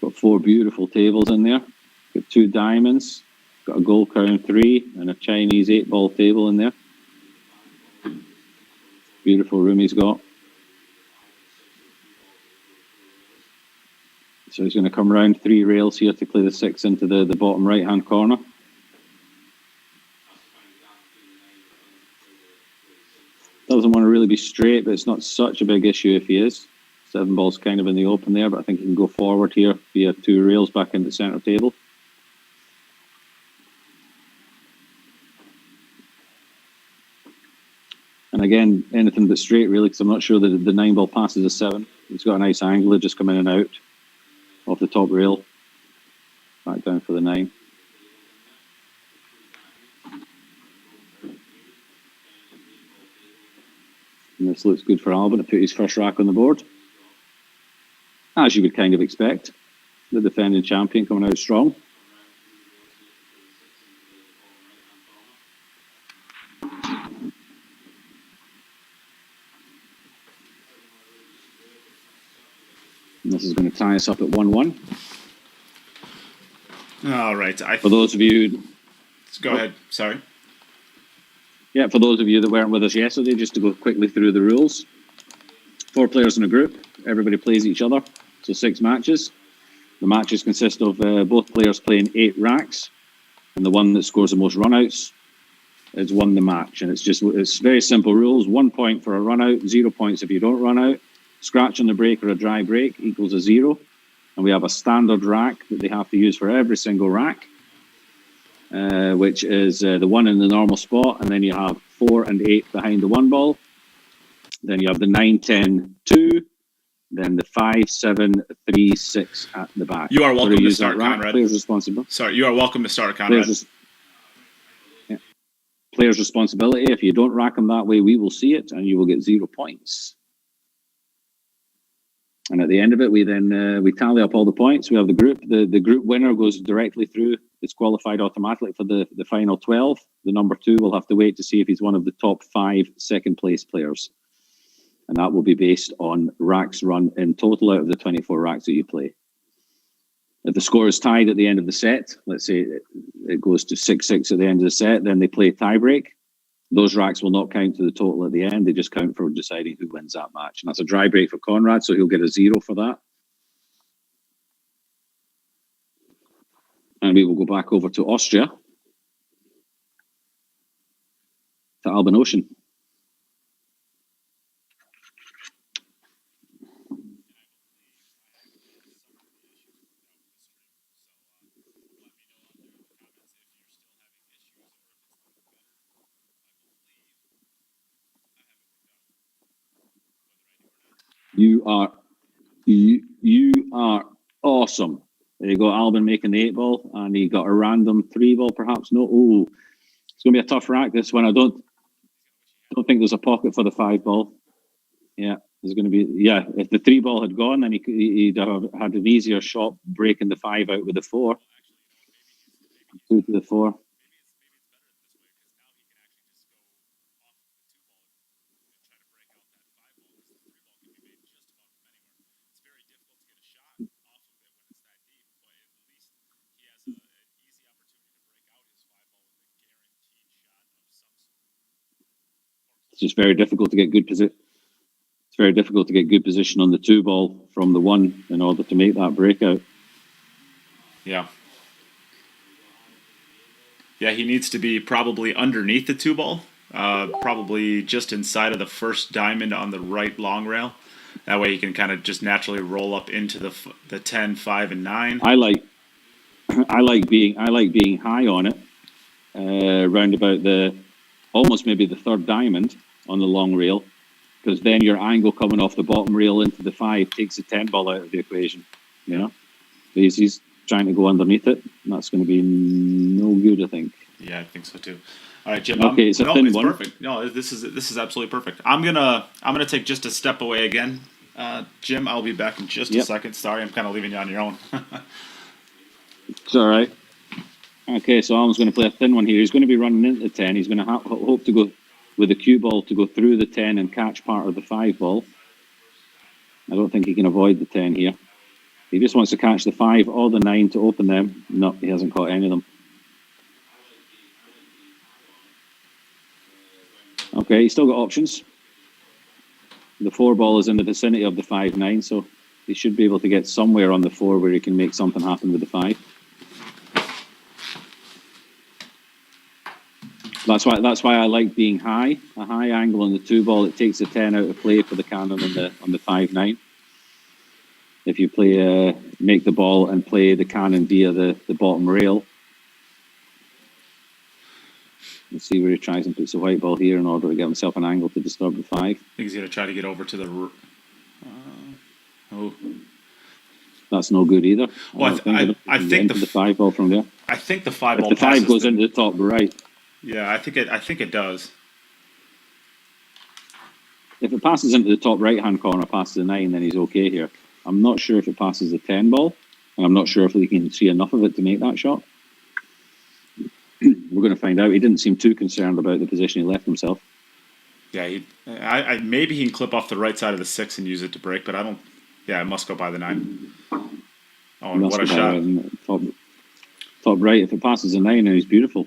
Got 4 beautiful tables in there. Got 2 diamonds. Got a gold crown 3 and a Chinese 8-ball table in there. Beautiful room he's got. So he's going to come around 3 rails here to play the 6 into the bottom right-hand corner. Doesn't want to really be straight, but it's not such a big issue if he is. 7 ball's kind of in the open there, but I think he can go forward here via 2 rails back into the centre table. And again, anything but straight really, because I'm not sure that the 9 ball passes a 7. He's got a nice angle, just come in and out off the top rail. Back down for the 9. And this looks good for Albin to put his first rack on the board. As you would kind of expect. The defending champion coming out strong. And this is going to tie us up at 1-1. All right. For those of you... Go ahead. Sorry. Yeah, for those of you that weren't with us yesterday, just to go quickly through the rules. 4 players in a group. Everybody plays each other. So 6 matches. The matches consist of both players playing 8 racks. And the one that scores the most runouts has won the match. And it's very simple rules. 1 point for a runout, 0 points if you don't run out. Scratch on the break or a dry break equals a 0. And we have a standard rack that they have to use for every single rack, which is the 1 in the normal spot. And then you have 4 and 8 behind the 1 ball. Then you have the 9, 10, 2. Then the 5, 7, 3, 6 at the back. You are welcome to start, Konrad. Players responsible. Sorry, you are welcome to start, Konrad. Players' responsibility. If you don't rack them that way, we will see it and you will get 0 points. And at the end of it, we then we tally up all the points. We have the group. The group winner goes directly through. It's qualified automatically for the final 12. The number 2 will have to wait to see if he's one of the top 5 second place players. And that will be based on racks run in total out of the 24 racks that you play. If the score is tied at the end of the set, let's say it goes to 6-6 at the end of the set, then they play tiebreak. Those racks will not count to the total at the end. They just count for deciding who wins that match. And that's a dry break for Konrad, so he'll get a 0 for that. And we will go back over to Austria, to Albin Ouschan. You are awesome. There you go, Albin making the 8 ball, and he got a random 3 ball, perhaps. No, it's going to be a tough rack. This one, I don't think there's a pocket for the 5 ball. Yeah, there's going to be. Yeah, if the 3 ball had gone, then he'd have had an easier shot breaking the 5 out with the 4. 2 to the 4. It's just very difficult to get good position. It's very difficult to get good position on the 2 ball from the 1 in order to make that breakout. Yeah. Yeah, he needs to be probably underneath the 2 ball, probably just inside of the first diamond on the right long rail. That way he can kind of just naturally roll up into the 10, 5, and 9. I like being high on it, round about almost maybe the 3rd diamond on the long rail, because then your angle coming off the bottom rail into the 5 takes the 10 ball out of the equation. You know, he's trying to go underneath it, and that's going to be no good, I think. Yeah, I think so too. All right, Jim. Okay, it's a thin one. Perfect. No, this is absolutely perfect. I'm gonna take just a step away again, Jim. I'll be back in just a second. Sorry, I'm kind of leaving you on your own. It's all right. Okay, so Alvin's going to play a thin one here. He's going to be running into the 10. He's going to hope to go with the cue ball to go through the 10 and catch part of the 5 ball. I don't think he can avoid the 10 here. He just wants to catch the 5 or the 9 to open them. No, he hasn't caught any of them. Okay, he's still got options. The 4 ball is in the vicinity of the 5-9, so he should be able to get somewhere on the 4 where he can make something happen with the 5. That's why I like being high. A high angle on the 2 ball, it takes the 10 out of play for the cannon on the 5-9. If you play make the ball and play the cannon via the bottom rail. Let's see where he tries and puts the white ball here in order to get himself an angle to disturb the 5. I think he's going to try to get over to the... That's no good either. Well, I think the 5 ball from there. I think the 5 ball. If the 5 goes into the top right. Yeah, I think it does. If it passes into the top right hand corner, passes the 9, then he's okay here. I'm not sure if it passes the 10 ball, and I'm not sure if we can see enough of it to make that shot. We're going to find out. He didn't seem too concerned about the position he left himself. Yeah, maybe he can clip off the right side of the 6 and use it to break, but I don't. Yeah, it must go by the 9. Oh, and what a shot! Top right. If it passes the 9, then he's beautiful.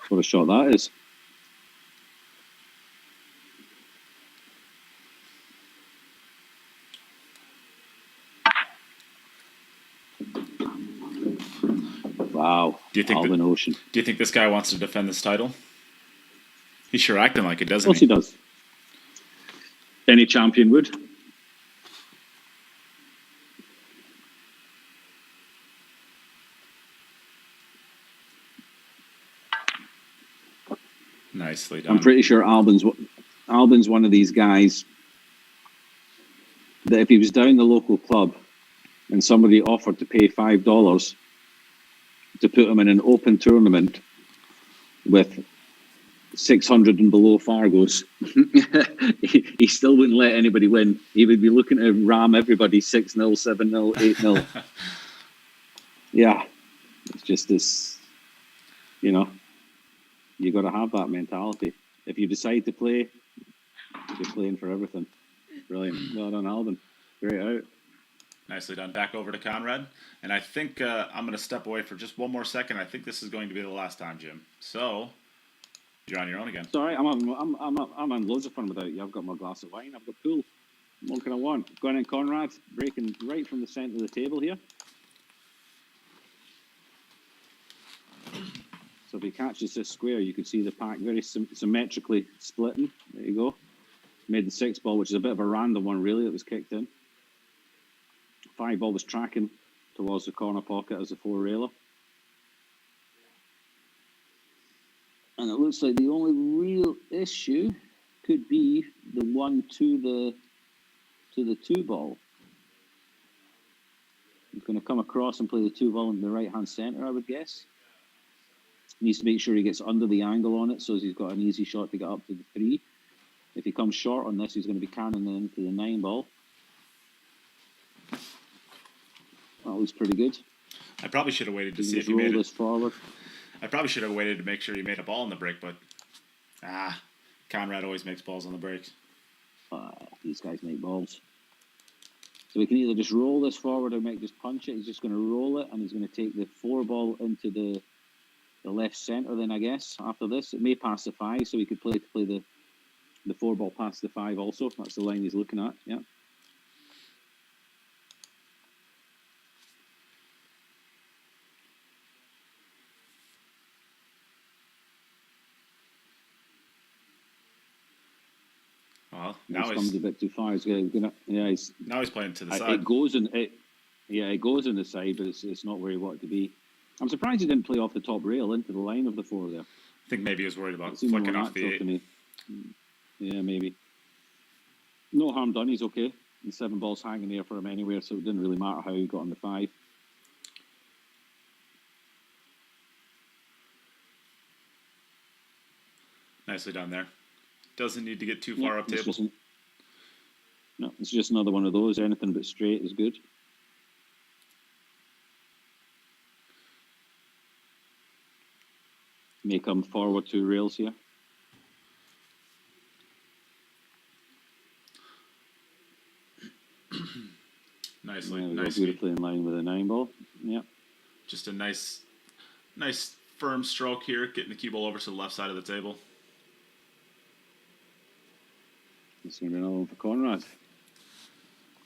What a shot that is. Wow. Albin Ouschan. Do you think this guy wants to defend this title? He's sure acting like it, doesn't he? Of course he does. Any champion would. Nicely done. I'm pretty sure Albin's one of these guys that if he was down the local club and somebody offered to pay $5 to put him in an open tournament with 600 and below Fargos, he still wouldn't let anybody win. He would be looking to ram everybody 6-0, 7-0, 8-0. Yeah, it's just this, you got to have that mentality. If you decide to play, you're playing for everything. Brilliant. Well done, Albin. Great out. Nicely done. Back over to Konrad. And I think I'm going to step away for just one more second. I think this is going to be the last time, Jim. So, you're on your own again. Sorry, I'm on loads of fun without you. I've got my glass of wine. I've got pool. What can I want? Going in, Konrad, breaking right from the centre of the table here. So if he catches this square, you can see the pack very symmetrically splitting. There you go. Made the 6 ball, which is a bit of a random one, really, that was kicked in. 5 ball was tracking towards the corner pocket as a 4 railer. And it looks like the only real issue could be the one to the 2 ball. He's going to come across and play the 2 ball in the right-hand centre, I would guess. Needs to make sure he gets under the angle on it so he's got an easy shot to get up to the 3. If he comes short on this, he's going to be cannoning into the 9 ball. That looks pretty good. I probably should have waited to see if he made it. Forward. I probably should have waited to make sure he made a ball on the break, but Konrad always makes balls on the breaks. These guys make balls. So we can either just roll this forward or make just punch it. He's just going to roll it, and he's going to take the 4 ball into the left centre. Then I guess after this, it may pass the 5, so he could play the 4 ball past the 5 also. That's the line he's looking at. Yeah. Well, now he's come a bit too far. He's gonna, now he's playing to the side. It goes in the side, but it's not where he wanted to be. I'm surprised he didn't play off the top rail into the line of the 4 there. I think maybe he was worried about flicking off the 8. Yeah, maybe. No harm done. He's okay. The 7 ball's hanging there for him anywhere, so it didn't really matter how he got on the 5. Nicely done there. Doesn't need to get too far up table. It's just another one of those. Anything but straight is good. May come forward 2 rails here. Nicely, Yeah, we nice. go beautifully in line with a 9 ball. Yeah. Just a nice firm stroke here, getting the cue ball over to the left side of the table. It's going to be another one for Konrad.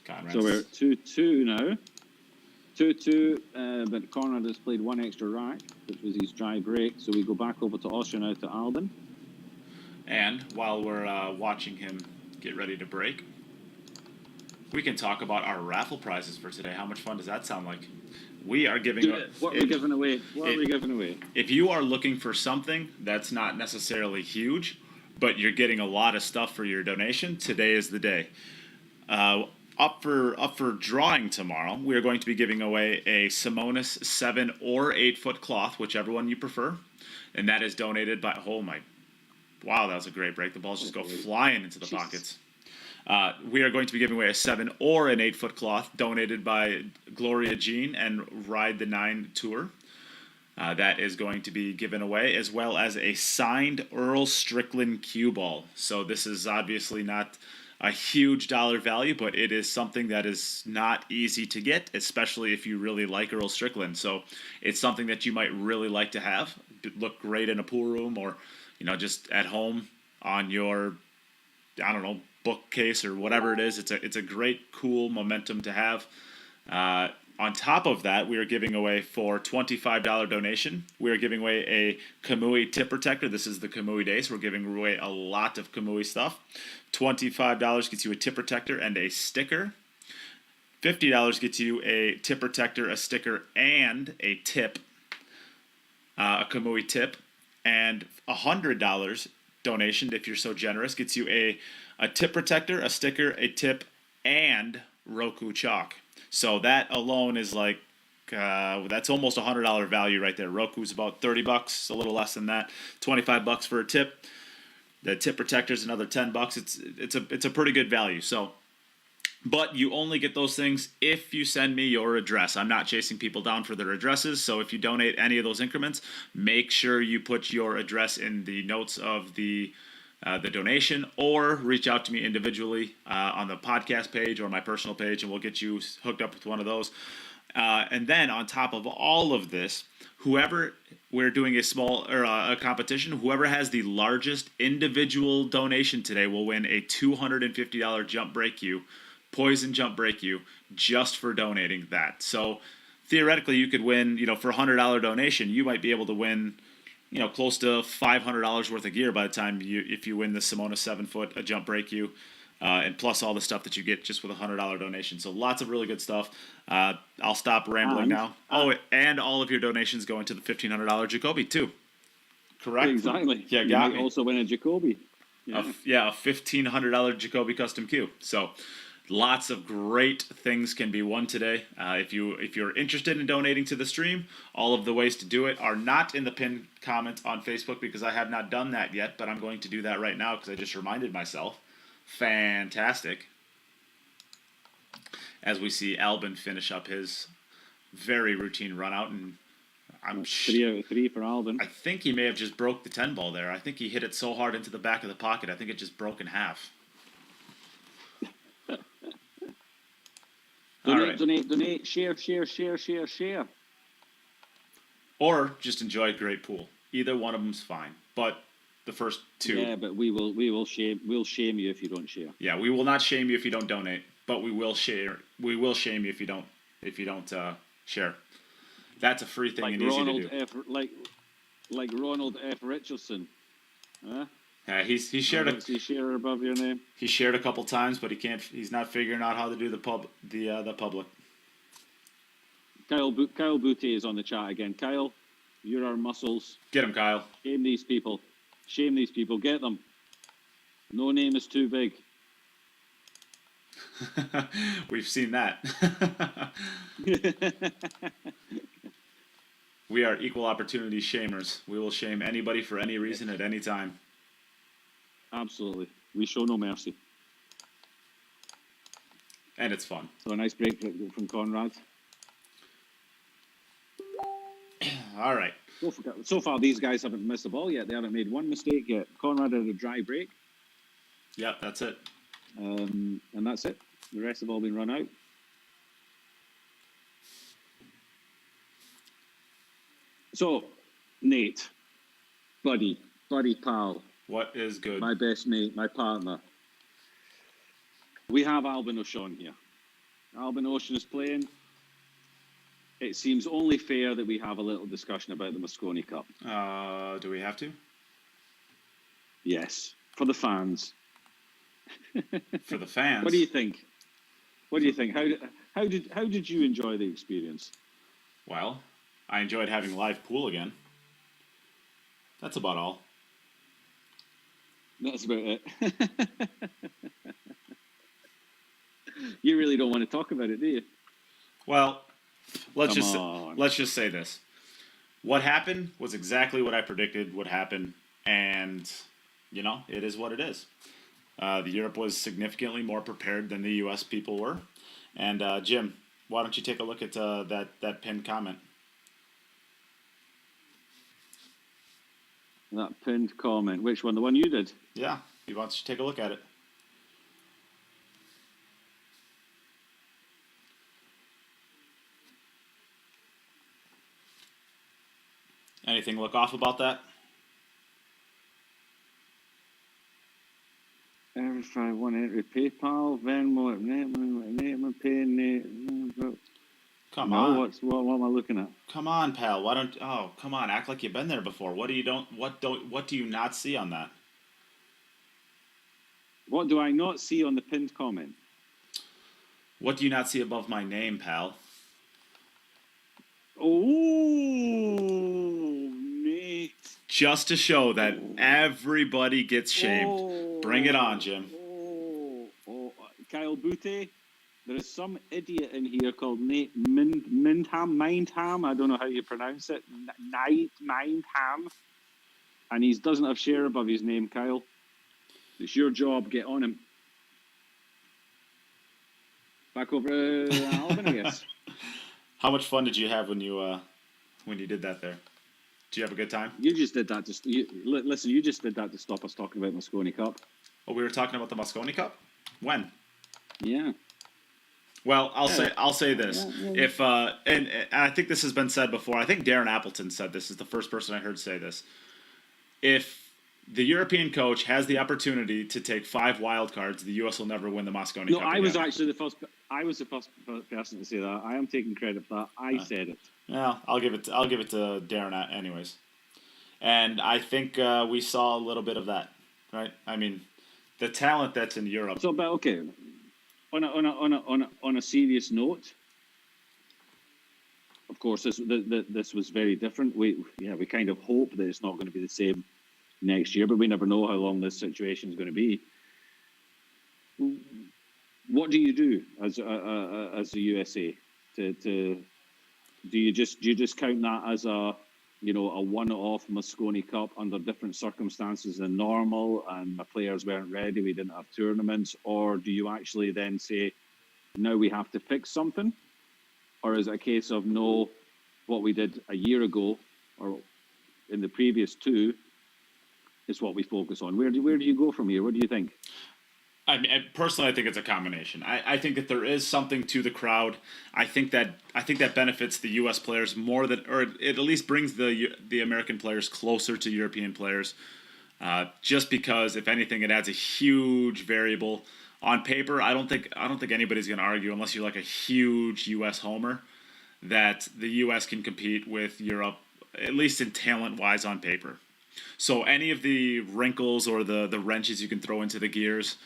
Conrad's. So we're at 2-2 now. 2-2, but Konrad has played 1 extra rack, which was his dry break. So we go back over to Ouschan, now to Albin. And while we're watching him get ready to break, we can talk about our raffle prizes for today. How much fun does that sound like? We are giving... What are we giving away? What are we giving away? If you are looking for something that's not necessarily huge, but you're getting a lot of stuff for your donation, today is the day. Up for drawing tomorrow, we are going to be giving away a Simonis 7 or 8 foot cloth, whichever one you prefer, and that is donated by... Oh my! Wow, that was a great break. The balls just go flying into the pockets. We are going to be giving away a 7 or an 8 foot cloth donated by Gloria Jean and Ride the 9 Tour. That is going to be given away, as well as a signed Earl Strickland cue ball. So this is obviously not a huge dollar value, but it is something that is not easy to get, especially if you really like Earl Strickland. So it's something that you might really like to have. Look great in a pool room, or just at home on your, bookcase or whatever it is. It's a great, cool momentum to have. On top of that, we are giving away, for $25 donation, we are giving away a Kamui tip protector. This is the Kamui Day, so we're giving away a lot of Kamui stuff. $25 gets you a tip protector and a sticker. $50 gets you a tip protector, a sticker, and a tip, a Kamui tip. And $100 donation, if you're so generous, gets you a tip protector, a sticker, a tip, and Roku chalk. So that alone is like, that's almost $100 value right there. Roku's about $30, a little less than that. $25 for a tip. The tip protector is another $10. It's a pretty good value. So, but you only get those things if you send me your address. I'm not chasing people down for their addresses. So if you donate any of those increments, make sure you put your address in the notes of the donation, or reach out to me individually on the podcast page or my personal page, and we'll get you hooked up with one of those. And then on top of all of this, whoever, we're doing a small or a competition, whoever has the largest individual donation today will win a $250 jump break cue, poison jump break cue, just for donating that. So theoretically, you could win, for a $100 donation, you might be able to win, close to $500 worth of gear by the time if you win the Simona 7 foot a jump break cue, and plus all the stuff that you get just with a $100 donation. So lots of really good stuff. I'll stop rambling now. And all of your donations go into the $1,500 Jacoby too. Correct? Exactly. Yeah, you got might me. Also win a Jacoby. A $1,500 Jacoby custom cue. So lots of great things can be won today. If you're interested in donating to the stream, all of the ways to do it are not in the pinned comment on Facebook, because I have not done that yet, but I'm going to do that right now because I just reminded myself. Fantastic. As we see Albin finish up his very routine run out, and I'm 3 out of 3 for Albin. I think he may have just broke the 10 ball there. I think he hit it so hard into the back of the pocket, I think it just broke in half. Donate, share. Or just enjoy a great pool. Either one of them's fine. But the first two. Yeah, but we'll shame you if you don't share. Yeah, we will not shame you if you don't donate, but we will share. We will shame you if you don't share. That's a free thing and easy to do. Like Ronald F. Richardson. Huh? Yeah, he shared a share above your name. He shared a couple times, but he can't. He's not figuring out how to do the public. Kyle Boutte is on the chat again. Kyle, you're our muscles. Get him, Kyle. Shame these people. Get them. No name is too big. We've seen that. We are equal opportunity shamers. We will shame anybody for any reason at any time. Absolutely. We show no mercy. And it's fun. So a nice break from Konrad. All right. So far, these guys haven't missed the ball yet. They haven't made one mistake yet. Konrad had a dry break. Yep, that's it. And that's it. The rest have all been run out. So, Nate, buddy pal, What is good? my best mate, my partner. We have Albin Ouschan here. Albin Ouschan is playing. It seems only fair that we have a little discussion about the Mosconi Cup. Do we have to? Yes, for the fans. For the fans. What do you think? What do you think? How did you enjoy the experience? Well, I enjoyed having live pool again. That's about all. That's about it. You really don't want to talk about it, do you? Well, let's Come just say this. What happened was exactly what I predicted would happen, and it is what it is. The Europe was significantly more prepared than the U.S. people were. And Jim, why don't you take a look at that pinned comment? That pinned comment. Which one? The one you did? Yeah, he wants you to take a look at it. Anything look off about that? Verify one entry. PayPal, Venmo, NathanMindham, Pay, Come on. What am I looking at? Come on, pal. Why don't? Oh, come on. Act like you've been there before. What do you not see on that? What do I not see on the pinned comment? What do you not see above my name, pal? Oh, mate. Just to show that everybody gets shamed. Bring it on, Jim. Kyle Boutte. There is some idiot in here called Mindham. I don't know how you pronounce it. Mindham. And he doesn't have share above his name, Kyle. It's your job. Get on him. Back over to Albin, I guess. How much fun did you have when you did that there? Did you have a good time? You just did that. You just did that to stop us talking about Mosconi Cup. Oh, we were talking about the Mosconi Cup? When? Yeah. Well, I'll say this. If and I think this has been said before. I think Darren Appleton said this. Is the first person I heard say this. If the European coach has the opportunity to take 5 wild cards, the U.S. will never win the Mosconi Cup. No, I was actually the first. I was the first person to say that. I am taking credit for that. I said it. Yeah, I'll give it to Darren anyways. And I think we saw a little bit of that, right? I mean, the talent that's in Europe. So, but okay. On a serious note, of course, this was very different. We kind of hope that it's not going to be the same next year, but we never know how long this situation is going to be. What do you do as the USA? Do you just count that as a one-off Mosconi Cup under different circumstances than normal, and the players weren't ready, we didn't have tournaments, or do you actually then say, now we have to fix something? Or is it a case of, no, what we did a year ago, or in the previous 2, is what we focus on? Where do you go from here? What do you think? Personally, I think it's a combination. I think that there is something to the crowd. I think that benefits the U.S. players more than, or it at least brings the American players closer to European players. Just because, if anything, it adds a huge variable. On paper, I don't think anybody's going to argue, unless you're like a huge U.S. homer, that the U.S. can compete with Europe, at least in talent-wise on paper. So any of the wrinkles or the wrenches you can throw into the gears,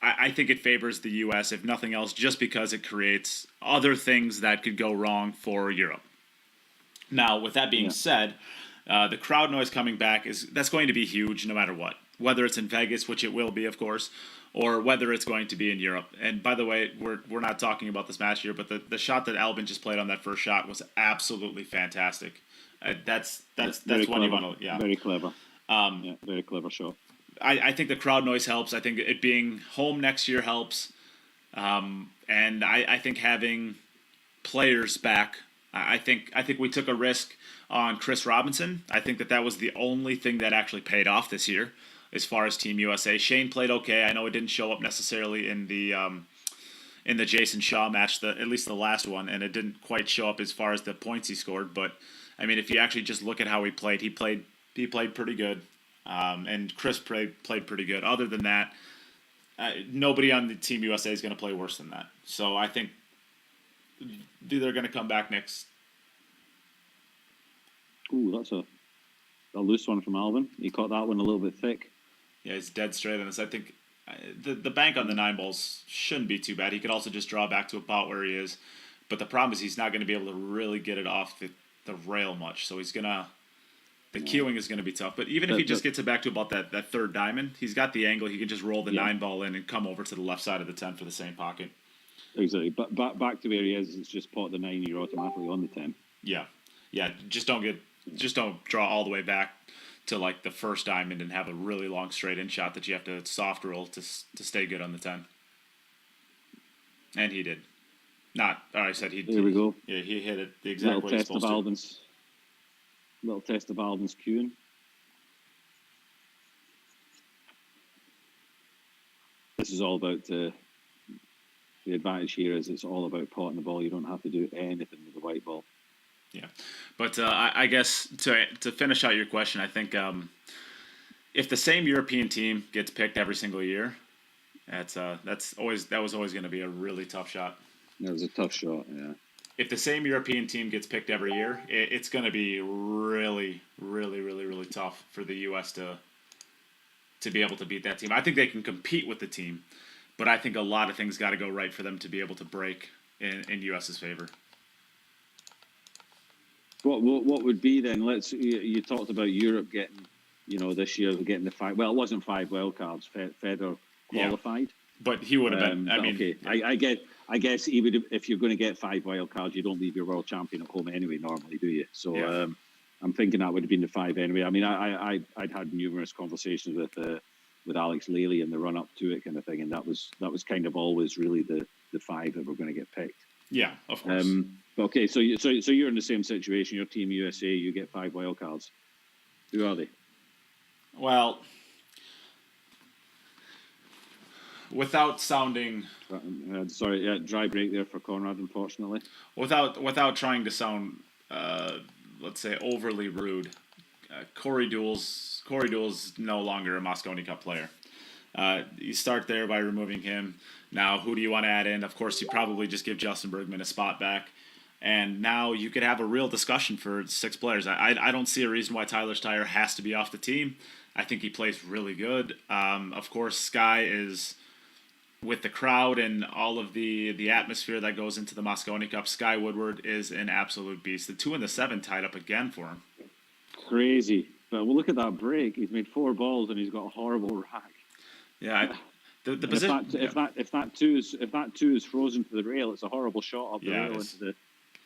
I think it favors the U.S., if nothing else, just because it creates other things that could go wrong for Europe. Now, with that being said, the crowd noise coming back that's going to be huge no matter what. Whether it's in Vegas, which it will be, of course, or whether it's going to be in Europe. And by the way, we're not talking about this match here, but the shot that Albin just played on that first shot was absolutely fantastic. That's one you want to, very clever. Very clever shot. I think the crowd noise helps. I think it being home next year helps. And I think having players back, I think we took a risk on Chris Robinson. I think that was the only thing that actually paid off this year as far as Team USA. Shane played okay. I know it didn't show up necessarily in the Jason Shaw match, at least the last one, and it didn't quite show up as far as the points he scored. But I mean, if you actually just look at how he played pretty good, and Chris played pretty good. Other than that, nobody on the Team USA is going to play worse than that. So I think they're going to come back next. Ooh, that's a loose one from Albin. He caught that one a little bit thick. Yeah, he's dead straight on this. I think the bank on the 9 balls shouldn't be too bad. He could also just draw back to about where he is. But the problem is he's not going to be able to really get it off the rail much. So he's going to... The queuing is going to be tough. But even if he just gets it back to about that third diamond, he's got the angle. He can just roll the 9 ball in and come over to the left side of the 10 for the same pocket. Exactly. But back to where he is, it's just pot the 9, you're automatically on the 10. Yeah. Yeah, just don't draw all the way back to like the first diamond and have a really long straight in shot that you have to soft roll to stay good on the 10. And he did. I said he did. There we go. Yeah, he hit it the exact way he's supposed to. Little test of Albin's queuing. This is all about the advantage here is it's all about potting the ball. You don't have to do anything with the white ball. Yeah, but I guess to finish out your question, I think if the same European team gets picked every single year, that was always going to be a really tough shot. That was a tough shot. Yeah. If the same European team gets picked every year, it's going to be really, really, really, really tough for the U.S. to be able to beat that team. I think they can compete with the team, but I think a lot of things got to go right for them to be able to break in U.S.'s favor. What would be then? You talked about Europe getting, this year getting the 5. Well, it wasn't 5 wild cards. Federer qualified, but he would have been. Okay, I guess he would. If you're going to get 5 wild cards, you don't leave your world champion at home anyway. Normally, do you? So I'm thinking that would have been the 5 anyway. I mean, I'd had numerous conversations with Alex Lely in the run up to it, kind of thing, and that was kind of always really the 5 that were going to get picked. Yeah, of course. Okay, so you're in the same situation. Your Team USA, you get 5 wild cards. Who are they? Well, without sounding dry break there for Konrad, unfortunately. Without trying to sound, let's say, overly rude, Corey Deuel's no longer a Mosconi Cup player. You start there by removing him. Now, who do you want to add in? Of course, you probably just give Justin Bergman a spot back. And now you could have a real discussion for 6 players. I don't see a reason why Tyler Steyer has to be off the team. I think he plays really good. Of course, Sky is, with the crowd and all of the atmosphere that goes into the Mosconi Cup, Sky Woodward is an absolute beast. The 2 and the 7 tied up again for him. Crazy. But we'll look at that break. He's made 4 balls and he's got a horrible rack. Yeah. The position. If that two is frozen to the rail, it's a horrible shot up the rail into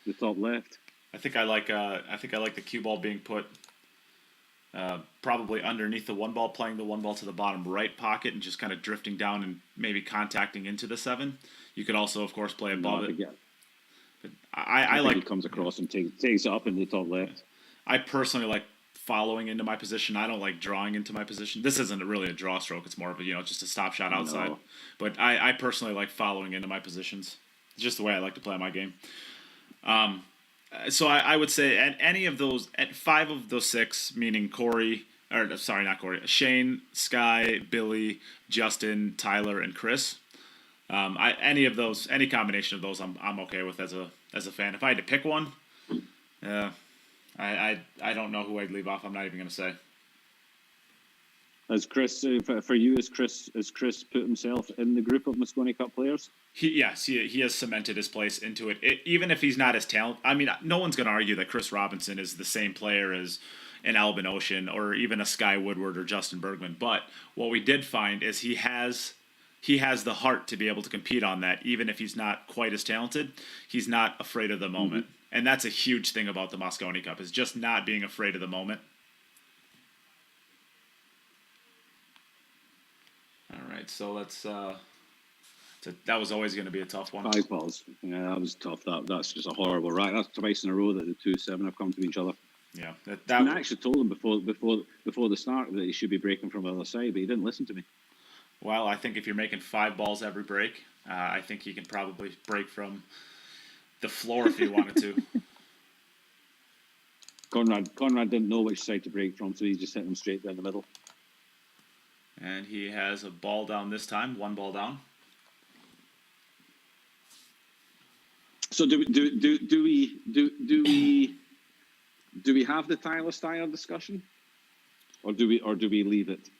the top left. I think I like the cue ball being put probably underneath the 1 ball, playing the 1 ball to the bottom right pocket and just kind of drifting down and maybe contacting into the 7. You could also, of course, play above it. But I like he comes across and takes it up in the top left. I personally like following into my position. I don't like drawing into my position. This isn't really a draw stroke. It's more of a, just a stop shot outside. No. But I personally like following into my positions. It's just the way I like to play my game. So I would say at any of those, at 5 of those 6, meaning Shane, Sky, Billy, Justin, Tyler, and Chris. Any combination of those, I'm okay with as a fan. If I had to pick one, I don't know who I'd leave off. I'm not even going to say. As Chris, for you, has Chris put himself in the group of Mosconi Cup players? He has cemented his place into it. Even if he's not as talented, I mean, no one's going to argue that Chris Robinson is the same player as an Albin Ouschan or even a Sky Woodward or Justin Bergman. But what we did find is he has the heart to be able to compete on that, even if he's not quite as talented. He's not afraid of the moment. Mm-hmm. And that's a huge thing about the Mosconi Cup, is just not being afraid of the moment. All right, so let's. That was always going to be a tough one. 5 balls. Yeah, that was tough. That's just a horrible rack. That's twice in a row that the 2-7 have come to each other. Yeah, And I actually told him before the start that he should be breaking from the other side, but he didn't listen to me. Well, I think if you're making 5 balls every break, I think he can probably break from the floor if he wanted to. Konrad didn't know which side to break from, so he just hit him straight down the middle. And he has a ball down this time, 1 ball down. So do we have the Tyler Steyer discussion, or do we leave it?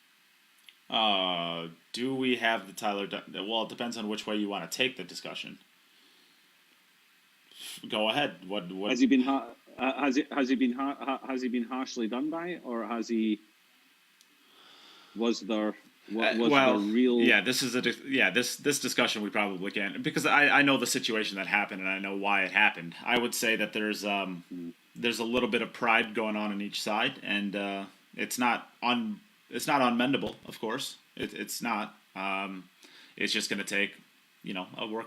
Do we have the Tyler? Well, it depends on which way you want to take the discussion. Go ahead. What has he been? Has he been harshly done by, or has he? Was there real? Yeah, this is this discussion we probably can't, because I know the situation that happened and I know why it happened. I would say that there's a little bit of pride going on each side, and it's not unmendable, of course. It's not. It's just going to take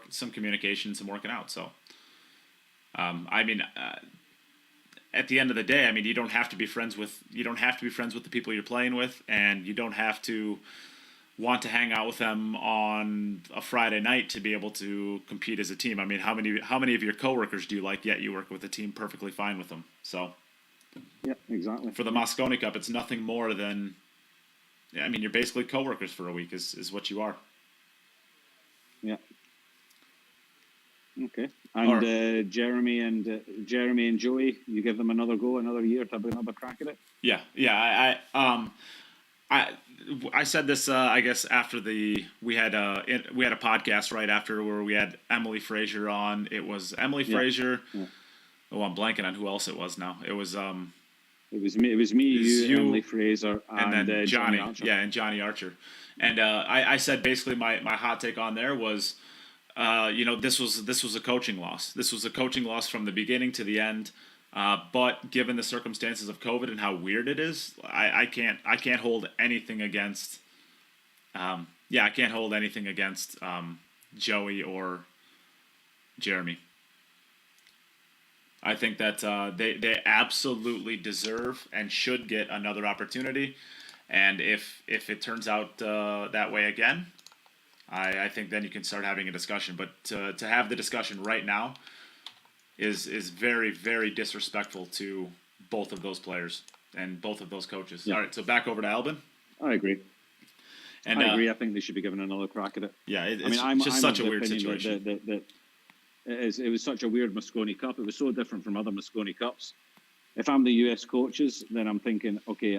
some communication, some working out. So, at the end of the day, you don't have to be friends with the people you're playing with, and you don't have to want to hang out with them on a Friday night to be able to compete as a team. How many of your coworkers do you like? Yet you work with a team perfectly fine with them. So, yeah, exactly. For the Mosconi Cup, it's nothing more than, you're basically coworkers for a week is what you are. Yeah. Okay. And Jeremy and Joey, you give them another go, another year to have another crack at it. Yeah. I said this I guess after we had a podcast right after where we had Emily Fraser on. It was Emily Fraser. Yeah. Oh, I'm blanking on who else it was now. It was me, you, Emily Fraser, and then Johnny Archer. Yeah, and Johnny Archer. And I said basically my hot take on there was, this was a coaching loss. This was a coaching loss from the beginning to the end. But given the circumstances of COVID and how weird it is, I can't hold anything against. I can't hold anything against Joey or Jeremy. I think that they absolutely deserve and should get another opportunity, and if it turns out that way again, I think then you can start having a discussion. But to have the discussion right now is very, very disrespectful to both of those players and both of those coaches. Yeah. All right, so back over to Albin. I agree. And I agree. I think they should be given another crack at it. Yeah, it's just such a weird situation. It was such a weird Mosconi Cup. It was so different from other Mosconi Cups. If I'm the US coaches, then I'm thinking, okay,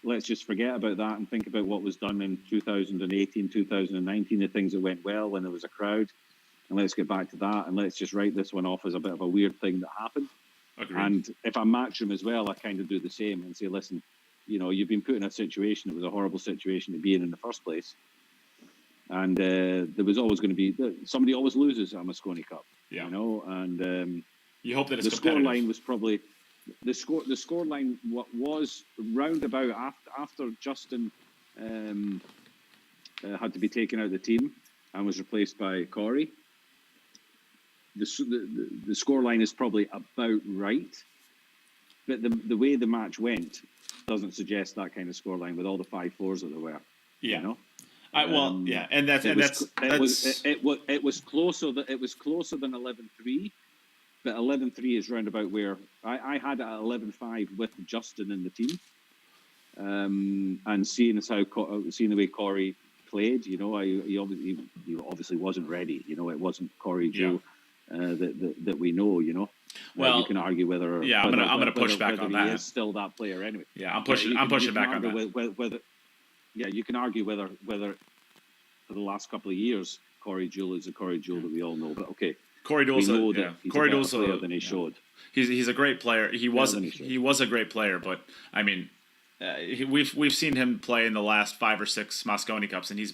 let's just forget about that and think about what was done in 2018, 2019, the things that went well when there was a crowd. And let's get back to that, and let's just write this one off as a bit of a weird thing that happened. Agreed. And if I'm Matchroom as well, I kind of do the same and say, listen, you've been put in a situation. It was a horrible situation to be in the first place. And there was always going to be somebody always loses at a Mosconi Cup. Yeah. And you hope that it's the score line was probably the score line. What was roundabout after Justin had to be taken out of the team and was replaced by Corey. The score line is probably about right, but the way the match went doesn't suggest that kind of score line with all the 5-4s that there were. Yeah. And it was closer than 11-3, but 11-3 is roundabout where I had it at 11-5 with Justin in the team, and seeing the way Corey played, he obviously wasn't ready. It wasn't Corey Joe that we know. Well, you can argue whether I'm going to push back on that. He is still that player anyway. Yeah, I'm pushing back on that. You can argue whether for the last couple of years Corey Jewell is the Corey Jewell that we all know. But okay, Corey Jewell's a better player than he showed. He's a great player. He was a great player, but we've seen him play in the last 5 or 6 Mosconi Cups, and he's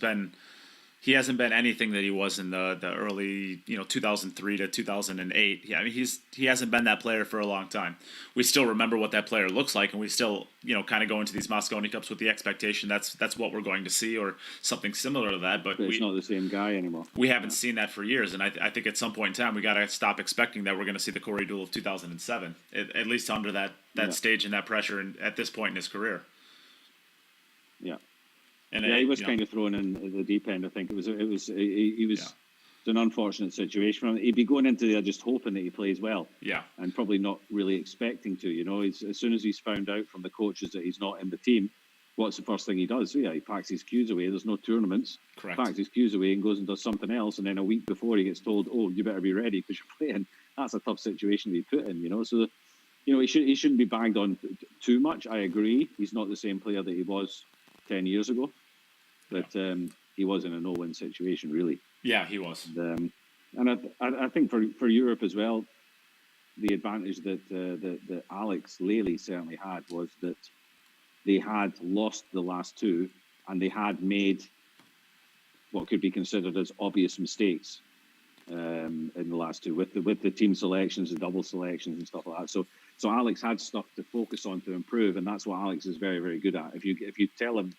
he hasn't been anything that he was in the early 2003 to 2008. Yeah, I mean he hasn't been that player for a long time. We still remember what that player looks like, and we still kind of go into these Mosconi Cups with the expectation that's what we're going to see or something similar to that. But it's not the same guy anymore. We haven't seen that for years, and I think at some point in time we got to stop expecting that we're going to see the Corey Deuel of 2007, at least under that stage and that pressure, and at this point in his career. Yeah. And he was kind of thrown in at the deep end. I think he was. It's an unfortunate situation for him. He'd be going into there just hoping that he plays well. Yeah. And probably not really expecting to. As soon as he's found out from the coaches that he's not in the team, what's the first thing he does? So he packs his cues away. There's no tournaments. Correct. Packs his cues away and goes and does something else. And then a week before he gets told, "Oh, you better be ready because you're playing." That's a tough situation to be put in. So, he shouldn't be bagged on too much. I agree. He's not the same player that he was 10 years ago, but he was in a no-win situation, really. Yeah, he was. And I think for Europe as well, the advantage that Alex Lely certainly had was that they had lost the last two, and they had made what could be considered as obvious mistakes in the last two with the team selections, the double selections, and stuff like that. So Alex had stuff to focus on to improve, and that's what Alex is very, very good at. If you tell him,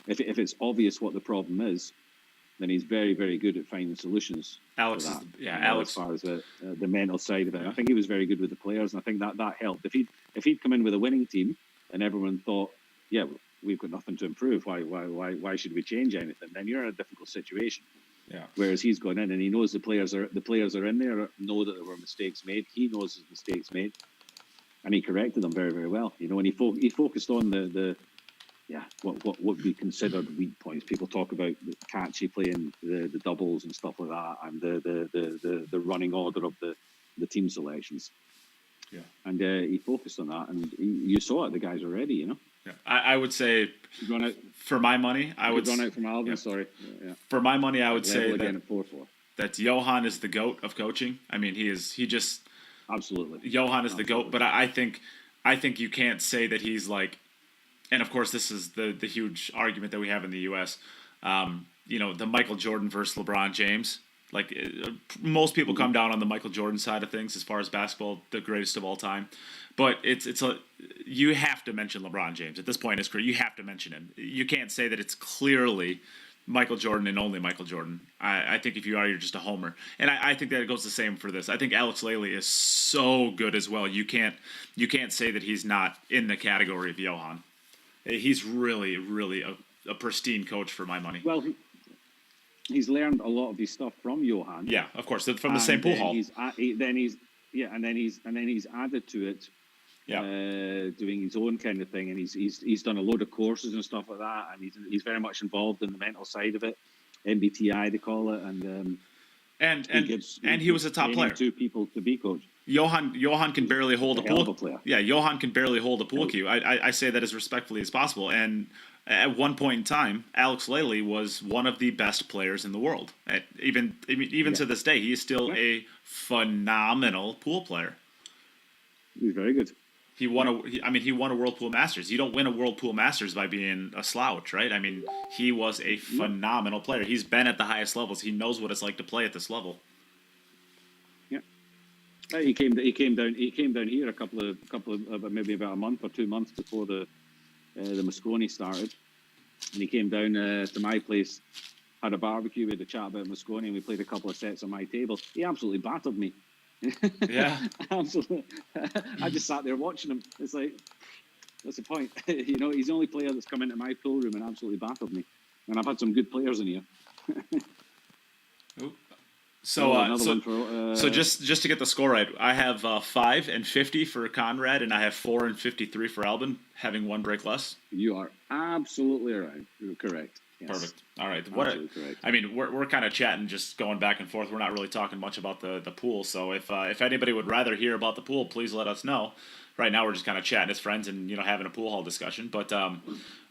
if it's obvious what the problem is, then he's very, very good at finding solutions. Alex, Alex, as far as the mental side of it, I think he was very good with the players, and I think that helped. If he'd come in with a winning team, and everyone thought, yeah, we've got nothing to improve, why should we change anything? Then you're in a difficult situation. Yeah. Whereas he's gone in and he knows the players are in there, know that there were mistakes made. He knows his mistakes made. And he corrected them very, very well. And he focused on what would be considered weak points. People talk about Catchy playing the doubles and stuff like that, and the running order of the team selections. Yeah. And he focused on that, and you saw it. The guys were ready. Yeah. I would say for my money, I would run out from Albin. Yeah. Sorry. Yeah. For my money, I would say again at 4-4. that Johan is the GOAT of coaching. I mean, he just. Absolutely. Johan is the GOAT, but I think you can't say that he's like, and of course this is the huge argument that we have in the U.S. The Michael Jordan versus LeBron James. Like most people come down on the Michael Jordan side of things as far as basketball, the greatest of all time. But you have to mention LeBron James at this point in his career. You have to mention him. You can't say that it's clearly Michael Jordan and only Michael Jordan. I think if you are, you're just a homer. And I think that it goes the same for this. I think Alex Lely is so good as well. You can't say that he's not in the category of Johan. He's really, really a pristine coach for my money. Well, he's learned a lot of his stuff from Johan. Yeah, of course, from the same pool hall. Then he's added to it. Yeah. Doing his own kind of thing, and he's done a load of courses and stuff like that, and he's very much involved in the mental side of it, MBTI they call it, and he was a top player. 2 people to be coached. Johan can barely hold a pool. Player. Yeah, Johan can barely hold a pool cue. I say that as respectfully as possible. And at one point in time, Alex Lely was one of the best players in the world. Even to this day, he is still a phenomenal pool player. He's very good. He won a World Pool Masters. You don't win a World Pool Masters by being a slouch, right? I mean, he was a phenomenal player. He's been at the highest levels. He knows what it's like to play at this level. Yeah. He came down here a couple of maybe about a month or 2 months before the Mosconi started, and he came down to my place, had a barbecue, we had a chat about Mosconi, and we played a couple of sets on my table. He absolutely battered me. Yeah. Absolutely. I just sat there watching him. It's like, what's the point? He's the only player that's come into my pool room and absolutely battered me. And I've had some good players in here. So just to get the score right, I have 5 and 50 for Konrad, and I have 4 and 53 for Albin, having 1 break less. You are absolutely right. You're correct. Yes. Perfect. All right. Correct. I mean, we're kind of chatting, just going back and forth. We're not really talking much about the pool. So if anybody would rather hear about the pool, please let us know. Right now, we're just kind of chatting as friends and having a pool hall discussion. But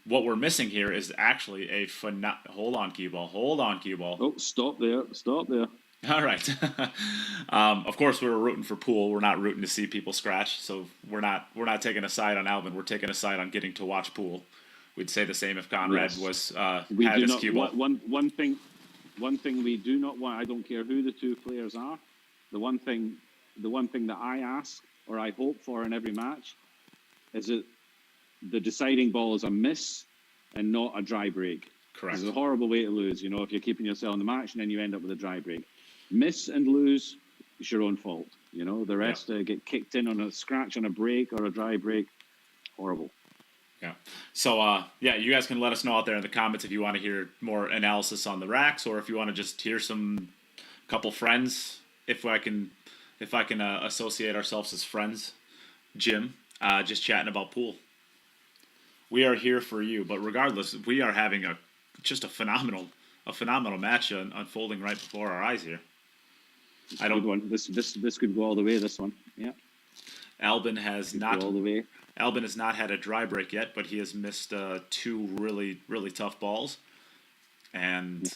what we're missing here is actually a hold on, cue ball. Oh, stop there. All right. Of course, we were rooting for pool. We're not rooting to see people scratch. So we're not taking a side on Albin. We're taking a side on getting to watch pool. We'd say the same if Konrad had his cue ball. One thing One thing we do not want, I don't care who the two players are, the one thing that I ask or I hope for in every match is that the deciding ball is a miss and not a dry break. Correct. It's a horrible way to lose, if you're keeping yourself in the match and then you end up with a dry break. Miss and lose, it's your own fault. The rest get kicked in on a scratch on a break or a dry break. Horrible. Yeah. So, you guys can let us know out there in the comments if you want to hear more analysis on the racks, or if you want to just hear some couple friends. If I can associate ourselves as friends, Jim, just chatting about pool. We are here for you. But regardless, we are having just a phenomenal match unfolding right before our eyes here. Good one. This could go all the way. This one, yeah. Albin has not go all the way. Albin has not had a dry break yet, but he has missed 2 really, really tough balls. And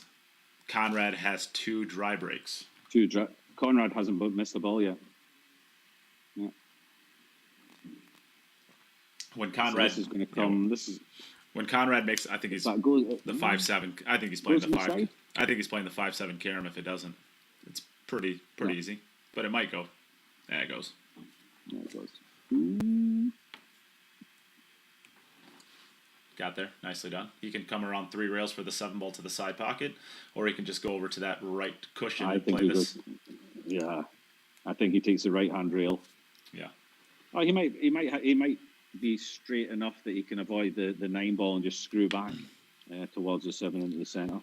Konrad has 2 dry breaks. Konrad hasn't missed the ball yet. Yeah. When Konrad this is going to come. When Konrad makes, I think he's the 5-7. I think he's playing the 5. I think he's playing the 5-7 carom. If it doesn't, it's pretty easy. But it might go. Yeah, it goes. Yeah, it goes. Got there. Nicely done. He can come around 3 rails for the 7 ball to the side pocket, or he can just go over to that right cushion and play this. I think he takes the right hand rail. Yeah. Oh, he might be straight enough that he can avoid the 9 ball and just screw back towards the 7 into the center.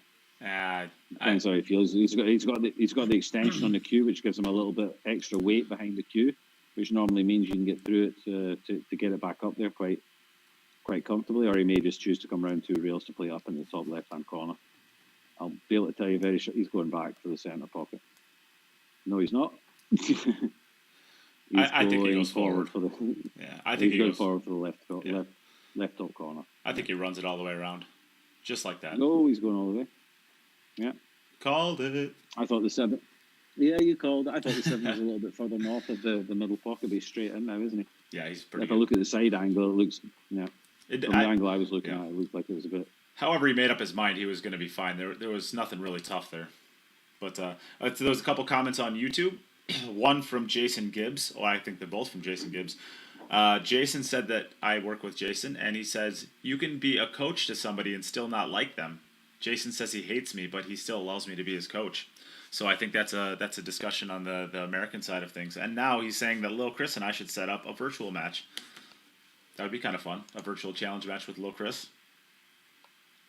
Depends how he feels. He's got the extension on the cue, which gives him a little bit extra weight behind the cue, which normally means you can get through it to get it back up there quite comfortably, or he may just choose to come around 2 rails to play up in the top left-hand corner. I'll be able to tell you very sure he's going back for the centre pocket. No, he's not. I think he goes forward. I think he goes forward for the left top corner. I think he runs it all the way around, just like that. No, he's going all the way. Yeah. Called it. I thought the 7... Yeah, you called it. I thought the 7 was a little bit further north of the middle pocket, but he's straight in now, isn't he? Yeah, he's pretty If I look at the side angle, it looks... Yeah. From the angle I was looking at, it looked like it was a bit... However he made up his mind, he was going to be fine. There was nothing really tough there. But there was a couple comments on YouTube. One from Jason Gibbs. Oh, I think they're both from Jason Gibbs. Jason said that I work with Jason, and he says, you can be a coach to somebody and still not like them. Jason says he hates me, but he still allows me to be his coach. So I think that's a discussion on the American side of things. And now he's saying that Lil Chris and I should set up a virtual match. That would be kind of fun, a virtual challenge match with Lil Chris.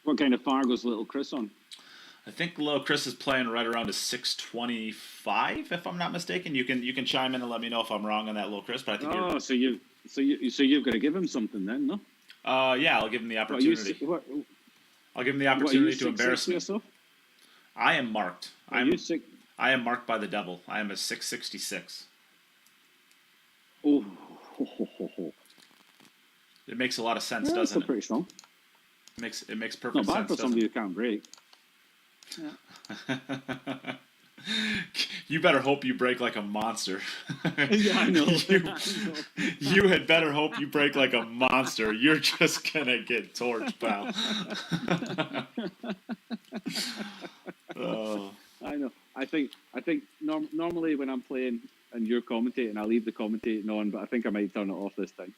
What kind of Fargo's Little Chris on? I think Lil Chris is playing right around a 625, if I'm not mistaken. You can chime in and let me know if I'm wrong on that, Lil Chris. But I think so you've got to give him something then, no? Yeah, I'll give him the opportunity. I'll give him the opportunity to embarrass me. Yourself? I am marked. I am marked by the devil. I am a 666. Oh. It makes a lot of sense, doesn't it? That's pretty strong. It makes perfect sense. Not bad for somebody who can't break. Yeah. You better hope you break like a monster. Yeah, I know. You had better hope you break like a monster. You're just gonna get torched, pal. Oh. I know. I think normally when I'm playing and you're commentating, I leave the commentating on, but I think I might turn it off this time.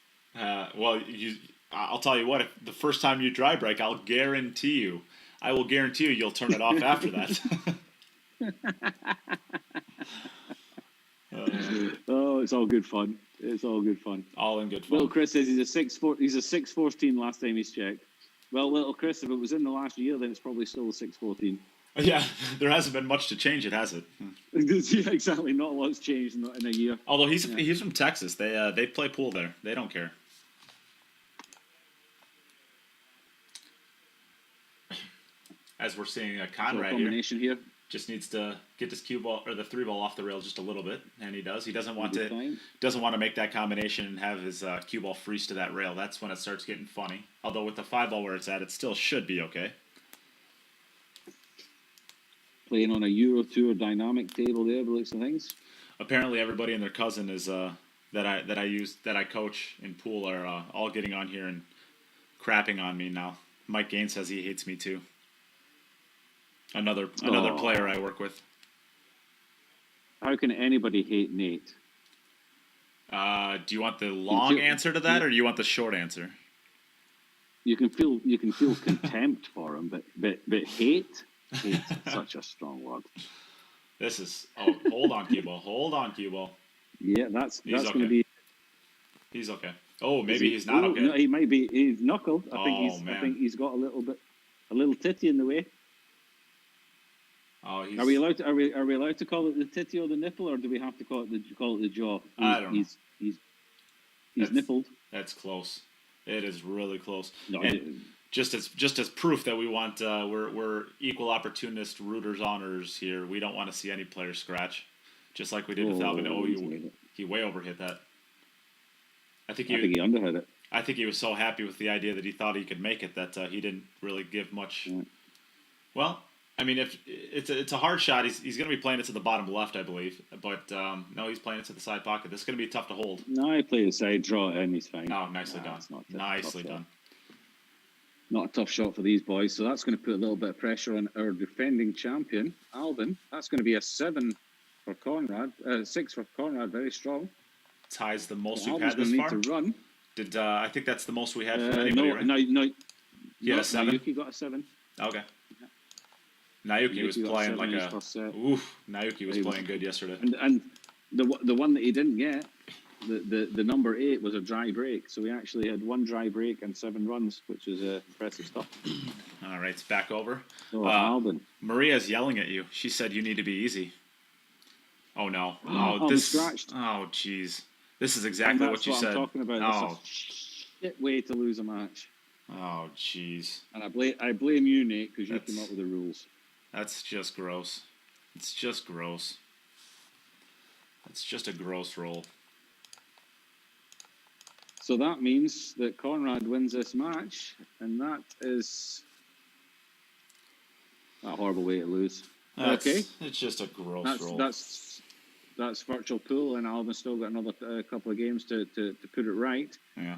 I'll tell you what. If the first time you dry break, I will guarantee you you'll turn it off after that. Oh, it's all good fun. It's all good fun. All in good fun. Little Chris says he's a 6'14" last time he's checked. Well, Little Chris, if it was in the last year, then it's probably still a 6'14". Yeah, there hasn't been much to change it, has it? Yeah, exactly. Not a lot's changed in a year. Although he's from Texas. They play pool there. They don't care. As we're seeing Konrad here. Just needs to get this cue ball or the 3 ball off the rail just a little bit, and he does. He doesn't want to make that combination and have his cue ball freeze to that rail. That's when it starts getting funny. Although with the 5 ball where it's at, it still should be okay. Playing on a Euro Tour dynamic table there, by the looks of things. Apparently, everybody and their cousin is that I coach in pool are all getting on here and crapping on me now. Mike Gaines says he hates me too. Another player I work with. How can anybody hate Nate? Do you want the long answer to that, or do you want the short answer? You can feel contempt for him, but hate's such a strong word. This is hold on, cue ball. Yeah, that's okay. going to be. He's okay. Oh, maybe he's not okay. No, he might be. He's knuckled. I Man. think he's got a little titty in the way. Oh, Are we allowed to call it the titty or the nipple, or do we have to call it the jaw? I don't know. He's nippled. That's close. It is really close. No, and just as proof that we want we're equal opportunist rooters honors here. We don't want to see any player scratch, just like we did with Albin. He way overhit that. I think he underhit it. I think he was so happy with the idea that he thought he could make it that he didn't really give much. Yeah. Well, I mean, if it's a hard shot, he's going to be playing it to the bottom left, I believe. But no, he's playing it to the side pocket. This is going to be tough to hold. No, I play the side, draw it in, he's fine. Oh, nicely done. Nicely done. Not a tough shot for these boys, so that's going to put a little bit of pressure on our defending champion, Albin. That's going to be a 7 for Konrad, 6 for Konrad, very strong. Ties the most so we've Albin's had this far. Need to run. Did I think that's the most we had from anybody, right? No. He had a 7? Naoki got a 7. Okay. Yeah. Naoki was playing like a... Naoki was playing good yesterday. And the one that he didn't get, the number 8 was a dry break. So we actually had 1 dry break and 7 runs, which is impressive stuff. All right, it's back over. Albin. Maria's yelling at you. She said you need to be easy. Oh, no. Scratched. Oh, jeez. This is exactly what you said. I'm talking about. This is a shit way to lose a match. Oh, jeez. And I blame you, Nate, because you came up with the rules. That's just gross. It's just gross. That's just a gross roll. So that means that Konrad wins this match, and that is a horrible way to lose. Okay. It's just a gross roll. That's virtual pool, and Albin's still got another couple of games to put it right. Yeah.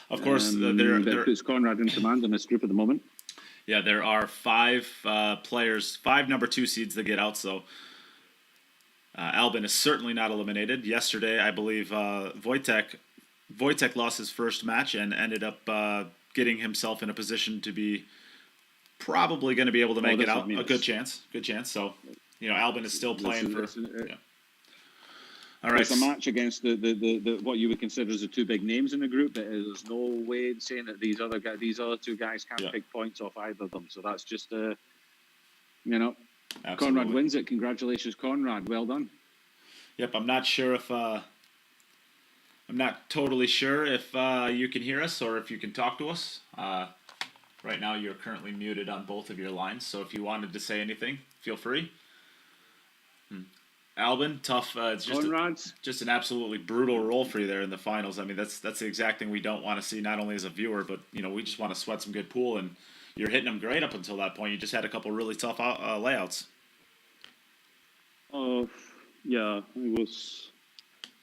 Of course, that puts Konrad in command in this group at the moment. Yeah, there are 5 players, 5 number 2 seeds that get out, so Albin is certainly not eliminated. Yesterday, I believe Wojtek lost his first match and ended up getting himself in a position to be probably going to be able to make it out. A good chance. So, Albin is still playing for... Yeah. All right. It's a match against the what you would consider as the 2 big names in the group. But there's no way in saying that these other 2 guys can't pick points off either of them. So that's just Absolutely. Konrad wins it. Congratulations, Konrad. Well done. Yep. I'm not totally sure if you can hear us or if you can talk to us. Right now, you're currently muted on both of your lines. So if you wanted to say anything, feel free. Albin, tough. It's just an absolutely brutal roll for you there in the finals. I mean, that's the exact thing we don't want to see, not only as a viewer, but we just want to sweat some good pool. And you're hitting them great up until that point. You just had a couple really tough layouts. Yeah, it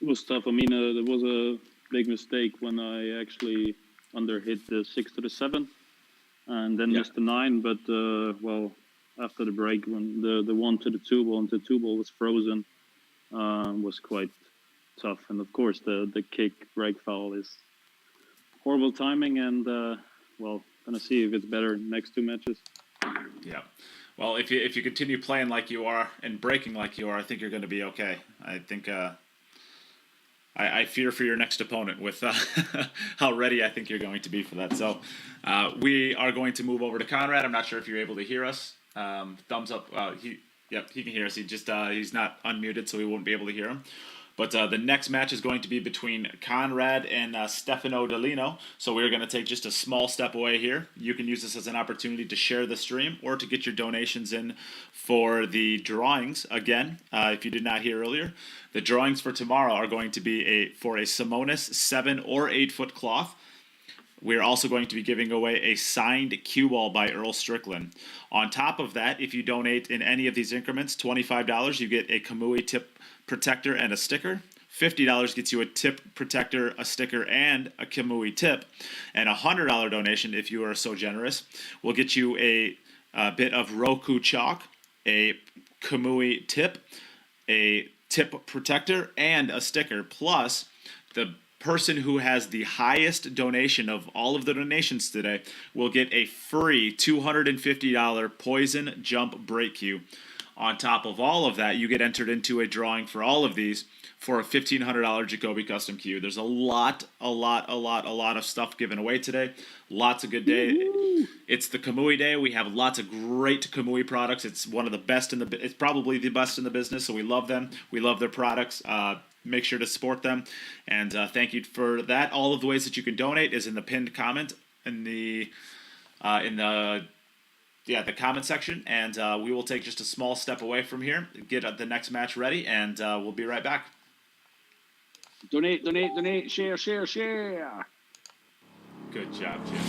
was tough. I mean, there was a big mistake when I actually underhit the 6 to the 7, and then missed the 9. But after the break, when the 1 to the 2 ball and the 2 ball was frozen, was quite tough. And of course, the kick break foul is horrible timing. And gonna see if it's better next 2 matches. Yeah. Well, if you continue playing like you are and breaking like you are, I think you're going to be okay. I think I fear for your next opponent with how ready I think you're going to be for that. So we are going to move over to Konrad. I'm not sure if you're able to hear us. Thumbs up. He can hear us. He's not unmuted, so we won't be able to hear him. But the next match is going to be between Konrad and Stefano Dellino. So we're going to take just a small step away here. You can use this as an opportunity to share the stream or to get your donations in for the drawings. Again, if you did not hear earlier, the drawings for tomorrow are going to be for a Simonis 7 or 8 foot cloth. We're also going to be giving away a signed cue ball by Earl Strickland. On top of that, if you donate in any of these increments, $25, you get a Kamui tip protector and a sticker. $50 gets you a tip protector, a sticker, and a Kamui tip. And a $100 donation, if you are so generous, will get you a bit of Roku chalk a Kamui tip, a tip protector, and a sticker. Plus, the person who has the highest donation of all of the donations today will get a free $250 Poison Jump Brake Cue. On top of all of that, you get entered into a drawing for all of these for a $1,500 Jacoby custom cue. There's a lot of stuff given away today. Lots of good day. It's the Kamui day. We have lots of great Kamui products. It's one of the best it's probably the best in the business, so we love them. We love their products. Make sure to support them. And thank you for that. All of the ways that you can donate is in the pinned comment in the comment section, and we will take just a small step away from here, get the next match ready, and we'll be right back. Donate, share. Good job, Jim.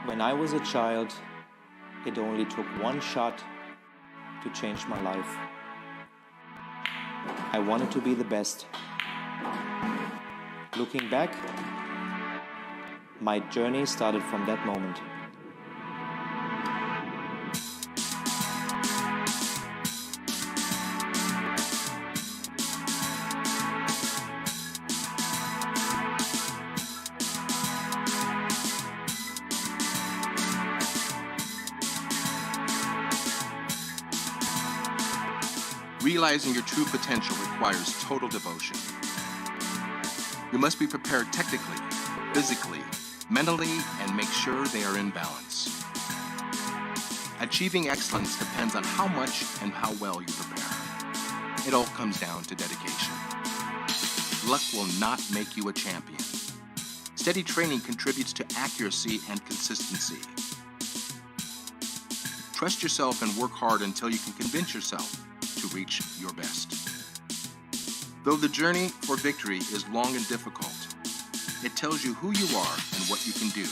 When I was a child, it only took one shot to change my life. I wanted to be the best. Looking back, my journey started from that moment. Realizing your true potential requires total devotion. You must be prepared technically, physically, mentally, and make sure they are in balance. Achieving excellence depends on how much and how well you prepare. It all comes down to dedication. Luck will not make you a champion. Steady training contributes to accuracy and consistency. Trust yourself and work hard until you can convince yourself to reach your best. Though the journey for victory is long and difficult, it tells you who you are and what you can do.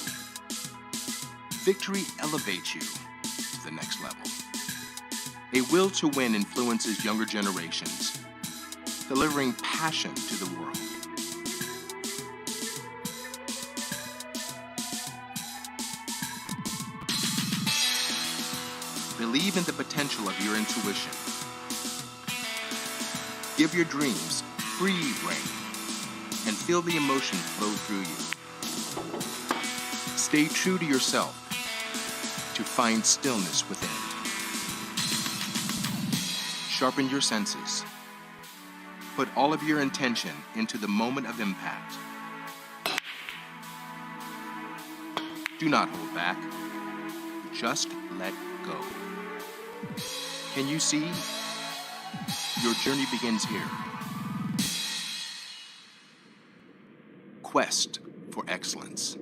Victory elevates you to the next level. A will to win influences younger generations, delivering passion to the world. Believe in the potential of your intuition. Give your dreams free rein and feel the emotion flow through you. Stay true to yourself to find stillness within. Sharpen your senses. Put all of your intention into the moment of impact. Do not hold back. Just let go. Can you see? Your journey begins here. Quest for excellence.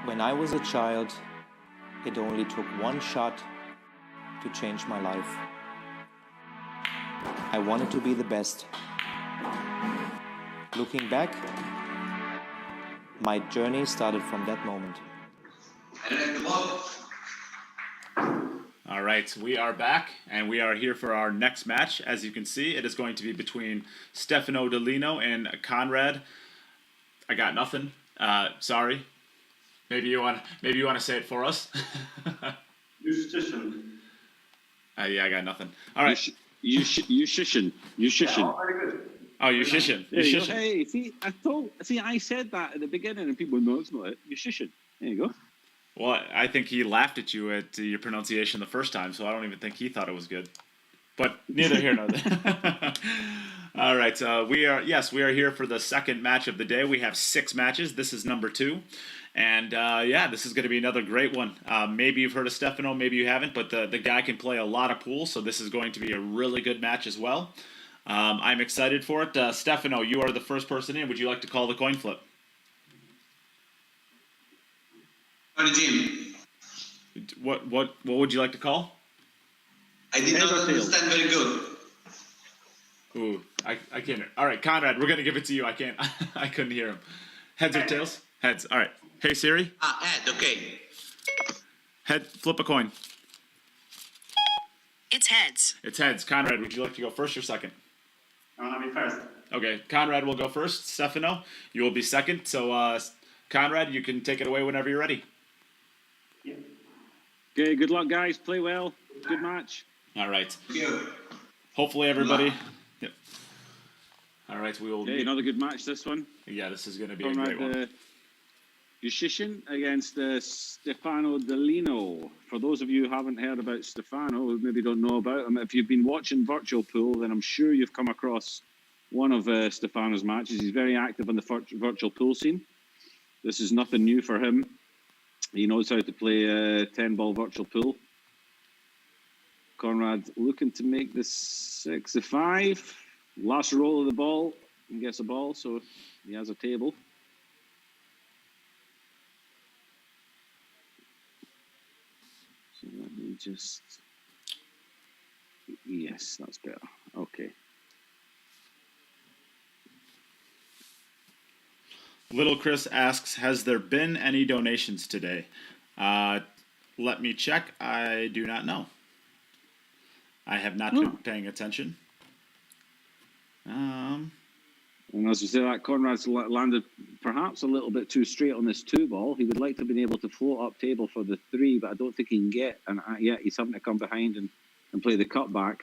When I was a child, it only took one shot to change my life. I wanted to be the best. Looking back, my journey started from that moment. All right, we are back, and we are here for our next match. As you can see, it is going to be between Stefano Dellino and Konrad. I got nothing. Sorry. Maybe you want to say it for us. Juszczyszyn. Yeah, I got nothing. All right. Juszczyszyn. Yeah, very good. Oh, Juszczyszyn. There you go. Juszczyszyn. Hey, I said that at the beginning, and people know it's not it. Juszczyszyn. There you go. Well, I think he laughed at you at your pronunciation the first time, so I don't even think he thought it was good. But neither here nor there. All right, we are here for the second match of the day. We have 6 matches. This is number 2. And this is going to be another great one. Maybe you've heard of Stefano, maybe you haven't, but the guy can play a lot of pool, so this is going to be a really good match as well. I'm excited for it. Stefano, you are the first person in. Would you like to call the coin flip? Jim, What would you like to call? I did not understand very good. Ooh, I can't. All right, Konrad, we're gonna give it to you. I can't. I couldn't hear him. Heads or tails? Heads. All right. Hey Siri. Head, okay. Head. Flip a coin. It's heads. It's heads. Konrad, would you like to go first or second? I'll be first. Okay, Konrad will go first. Stefano, you will be second. So, Konrad, you can take it away whenever you're ready. Yeah. Okay, good luck, guys. Play well. Good match. All right. Thank you. Hopefully everybody. Yep. All right, we will. Okay, another good match, this one. Yeah, this is going to be a great one. Juszczyszyn against Stefano Dellino. For those of you who haven't heard about Stefano, who maybe don't know about him, if you've been watching Virtual Pool, then I'm sure you've come across one of Stefano's matches. He's very active on the Virtual Pool scene. This is nothing new for him. He knows how to play 10-ball Virtual Pool. Konrad looking to make this 6-5. Last roll of the ball and gets a ball, so he has a table. So let me just... Yes, that's better. Okay. Little Chris asks, has there been any donations today? Let me check. I do not know. I have not been paying attention. And as we say that, Konrad's landed perhaps a little bit too straight on this 2-ball. He would like to have been able to float up table for the 3, but I don't think he can get. And yet he's having to come behind and play the cutback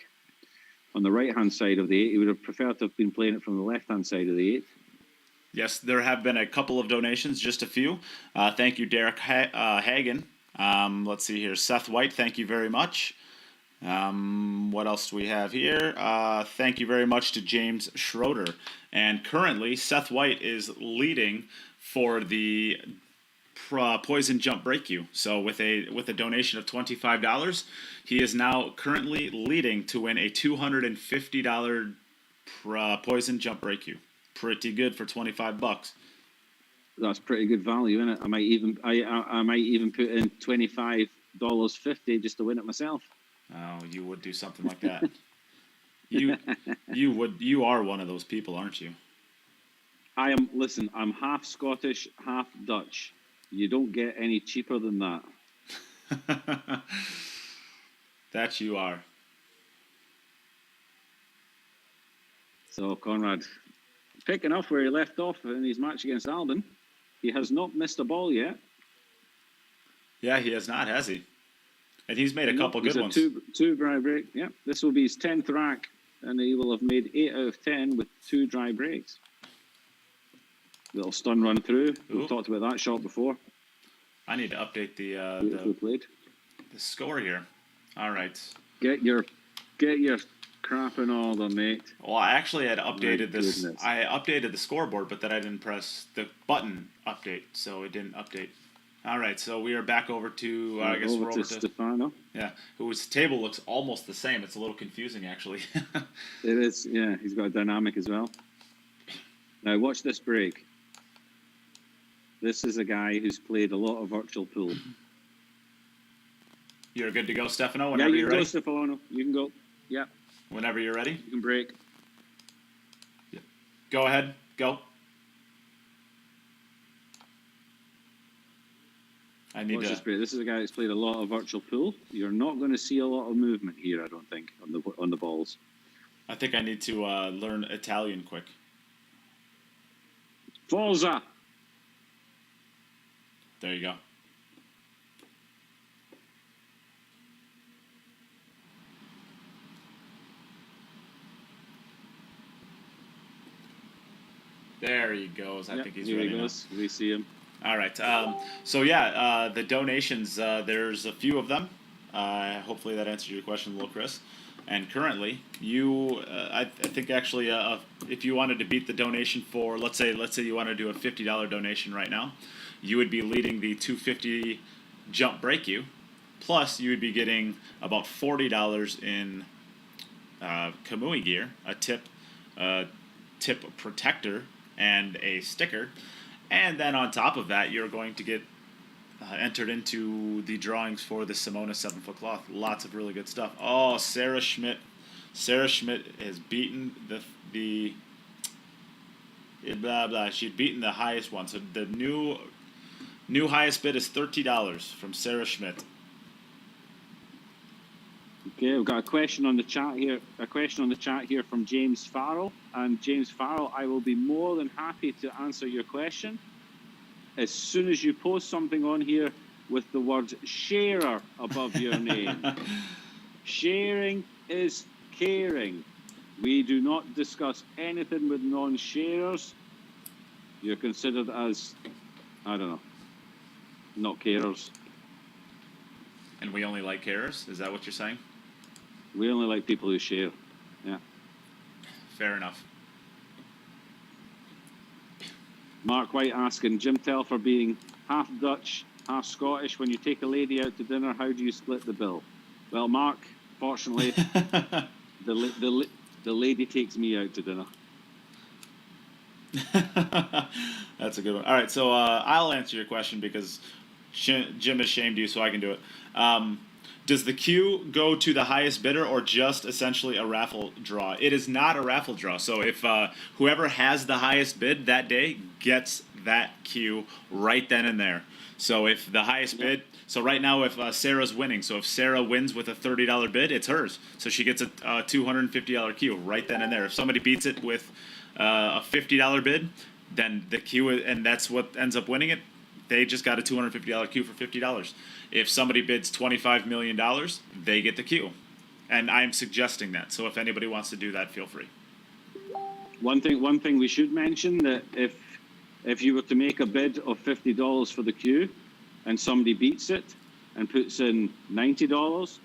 on the right-hand side of the 8. He would have preferred to have been playing it from the left-hand side of the 8. Yes, there have been a couple of donations, just a few. Thank you, Derek Hagen. Let's see here. Seth White, thank you very much. What else do we have here? Thank you very much to James Schroeder. And currently, Seth White is leading for the Poison Jump Break You. So with a donation of $25, he is now currently leading to win a $250 Poison Jump Break You. Pretty good for $25. That's pretty good value, isn't it? I might even put in $25.50 just to win it myself. Oh, you would do something like that. You are one of those people, aren't you? I am. Listen, I'm half Scottish, half Dutch. You don't get any cheaper than that. That you are. So Konrad, picking up where he left off in his match against Albin, he has not missed a ball yet. Yeah, he has not, has he? And he's made a couple good ones. Two dry break. Yeah, this will be his 10th rack, and he will have made 8 out of 10 with 2 dry breaks. Little stun run through. We've talked about that shot before. I need to update the score here. All right. Get your crap in order, mate. Well, I actually had updated this. Goodness. I updated the scoreboard, but then I didn't press the button update, so it didn't update. All right, so we are back over to, I guess we're over to Stefano. Yeah, whose table looks almost the same. It's a little confusing, actually. It is, yeah. He's got a dynamic as well. Now, watch this break. This is a guy who's played a lot of virtual pool. You're good to go, Stefano, Yeah, whenever you you're can go, ready. Stefano. You can go. Yeah, Whenever you're ready. you can break. Go ahead. Go. I need Watch this to... break. This is a guy that's played a lot of virtual pool. You're not going to see a lot of movement here, I don't think, on the balls. I think I need to learn Italian quick. Forza! There you go. There he goes. I think he's here ready he now. goes. We see him. All right. So yeah, the donations. There's a few of them. Hopefully that answers your question, little Chris. And currently, I think actually, if you wanted to beat the donation for, let's say you want to do a $50 donation right now, you would be leading the 250 jump break you. Plus, you would be getting about $40 in Kamui gear, a tip protector, and a sticker. And then on top of that, you're going to get entered into the drawings for the Simona 7-foot cloth. Lots of really good stuff. Oh, Sarah Schmidt. Sarah Schmidt has beaten the blah blah. She'd beaten the highest one. So the new highest bid is $30 from Sarah Schmidt. Okay, we've got a question on the chat here. A question on the chat here from James Farrell. And James Farrell, I will be more than happy to answer your question as soon as you post something on here with the word sharer above your name. Sharing is caring. We do not discuss anything with non-sharers. You're considered as, I don't know, not carers. And we only like carers? Is that what you're saying? We only like people who share. Yeah. Fair enough. Mark White asking, Jim Telfer being half Dutch, half Scottish, when you take a lady out to dinner, how do you split the bill? Well, Mark, fortunately, the lady takes me out to dinner. That's a good one. All right, so I'll answer your question because Jim has shamed you, so I can do it. Does the queue go to the highest bidder or just essentially a raffle draw? It is not a raffle draw. So if whoever has the highest bid that day gets that queue right then and there. So if the highest bid, so right now if Sarah's winning, so if Sarah wins with a $30 bid, it's hers. So she gets a $250 queue right then and there. If somebody beats it with a $50 bid, then the queue, and that's what ends up winning it, they just got a $250 queue for $50. If somebody bids $25 million, they get the queue. And I'm suggesting that. So if anybody wants to do that, feel free. One thing we should mention, that if you were to make a bid of $50 for the queue and somebody beats it and puts in $90,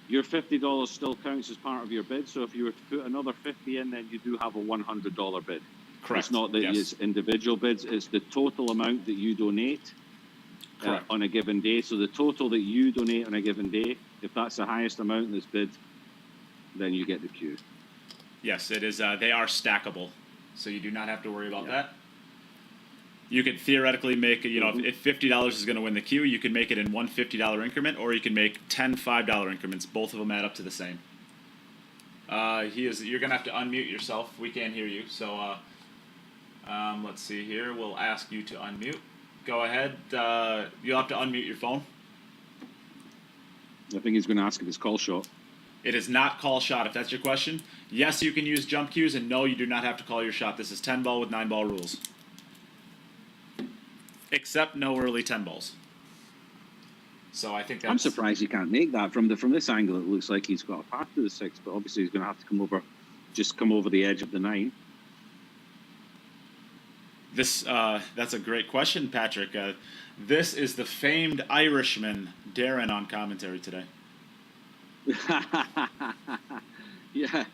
your $50 still counts as part of your bid. So if you were to put another $50 in, then you do have a $100 bid. Correct. It's not that it's individual bids, it's the total amount that you donate on a given day. So the total that you donate on a given day, if that's the highest amount that's bid, then you get the queue. Yes, it is. They are stackable, so you do not have to worry about that. You could theoretically make, if $50 is going to win the queue, you can make it in one $50 increment, or you can make 10 $5 increments. Both of them add up to the same. You're going to have to unmute yourself. We can't hear you, so let's see here. We'll ask you to unmute. Go ahead. You'll have to unmute your phone. I think he's going to ask if it's call shot. It is not call shot, if that's your question. Yes, you can use jump cues, and no, you do not have to call your shot. This is 10 ball with 9 ball rules. Except no early 10 balls. So I think that's... I'm surprised you can't make that. From this angle, it looks like he's got a path to the 6, but obviously he's going to have to come over the edge of the 9. That's a great question, Patrick. This is the famed Irishman, Darren, on commentary today. Yeah.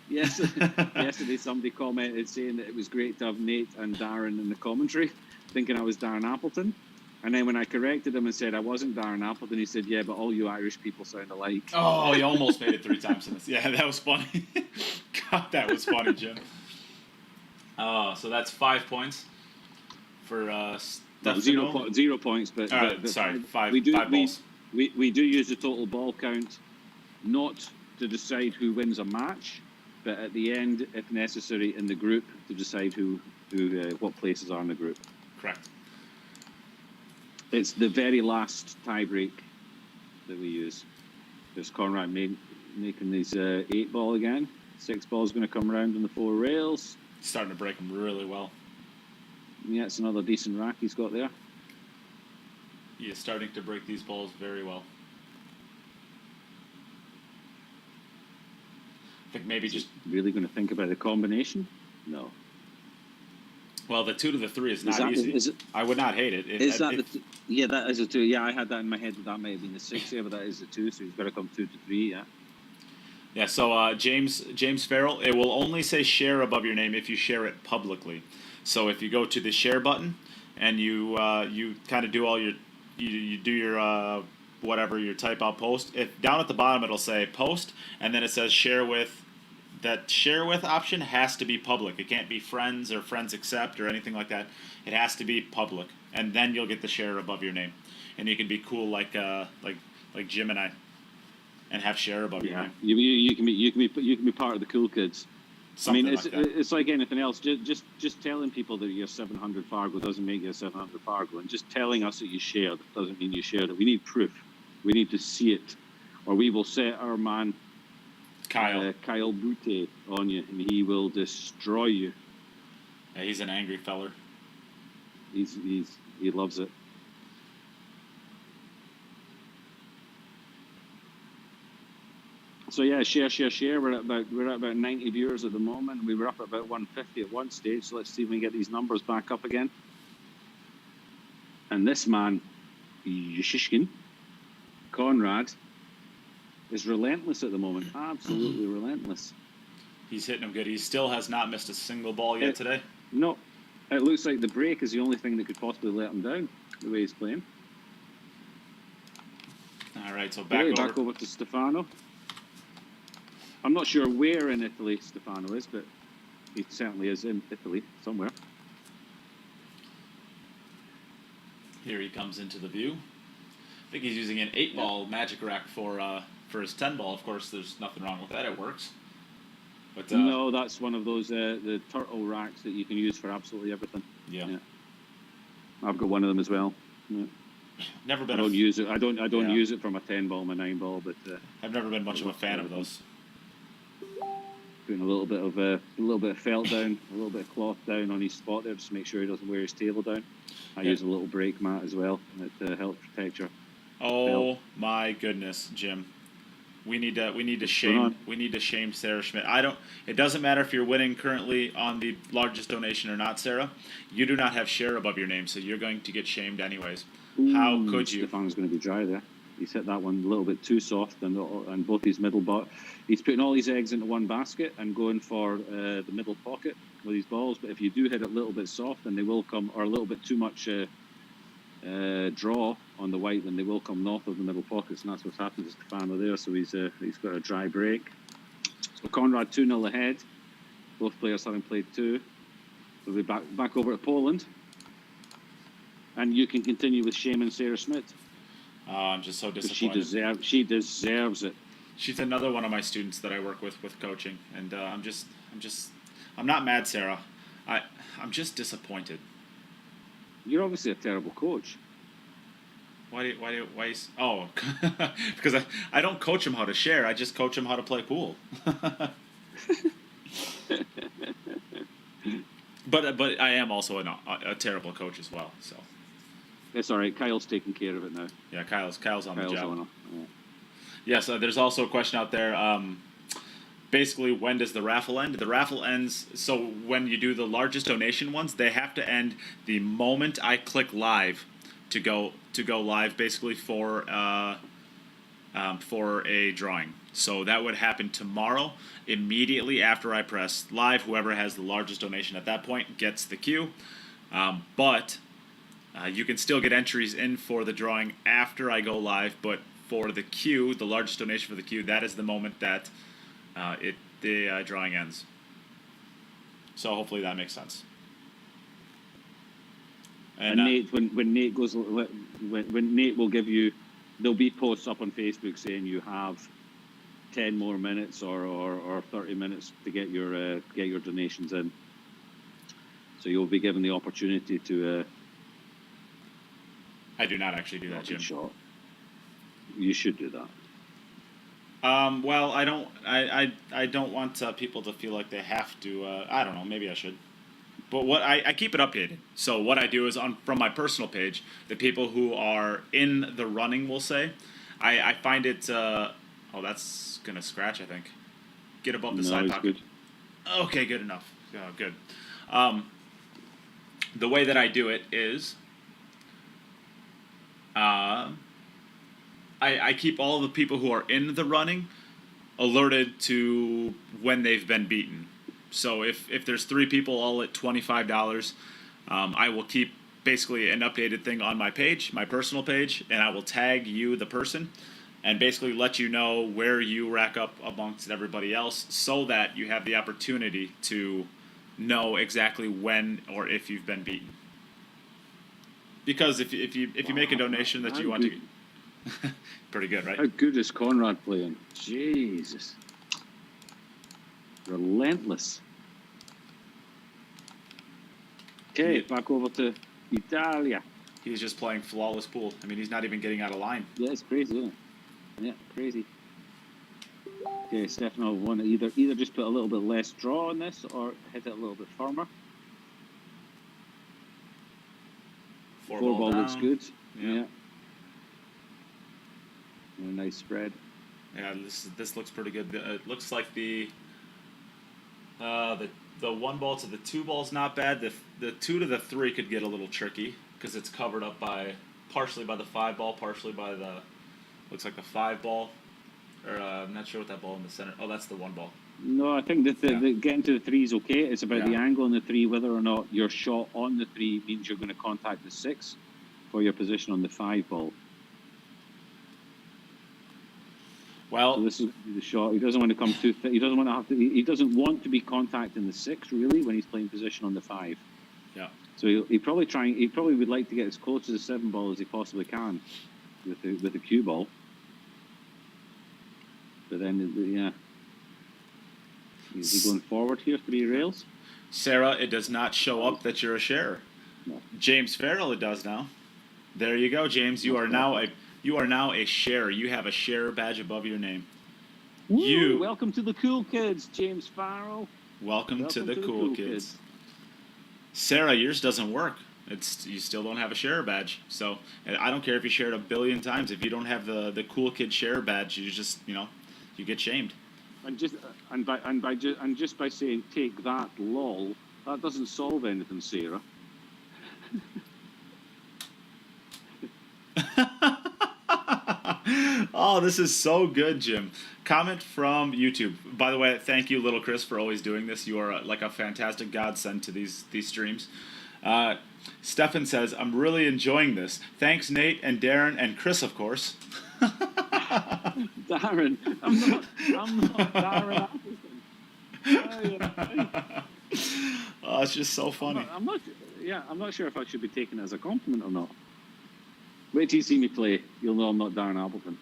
Yesterday somebody commented saying that it was great to have Nate and Darren in the commentary, thinking I was Darren Appleton. And then when I corrected him and said I wasn't Darren Appleton, he said, yeah, but all you Irish people sound alike. Oh, he almost made it 3 times in this. Yeah, that was funny. God, that was funny, Jim. So that's 5 points for Well, 0 points, but, sorry, five we balls. We do use the total ball count, not to decide who wins a match, but at the end, if necessary, in the group to decide what places are in the group. Correct. It's the very last tiebreak that we use. There's Konrad making these 8 ball again. 6 ball's going to come around on the 4 rails. Starting to break them really well. Yeah, it's another decent rack he's got there. He is starting to break these balls very well. I think maybe just really going to think about the combination? No. Well, the 2 to the 3 is not easy. I would not hate it. Yeah, that is a 2. Yeah, I had that in my head that might have been the 6 here, but that is a 2, so he's got to come 2 to 3. Yeah. Yeah. So James Farrell, it will only say share above your name if you share it publicly. So if you go to the share button and you kind of do all your you do your whatever your type out post, if down at the bottom it'll say post and then it says share with. That share with option has to be public. It can't be friends or friends accept or anything like that. It has to be public, and then you'll get the share above your name, and you can be cool like Jim and I, and have share above your name. You can be part of the cool kids. Something it's like anything else. Just telling people that you're 700 Fargo doesn't make you a 700 Fargo, and just telling us that you shared doesn't mean you shared it. We need proof. We need to see it, or we will set our man Kyle Butte on you, and he will destroy you. Yeah, he's an angry feller. He loves it. So yeah, share. We're at about 90 viewers at the moment. We were up at about 150 at one stage. So let's see if we can get these numbers back up again. And this man, Juszczyszyn, Konrad, is relentless at the moment. Absolutely relentless. He's hitting them good. He still has not missed a single ball yet today. No. It looks like the break is the only thing that could possibly let him down, the way he's playing. All right, so back over to Stefano. I'm not sure where in Italy Stefano is, but he certainly is in Italy somewhere. Here he comes into the view. I think he's using an 8-ball magic rack for his 10-ball. Of course, there's nothing wrong with that. It works. But no, that's one of those the turtle racks that you can use for absolutely everything. Yeah. I've got one of them as well. Yeah. Never been. I don't use it. I don't use it for my 10-ball, my 9-ball, but I've never been much of a fan of those. Putting a little bit of felt down, a little bit of cloth down on his spot there, just to make sure he doesn't wear his table down. I use a little brake mat as well that helps protect your. Oh my goodness, Jim. We need to shame Sarah Schmidt. It doesn't matter if you're winning currently on the largest donation or not, Sarah. You do not have share above your name, so you're going to get shamed anyways. How could you? Stefano's going to be dry there. He's hit that one a little bit too soft, and both his middle he's putting all his eggs into one basket and going for the middle pocket with his balls. But if you do hit it a little bit soft, then they will come, or a little bit too much draw on the white, then they will come north of the middle pockets, and that's what's happened to Stefano there. So he's got a dry break. So Konrad 2-0 ahead. Both players having played 2. We'll be back over to Poland, and you can continue with shaming Sarah Schmidt. I'm just so disappointed. She deserves it. She's another one of my students that I work with coaching, and I'm not mad, Sarah. I'm just disappointed. You're obviously a terrible coach. Why? Oh, because I don't coach him how to share. I just coach him how to play pool. But I am also a terrible coach as well. So it's all right. Kyle's taking care of it now. Yeah, Kyle's on the job. Yeah. Yes, there's also a question out there. Basically, when does the raffle end? The raffle ends, so when you do the largest donation ones, they have to end the moment I click live to go live, basically for a drawing. So that would happen tomorrow, immediately after I press live. Whoever has the largest donation at that point gets the queue. But you can still get entries in for the drawing after I go live, but for the queue, the largest donation for the queue, that is the moment that the drawing ends. So hopefully that makes sense. And Nate, when Nate goes, when Nate will give you, there'll be posts up on Facebook saying you have 10 more minutes or 30 minutes to get your donations in. So you'll be given the opportunity to. I do not actually do that, Jim. Shot. You should do that. Well, I don't. I don't want people to feel like they have to. I don't know. Maybe I should. But what I keep it updated. So what I do is from my personal page, the people who are in the running will say, I find it. Oh, that's gonna scratch. I think. Get above the side pocket. Good. Okay, good enough. Oh, good. The way that I do it is, I keep all of the people who are in the running alerted to when they've been beaten. So if there's 3 people all at $25, I will keep basically an updated thing on my page, my personal page, and I will tag you, the person, and basically let you know where you rack up amongst everybody else so that you have the opportunity to know exactly when or if you've been beaten. Because if you make a donation that you want to... Pretty good, right? How good is Konrad playing? Jesus. Relentless. Okay, back over to Italia. He's just playing flawless pool. I mean, he's not even getting out of line. Yeah, it's crazy, isn't it? Yeah, crazy. Okay, Stefano won it. Either just put a little bit less draw on this or hit it a little bit firmer. 4 ball down. looks good. Yeah. And a nice spread. Yeah, this looks pretty good. It looks like the 1 ball to the 2 ball's not bad. The 2 to the 3 could get a little tricky because it's covered up partially by the 5 ball, partially by the looks like the 5 ball. Or I'm not sure what that ball in the center. Oh, that's the 1 ball. No, I think that the getting to the 3 is okay. It's about the angle on the 3, whether or not your shot on the 3 means you're going to contact the 6 for your position on the 5 ball. Well, so this is the shot. He doesn't want to come too thick. He doesn't want to have to. He doesn't want to be contacting the 6 really when he's playing position on the 5. Yeah. So he probably would like to get as close to the 7 ball as he possibly can with the cue ball. But then, yeah. Is he going forward here, 3 rails? Sarah, it does not show up that you're a sharer. No. James Farrell, it does now. There you go, James. You are now a sharer. You have a sharer badge above your name. Woo, welcome to the cool kids, James Farrell. Welcome to the cool kids. Sarah, yours doesn't work. You still don't have a sharer badge. So I don't care if you shared 1 billion times. If you don't have the cool kid sharer badge, you just you get shamed. And just by saying take that, lol, that doesn't solve anything, Sarah. Oh, this is so good, Jim. Comment from YouTube. By the way, thank you, Little Chris, for always doing this. You are like a fantastic godsend to these streams. Stefan says, I'm really enjoying this. Thanks, Nate and Darren and Chris, of course. Darren. I'm not Darren Appleton. Oh, it's just so funny. I'm not sure if I should be taking it as a compliment or not. Wait till you see me play. You'll know I'm not Darren Appleton.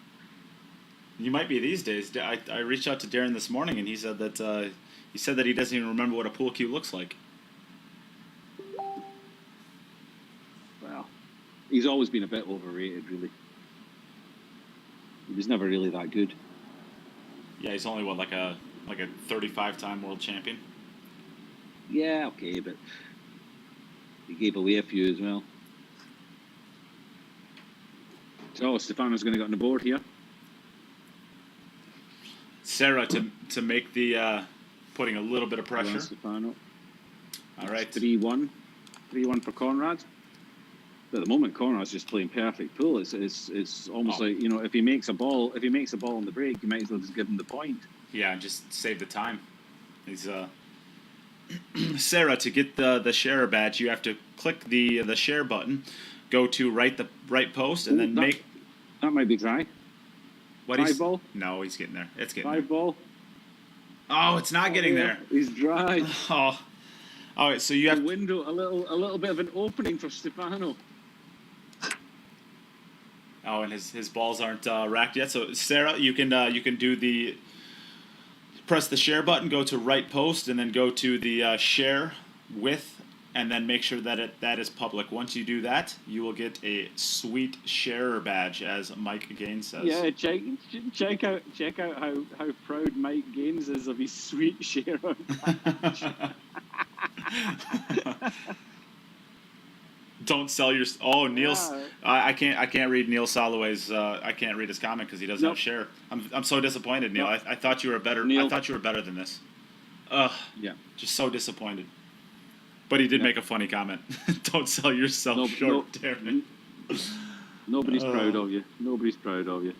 You might be these days. I reached out to Darren this morning, and he said that he doesn't even remember what a pool cue looks like. Well, he's always been a bit overrated, really. He was never really that good. Yeah, he's only like a 35-time world champion. Yeah, okay, but he gave away a few as well. So Stefano's going to get on the board here. Sarah to make the putting a little bit of pressure. Stefano. All right, 3-1 for Konrad. But at the moment, Konrad's just playing perfect pool. It's almost like if he makes a ball on the break, you might as well just give him the point. Yeah, and just save the time. He's Sarah, to get the share badge, you have to click the share button, go to the right post, and then make. That might be dry. What 5 ball? No, he's getting there. It's getting 5 there. ball. Oh, it's not getting there. He's dry. Oh, All right, so you have a window, a little bit of an opening for Stefano. Oh, and his balls aren't racked yet. So Sarah, you can do the press the share button, go to right post, and then go to the share with, and then make sure that that is public. Once you do that, you will get a sweet sharer badge, as Mike Gaines says. Yeah, check out how proud Mike Gaines is of his sweet sharer badge. Don't sell your. Oh, Neil's. I can't read Neil Soloway's. I can't read his comment because he doesn't have share. I'm so disappointed, Neil. I thought you were better. Neil. I thought you were better than this. Ugh. Yeah. Just so disappointed. But he did make a funny comment. Don't sell yourself short, Darren. Nobody's proud of you. Nobody's proud of you.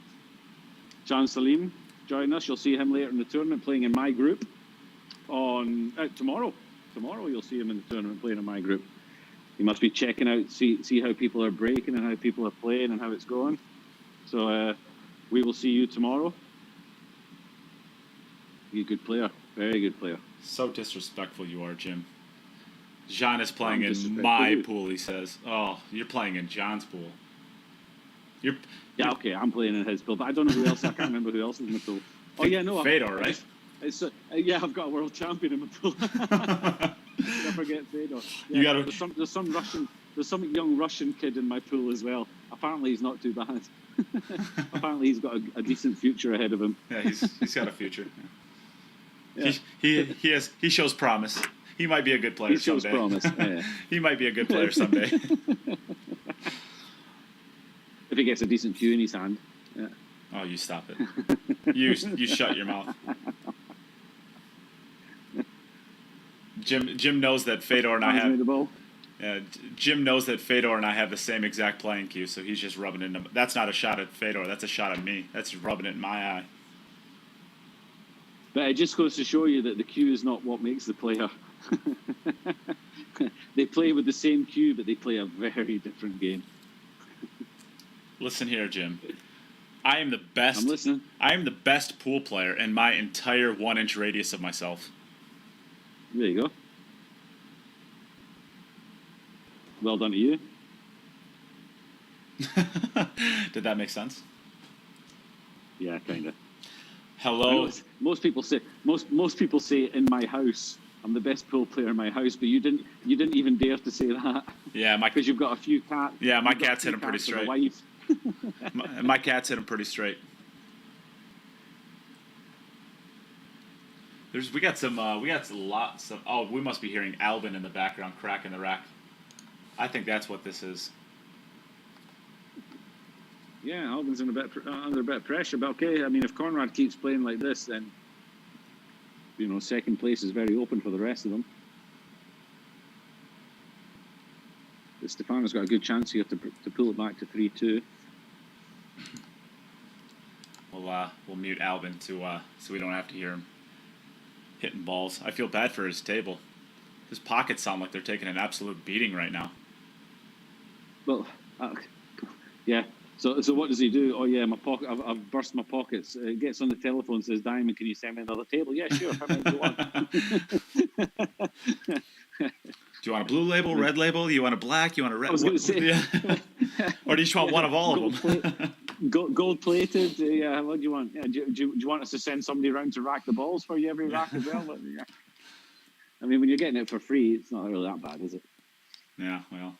Jan Salim, join us. You'll see him later in the tournament playing in my group. On tomorrow. Tomorrow you'll see him in the tournament playing in my group. You must be checking out, see how people are breaking and how people are playing and how it's going. So we will see you tomorrow. You're a good player, very good player. So disrespectful you are, Jim. Jean is playing in my pool, he says. Oh, you're playing in John's pool. Yeah, okay, I'm playing in his pool, but I don't know who else. I can't remember who else is in the pool. Oh yeah, no, Fedor, right? Yeah, I've got a world champion in my pool. Did I forget Fedor? Yeah, there's some young Russian kid in my pool as well. Apparently he's not too bad. Apparently he's got a decent future ahead of him. Yeah, he's got a future. Yeah. He shows promise. He might be a good player someday. He shows promise. Yeah. He might be a good player someday. If he gets a decent cue in his hand. Yeah. Oh, you stop it. You shut your mouth. Jim knows that Fedor and I have. Jim knows that Fedor and I have the same exact playing cue, so he's just rubbing it in. That's not a shot at Fedor. That's a shot at me. That's just rubbing it in my eye. But it just goes to show you that the cue is not what makes the player. They play with the same cue, but they play a very different game. Listen here, Jim. I am the best. I'm listening. I am the best pool player in my entire 1-inch radius of myself. There you go. Well done to you. Did that make sense? Yeah, kind of. Hello. Most people say in my house I'm the best pool player in my house, but you didn't even dare to say that. Yeah, because you've got a few cats. Yeah, my cats hit him pretty straight. my cats hit him pretty straight. We got lots of. Oh, we must be hearing Albin in the background cracking the rack. I think that's what this is. Yeah, Albin's under a bit of pressure, but okay. I mean, if Konrad keeps playing like this, then second place is very open for the rest of them. But Stefano's got a good chance here to pull it back to 3-2. We'll mute Albin so we don't have to hear him hitting balls. I feel bad for his table. His pockets sound like they're taking an absolute beating right now. Well, yeah. So what does he do? Oh yeah, my pocket. I've burst my pockets. Gets on the telephone and says, "Diamond, can you send me another table?" Yeah, sure. How many do you want? Do you want a blue label, red label? Do you want a black? You want a red? I was going to say. Yeah. Or do you just want one of all of them? Gold plated. Yeah. What do you want? Yeah, do you want us to send somebody around to rack the balls for you every rack as well? Yeah. I mean, when you're getting it for free, it's not really that bad, is it? Yeah. Well.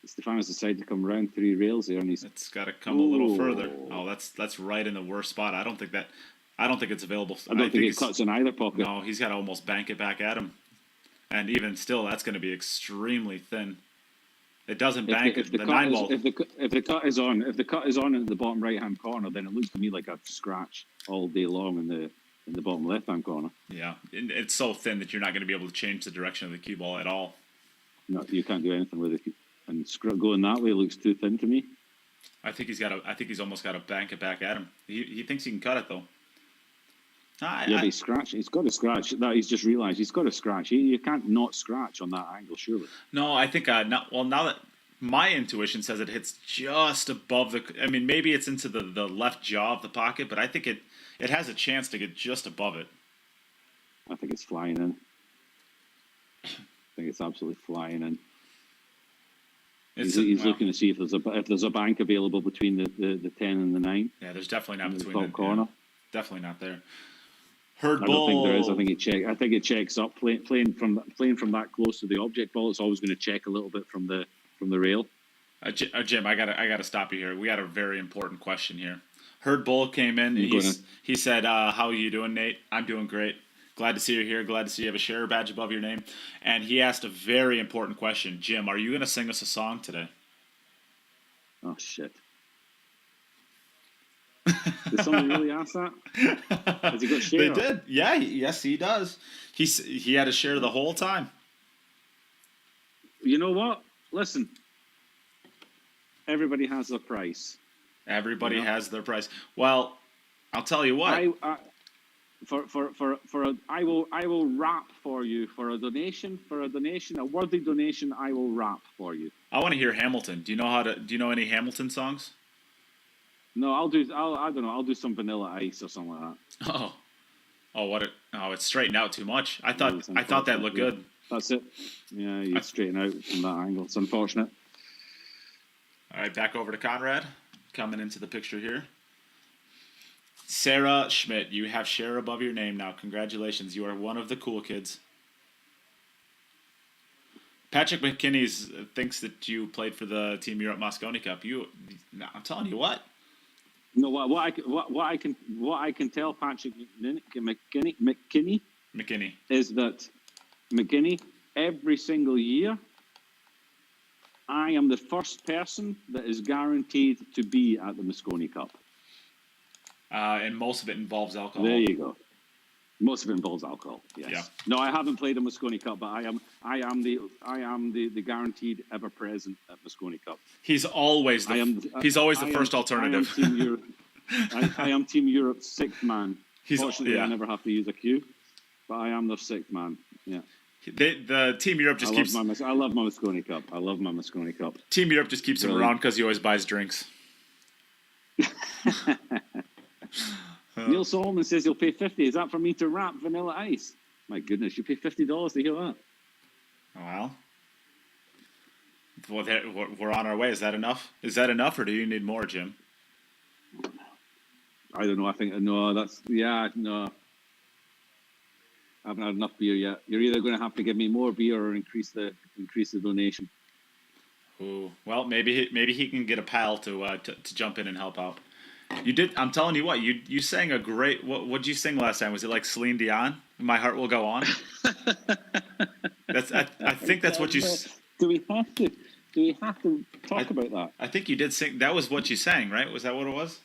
Stefano's decided to come around 3 rails here, and it's got to come a little further. Oh, that's right in the worst spot. I don't think it's available. I don't think it cuts in either pocket. No, he's got to almost bank it back at him, and even still, that's going to be extremely thin. It doesn't bank it. The 9 ball. If the cut is on, in the bottom right hand corner, then it looks to me like a scratch all day long in the bottom left hand corner. Yeah, it's so thin that you're not going to be able to change the direction of the cue ball at all. No, you can't do anything with it. And going that way looks too thin to me. I think he's almost got to bank it back at him. He thinks he can cut it though. But he's scratch. He's got to scratch. That he's just realised he's got to scratch. You can't not scratch on that angle, surely. No, I think now that my intuition says it hits just above the. I mean, maybe it's into the left jaw of the pocket, but I think it has a chance to get just above it. I think it's flying in. I think it's absolutely flying in. It's, He's well, looking to see if there's a bank available between the 10 and the 9. yeah, there's definitely not in the between top corner. Yeah, definitely not there. Herd I Bull. don't think there is. I think it checks up. Playing from that close to the object ball, it's always going to check a little bit from the rail. Jim, I gotta stop you here. We got a very important question here. Herd Bull came in. And he said, "How are you doing, Nate? I'm doing great. Glad to see you here. Glad to see you have a share badge above your name." And he asked a very important question. Jim, are you gonna sing us a song today? Oh shit! Did somebody really ask that? Has he got share? They did. Yeah. Yes, he does. He had a share the whole time. You know what? Listen. Everybody has their price. Everybody has their price. Well, I'll tell you what. I will rap for you for a donation, a worthy donation. I will rap for you. I want to hear Hamilton. Do you know any Hamilton songs? No, I don't know. I'll do some Vanilla Ice or something like that. It's straightened out too much. I thought that looked good. That's it. Yeah, you straighten out from that angle. It's unfortunate. All right, back over to Konrad, coming into the picture here. Sarah Schmidt, you have share above your name now. Congratulations, you are one of the cool kids. Patrick McKinney thinks that you played for the Team Europe Mosconi Cup. I'm telling you what. No, what I can tell Patrick McKinney is that McKinney every single year. I am the first person that is guaranteed to be at the Mosconi Cup. And most of it involves alcohol. There you go. Most of it involves alcohol. Yes. Yeah. No, I haven't played a Mosconi Cup, but I am the guaranteed ever present at Mosconi Cup. He's always the first alternative. I am Team Europe's sixth man. Fortunately, I never have to use a queue, but I am their sixth man. Yeah. The Team Europe just keeps. I love my Mosconi Cup. I love my Mosconi Cup. Team Europe just keeps him around because he always buys drinks. Neil Solomon says he'll pay $50. Is that for me to rap Vanilla Ice? My goodness, you pay $50 to hear that. Well, we're on our way. Is that enough? Or do you need more, Jim? I don't know. I think no. No. I haven't had enough beer yet. You're either going to have to give me more beer or increase the donation. Ooh, well, maybe he can get a pal to jump in and help out. You did. I'm telling you what. You sang a great. What did you sing last time? Was it like Celine Dion? My Heart Will Go On. I think that's what you. Do we have to talk about that? I think you did sing. That was what you sang, right? Was that what it was?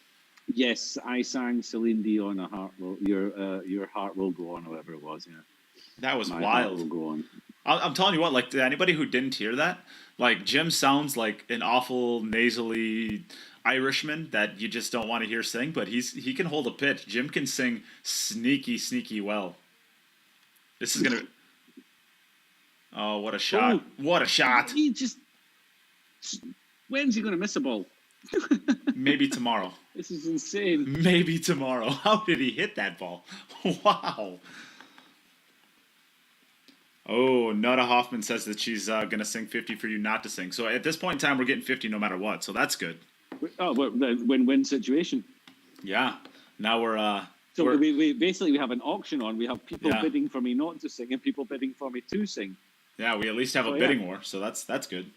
Yes, I sang Celine Dion. Your heart will go on, whatever it was. Yeah, that was My wild. Heart will go on. I'm telling you what. Like, to anybody who didn't hear that, like, Jim sounds like an awful nasally Irishman that you just don't want to hear sing, but he can hold a pitch. Jim can sing sneaky well. This is gonna. Oh, what a shot! What a shot! He just. When's he going to miss a ball? Maybe tomorrow. This is insane. Maybe tomorrow. How did he hit that ball? Wow. Oh, Nada Hoffman says that she's going to sing 50 for you not to sing. So at this point in time, we're getting 50 no matter what. So that's good. Oh, well, the win-win situation. Yeah. Now we're... So we basically have an auction on. We have people bidding for me not to sing and people bidding for me to sing. Yeah, we at least have a bidding war. So that's good.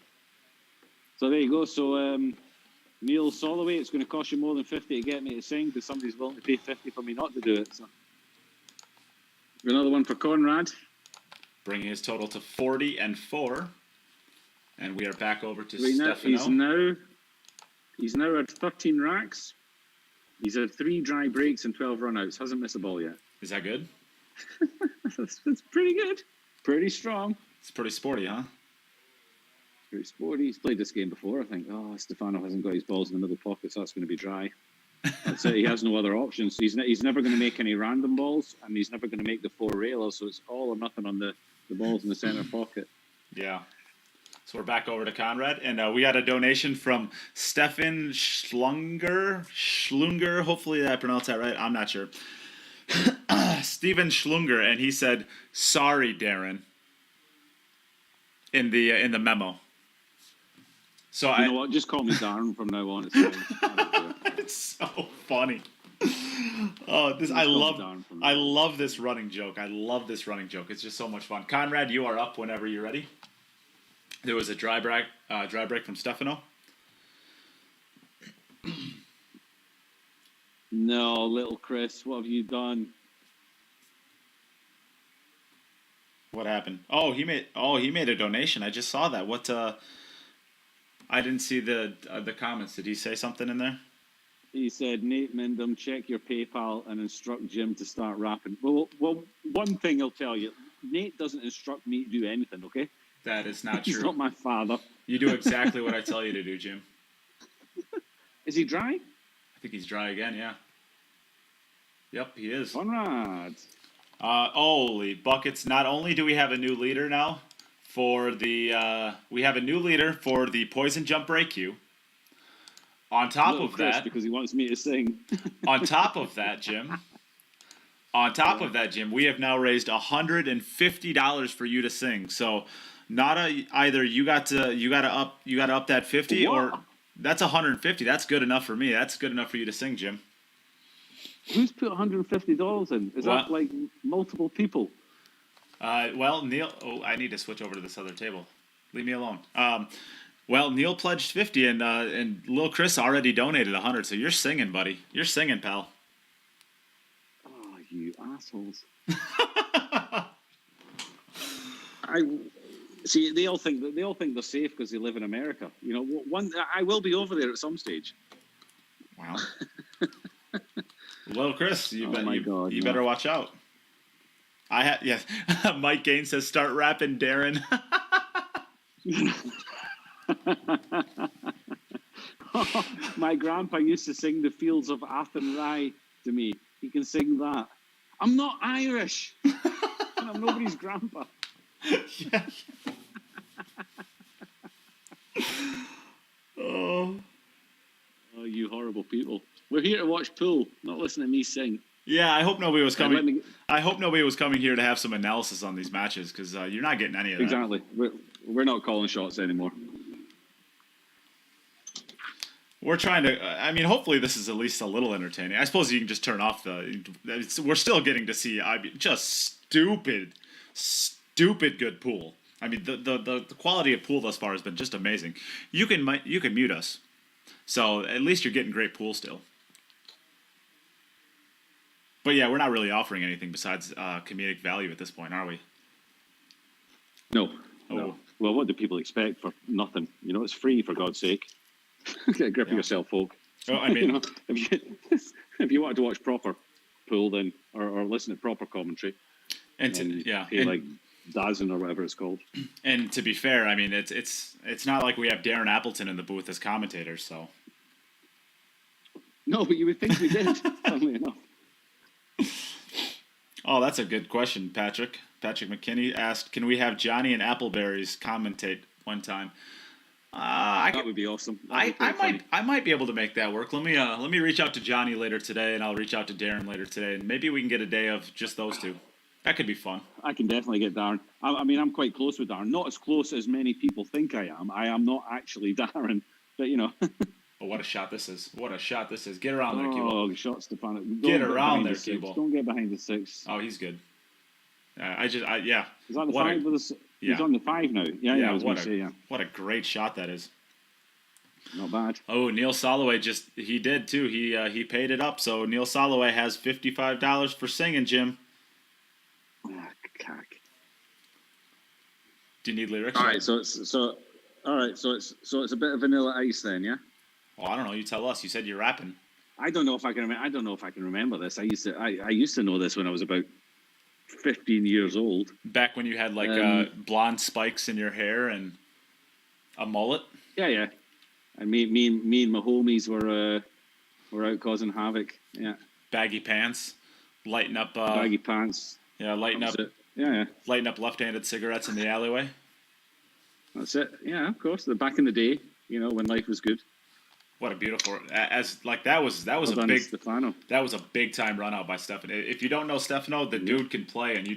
So there you go. So Neil Soloway, it's going to cost you more than 50 to get me to sing because somebody's willing to pay 50 for me not to do it. So another one for Konrad. Bringing his total to 40-4. And we are back over to Stefano. He's now at 13 racks. He's had 3 dry breaks and 12 run-outs. Hasn't missed a ball yet. Is that good? That's pretty good. Pretty strong. It's pretty sporty, huh? Pretty sporty. He's played this game before, I think. Oh, Stefano hasn't got his balls in the middle pocket, so that's going to be dry. That's it. He has no other options. He's never going to make any random balls, and he's never going to make the 4 railers, so it's all or nothing on the balls in the center pocket. Yeah. So we're back over to Konrad, and we got a donation from Stefan Schlunger. Hopefully I pronounced that right. I'm not sure. Steven Schlunger, and he said, "Sorry, Darren." in the memo. So You know what? Just call me Darren from now on. It's fine. I don't care. It's so funny. Oh, I love this running joke. I love this running joke. It's just so much fun. Konrad, you are up whenever you're ready. There was a dry break from Stefano. No, little Chris, what have you done? What happened? Oh, he made a donation. I just saw that. What? I didn't see the comments. Did he say something in there? He said, NathanMindham, check your PayPal and instruct Jim to start rapping. Well, one thing I'll tell you, Nate doesn't instruct me to do anything, okay? That is not He's true. not my father. You do exactly what I tell you to do, Jim. Is he dry? I think he's dry again, yeah. Yep, he is. Konrad. Holy buckets. Not only do we have a new leader now for the poison jump break queue. On top Little of Chris, that, because he wants me to sing. on top of that, Jim, we have now raised $150 for you to sing. So not either you got to up that 50 or that's 150. That's good enough for me. That's good enough for you to sing, Jim. Who's put $150 in? Is that like multiple people? Well, Neil. Oh, I need to switch over to this other table. Leave me alone. Well, Neil pledged 50, and Lil Chris already donated 100. So you're singing, buddy. You're singing, pal. Oh, you assholes! See. They all think they're safe because they live in America. You know, I will be over there at some stage. Wow. Lil Chris, you God, better watch out. Yes. Mike Gaines says, "Start rapping, Darren." My grandpa used to sing "The Fields of Athenry" to me. He can sing that. I'm not Irish. And I'm nobody's grandpa. Yeah. Oh, you horrible people. We're here to watch pool, not listen to me sing. Yeah, I hope nobody was coming. I hope nobody was coming here to have some analysis on these matches because you're not getting any of that. Exactly. We're not calling shots anymore. We're trying to. I mean, hopefully this is at least a little entertaining. I suppose you can just turn off we're still getting to see just stupid good pool. I mean, the quality of pool thus far has been just amazing. You can mute us, so at least you're getting great pool still. But yeah, we're not really offering anything besides comedic value at this point, are we? No. Oh. No. Well, what do people expect for nothing? You know, it's free, for God's sake. Get a grip of yourself, folk. Oh, I mean, you know, if you wanted to watch proper pool, then or listen to proper commentary, pay like Dazen or whatever it's called. And to be fair, I mean, it's not like we have Darren Appleton in the booth as commentators, so. No, but you would think we did. Funnily enough. Oh, that's a good question, Patrick. Patrick McKinney asked, "Can we have Johnny and Appleberries commentate one time?" That would be awesome. I might be able to make that work. Let me reach out to Johnny later today, and I'll reach out to Darren later today, and maybe we can get a day of just those two. That could be fun. I can definitely get Darren. I mean, I'm quite close with Darren. Not as close as many people think I am. I am not actually Darren, but you know. Oh, what a shot this is! What a shot this is! Get around there, Cubo. Oh, shot Stefano. Get around there, Cubo. Don't get behind the six. Oh, he's good. Yeah. Is that the five with us? Yeah. He's on the five now. Yeah. I was going to say, yeah. What a great shot that is. Not bad. Oh, Neil Soloway he did too. He paid it up. So Neil Soloway has $55 for singing, Jim. Ah, cack. Do you need lyrics? All right, so it's a bit of Vanilla Ice then, yeah. Well, I don't know. You tell us. You said you're rapping. I don't know if I can remember this. I used to know this when I was about 15 years old. Back when you had blonde spikes in your hair and a mullet. Yeah. And me and my homies were out causing havoc. Yeah. Baggy pants, lighting up. Baggy pants. Yeah, lighting up. Yeah. Lighting up left-handed cigarettes in the alleyway. That's it. Yeah, of course. Back in the day, you know, when life was good. What a beautiful that was well a big Stefano. That was a big time run out by Stefano. If you don't know Stefano, the dude can play, and you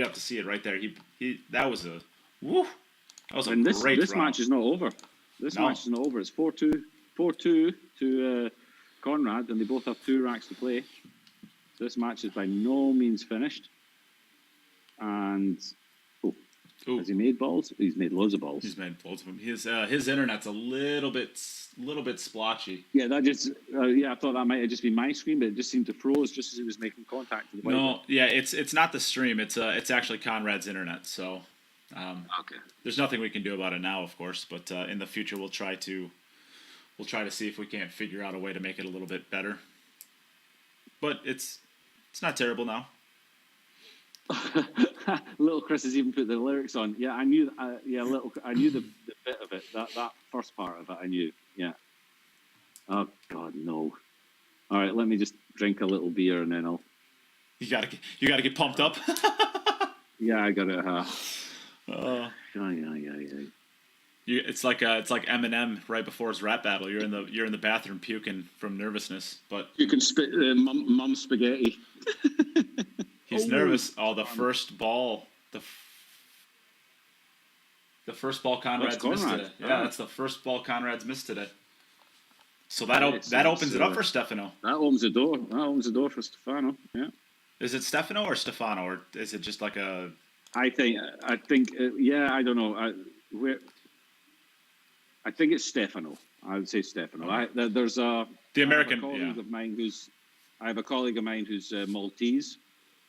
have to see it right there. He that was a woo. That was a And great this round. match is not over. This match is not over. It's 4-2 to Konrad, and they both have 2 racks to play. This match is by no means finished. And has he made balls? He's made loads of balls. He's made loads of them. His internet's a little bit splotchy. Yeah, that just I thought that might have just been my screen, but it just seemed to froze just as he was making contact with the No, yeah, it's not the stream. It's actually Conrad's internet. So okay. There's nothing we can do about it now, of course. But in the future, we'll try to see if we can't figure out a way to make it a little bit better. But it's not terrible now. Little Chris has even put the lyrics on. Yeah, I knew. I knew the bit of it. That first part of it, I knew. Yeah. Oh God, no. All right, let me just drink a little beer and then I'll. You gotta get pumped up. Yeah, I got it. Yeah. It's like Eminem right before his rap battle. You're in the bathroom puking from nervousness, but you can spit mum spaghetti. He's nervous. Oh, the first ball. The first ball Conrad's missed today. Yeah, that's the first ball Conrad's missed today. So that opens it up for Stefano. That opens the door. That opens the door for Stefano. Yeah. Is it Stefano or Stefano, or is it just like a? I think. Yeah, I don't know. I think it's Stefano. I would say Stefano. Okay. There's the American. I have a colleague of mine who's Maltese,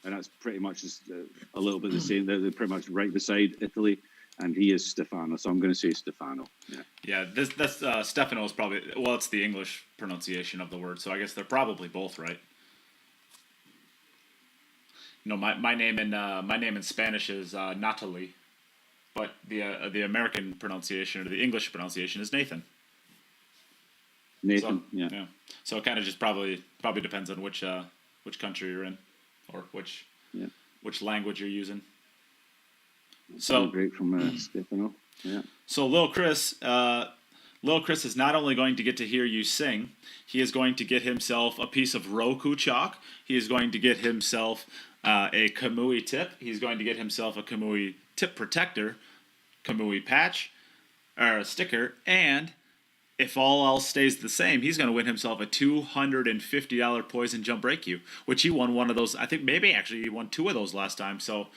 and that's pretty much just a little bit the same. They're pretty much right beside Italy, and he is Stefano. So I'm going to say Stefano. Yeah. Yeah. That's Stefano is probably it's the English pronunciation of the word. So I guess they're probably both right. My name in Spanish is Natalie, but the American pronunciation or the English pronunciation is Nathan. Nathan, so, yeah. So it kind of just probably depends on which country you're in, or which language you're using. So great from Stefano. Yeah. So Lil Chris is not only going to get to hear you sing, he is going to get himself a piece of Roku chalk. He is going to get himself a Kamui tip. He's going to get himself a Kamui tip protector, Kamui patch, or a sticker, and if all else stays the same, he's going to win himself a $250 poison jump break cue, which he won one of those. I think maybe actually he won 2 of those last time. So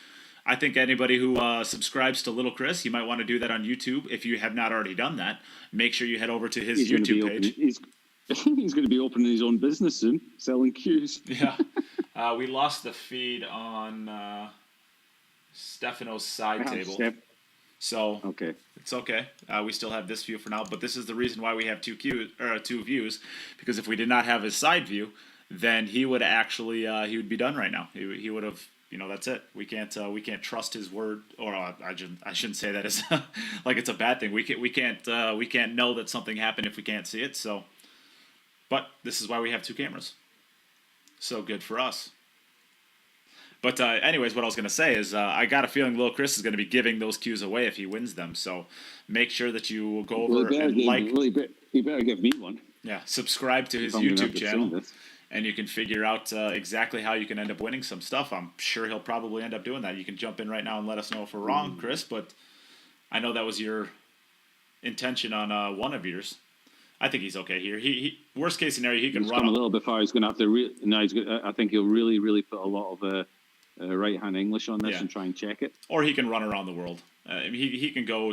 I think anybody who subscribes to Little Chris, you might want to do that on YouTube. If you have not already done that, make sure you head over to his YouTube page. He's going to be opening his own business soon, selling cues. Yeah. We lost the feed on Stefano's side table. So okay. It's okay. We still have this view for now, but this is the reason why we have 2 views, because if we did not have his side view, then he would actually he would be done right now. He would have, that's it. We can't trust his word, or I shouldn't say that as like it's a bad thing. We can't know that something happened if we can't see it. So, but this is why we have 2 cameras. So good for us. But anyways, what I was going to say is I got a feeling Lil Chris is going to be giving those cues away if he wins them. So make sure that you go over and He better give me one. Yeah, subscribe to his YouTube channel, and you can figure out exactly how you can end up winning some stuff. I'm sure he'll probably end up doing that. You can jump in right now and let us know if we're wrong, Chris, but I know that was your intention on one of yours. I think he's okay here. He worst case scenario, he can run a little bit far. He's going to have to. I think he'll really put a lot of right-hand English on this and try and check it. Or he can run around the world. He can go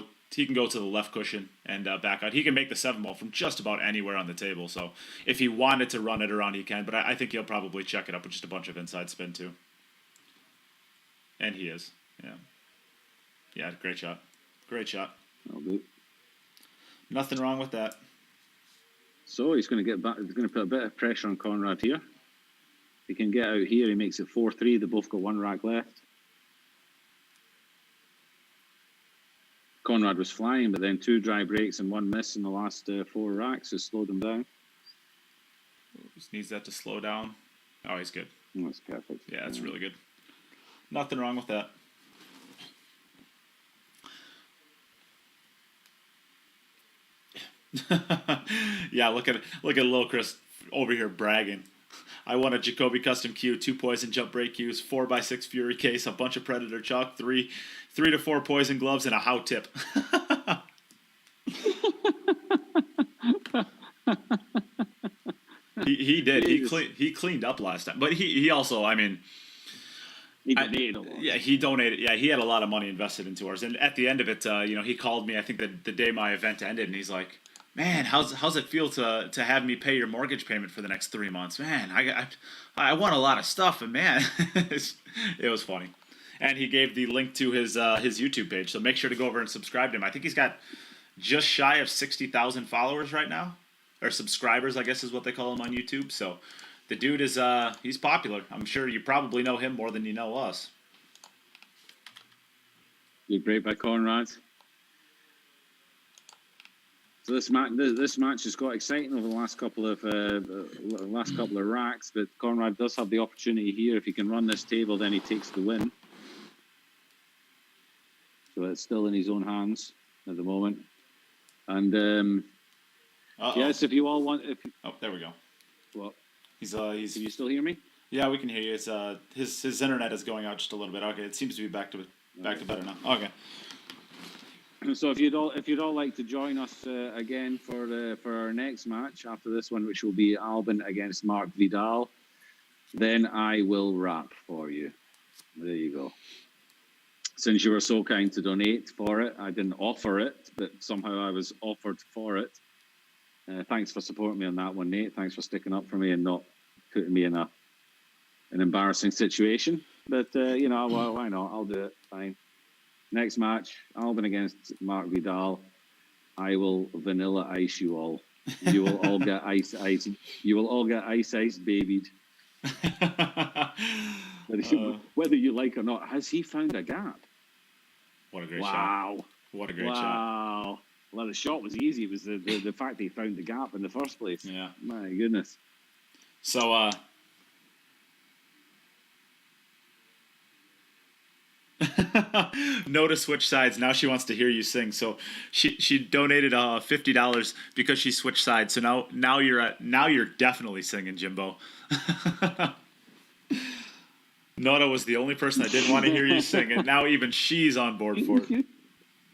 to the left cushion and back out. He can make the 7 ball from just about anywhere on the table. So if he wanted to run it around, he can. But I think he'll probably check it up with just a bunch of inside spin too. And he is. Yeah. Yeah. Great shot. Great shot. That'll do. Nothing wrong with that. So he's going to get back. He's going to put a bit of pressure on Konrad here. If he can get out here, he makes it 4-3. They both got 1 rack left. Konrad was flying, but then 2 dry breaks and 1 miss in the last 4 racks has slowed him down. Just needs that to slow down. Oh, he's good. That's perfect. Yeah, that's really good. Nothing wrong with that. Yeah, look at Lil Chris over here bragging. I won a Jacoby custom cue, 2 poison jump break cues, 4x6 Fury case, a bunch of Predator chalk, 3 to 4 poison gloves, and a how tip. he did. He cleaned up last time, but he also, I mean, he donated a lot. Yeah, he donated. Yeah, he had a lot of money invested into ours, and at the end of it, he called me. I think the day my event ended, and he's like, "Man, how's it feel to have me pay your mortgage payment for the next 3 months? Man, I want a lot of stuff, and man, it was funny." And he gave the link to his YouTube page, so make sure to go over and subscribe to him. I think he's got just shy of 60,000 followers right now, or subscribers, I guess is what they call him on YouTube. So the dude is he's popular. I'm sure you probably know him more than you know us. You're great by Konrad. So this match has got exciting over the last couple of racks, but Konrad does have the opportunity here. If he can run this table, then he takes the win. So it's still in his own hands at the moment. And yes, if you all want, there we go. Well, he's. Can you still hear me? Yeah, we can hear you. It's his internet is going out just a little bit. Okay, it seems to be back to better now. Okay. So if you'd all like to join us again for our next match after this one, which will be Albin against Marc Vidal, then I will rap for you. There you go. Since you were so kind to donate for it, I didn't offer it, but somehow I was offered for it. Thanks for supporting me on that one, Nate. Thanks for sticking up for me and not putting me in an embarrassing situation. But why not? I'll do it. Fine. Next match, Albin against Marc Vidal. I will vanilla ice you all. You will all get ice. You will all get ice babied. Whether you like or not, has he found a gap? What a great shot. What a great shot. Well, the shot was easy. It was the fact that he found the gap in the first place. Yeah. My goodness. So, no to switch sides. Now she wants to hear you sing. So she donated $50 because she switched sides. So now you're definitely singing, Jimbo. Nora was the only person that didn't want to hear you sing, and now even she's on board for it.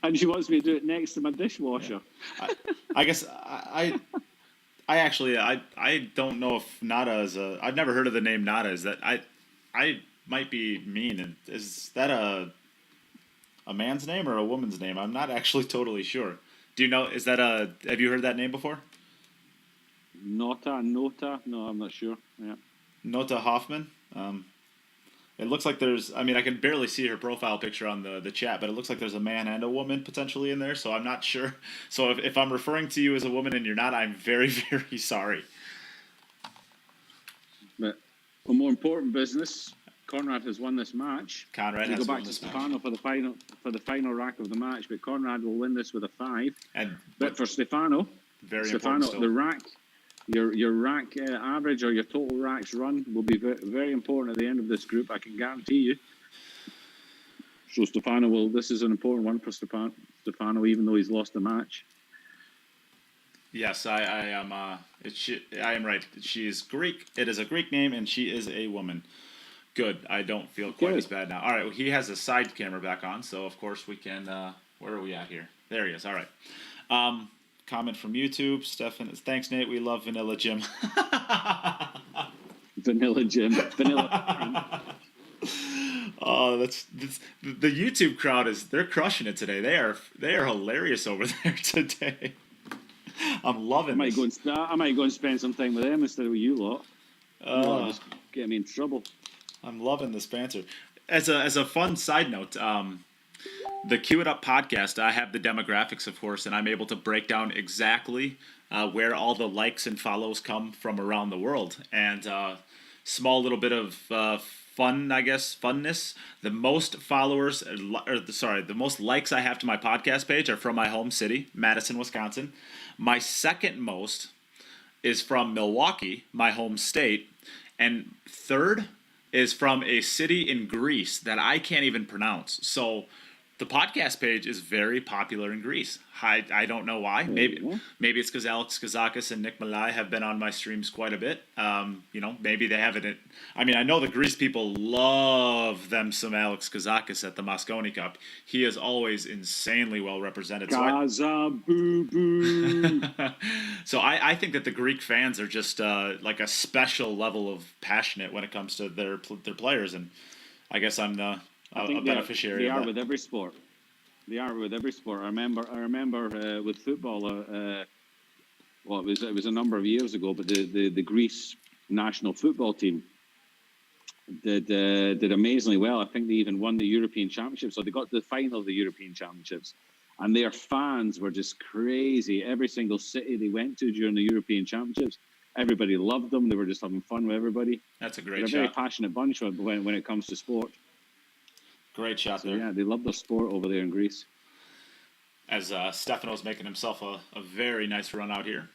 And she wants me to do it next to my dishwasher. Yeah. I guess I actually don't know if Nada is I've never heard of the name Nada. Is that I might be mean. Is that a man's name or a woman's name? I'm not actually totally sure. Do you know? Have you heard that name before? Nota? No, I'm not sure. Yeah. Nota Hoffman. It looks like there's. I mean, I can barely see her profile picture on the chat, but it looks like there's a man and a woman potentially in there. So I'm not sure. So if I'm referring to you as a woman and you're not, I'm very, very sorry. But for more important business, Konrad has won this match. Konrad has won this match. Go back to Stefano for the final rack of the match, but Konrad will win this with a 5. But for Stefano, the rack, your rack average or your total racks run will be very, very important at the end of this group. I can guarantee you. So Stefano will. This is an important one for Stefano, even though he's lost the match. Yes, I am. I am right. She is Greek. It is a Greek name, and she is a woman. Good. I don't feel quite as bad now. All right. Well, he has a side camera back on, so of course we can. Where are we at here? There he is. All right. Comment from YouTube. Stefan, thanks, Nate. We love Vanilla Jim. Vanilla Jim. Vanilla. Oh, that's the YouTube crowd they're crushing it today. They are hilarious over there today. I'm loving this. I might go and spend some time with them instead of with you lot. Just get me in trouble. I'm loving this banter. As a fun side note, the Cue It Up podcast, I have the demographics, of course, and I'm able to break down exactly where all the likes and follows come from around the world. And small little bit of funness. The most the most likes I have to my podcast page are from my home city, Madison, Wisconsin. My second most is from Milwaukee, my home state. And third is from a city in Greece that I can't even pronounce. So the podcast page is very popular in Greece. I don't know why. Maybe it's because Alex Kazakis and Nick Malai have been on my streams quite a bit. Maybe they haven't. I mean, I know the Greece people love them some Alex Kazakis at the Mosconi Cup. He is always insanely well represented. So I think that the Greek fans are just like a special level of passionate when it comes to their players, and I guess I'm a beneficiary. They of are that. with every sport. They are with every sport. I remember with football. It was a number of years ago, but the Greece national football team did amazingly well. I think they even won the European Championships, so they got to the final of the European Championships, and their fans were just crazy. Every single city they went to during the European Championships, everybody loved them. They were just having fun with everybody. That's a great They're a shot. very passionate bunch when it comes to sport. Great shot So there. yeah, they love their sport over there in Greece. As Stefano's making himself a very nice run out here.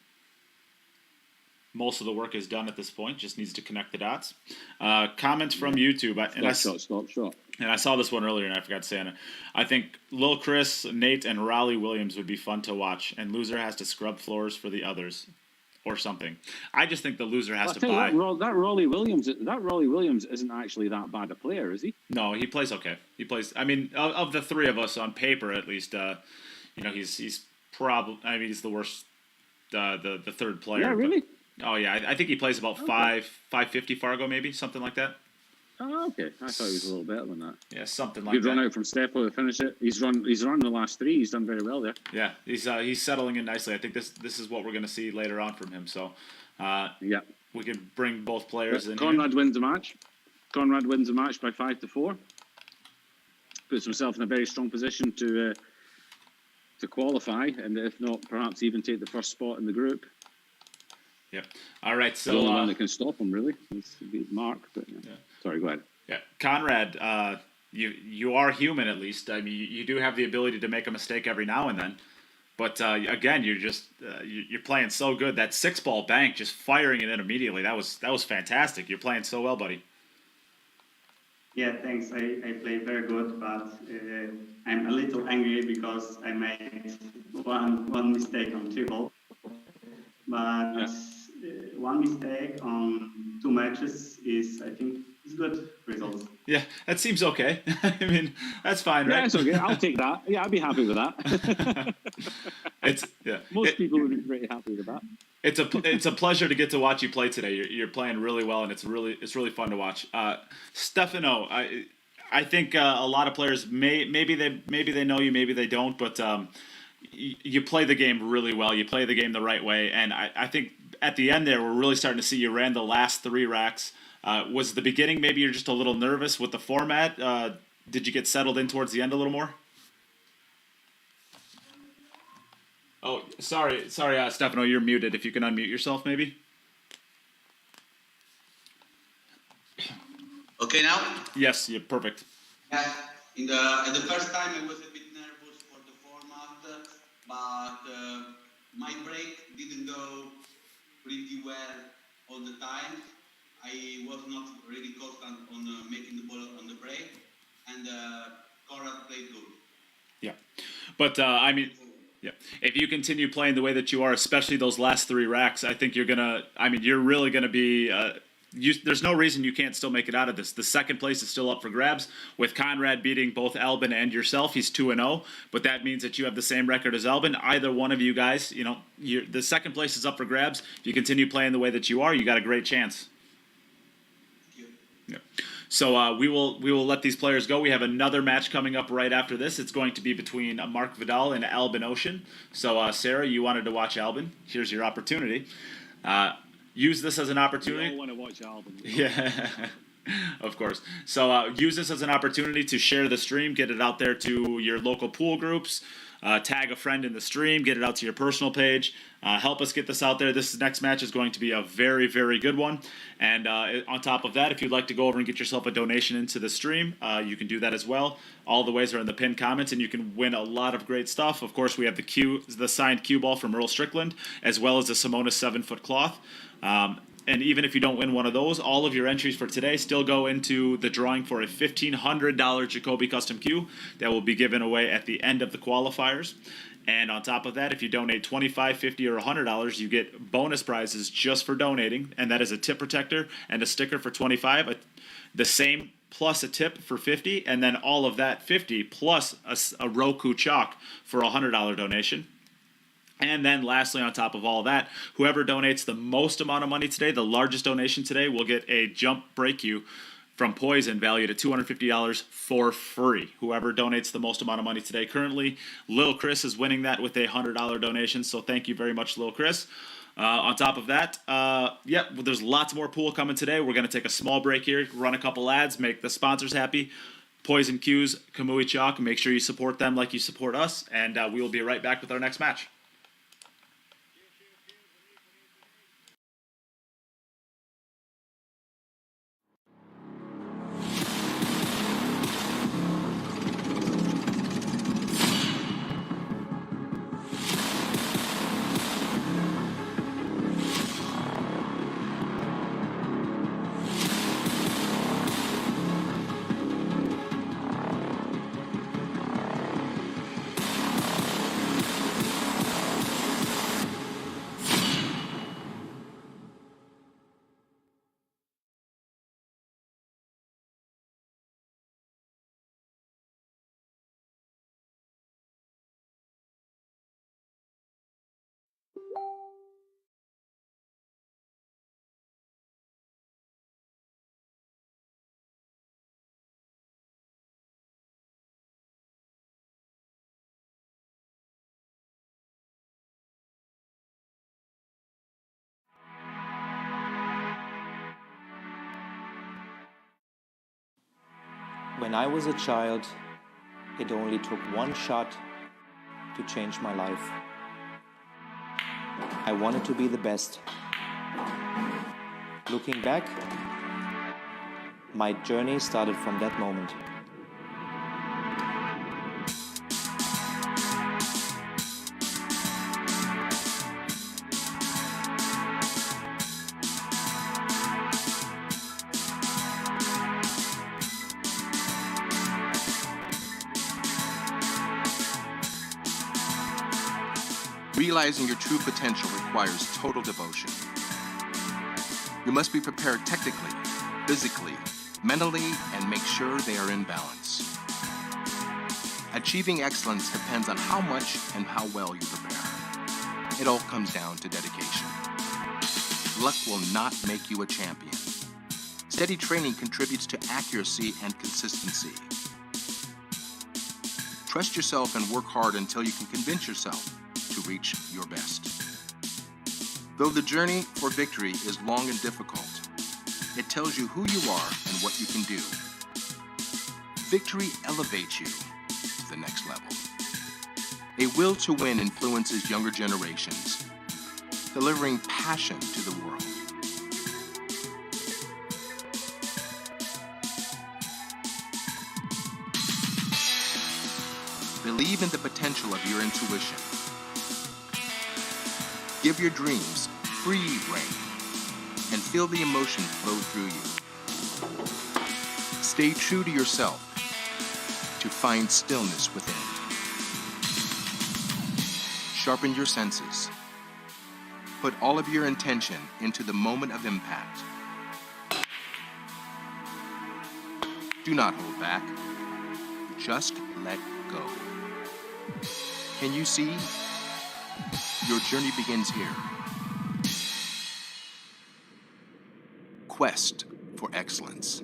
Most of the work is done at this point. Just needs to connect the dots. Comments from YouTube. Stop shot. And I saw this one earlier, and I forgot to say it. I think Lil Chris, Nate, and Raleigh Williams would be fun to watch, and loser has to scrub floors for the others, or something. I just think the loser has to buy. That Raleigh Williams isn't actually that bad a player, is he? No, he plays okay. He plays. I mean, of the three of us on paper, at least, he's probably. I mean, he's the worst. The third player. Yeah, really? But, I think he plays about 550 Fargo, maybe something like that. Oh, okay. I thought he was a little better than that. Yeah, something like Good that. run out from Stefano to finish it. He's run the last three. He's done very well there. Yeah, he's settling in nicely. I think this is what we're going to see later on from him. So, Yeah. we can bring both players in. Konrad wins the match. Konrad wins the match by 5-4. Puts himself in a very strong position to qualify, and if not, perhaps even take the first spot in the group. Yep. All right. So the only one that can stop him really is Marc. But yeah. Sorry, go ahead. Yeah, Konrad, you are human at least. I mean, you do have the ability to make a mistake every now and then, but again, you're just you're playing so good. That 6-ball bank, just firing it in immediately. That was fantastic. You're playing so well, buddy. Yeah, thanks. I played very good, but I'm a little angry because I made one mistake on 2-ball. But one mistake on 2 matches is, I think, is good results. Yeah, that seems okay. I mean, that's fine, right? Yeah, it's okay. I'll take that. Yeah, I'd be happy with that. Most people would be pretty happy with that. It's a pleasure to get to watch you play today. You're playing really well, and it's really fun to watch. Stefano, I think a lot of players maybe they know you, maybe they don't, but you play the game really well. You play the game the right way, and I think at the end there, we're really starting to see you ran the last 3 racks. Was the beginning maybe you're just a little nervous with the format? Did you get settled in towards the end a little more? Oh, sorry, Stefano, you're muted. If you can unmute yourself, maybe. Okay now? Yes, you're perfect. Yeah, at the first time I was a bit nervous for the format, but my break didn't go pretty well all the time. I was not really constant on making the ball on the break, and Konrad played good. Yeah, but I mean, yeah, if you continue playing the way that you are, especially those last 3 racks, I think you're really gonna be. There's no reason you can't still make it out of this. The second place is still up for grabs, with Konrad beating both Albin and yourself. He's 2-0, but that means that you have the same record as Albin. Either one of you guys, the second place is up for grabs. If you continue playing the way that you are, you got a great chance. Yeah. So we will let these players go. We have another match coming up right after this. It's going to be between Marc Vidal and Albin Ouschan. So Sarah, you wanted to watch Albin. Here's your opportunity. Use this as an opportunity. We all want to watch Albin. Yeah, of course. So use this as an opportunity to share the stream, get it out there to your local pool groups, tag a friend in the stream, get it out to your personal page. Help us get this out there. This next match is going to be a very, very good one. And on top of that, if you'd like to go over and get yourself a donation into the stream, you can do that as well. All the ways are in the pinned comments, and you can win a lot of great stuff. Of course, we have the signed cue ball from Earl Strickland, as well as the Simonis 7-foot cloth. And even if you don't win one of those, all of your entries for today still go into the drawing for a $1,500 Jacoby Custom Q that will be given away at the end of the qualifiers. And on top of that, if you donate $25, $50, or $100, you get bonus prizes just for donating, and that is a tip protector and a sticker for $25, the same plus a tip for $50, and then all of that $50 plus a Roku chalk for a $100 donation. And then lastly, on top of all that, whoever donates the most amount of money today, the largest donation today, will get a Jump Break You from Poison valued at $250 for free. Whoever donates the most amount of money today. Currently, Lil Chris is winning that with a $100 donation, so thank you very much, Lil Chris. On top of that, there's lots more pool coming today. We're going to take a small break here, run a couple ads, make the sponsors happy. Poison Q's, Kamui Chalk, make sure you support them like you support us, and we will be right back with our next match. When I was a child, it only took one shot to change my life. I wanted to be the best. Looking back, my journey started from that moment. Realizing your true potential requires total devotion. You must be prepared technically, physically, mentally, and make sure they are in balance. Achieving excellence depends on how much and how well you prepare. It all comes down to dedication. Luck will not make you a champion. Steady training contributes to accuracy and consistency. Trust yourself and work hard until you can convince yourself to reach your best. Though the journey for victory is long and difficult, it tells you who you are and what you can do. Victory elevates you to the next level. A will to win influences younger generations, delivering passion to the world. Believe in the potential of your intuition. Give your dreams free rein and feel the emotion flow through you. Stay true to yourself to find stillness within. Sharpen your senses. Put all of your intention into the moment of impact. Do not hold back. Just let go. Can you see? Your journey begins here. Quest for excellence.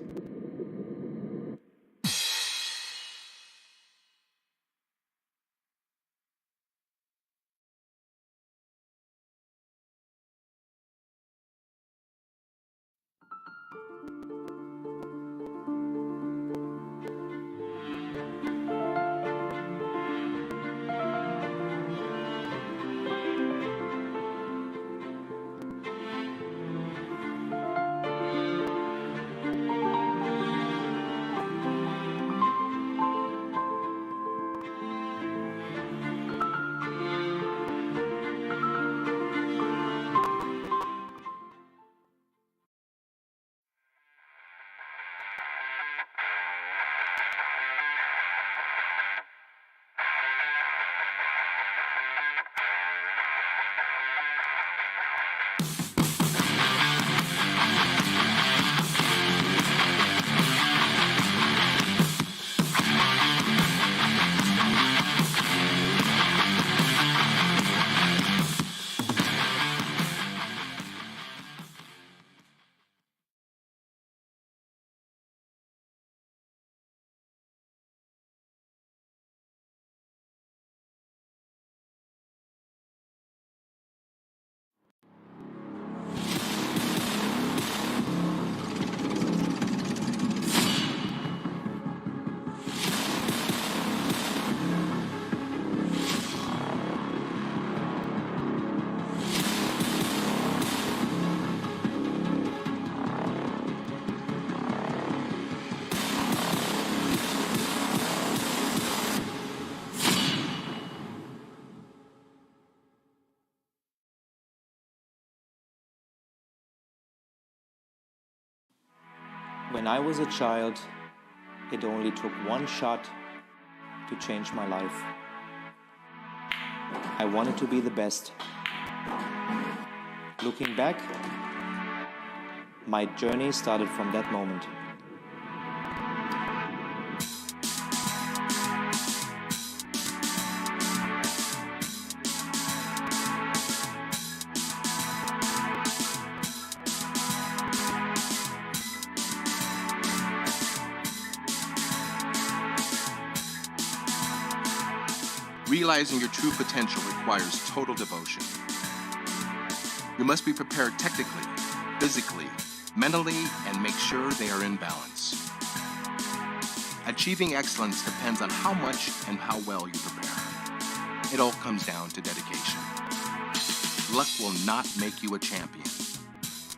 When I was a child, it only took one shot to change my life. I wanted to be the best. Looking back, my journey started from that moment. Realizing your true potential requires total devotion. You must be prepared technically, physically, mentally, and make sure they are in balance. Achieving excellence depends on how much and how well you prepare. It all comes down to dedication. Luck will not make you a champion.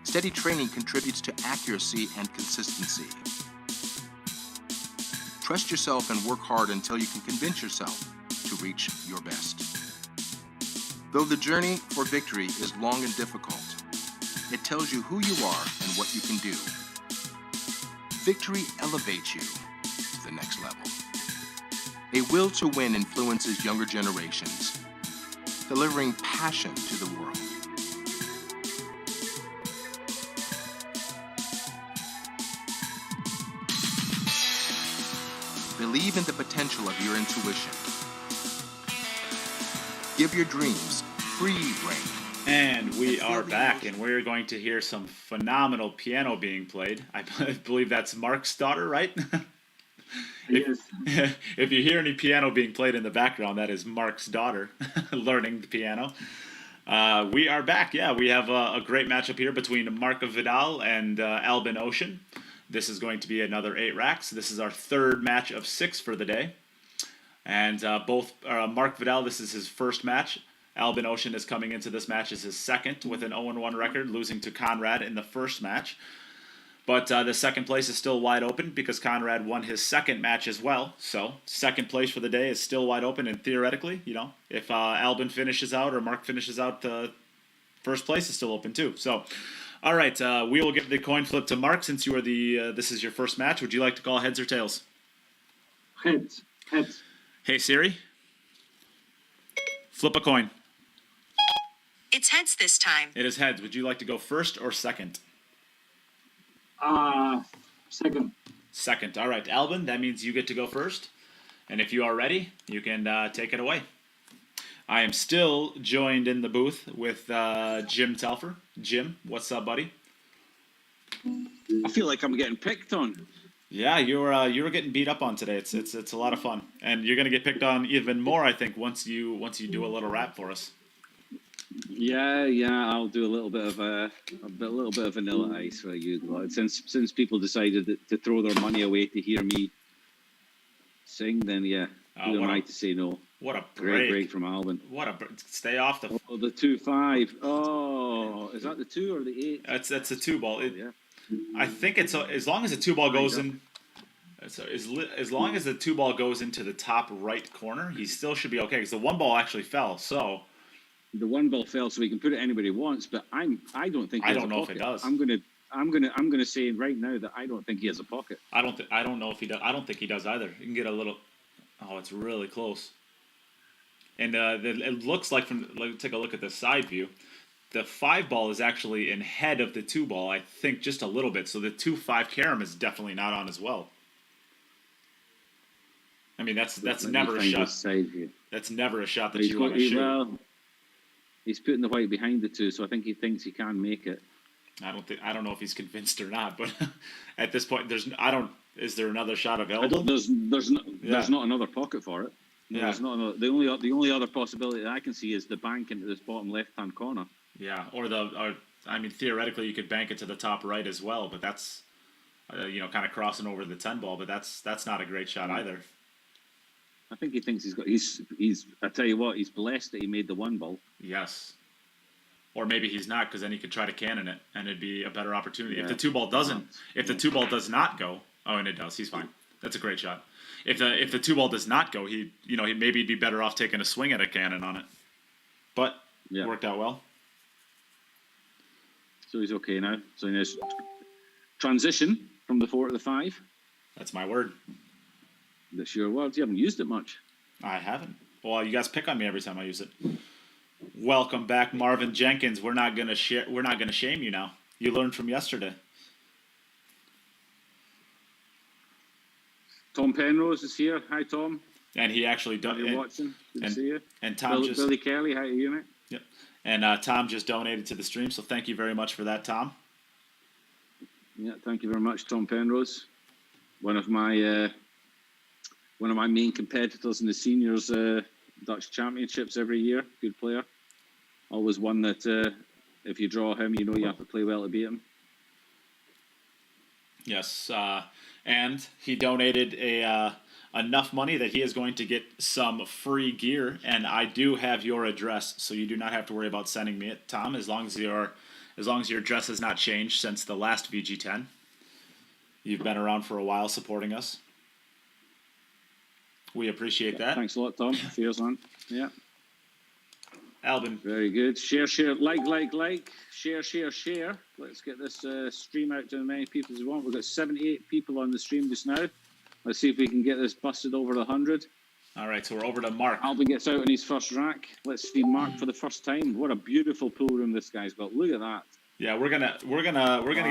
Steady training contributes to accuracy and consistency. Trust yourself and work hard until you can convince yourself to reach your best. Though the journey for victory is long and difficult, it tells you who you are and what you can do. Victory elevates you to the next level. A will to win influences younger generations, delivering passion to the world. Believe in the potential of your intuition. Give your dreams free rein. And we are back, and we're going to hear some phenomenal piano being played. I believe that's Marc's daughter, right? Yes. If you hear any piano being played in the background, that is Marc's daughter learning the piano. We are back. Yeah, we have a great matchup here between Marc Vidal and Albin Ouschan. This is going to be another 8 racks. This is our third match of 6 for the day. And both Marc Vidal, this is his first match. Albin Ouschan is coming into this match as his second with an 0-1 record, losing to Konrad in the first match. But the second place is still wide open because Konrad won his second match as well. So second place for the day is still wide open. And theoretically, you know, if Albin finishes out or Marc finishes out, first place is still open too. So, all right, we will give the coin flip to Marc since you are this is your first match. Would you like to call heads or tails? Heads. Heads. Hey Siri, flip a coin. It's heads this time. It is heads. Would you like to go first or second? Second. Second. All right, Albin, that means you get to go first. And if you are ready, you can take it away. I am still joined in the booth with Jim Telfer. Jim, what's up, buddy? I feel like I'm getting picked on. Yeah, you were getting beat up on today. It's a lot of fun, and you're gonna get picked on even more, I think, once you do a little rap for us. Yeah, I'll do a little bit of vanilla ice for you. Since people decided to throw their money away to hear me sing, then yeah, who am I to say no? What a great break from Albin. Stay off the. Oh, the 2-5. Oh, is that the 2 or the 8? That's a 2 ball. Yeah. I think it's as long as the 2 ball goes in. As long as the 2 ball goes into the top right corner, he still should be okay because the 1 ball actually fell. So the 1 ball fell, so he can put it anywhere he wants. But I don't think. I don't know if it does. I'm gonna say right now that I don't think he has a pocket. I don't know if he does. I don't think he does either. You can get a little. Oh, it's really close. And it looks like take a look at the side view. The 5 ball is actually in head of the 2 ball, I think, just a little bit. So the 2-5 carom is definitely not on as well. I mean, that's never a shot. That's never a shot that you want to shoot. Well, he's putting the white behind the 2, so I think he thinks he can make it. I don't know if he's convinced or not, but at this point, is there another shot available? There's not another pocket for it. No, Yeah. there's not another, the only other possibility that I can see is the bank into this bottom left-hand corner. Yeah, or I mean, theoretically, you could bank it to the top right as well, but that's, kind of crossing over the 10 ball, but that's not a great shot either. I think he thinks he's. I tell you what, he's blessed that he made the 1 ball. Yes. Or maybe he's not, because then he could try to cannon it, and it'd be a better opportunity. Yeah. If the 2 ball does not go, and it does, he's fine. That's a great shot. If the 2 ball does not go, he'd be better off taking a swing at a cannon on it. But it worked out well. So he's okay now. So in his transition, from the 4 to the 5. That's my word. That's your word. You haven't used it much. I haven't. Well, you guys pick on me every time I use it. Welcome back, Marvin Jenkins. We're not gonna shame you now. You learned from yesterday. Tom Penrose is here. Hi, Tom. And he actually You're donated. watching. Good to see you. And Tom Billy Kelly. Hi to you, mate. Yep. And Tom just donated to the stream, so thank you very much for that, Tom. Yeah, thank you very much, Tom Penrose. One of my main competitors in the seniors Dutch championships every year. Good player. Always one that if you draw him, you know you have to play well to beat him. Yes, and he donated enough money that he is going to get some free gear, and I do have your address, so you do not have to worry about sending me it, Tom, as long as your address has not changed since the last VG10. You've been around for a while supporting us. We appreciate that. Thanks a lot, Tom. Cheers, man. Yeah. Albin. Very good. Share, like. Share. Let's get this stream out to as many people as we want. We've got 78 people on the stream just now. Let's see if we can get this busted over 100. All right, so we're over to Marc. Albin gets out in his first rack. Let's see Marc for the first time. What a beautiful pool room this guy's got. Look at that. Yeah, we're gonna get.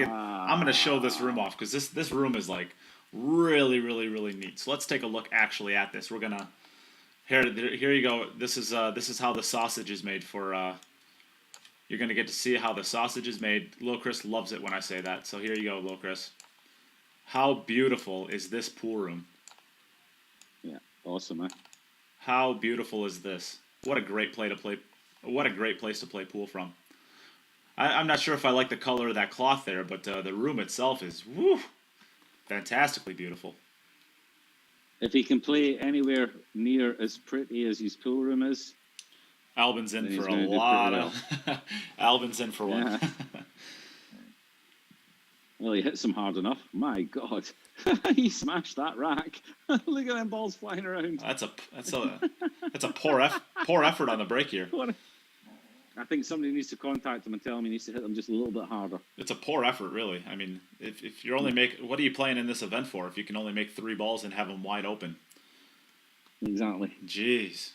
I'm gonna show this room off because this room is like really neat. So let's take a look actually at this. We're gonna here you go. This is how the sausage is made for. You're gonna get to see how the sausage is made. Lil Chris loves it when I say that. So here you go, Lil Chris. How beautiful is this pool room? Yeah, awesome, man. How beautiful is this? What a great place to play pool from. I'm not sure if I like the color of that cloth there, but the room itself is fantastically beautiful. If he can play anywhere near as pretty as his pool room is, Albin's in for a lot of. Albin's in for one. Yeah. Well, he hits him hard enough. My God, he smashed that rack. Look at them balls flying around. That's a poor effort on the break here. I think somebody needs to contact him and tell him he needs to hit them just a little bit harder. It's a poor effort, really. I mean, if you're only what are you playing in this event for? If you can only make 3 balls and have them wide open. Exactly. Jeez.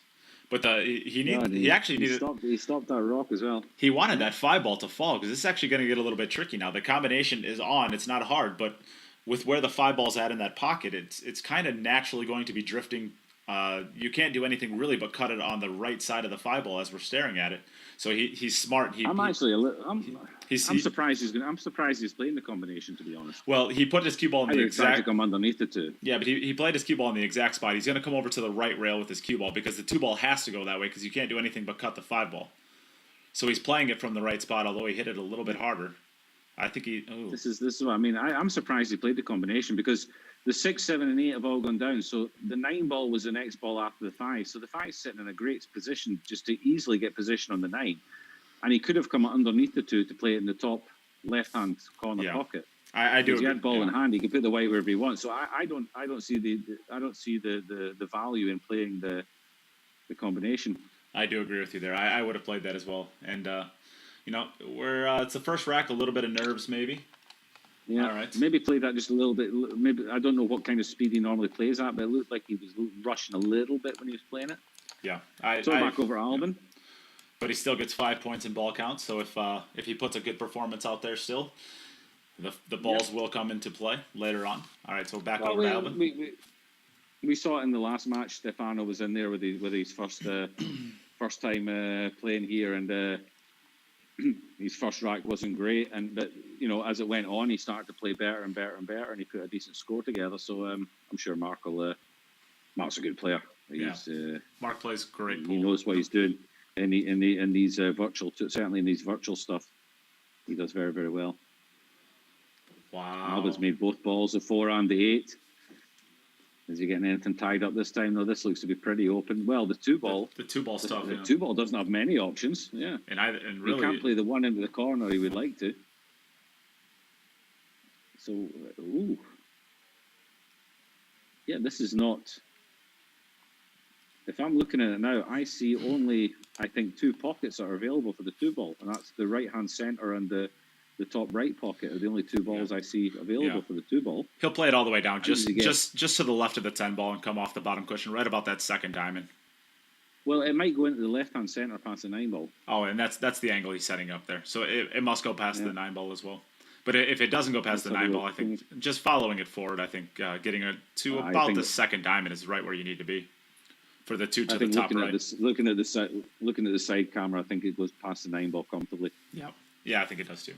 But he stopped that rock as well. He wanted that 5 ball to fall because it's actually going to get a little bit tricky now. The combination is on; it's not hard, but with where the 5 ball's at in that pocket, it's kind of naturally going to be drifting. You can't do anything really but cut it on the right side of the 5 ball as we're staring at it. So he's smart. I'm surprised he's playing the combination, to be honest. Well, he put his cue ball in the exact. To come underneath the 2. Yeah, but he played his cue ball in the exact spot. He's going to come over to the right rail with his cue ball because the 2 ball has to go that way because you can't do anything but cut the 5 ball. So he's playing it from the right spot, although he hit it a little bit harder. I think he. Ooh. This is what I mean. I'm surprised he played the combination because the 6, 7, and 8 have all gone down. So the 9 ball was the next ball after the 5. So the 5's sitting in a great position just to easily get position on the 9. And he could have come underneath the 2 to play it in the top left-hand corner pocket. I do. If he had ball in hand, he could put the white wherever he wants. So I don't see the value in playing the combination. I do agree with you there. I would have played that as well. And it's the first rack, a little bit of nerves maybe. Yeah, all right. Maybe play that just a little bit. Maybe I don't know what kind of speed he normally plays at, but it looked like he was rushing a little bit when he was playing it. Yeah, back over Albin. Yeah. But he still gets 5 points in ball count. So if he puts a good performance out there still, the balls will come into play later on. All right, so back over to Albin. We saw it in the last match. Stefano was in there with his first time playing here, and his first rack wasn't great. But as it went on, he started to play better and better and better, and he put a decent score together. So I'm sure Marc's a good player. Marc plays great pool. He knows what he's doing. In these virtual, certainly in these virtual stuff, he does very, very well. Wow! Albin's made both balls, the 4 and the 8. Is he getting anything tied up this time? No, this looks to be pretty open. Well, the 2 ball, the 2 ball stuff. The 2 ball doesn't have many options. Yeah, and really, he can't play the one into the corner he would like to. So, yeah, this is not. If I'm looking at it now, I see only, I think, 2 pockets that are available for the 2 ball, and that's the right-hand center and the the top right pocket are the only two balls I see available for the 2-ball. He'll play it all the way down, just get- just to the left of the 10 ball and come off the bottom cushion, right about that second diamond. Well, it might go into the left-hand center past the 9-ball. Oh, and that's the angle he's setting up there. So it must go past the 9 ball as well. But if it doesn't go past the 9 ball, I think just following it forward, I think getting to about the second diamond is right where you need to be for the 2 to the top right. Looking at the side camera, I think it goes past the 9 ball comfortably. Yeah, I think it does too.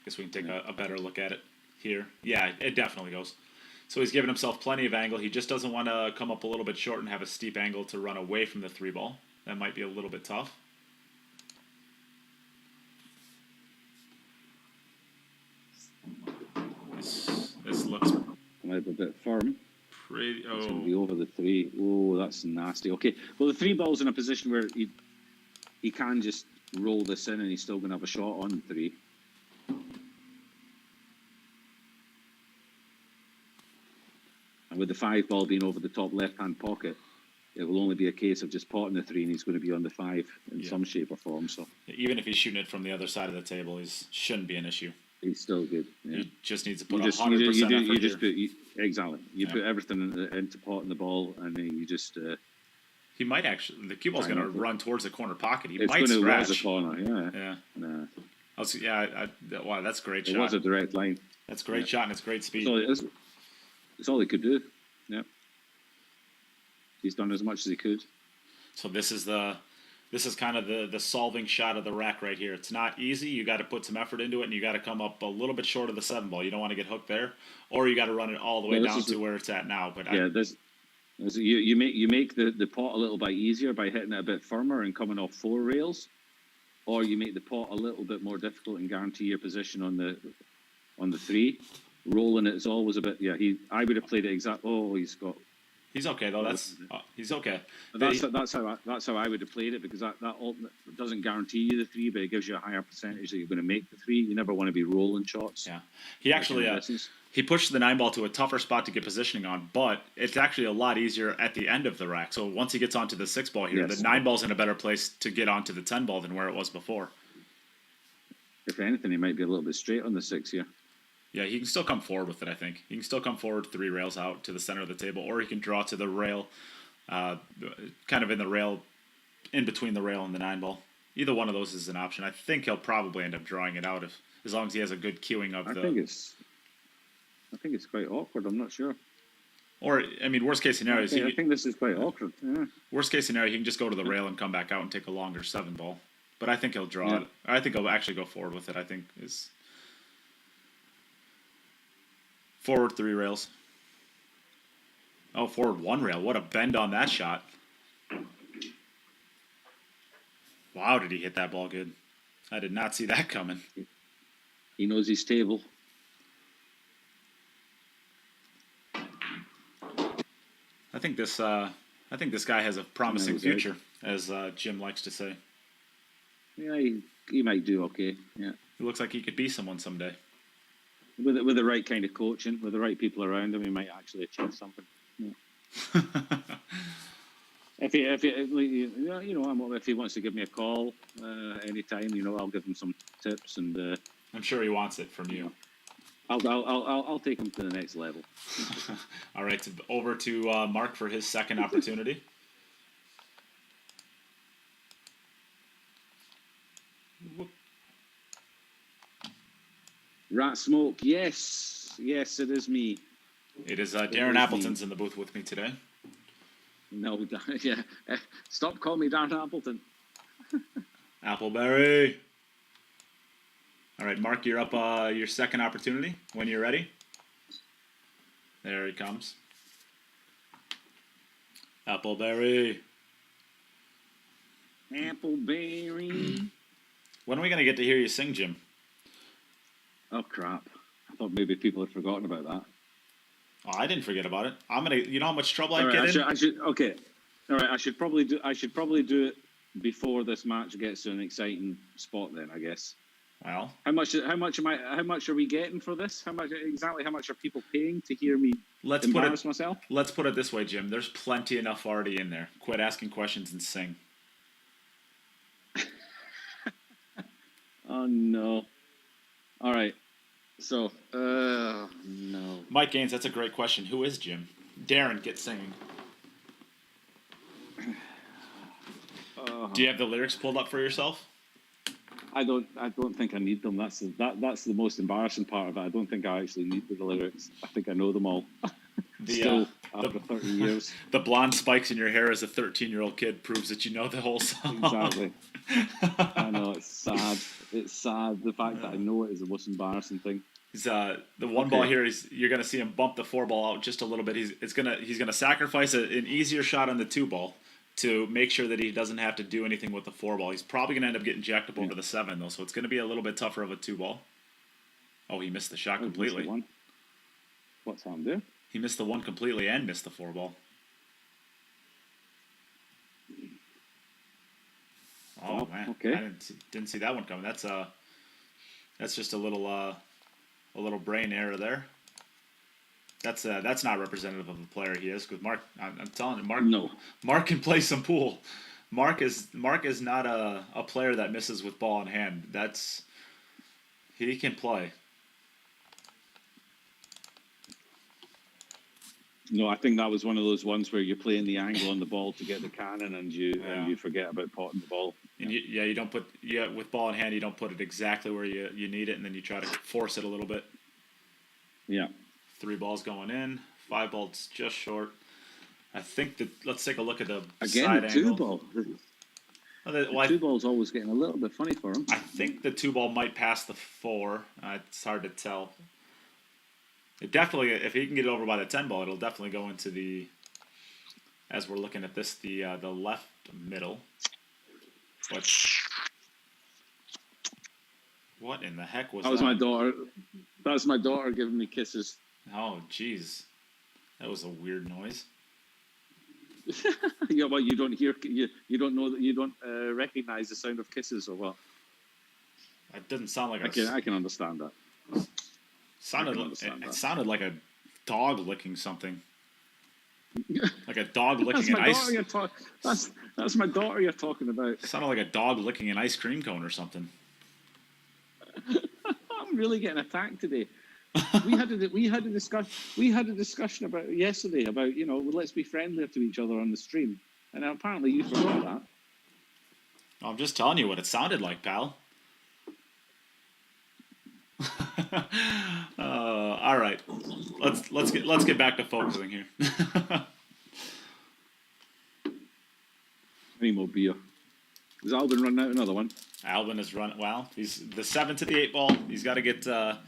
Guess we can take a better look at it here. Yeah, it definitely goes. So he's given himself plenty of angle. He just doesn't want to come up a little bit short and have a steep angle to run away from the 3 ball. That might be a little bit tough. This looks might be a bit firm. Pretty. It's going to be over the 3. Oh, that's nasty. Okay, well, the 3 ball's in a position where he can just roll this in and he's still going to have a shot on 3. And with the 5 ball being over the top left-hand pocket, it will only be a case of just potting the 3 and he's going to be on the 5 in some shape or form. So even if he's shooting it from the other side of the table, he shouldn't be an issue. He's still good. Yeah. He just needs to put 100% effort. Exactly. You put everything into potting the ball, and then you just. He might actually. The cue ball's going to run towards the corner pocket. He it's might going scratch. To a corner. Yeah. Yeah. Nah. Wow, that's a great shot. It was a direct line. That's a great shot and it's great speed. So it's all he could do. Yeah. He's done as much as he could. So this is kind of the solving shot of the rack right here. It's not easy. You got to put some effort into it, and you got to come up a little bit short of the 7 ball. You don't want to get hooked there, or you got to run it all the way down to where it's at now. But you make the pot a little bit easier by hitting it a bit firmer and coming off 4 rails, or you make the pot a little bit more difficult and guarantee your position on the 3. Rolling it is always a bit. Yeah, I would have played it exactly. Oh, He's okay though. He's okay. That's how I would have played it, because that doesn't guarantee you the 3, but it gives you a higher percentage that you're going to make the 3. You never want to be rolling shots. Yeah, he actually he pushed the 9 ball to a tougher spot to get positioning on, but it's actually a lot easier at the end of the rack. So once he gets onto the 6 ball here, the 9 ball's in a better place to get onto the 10 ball than where it was before. If anything, he might be a little bit straight on the 6 here. Yeah, he can still come forward with it, I think. He can still come forward 3 rails out to the center of the table, or he can draw to the rail, kind of in the rail, in between the rail and the 9 ball. Either one of those is an option. I think he'll probably end up drawing it out as long as he has a good queuing of the... I think it's quite awkward. I'm not sure. Or, I mean, worst case scenario... I think this is quite awkward. Yeah. Worst case scenario, he can just go to the rail and come back out and take a longer 7 ball. But I think he'll draw it. I think he'll actually go forward with it, I think, is... Forward 3 rails. Oh, forward 1 rail. What a bend on that shot. Wow, did he hit that ball good. I did not see that coming. He knows his table. I think this guy has a promising future, as Jim likes to say. Yeah, he might do okay. Yeah. He looks like he could be someone someday. With the right kind of coaching, with the right people around him, he might actually achieve something. Yeah. If he wants to give me a call anytime, I'll give him some tips, and I'm sure he wants it from you. I'll take him to the next level. All right, over to Marc for his second opportunity. Rat Smoke, yes, it is me. It is Darren Appleton's in the booth with me today. No, yeah, stop calling me Darren Appleton. Appleberry. All right, Marc, you're up. Your second opportunity when you're ready. There he comes. Appleberry. Appleberry. When are we gonna get to hear you sing, Jim? Oh crap! I thought maybe people had forgotten about that. Oh, I didn't forget about it. I'm gonna. You know how much trouble I get in. Okay. All right. I should probably do it before this match gets to an exciting spot. Then I guess. Well. How much are we getting for this? How much are people paying to hear me embarrass myself? Let's put it this way, Jim. There's plenty enough already in there. Quit asking questions and sing. Oh no. All right. So, no. Mike Gaines, that's a great question. Who is Jim? Darren, get singing. Do you have the lyrics pulled up for yourself? I don't think I need them. That's the most embarrassing part of it. I don't think I actually need the lyrics. I think I know them all. Still, after 30 years. The blonde spikes in your hair as a 13-year-old kid proves that you know the whole song. Exactly. I know, it's sad. It's sad. The fact that I know it is the most embarrassing thing. He's the one ball here. You're going to see him bump the 4-ball out just a little bit. He's gonna sacrifice an easier shot on the 2-ball to make sure that he doesn't have to do anything with the 4-ball. He's probably going to end up getting jacked up over the 7 though, so it's going to be a little bit tougher of a 2-ball. Oh, he missed the shot completely. What's happened there? He missed the 1 completely and missed the 4-ball. Oh man, okay. I didn't see that one coming. That's just a little brain error there. That's not representative of the player he is, because Marc, I'm telling you, Marc can play some pool. Marc is not a player that misses with ball in hand. He can play. No, I think that was one of those ones where you're playing the angle on the ball to get the cannon, and you forget about potting the ball. And you don't put with ball in hand, you don't put it exactly where you need it, and then you try to force it a little bit. Yeah. 3 balls going in, 5 balls just short. I think that let's take a look at the side angle. 2-ball. The 2-ball's always getting a little bit funny for him. I think the 2-ball might pass the 4. It's hard to tell. It definitely, if he can get it over by the 10-ball, it'll definitely go into the. As we're looking at this, the left middle. What in the heck was that? That was my daughter. That was my daughter giving me kisses. Oh, jeez, that was a weird noise. Yeah, well, you don't hear, you don't know that you don't recognize the sound of kisses or what? It didn't sound like I can understand that. It sounded like a dog licking something. Like a dog licking an ice. That's my daughter you're talking about. It sounded like a dog licking an ice cream cone or something. I'm really getting attacked today. We had a discussion about it yesterday about, let's be friendlier to each other on the stream, and apparently you forgot that. I'm just telling you what it sounded like, pal. All right, let's get back to focusing here. Any more beer? Is Albin running out another one? Albin is running. Well, he's the 7 to the 8-ball. He's got to get a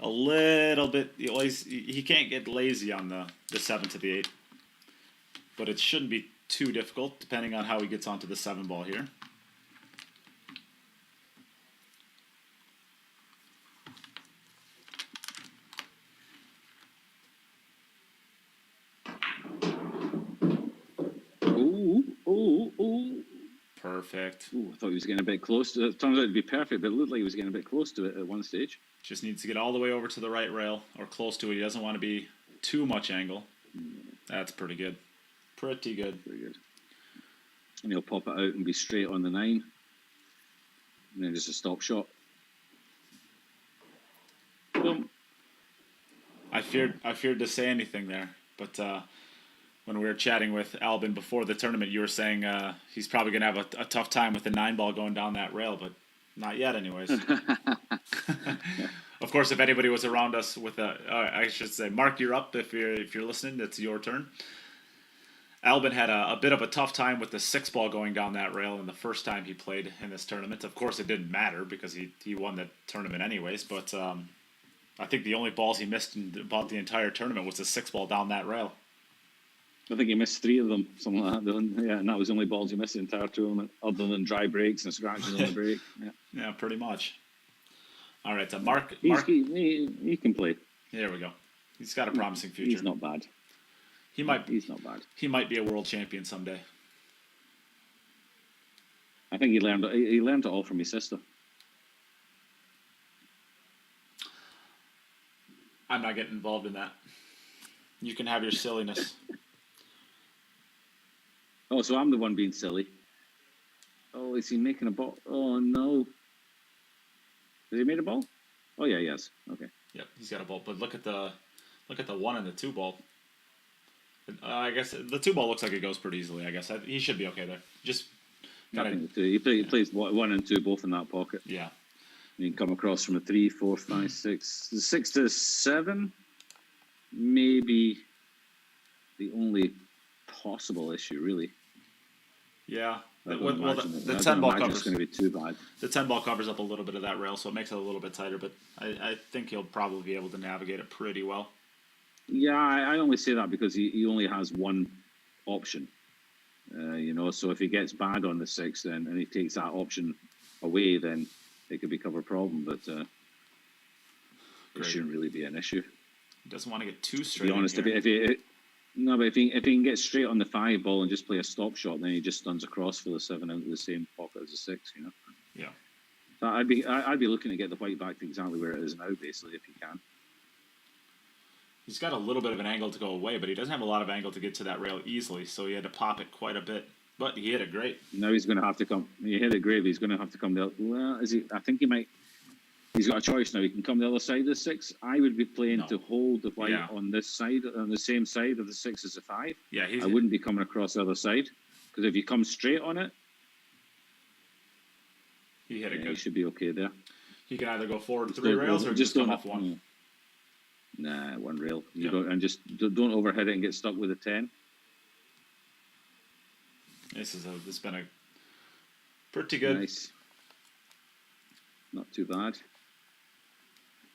little bit. He can't get lazy on the 7 to the 8, but it shouldn't be too difficult depending on how he gets onto the 7-ball here. Oh. Perfect. Ooh, I thought he was getting a bit close to it. It turns out to be perfect, but it looked like he was getting a bit close to it at one stage. Just needs to get all the way over to the right rail or close to it. He doesn't want to be too much angle. That's pretty good. Pretty good. And he'll pop it out and be straight on the 9. And then just a stop shot. Boom. I feared to say anything there, but when we were chatting with Albin before the tournament, you were saying he's probably going to have a tough time with the 9-ball going down that rail, but not yet anyways. Of course, if anybody was around us with I should say, Marc, you're up. If you're listening, it's your turn. Albin had a bit of a tough time with the 6-ball going down that rail in the first time he played in this tournament. Of course, it didn't matter because he won the tournament anyways, but I think the only balls he missed in about the entire tournament was the 6-ball down that rail. I think he missed 3 of them, something like that. Yeah, and that was the only balls he missed the entire tournament, other than dry breaks and scratches on the break. Yeah, pretty much. All right, so Marc. He can play. There we go. He's got a promising future. He's not bad. He's not bad. He might be a world champion someday. I think he learned it all from his sister. I'm not getting involved in that. You can have your silliness. Oh, so I'm the one being silly. Oh, is he making a ball? Oh, no. Has he made a ball? Oh yeah, yes. Okay. Yep, he's got a ball. But look at the 1 and the 2 ball. I guess the 2 ball looks like it goes pretty easily. I guess he should be okay there. Just kind of. He plays 1 and 2 both in that pocket. Yeah. You can come across from a 3, 4, 5, 6, 6 to 7. Maybe the only possible issue, really. Yeah. The 10 ball covers. It's going to be too bad. The 10 ball covers up a little bit of that rail, so it makes it a little bit tighter. But I think he'll probably be able to navigate it pretty well. Yeah, I only say that because he only has one option. So if he gets bad on the 6, then and he takes that option away, then it could become a problem. But it shouldn't really be an issue. He doesn't want to get too straight. To be honest, if he can get straight on the 5 ball and just play a stop shot, then he just stuns across for the 7 out of the same pocket as the 6. Yeah. So I'd be looking to get the white back to exactly where it is now, basically, if he can. He's got a little bit of an angle to go away, but he doesn't have a lot of angle to get to that rail easily, so he had to pop it quite a bit. But he hit it great. Now he's going to have to come. He hit it great, but he's going to have to come the other. Well, is he? I think he might. He's got a choice now. He can come the other side of the 6. I would be playing to hold the white on this side, on the same side of the 6 as the 5. Yeah, I wouldn't be coming across the other side, because if you come straight on it, he hit it good. He should be okay there. He can either go forward 3 rails or just come off 1. Nah, 1 rail. And just don't overhit it and get stuck with a 10. This has been a pretty good. Nice. Not too bad.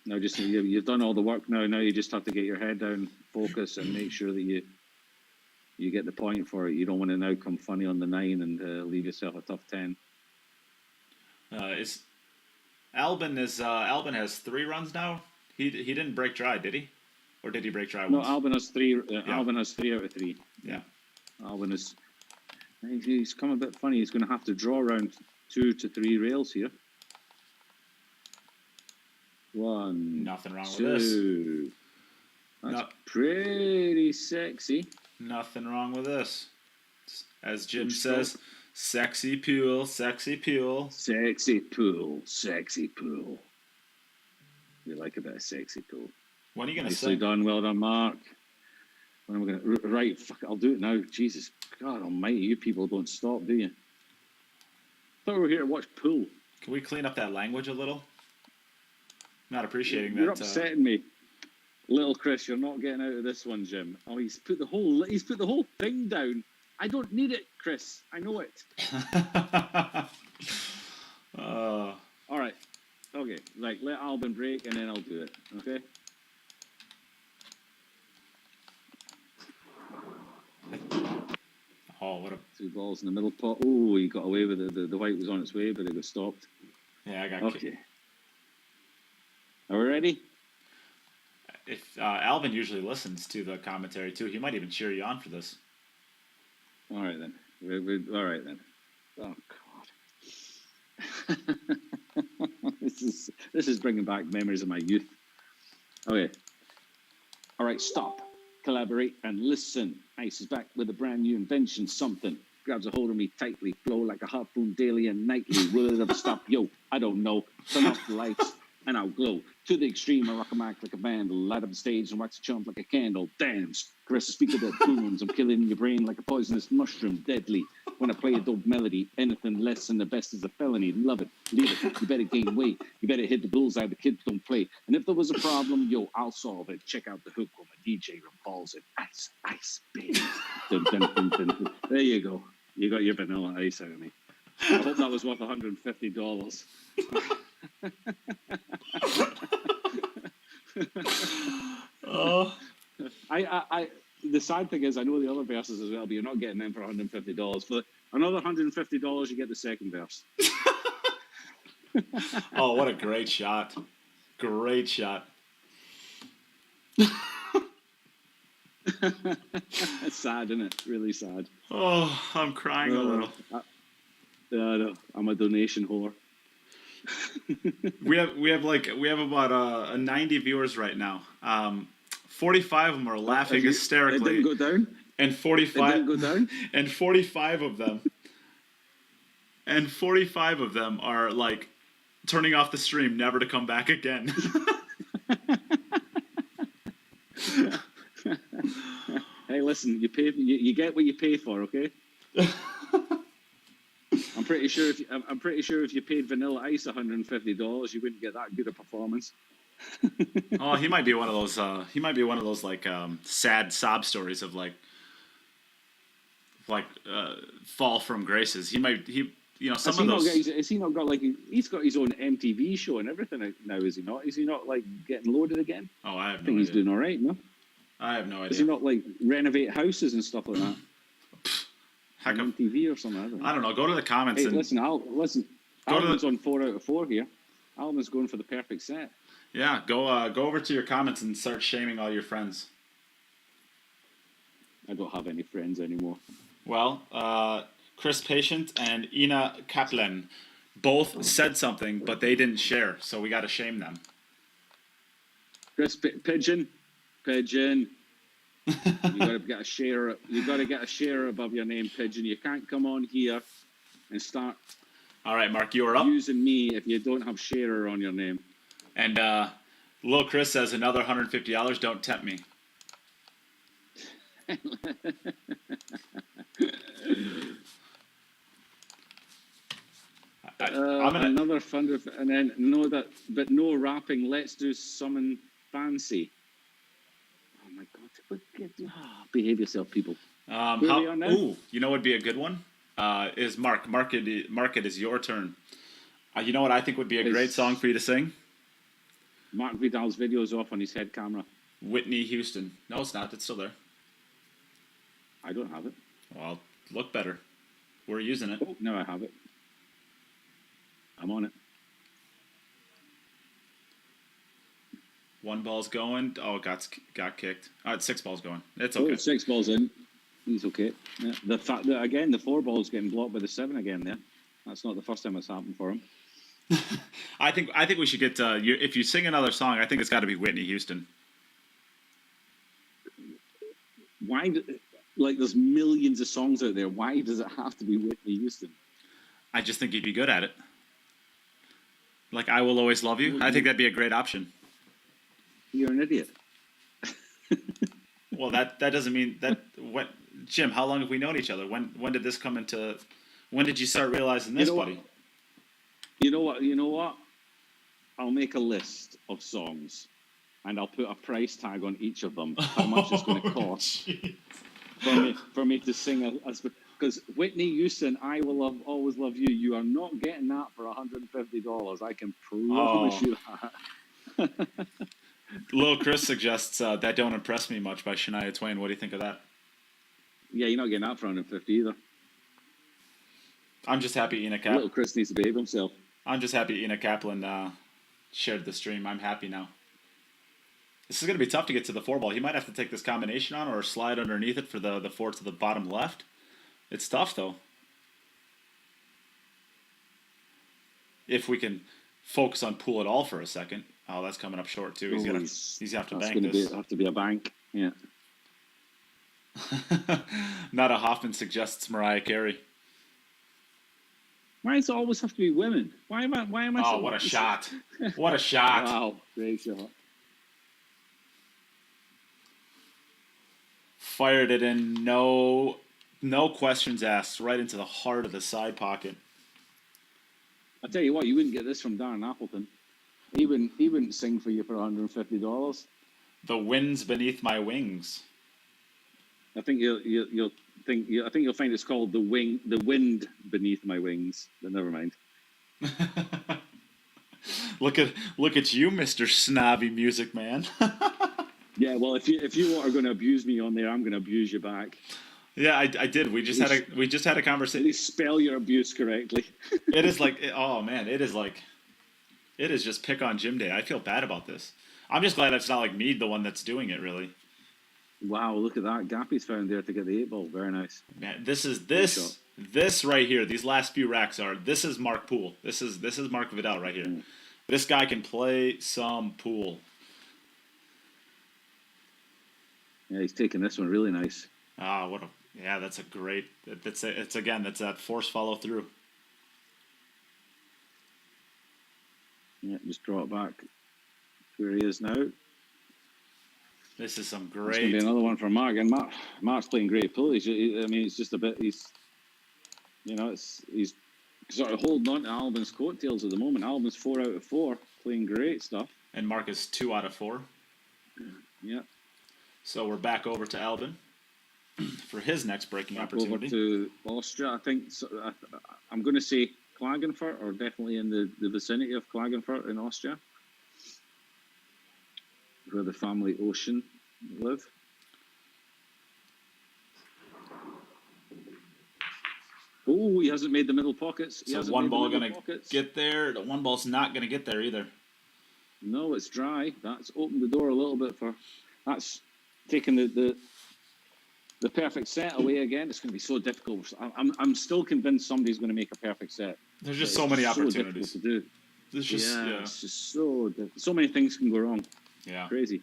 Now just you've done all the work now. Now you just have to get your head down, focus, and make sure that you get the point for it. You don't want to now come funny on the 9 and leave yourself a tough 10. Albin has 3 runs now. He didn't break dry, did he? Or did he break dry once? No, Albin has 3. Albin has 3 out of 3. Yeah. Albin is. He's come a bit funny. He's going to have to draw around 2 to 3 rails here. 1. Nothing wrong 2. with this. That's pretty sexy. Nothing wrong with this. As Jim says, sexy pool, sexy pool. Sexy pool, sexy pool. We like a bit of sexy pool. When are you going to Nicely sing? done, well done, Marc. When am I going to... Right, fuck it, I'll do it now. Jesus, God almighty, you people don't stop, do you? I thought we were here to watch pool. Can we clean up that language a little? Not appreciating that. You're upsetting me. Little Chris, you're not getting out of this one, Jim. Oh, he's put the whole thing down. I don't need it, Chris. I know it. All right. Okay. Right. Let Albin break, and then I'll do it. Okay. Oh, what a 2 balls in the middle pot. Oh, he got away with it. The white was on its way, but it was stopped. Yeah, I got okay. Are we ready? If Albin usually listens to the commentary too, he might even cheer you on for this. All right then. All right then. Oh God. This is bringing back memories of my youth. Okay. All right. Stop. Collaborate and listen. Ice is back with a brand new invention. Something grabs a hold of me tightly, blow like a harpoon daily and nightly. Will it ever stop? Yo, I don't know. Turn off the lights and I'll glow to the extreme. I rock a mic like a vandal, light up the stage and wax a chump like a candle. Damn, caress the speaker that booms. I'm killing your brain like a poisonous mushroom, deadly. When I play a dope melody, anything less than the best is a felony. Love it, leave it. You better gain weight. You better hit the bullseye. The kids don't play. And if there was a problem, yo, I'll solve it. Check out the hook when my DJ revolves it. Ice, ice, baby. Dun, dun, dun, dun, dun. There you go. You got your vanilla ice out of me. I hope that was worth $150. Oh, the sad thing is, I know the other verses as well, but you're not getting them for $150. For another $150, you get the second verse. Oh, what a great shot! Great shot. It's sad, isn't it? Really sad. Oh, I'm crying a little. I'm a donation whore. we have about 90 viewers right now. 45 of them are laughing hysterically. It didn't go down. And 45. It didn't go down. And 45 of them. And 45 of them are like turning off the stream, never to come back again. Hey, listen, you get what you pay for, okay? I'm pretty sure if you paid Vanilla Ice $150, you wouldn't get that good a performance. Oh, he might be one of those. He might be one of those like sad sob stories of like fall from graces. He might some of those. Has he not got like he's got his own MTV show and everything now? Is he not? Is he not like getting loaded again? Oh, I have no idea. I think he's doing all right, no? I have no idea. Does he not like renovate houses and stuff like that? Heck of MTV or something. I don't know. Go to the comments. Hey, and listen. Albin's on 4 out of 4 here. Albin's going for the perfect set. Yeah, go over to your comments and start shaming all your friends. I don't have any friends anymore. Well, Chris Patient and Ina Kaplan both said something, but they didn't share, so we got to shame them. Chris Pigeon. You got to get a share. You got to get a share above your name, Pigeon. You can't come on here and start. All right, Mark, you are up. Using me if you don't have sharer on your name. And Lil Chris says another $150. Don't tempt me. Another thunder, and then but no rapping. Let's do summon fancy. Oh my God! Behave yourself, people. Where are we on now? Ooh, you know what would be a good one? Is Mark. Mark, it is your turn. You know what I think would be a great song for you to sing? Mark Vidal's video is off on his head camera. Whitney Houston. No, it's not. It's still there. I don't have it. Well, look better. We're using it. Oh, now I have it. I'm on it. One ball's going. Oh, got kicked. It's 6 balls going. It's okay. 6 balls in. He's okay. Yeah. The fact that again the 4 balls getting blocked by the 7 again. There. That's not the first time it's happened for him. I think we should get if you sing another song, I think it's got to be Whitney Houston. Why? Like, there's millions of songs out there. Why does it have to be Whitney Houston? I just think you'd be good at it. Like, I Will Always Love You. I think that'd be a great option. You're an idiot. Well, that doesn't mean that. What, Jim? How long have we known each other? When did this come into? When did you start realizing this, buddy? You know what? I'll make a list of songs, and I'll put a price tag on each of them. How much it's going to cost for me to sing because Whitney Houston, I Will Always Love You. You are not getting that for $150. I can promise you that. Lil Chris suggests That Don't Impress Me Much by Shania Twain. What do you think of that? Yeah, you're not getting that for $150 either. I'm just happy Ina Kaplan. Little Chris needs to behave himself. I'm just happy Ina Kaplan shared the stream. I'm happy now. This is going to be tough to get to the 4 ball. He might have to take this combination on or slide underneath it for the 4 to the bottom left. It's tough, though. If we can focus on Pool It All for a second. Oh, that's coming up short, too. He's going to have to bank this. It's have to be a bank, yeah. Nada Hoffman suggests Mariah Carey. Why does it always have to be women? Why am I? Oh, what a shot! What a shot! Wow, great shot! Fired it in, no questions asked, right into the heart of the side pocket. I tell you what, you wouldn't get this from Darren Appleton. He wouldn't sing for you for $150. The Winds Beneath My Wings. I think you'll find it's called the Wind Beneath My Wings. But never mind. Look at you, Mr. Snobby Music Man. Yeah, well, if you are going to abuse me on there, I'm going to abuse you back. Yeah, I did. We just had a conversation. At least spell your abuse correctly. It is like, oh man, it is just pick on Jim Day. I feel bad about this. I'm just glad it's not like me, the one that's doing it, really. Wow, look at that. Gappy's found there to get the 8 ball. Very nice. Man, this right here, these last few racks this is Mark Pool. This is Mark Vidal right here. This guy can play some pool. Yeah, he's taking this one really nice. That's a great, that's that force follow through. Yeah, just draw it back where he is now. This is some It's going to great. be another one for Marc, and Marc's playing great pool. I mean, it's just a bit. He's sort of holding on to Albin's coattails at the moment. Albin's 4 out of 4, playing great stuff. And Marc is 2 out of 4. Yeah. So we're back over to Albin for his next breaking Back opportunity. over to Austria. I think I'm going to say Klagenfurt, or definitely in the vicinity of Klagenfurt in Austria, where the family Ouschan live. Oh, he hasn't made the middle pockets. So one ball going to get there. The one ball's not going to get there either. No, it's dry. That's opened the door a little bit for. That's taking the perfect set away again. It's going to be so difficult. I'm still convinced somebody's going to make a perfect set. There's just so many opportunities to do. There's just It's just so many things can go wrong. Yeah, crazy.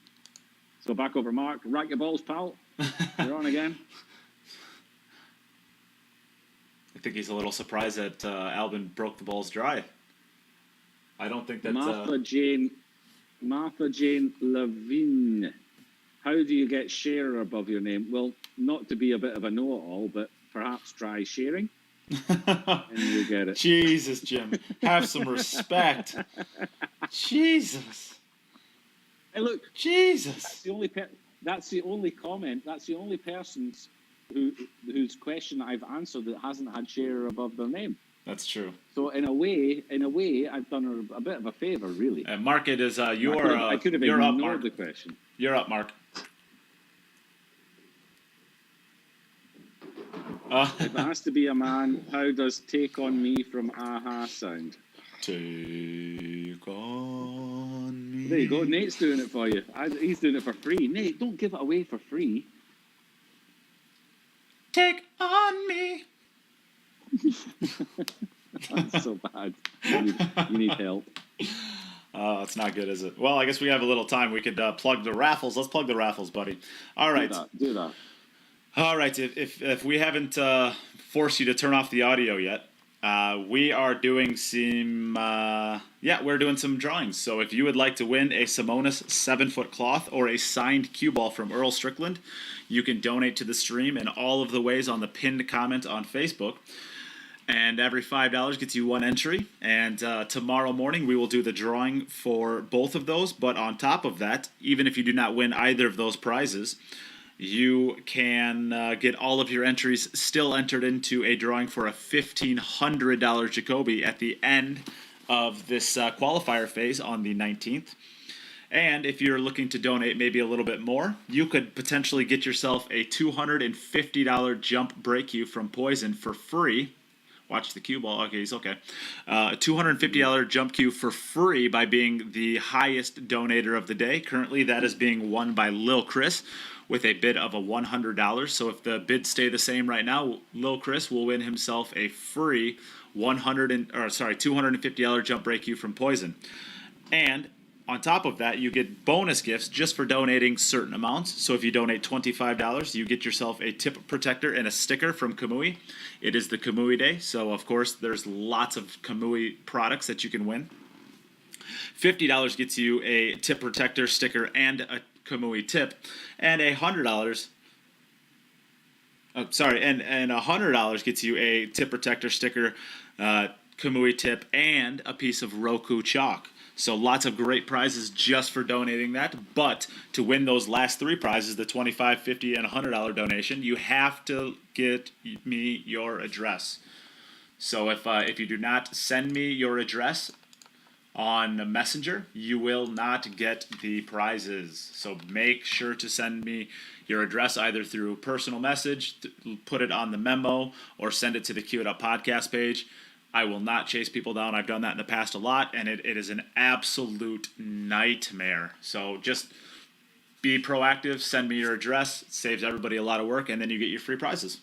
So back over Marc. Rack your balls, pal. You're on again. I think he's a little surprised that Albin broke the balls dry. I don't think that... Martha Jane Levine. How do you get share above your name? Well, not to be a bit of a know-it-all, but perhaps try sharing. And you get it. Jesus, Jim. Have some respect. Jesus. Hey, look. Jesus. That's the only comment. That's the only person's whose question I've answered that hasn't had share above their name. That's true. So in a way, I've done her a bit of a favor, really. Marc, it is I could have you're up, ignored Marc. the question. You're up, Marc. If it has to be a man, how does "Take on Me" from Aha sound? Take on me. There you go. Nate's doing it for you. He's doing it for free. Nate, don't give it away for free. Take on me. That's so bad. You need help. It's not good, is it? Well, I guess we have a little time. We could plug the raffles. Let's plug the raffles, buddy. All right. Do that. All right. If we haven't forced you to turn off the audio yet, we are doing we're doing some drawings. So if you would like to win a Simonis 7-foot cloth or a signed cue ball from Earl Strickland, you can donate to the stream in all of the ways on the pinned comment on Facebook. And every $5 gets you one entry. And tomorrow morning we will do the drawing for both of those. But on top of that, even if you do not win either of those prizes, you can get all of your entries still entered into a drawing for a $1,500 Jacoby at the end of this qualifier phase on the 19th. And if you're looking to donate maybe a little bit more, you could potentially get yourself a $250 jump break cue from Poison for free. Watch the cue ball. Okay, he's okay. A $250 jump cue for free by being the highest donator of the day. Currently, that is being won by Lil Chris with a bid of a $100. So if the bids stay the same right now, Lil Chris will win himself a free $250 jump break cue from Poison. And on top of that, you get bonus gifts just for donating certain amounts. So if you donate $25, you get yourself a tip protector and a sticker from Kamui. It is the Kamui Day, so of course there's lots of Kamui products that you can win. $50 gets you a tip protector, sticker, and a Kamui tip, and $100 gets you a tip protector, sticker, Kamui tip, and a piece of Roku chalk. So lots of great prizes just for donating that. But to win those last three prizes, the $25, $50, and $100 donation, you have to get me your address. So if you do not send me your address on Messenger, you will not get the prizes. So make sure to send me your address either through personal message, put it on the memo, or send it to the Cue It Up podcast page. I will not chase people down. I've done that in the past a lot, and it is an absolute nightmare. So just be proactive. Send me your address. It saves everybody a lot of work, and then you get your free prizes.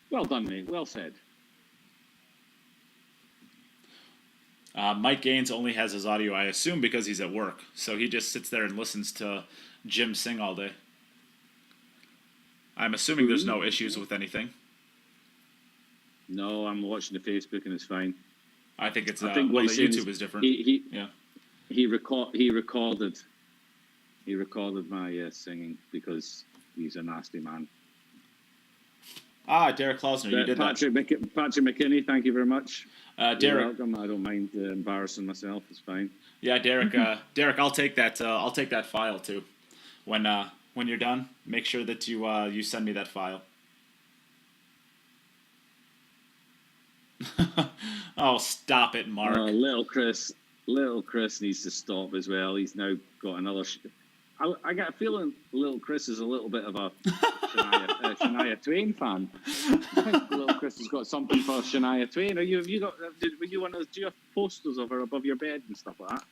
Well done, mate. Well said. Mike Gaines only has his audio, I assume, because he's at work. So he just sits there and listens to Jim sing all day. I'm assuming there's no issues with anything. No, I'm watching the Facebook and it's fine. I think it's I think well, what the he's saying YouTube is different. He recorded my singing because he's a nasty man. Derek Klausner, you did Patrick McKinney, thank you very much. that. You're Derek, welcome. I don't mind embarrassing myself. It's fine. yeah, Derek. Derek, I'll take that. I'll take that file too. When you're done, make sure that you send me that file. Oh, stop it, Mark. Little Chris needs to stop as well. He's now got another. I got a feeling Little Chris is a little bit of a Shania Twain fan. I think Little Chris has got something for Shania Twain. Do you have posters of her above your bed and stuff like that?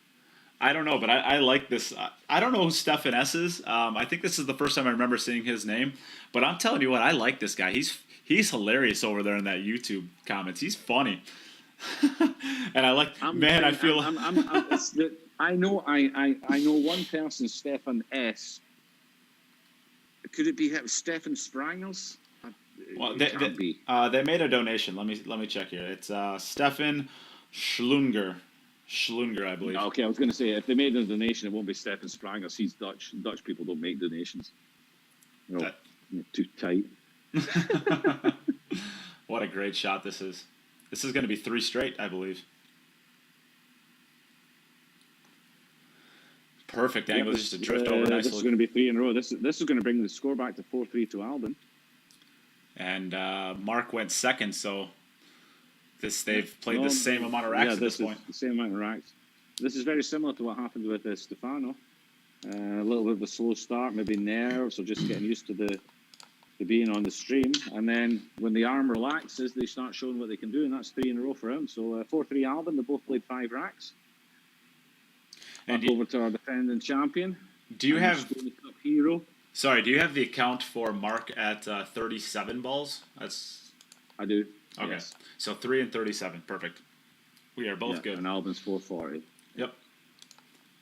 I don't know, but I like this. I don't know who Stefan S is. I think this is the first time I remember seeing his name. But I'm telling you what, I like this guy. He's hilarious over there in that YouTube comments. He's funny. And I like, I know one person, Stefan S. Could it be Stefan Sprangers? Well, they made a donation. Let me check here. It's Stefan Schlunger, I believe. Okay, I was going to say if they made a donation, it won't be Stefan Sprangers. He's Dutch. Dutch people don't make donations. You're too tight. What a great shot this is. This is going to be 3 straight, I believe. Perfect angle, just to drift over nicely. This is going to be 3 in a row. This is going to bring the score back to 4-3 to Albin. And Marc went second, so they've played the same amount of racks at this point. The same amount of racks. This is very similar to what happened with Stefano. A little bit of a slow start, maybe nerves or just getting used to being on the stream. And then when the arm relaxes, they start showing what they can do, and that's 3 in a row for him. So 4-3 Albin, they both played 5 racks. And over to our defending champion. Do you have Cup hero? Sorry, do you have the account for Marc at 37 balls? I do. Okay, yes. So 3 and 37, perfect. We are both good. And Albin's 440. Yep.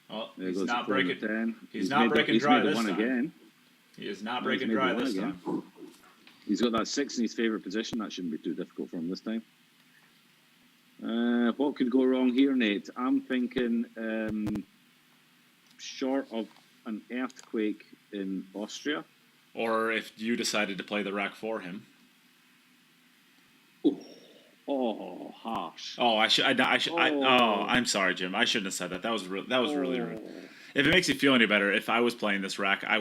Well, he's not breaking. He's not breaking dry this time. Again. He is not breaking dry this time. He's got that 6 in his favourite position. That shouldn't be too difficult for him this time. What could go wrong here, Nate? I'm thinking short of an earthquake in Austria. Or if you decided to play the rack for him. Oh, harsh. Oh, I'm sorry, Jim. I shouldn't have said that. That was really rude. If it makes you feel any better, if I was playing this rack, I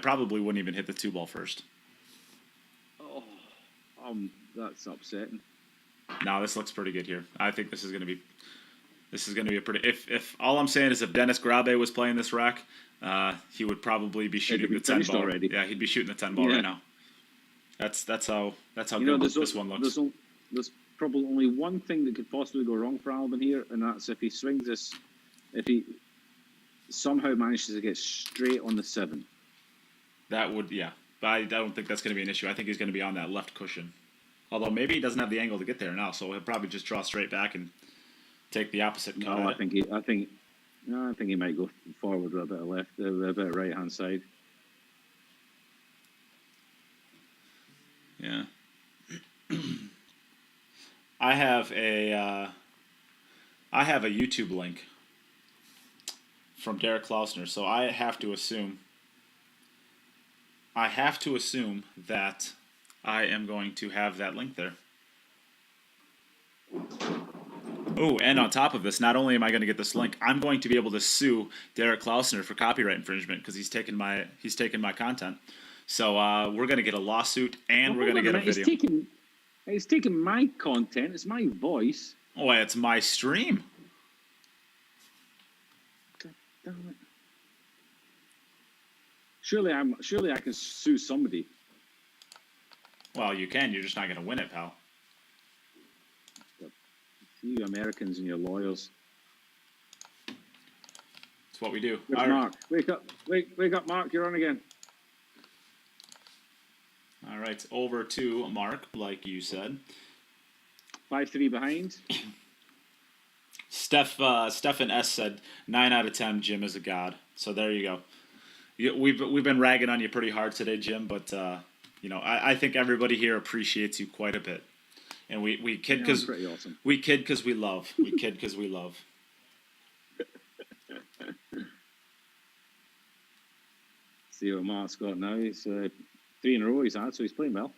probably wouldn't even hit the 2-ball first. Oh, that's upsetting. No, this looks pretty good here. I think this is going to be a pretty. If all I'm saying is if Dennis Grabe was playing this rack, he would probably be shooting the 10 ball already. Yeah, he'd be shooting the 10 ball right now. That's how good this one looks. There's probably only one thing that could possibly go wrong for Albin here, and that's if he swings this. If he somehow manages to get straight on the 7. That would, yeah. But I don't think that's going to be an issue. I think he's going to be on that left cushion. Although maybe he doesn't have the angle to get there now, so he'll probably just draw straight back and take the opposite cut. No, I think he might go forward with a bit of left, a bit of right hand side. Yeah. I have a YouTube link from Derek Klausner, so I have to assume that I am going to have that link there. Oh, and on top of this, not only am I going to get this link, I'm going to be able to sue Derek Klausner for copyright infringement because he's taken my content. So we're going to get a lawsuit, and we're going to get a video. He's taking my content. It's my voice. Oh, it's my stream. God damn it. Surely I can sue somebody. Well, you can. You're just not going to win it, pal. You Americans and your lawyers. That's what we do. Where's Marc? Wake up, Marc. You're on again. All right, over to Marc, like you said. 5-3 behind. Stefan S said 9 out of 10. Jim is a god. So there you go. We've been ragging on you pretty hard today, Jim, but I think everybody here appreciates you quite a bit. And we kid Yeah, because pretty awesome. we kid because we love. We kid because we love. See what Marc's got now. He's 3 in a row he's had, so he's playing well.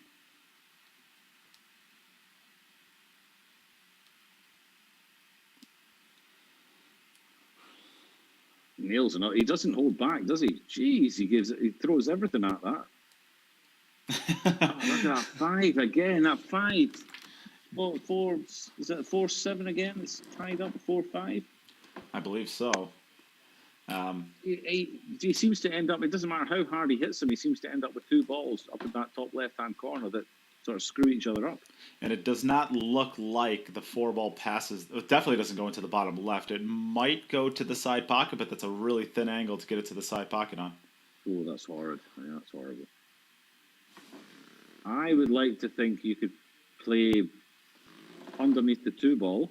Nails it. He doesn't hold back, does he? Jeez, he throws everything at that. Look at that 5 again. That 5. Well, 4. Is that 4-7 again? It's tied up 4-5. I believe so. He seems to end up. It doesn't matter how hard he hits them. He seems to end up with 2 balls up in that top left-hand corner that sort of screw each other up. And it does not look like the 4-ball passes. It definitely doesn't go into the bottom left. It might go to the side pocket, but that's a really thin angle to get it to the side pocket on. Oh, that's horrid. Yeah, that's horrible. I would like to think you could play underneath the 2-ball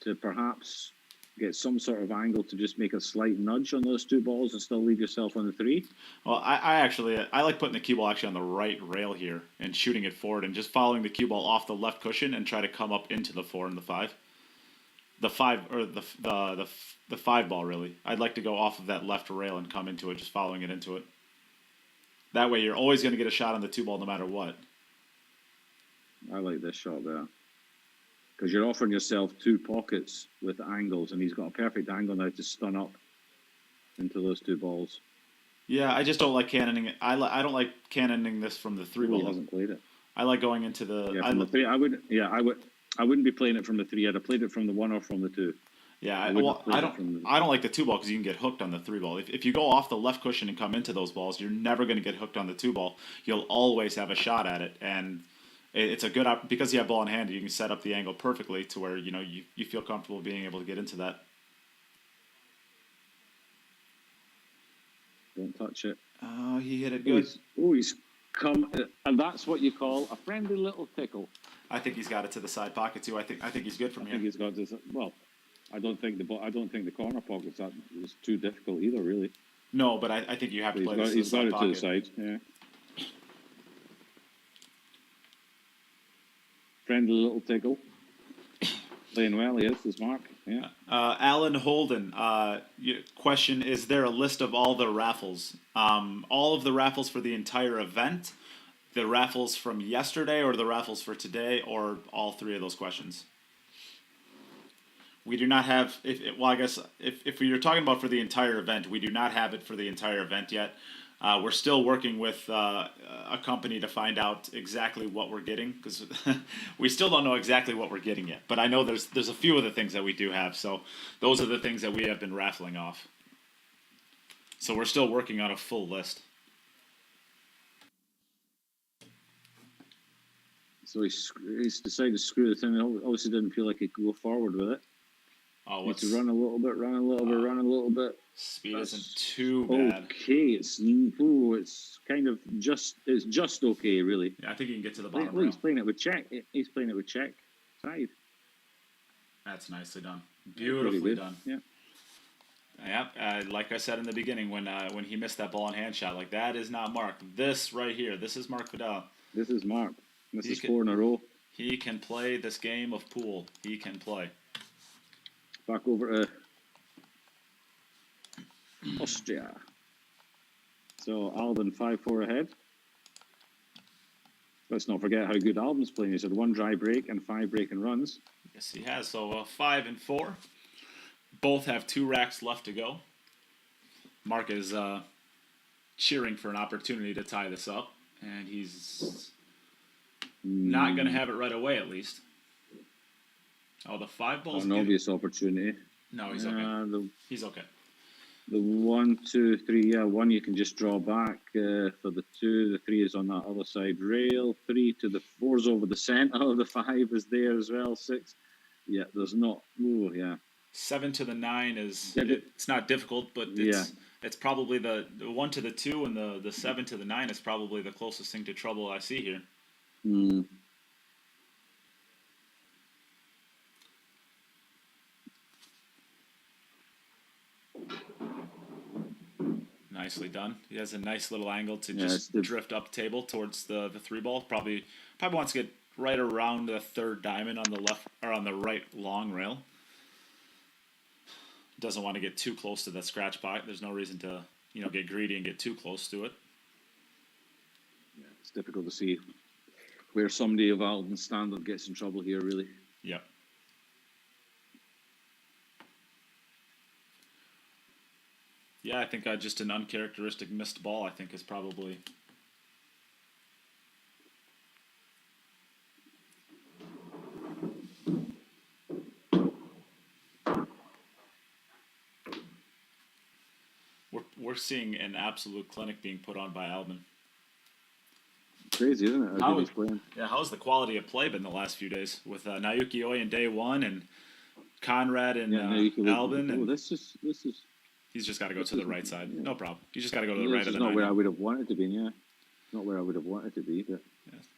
to perhaps get some sort of angle to just make a slight nudge on those 2 balls and still leave yourself on the 3. Well, I actually like putting the cue ball actually on the right rail here and shooting it forward and just following the cue ball off the left cushion and try to come up into the 4 and the 5. The 5 or the 5 ball really. I'd like to go off of that left rail and come into it, just following it into it. That way, you're always going to get a shot on the 2 ball no matter what. I like this shot there. Because you're offering yourself 2 pockets with angles, and he's got a perfect angle now to stun up into those 2 balls. Yeah, I just don't like cannoning it. I don't like cannoning this from the 3 ball. He hasn't played it. I like going into the. Yeah, from the 3. I wouldn't be playing it from the 3. I'd have played it from the 1 or from the 2. Yeah, I don't like the 2 ball because you can get hooked on the 3 ball. If you go off the left cushion and come into those balls, you're never going to get hooked on the 2 ball. You'll always have a shot at it, and it's a good because you have ball in hand. You can set up the angle perfectly to where you feel comfortable being able to get into that. Don't touch it. Oh, he hit it good. He's come, and that's what you call a friendly little tickle. I think he's got it to the side pocket too. I think he's good from here. I think he's got this. Well, I don't think the corner pockets that is too difficult either, really. No, but I think you have to play this to the side He's got pocket. it to the side. Yeah. Friendly little tickle. Playing well, he is Marc. Yeah. Alan Holden, question: is there a list of all the raffles? All of the raffles for the entire event, the raffles from yesterday, or the raffles for today, or all 3 of those questions? We do not have. I guess if you're talking about for the entire event, we do not have it for the entire event yet. We're still working with a company to find out exactly what we're getting because we still don't know exactly what we're getting yet. But I know there's a few of the things that we do have. So those are the things that we have been raffling off. So we're still working on a full list. So he's decided to screw the thing. Obviously didn't feel like he could go forward with it. Oh, Need to run a little bit, run a little bit. Speed isn't too bad. Okay, it's kind of just okay, really. Yeah, I think you can get to the bottom. He's playing it with check. He's playing it with check side. That's nicely done. Beautifully done. Yeah. Yeah, like I said in the beginning, when he missed that ball and hand shot, like that is not Marc. This right here, this is Marc Vidal. This is Marc. This is 4 in a row. He can play this game of pool. He can play. Back over to Austria. So Albin 5-4 ahead. Let's not forget how good Albin's playing. He's had 1 dry break and 5 break and runs. Yes, he has. So 5 and 4. Both have 2 racks left to go. Marc is cheering for an opportunity to tie this up, and he's not going to have it right away, at least. Oh, the 5 balls. An obvious opportunity. No, he's okay. He's okay. The 1, 2, 3, 1 you can just draw back for the 2. The 3 is on that other side rail. 3 to the 4's over the centre. Oh, the 5 is there as well. 6. Yeah, there's not. Oh, yeah. 7 to the 9 is it's not difficult, but it's probably the 1 to the 2 and the 7 to the 9 is probably the closest thing to trouble I see here. Hmm. Nicely done. He has a nice little angle to Yeah, just drift up table towards the 3-ball. Probably wants to get right around the third diamond on the left or on the right long rail. Doesn't want to get too close to that scratch pocket. There's no reason to, get greedy and get too close to it. Yeah, it's difficult to see where somebody of Albin's standard gets in trouble here, really. Yep. Yeah, I think just an uncharacteristic missed ball, I think, is probably... We're seeing an absolute clinic being put on by Albin. Crazy, isn't it? How he's playing. Yeah, how's the quality of play been the last few days with Naoki Oi in day one and Konrad and Albin? And this is. He's just got to go to the right side. Yeah. No problem. He's just got to go to the right of the not 9. where I would have wanted to be. Yeah, not where I would have wanted to be. But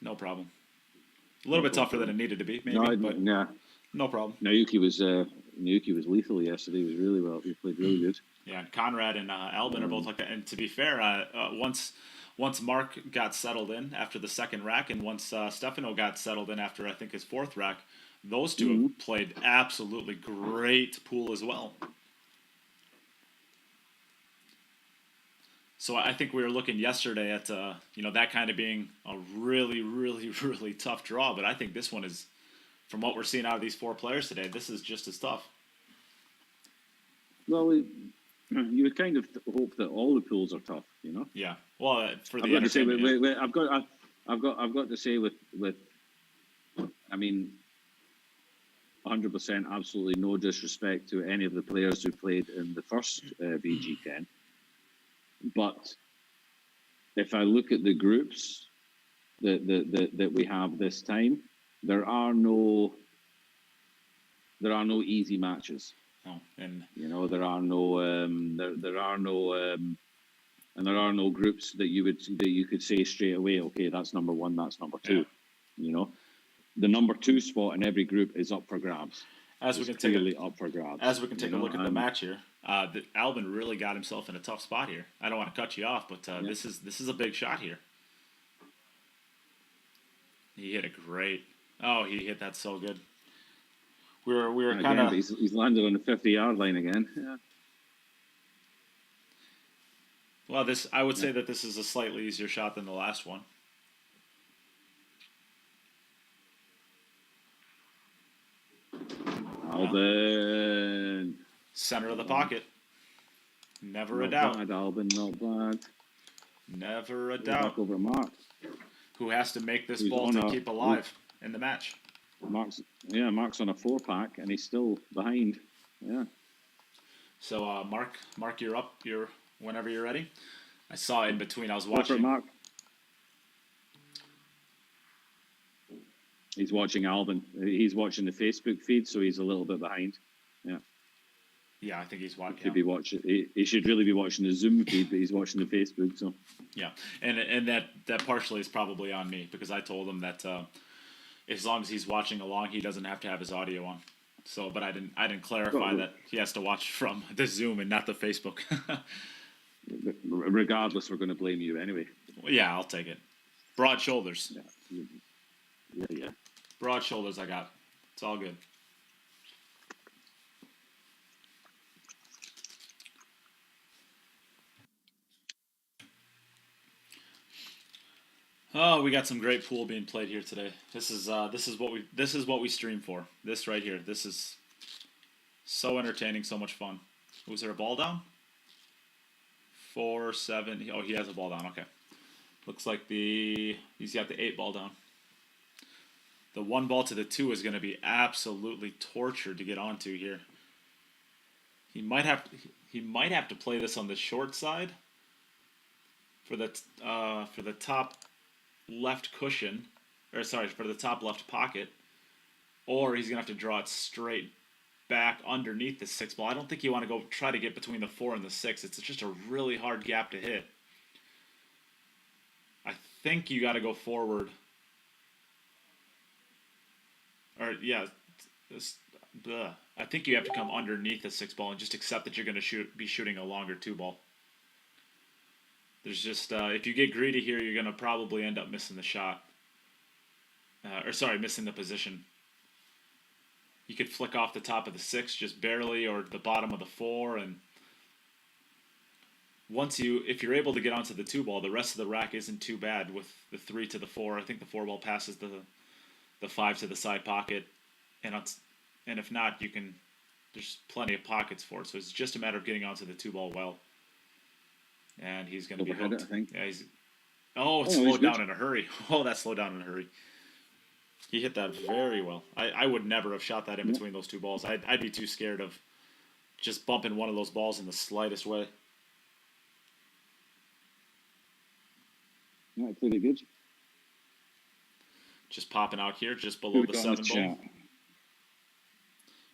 no problem. A little bit tougher than it needed to be, maybe. No problem. Naoki was lethal yesterday. He was really well. He played really good. Yeah, and Konrad and Albin are both like that. And to be fair, once Marc got settled in after the second rack, and once Stefano got settled in after I think his fourth rack, those two have played absolutely great pool as well. So I think we were looking yesterday at that kind of being a really, really, really tough draw. But I think this one is, from what we're seeing out of these 4 players today, this is just as tough. Well, you would kind of hope that all the pools are tough, Yeah. Well, for the I've got to say, entertainment, I've got to say with I mean, 100% absolutely no disrespect to any of the players who played in the first VG10. But if I look at the groups that we have this time, there are no easy matches. Oh, and there are no groups that you could say straight away, okay, that's number 1, that's number 2. Yeah. The number 2 spot in every group is up for grabs. As we can take a look at the match here, Albin really got himself in a tough spot here. I don't want to cut you off, but this is a big shot here. He hit it great. Oh, he hit that so good. We were kind of. He's landed on the 50-yard line again. Yeah. Well, I would say that this is a slightly easier shot than the last one. Albin. Center of the pocket. Never a doubt. doubt. Bad, Albin, not bad. Never a doubt. Back over Marc. Who has to make this ball to keep alive in the match. Marc's on a 4-pack and he's still behind. Yeah. So Marc, you're up. You're whenever you're ready. I saw in between. I was watching. For Marc. He's watching Albin. He's watching the Facebook feed, so he's a little bit behind. Yeah. Yeah, I think he's watching. He should really be watching the Zoom feed, but he's watching the Facebook. So. Yeah, and that partially is probably on me because I told him that as long as he's watching along, he doesn't have to have his audio on. So, but I didn't clarify that he has to watch from the Zoom and not the Facebook. Regardless, we're going to blame you anyway. Well, yeah, I'll take it. Broad shoulders. Yeah. Broad shoulders. I got. It's all good. Oh, we got some great pool being played here today. This is what we stream for. This right here. This is so entertaining, so much fun. Was there a ball down? 4-7. Oh, he has a ball down. Okay. Looks like he's got the 8 ball down. The 1 ball to the 2 is going to be absolutely tortured to get onto here. He might have to play this on the short side for the top left cushion, for the top left pocket, or he's gonna have to draw it straight back underneath the 6 ball. I don't think you want to go try to get between the 4 and the 6. It's just a really hard gap to hit. I think you got to go forward. Or yeah, I think you have to come underneath the 6 ball and just accept that you're going to be shooting a longer 2 ball. There's just if you get greedy here, you're gonna probably end up missing the shot. Missing the position. You could flick off the top of the 6 just barely, or the bottom of the 4, and if you're able to get onto the 2 ball, the rest of the rack isn't too bad with the 3 to the 4. I think the 4 ball passes the 5 to the side pocket, and if not, there's plenty of pockets for it. So it's just a matter of getting onto the 2 ball well. And he's going to be hooked. I think. Yeah, it slowed down in a hurry. Oh, that slowed down in a hurry. He hit that very well. I would never have shot that in between those 2 balls. I'd be too scared of just bumping one of those balls in the slightest way. Yeah, pretty good. Just popping out here, just below the 7 ball.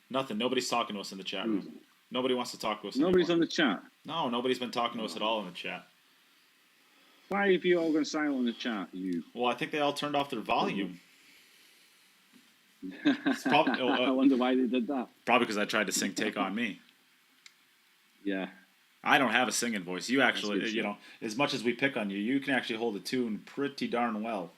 Nothing. Nobody's talking to us in the chat room. Nobody wants to talk to us. Nobody's anymore. on the chat. No, nobody's been talking to us at all in the chat. Why have you all gone silent in the chat? Well, I think they all turned off their volume. I wonder why they did that. Probably because I tried to sing "Take on Me." Yeah. I don't have a singing voice. You actually, as much as we pick on you, you can actually hold a tune pretty darn well.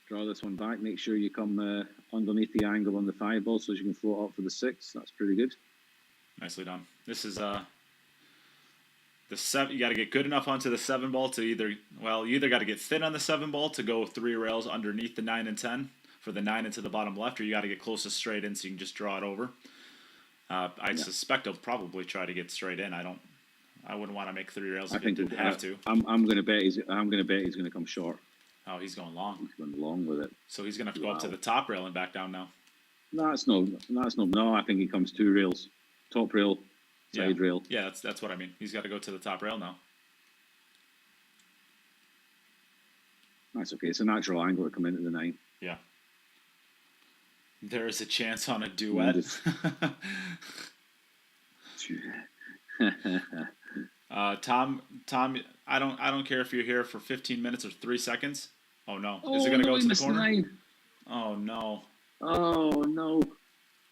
Draw this one back. Make sure you come underneath the angle on the 5 ball so you can float up for the 6. That's pretty good. Nicely done. This is the 7. You got to get good enough onto the 7 ball to you either got to get thin on the 7 ball to go 3 rails underneath the 9 and 10 for the 9 into the bottom left, or you got to get closest straight in so you can just draw it over. I suspect he'll probably try to get straight in. I wouldn't want to make 3 rails if he didn't have to. I'm going to bet he's going to come short. Oh, he's going long. He's going long with it. So he's going to have to go up to the top rail and back down now. No, I think he comes 2 rails. Top rail, side rail. Yeah, that's what I mean. He's got to go to the top rail now. That's okay. It's a natural angle to come into the 9. Yeah. There is a chance on a duet. Tom, I don't care if you're here for 15 minutes or 3 seconds. Oh no! Is it going to go to the corner? 9. Oh no! Oh no!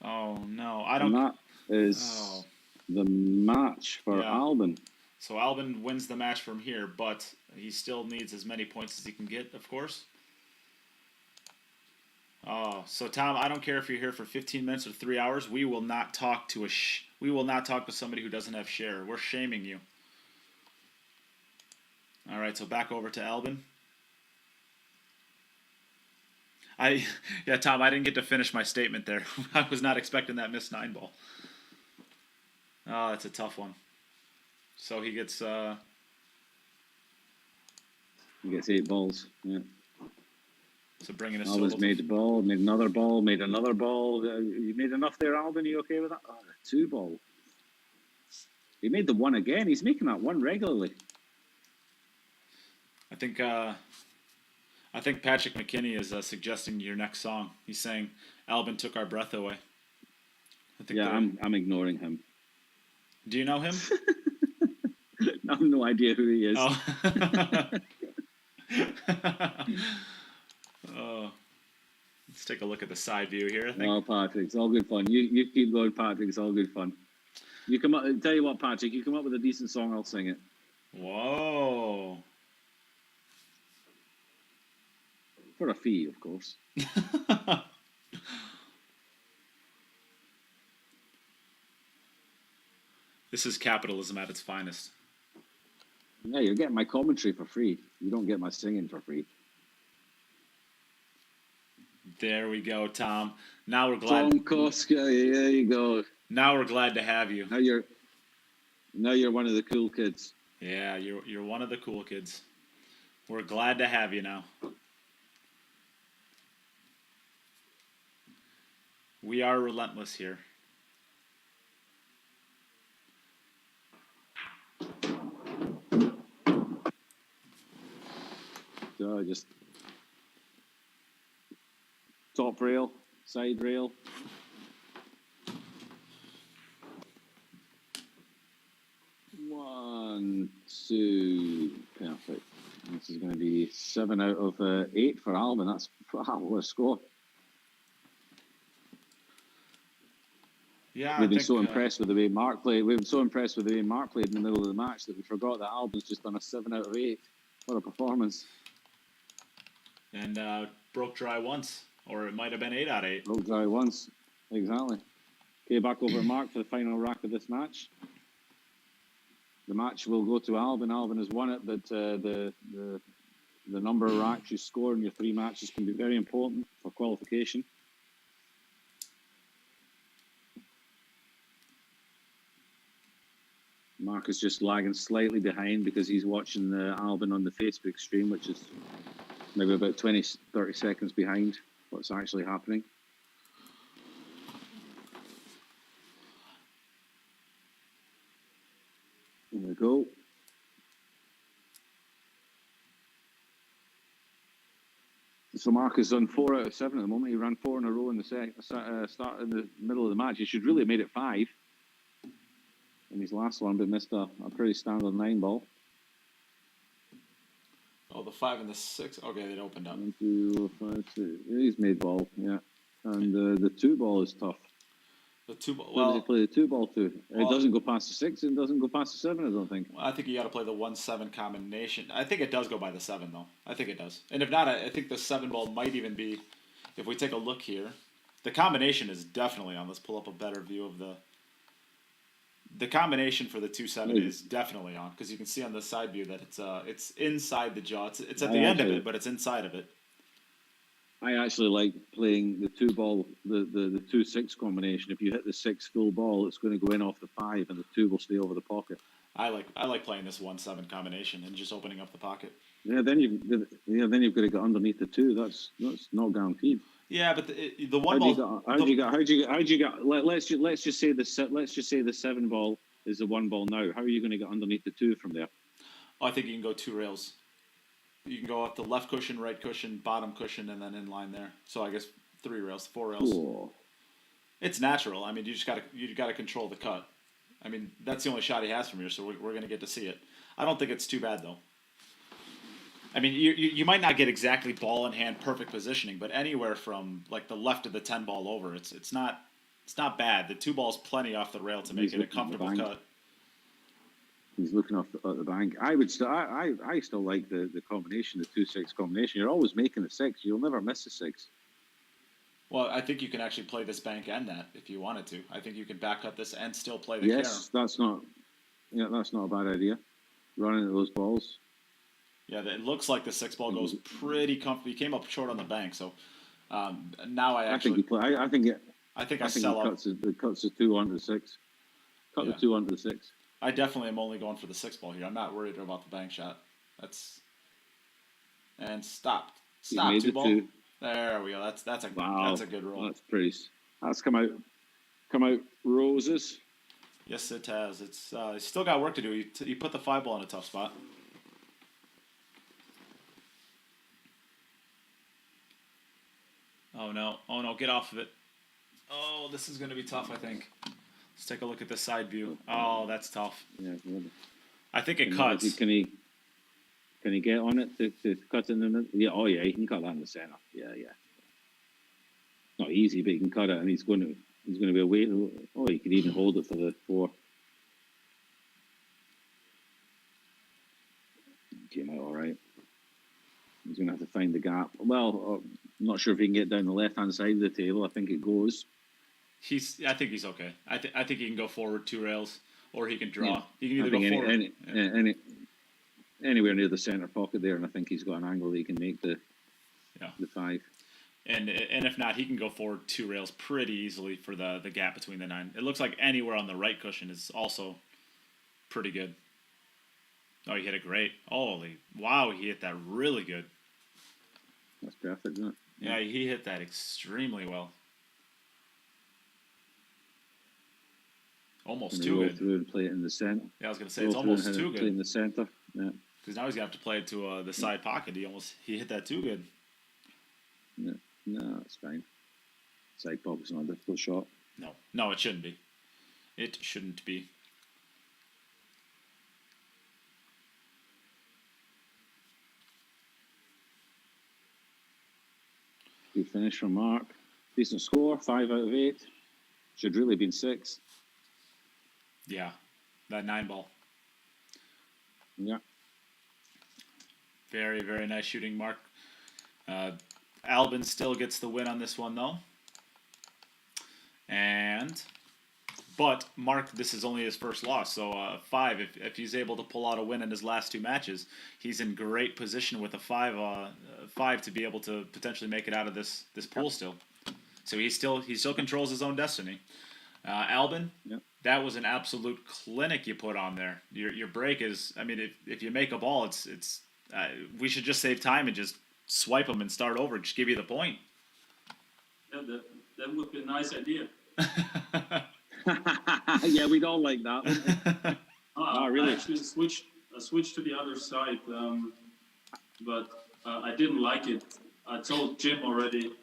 Oh no! I don't. And that is the match for Albin. So Albin wins the match from here, but he still needs as many points as he can get, of course. Oh, so Tom, I don't care if you're here for 15 minutes or 3 hours. We will not talk to somebody who doesn't have share. We're shaming you. All right, so back over to Albin. Tom, I didn't get to finish my statement there. I was not expecting that missed 9 ball. Oh, that's a tough one. So he gets 8 balls. Yeah. So bringing us. Albin's made the ball, made another ball, made another ball. You made enough there, Albin. Are you okay with that? Oh, the 2 ball. He made the 1 again. He's making that 1 regularly. I think Patrick McKinney is suggesting your next song. He's saying Albin took our breath away. I'm ignoring him. Do you know him? I have no idea who he is. Oh. Let's take a look at the side view here. I think. Oh, Patrick, it's all good fun. You keep going, Patrick. It's all good fun. You come up. Tell you what, Patrick. You come up with a decent song, I'll sing it. Whoa. For a fee, of course. This is capitalism at its finest. Yeah, you're getting my commentary for free. You don't get my singing for free. There we go, Tom. Now we're glad. Tom Koska, there you go. Now we're glad to have you. Now you're one of the cool kids. Yeah, you're one of the cool kids. We're glad to have you now. We are relentless here. So just top rail, side rail. One, two, perfect. This is going to be 7 out of 8 for Albin. That's what a score. Yeah, We've been so impressed with the way Marc played. We've been so impressed with the way Marc played in the middle of the match that we forgot that Albin's just done a 7 out of 8. What a performance! And broke dry once, or it might have been 8 out of 8. Broke dry once, exactly. Okay, back over to Marc for the final rack of this match. The match will go to Albin. Albin has won it, but the number of racks you score in your 3 matches can be very important for qualification. Marc is just lagging slightly behind because he's watching Albin on the Facebook stream, which is maybe about 20, 30 seconds behind what's actually happening. There we go. So Marc has done 4 out of 7 at the moment. He ran 4 in a row in the start in the middle of the match. He should really have made it 5 in his last one, but missed a pretty standard 9 ball. Oh, the 5 and the 6. Okay, they opened up. 1, 2, 5, 6. He's made ball, yeah. And the 2 ball is tough. The 2 ball. Well, does he play the 2 ball to? Well, it doesn't go past the 6 and doesn't go past the 7, I don't think. I think you got to play the 1-7 combination. I think it does go by the 7, though. I think it does. And if not, I think the 7 ball might even be, if we take a look here, the combination is definitely on. Let's pull up a better view of the combination for the 2-7 is definitely on, because you can see on the side view that it's inside the jaw. It's at the end of it, but it's inside of it. I actually like playing the 2 ball, the 2-6 combination. If you hit the 6 full ball, it's going to go in off the 5, and the 2 will stay over the pocket. I like playing this 1-7 combination and just opening up the pocket. Yeah, then you've got to get underneath the 2. That's not guaranteed. Yeah, but the 1 ball. How do you get? Let's just say the 7 ball is the 1 ball now. How are you going to get underneath the 2 from there? Oh, I think you can go 2 rails. You can go up the left cushion, right cushion, bottom cushion, and then in line there. So I guess 3 rails, 4 rails. Cool. It's natural. I mean, you gotta control the cut. I mean, that's the only shot he has from here, so we're gonna get to see it. I don't think it's too bad though. I mean, you might not get exactly ball in hand perfect positioning, but anywhere from like the left of the 10 ball over, it's not bad. The 2 ball's plenty off the rail to make it a comfortable cut. He's looking off at the bank. I still like the combination, the 2-6 combination. You're always making a 6. You'll never miss a 6. Well, I think you can actually play this bank and that if you wanted to. I think you can back cut this and still play the yes, that's not a bad idea. Running at those balls. Yeah, it looks like the 6 ball goes pretty comfortable. He came up short on the bank, so now I think I sell up. It cuts the 2 onto the 6. Cut the 2 onto the 6. I definitely am only going for the 6 ball here. I'm not worried about the bank shot. Stop 2 ball. 2. There we go. That's a good roll. That's pretty. That's come out roses. Yes, it has. It's he's still got work to do. He put the 5 ball in a tough spot. Oh no, get off of it. Oh, this is going to be tough, I think. Let's take a look at the side view. Oh, that's tough. Yeah, I think it cuts. Can he get on it to cut in the middle? Yeah, yeah, he can cut that in the center. Yeah. Not easy, but he can cut it, and he's going to be away. Oh, he could even hold it for the 4. Came out all right. He's going to have to find the gap. Well, I'm not sure if he can get down the left-hand side of the table. I think it goes. I think he's okay. I think he can go forward 2 rails, or he can draw. Yeah. He can either go forward. Anywhere near the center pocket there, and I think he's got an angle that he can make the 5. And if not, he can go forward 2 rails pretty easily for the gap between the 9. It looks like anywhere on the right cushion is also pretty good. Oh, he hit it great. Wow, he hit that really good. That's perfect, isn't it? Yeah, he hit that extremely well. Almost too good. Through and play it in the center. Yeah, I was going to say it's almost too good. Play in the center. Yeah. Because now he's going to have to play it to the side pocket. He hit that too good. No, that's fine. Side pocket's not a difficult shot. No, it shouldn't be. It shouldn't be. Good finish from Marc. Decent score, 5 out of 8. Should really have been 6. Yeah, that 9 ball. Yeah. Very, very nice shooting, Marc. Albin still gets the win on this one, though. But Marc, this is only his first loss, so 5. If he's able to pull out a win in his last 2 matches, he's in great position with a 5 to be able to potentially make it out of this pool still. So he still controls his own destiny. Albin, that was an absolute clinic you put on there. Your break is, I mean, if you make a ball, it's we should just save time and just swipe them and start over, just give you the point. Yeah, that would be a nice idea. Yeah, we'd all like that. Really? I actually switched to the other side, but I didn't like it. I told Jim already,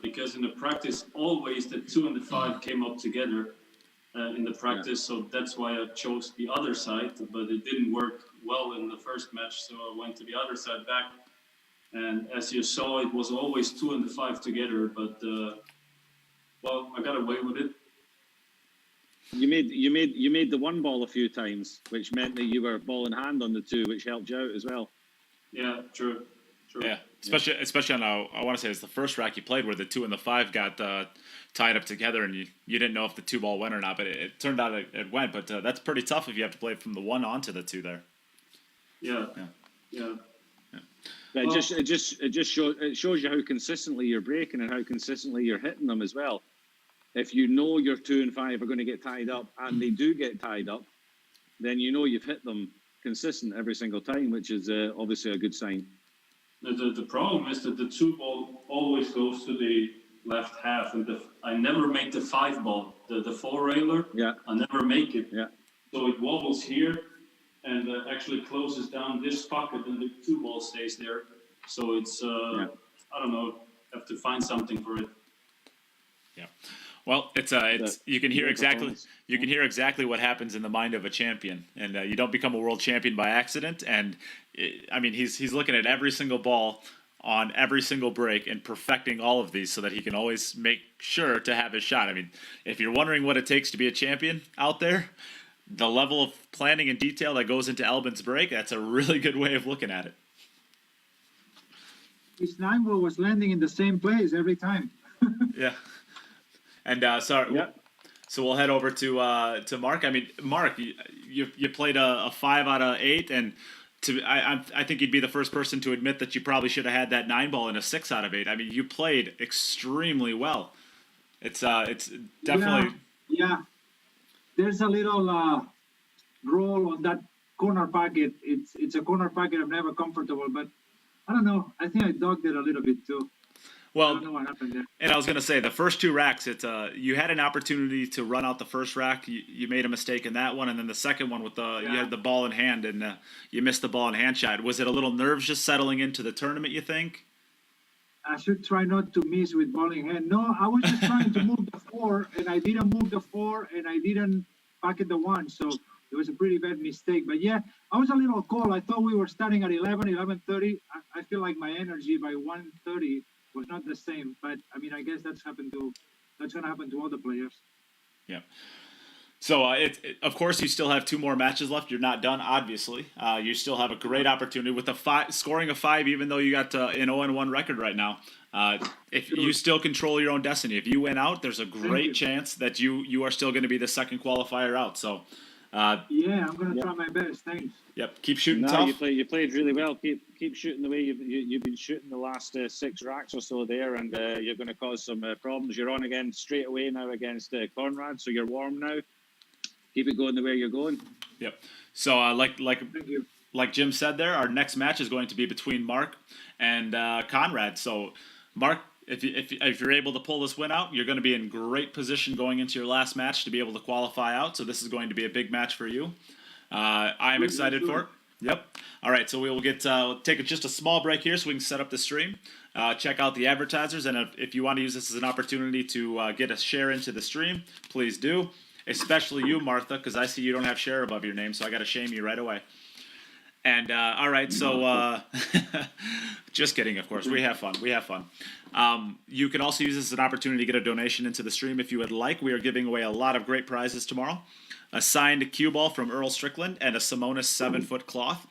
because in the practice, always the 2 and the 5 came up together in the practice, so that's why I chose the other side, but it didn't work well in the first match, so I went to the other side back. And as you saw, it was always 2 and the 5 together, but well, I got away with it. You made the 1 ball a few times, which meant that you were ball in hand on the 2, which helped you out as well. Yeah, true. Yeah, especially on I want to say it's the first rack you played where the 2 and the 5 got tied up together, and you didn't know if the 2 ball went or not, but it turned out it went. But that's pretty tough if you have to play from the 1 onto the 2 there. Yeah. But it shows you how consistently you're breaking and how consistently you're hitting them as well. If you know your 2 and 5 are going to get tied up, and they do get tied up, then you know you've hit them consistent every single time, which is obviously a good sign. The problem is that the 2 ball always goes to the left half, and I never make the 5 ball, the 4 railer. Yeah. I never make it. Yeah. So it wobbles here and actually closes down this pocket, and the 2 ball stays there. So it's I don't know, have to find something for it. Yeah. Well, it's you can hear exactly what happens in the mind of a champion, and you don't become a world champion by accident. And I mean, he's looking at every single ball on every single break and perfecting all of these so that he can always make sure to have his shot. I mean, if you're wondering what it takes to be a champion out there, the level of planning and detail that goes into Albin's break, that's a really good way of looking at it. His 9 ball was landing in the same place every time. Yeah. And so we'll head over to Marc. I mean, Marc, you played a 5 out of 8, and I think you'd be the first person to admit that you probably should have had that 9 ball in a 6 out of 8. I mean, you played extremely well. It's definitely yeah. There's a little roll on that corner pocket. It's a corner pocket. I'm never comfortable, but I don't know. I think I dogged it a little bit too. Well, I don't know what happened there. And I was going to say, the first 2 racks, you had an opportunity to run out the first rack. You made a mistake in that one, and then the second one with you had the ball in hand, and you missed the ball in hand shot. Was it a little nerves just settling into the tournament, you think? I should try not to miss with ball in hand. No, I was just trying to move the 4, and I didn't move the 4, and I didn't pocket the 1, so it was a pretty bad mistake. But yeah, I was a little cold. I thought we were starting at 11:30. I feel like my energy by 1:30 was not the same, but I mean, I guess that's going to happen to all the players. Yeah. So of course you still have 2 more matches left. You're not done, obviously. You still have a great opportunity with scoring a 5, even though you got an 0-1 record right now. If you still control your own destiny, if you win out, there's a great chance that you are still going to be the second qualifier out. So. Yeah, I'm going to try my best. Thanks. Yep, keep shooting tough. You played really well. Keep shooting the way you've been shooting the last 6 racks or so there, and you're going to cause some problems. You're on again straight away now against Konrad, so you're warm now. Keep it going the way you're going. Yep. So like Jim said there, our next match is going to be between Marc and Konrad. So Marc, if you're able to pull this win out, you're going to be in great position going into your last match to be able to qualify out. So this is going to be a big match for you. I am excited for it. Yep. All right, so we will take just a small break here so we can set up the stream. Check out the advertisers, and if you want to use this as an opportunity to get a share into the stream, please do. Especially you, Martha, because I see you don't have share above your name, so I got to shame you right away. And all right, so just kidding, of course. We have fun. You can also use this as an opportunity to get a donation into the stream if you would like. We are giving away a lot of great prizes tomorrow. A signed cue ball from Earl Strickland and a Simonis 7-foot cloth.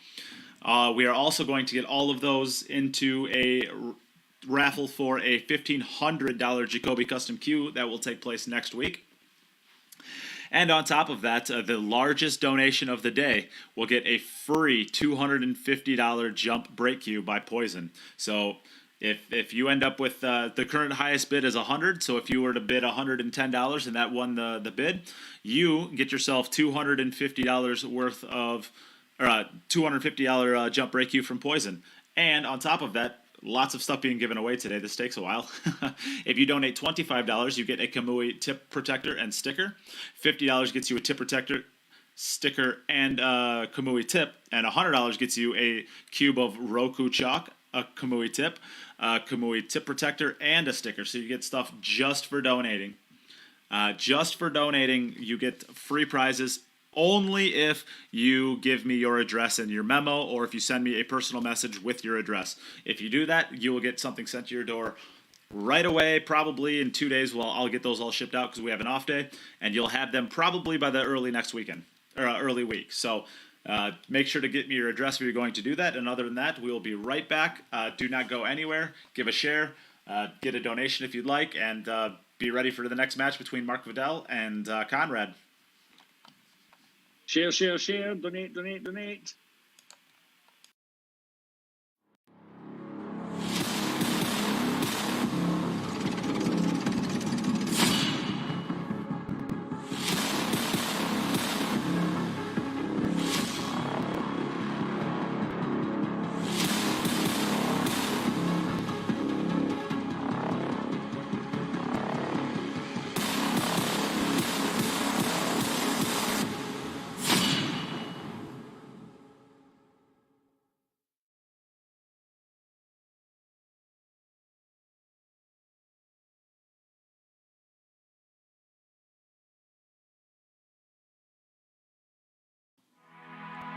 We are also going to get all of those into a raffle for a $1,500 Jacoby custom cue that will take place next week. And on top of that, the largest donation of the day will get a free $250 jump break cue by Poison. So if you end up with the current highest bid is $100, so if you were to bid $110 and that won the bid, you get yourself $250 worth of $250 jump break cue from Poison. And on top of that, lots of stuff being given away today. This takes a while. If you donate $25, you get a Kamui tip protector and sticker. $50 gets you a tip protector, sticker, and Kamui tip. And $100 gets you a cube of Roku chalk, a Kamui tip protector, and a sticker. So you get stuff just for donating. You get free prizes only if you give me your address and your memo, or if you send me a personal message with your address. If you do that, you will get something sent to your door right away, probably in 2 days. Well, I'll get those all shipped out because we have an off day, and you'll have them probably by the early next weekend, or early week. So make sure to get me your address if you're going to do that. And other than that, we will be right back. Do not go anywhere. Give a share. Get a donation if you'd like, and be ready for the next match between Marc Vidal and Konrad. Share, donate.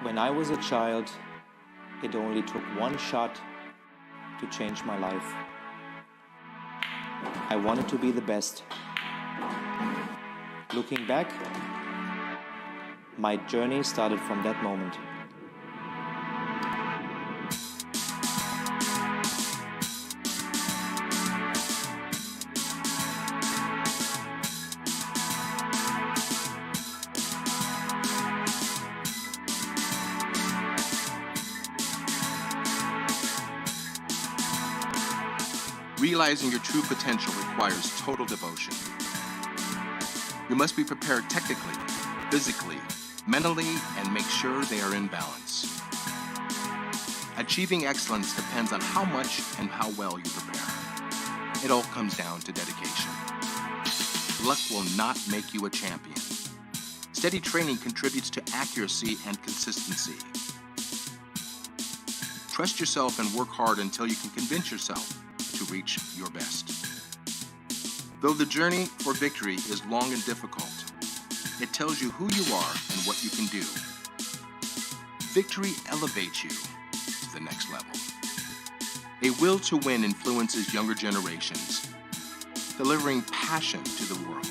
When I was a child, it only took one shot to change my life. I wanted to be the best. Looking back, my journey started from that moment. Realizing your true potential requires total devotion. You must be prepared technically, physically, mentally, and make sure they are in balance. Achieving excellence depends on how much and how well you prepare. It all comes down to dedication. Luck will not make you a champion. Steady training contributes to accuracy and consistency. Trust yourself and work hard until you can convince yourself to reach your best. Though the journey for victory is long and difficult, it tells you who you are and what you can do. Victory elevates you to the next level. A will to win influences younger generations, delivering passion to the world.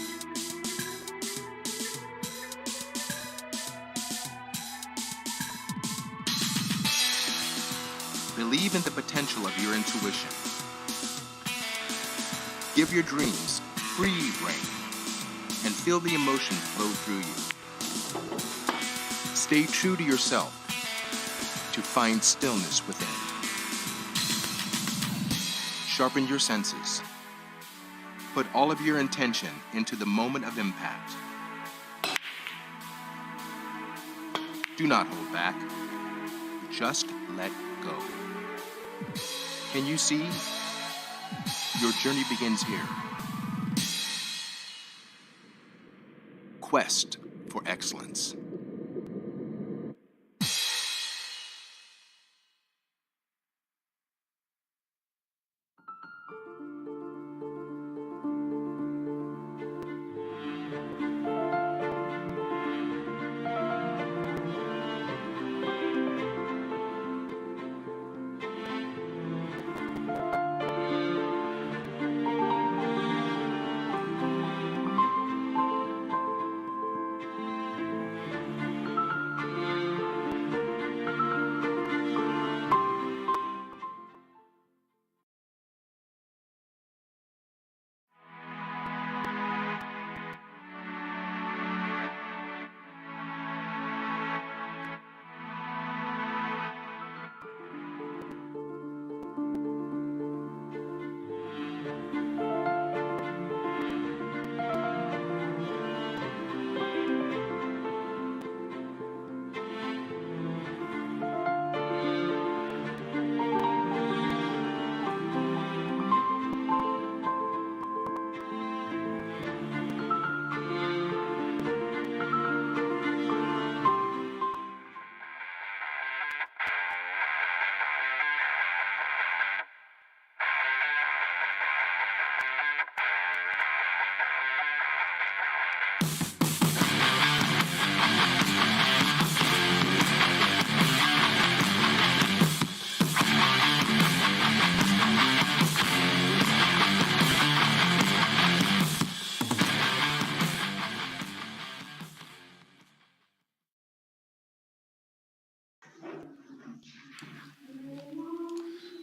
Believe in the potential of your intuition. Give your dreams free rein and feel the emotions flow through you. Stay true to yourself to find stillness within. Sharpen your senses. Put all of your intention into the moment of impact. Do not hold back. Just let go. Can you see? Your journey begins here. Quest for excellence.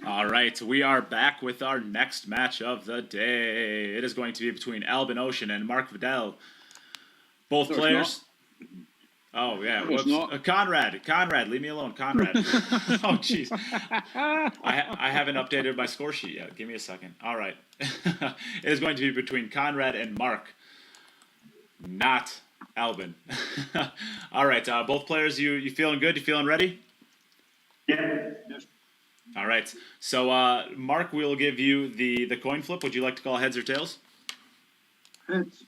All right, we are back with our next match of the day. It is going to be between Albin Ouschan and Marc Vidal. Both players. Oh yeah, whoops. Konrad, leave me alone, Konrad. Oh jeez, I haven't updated my score sheet yet. Give me a second. All right, it is going to be between Konrad and Marc, not Albin. All right, both players, you feeling good? You feeling ready? Yeah. All right. So, Marc, we'll give you the coin flip. Would you like to call heads or tails? Heads.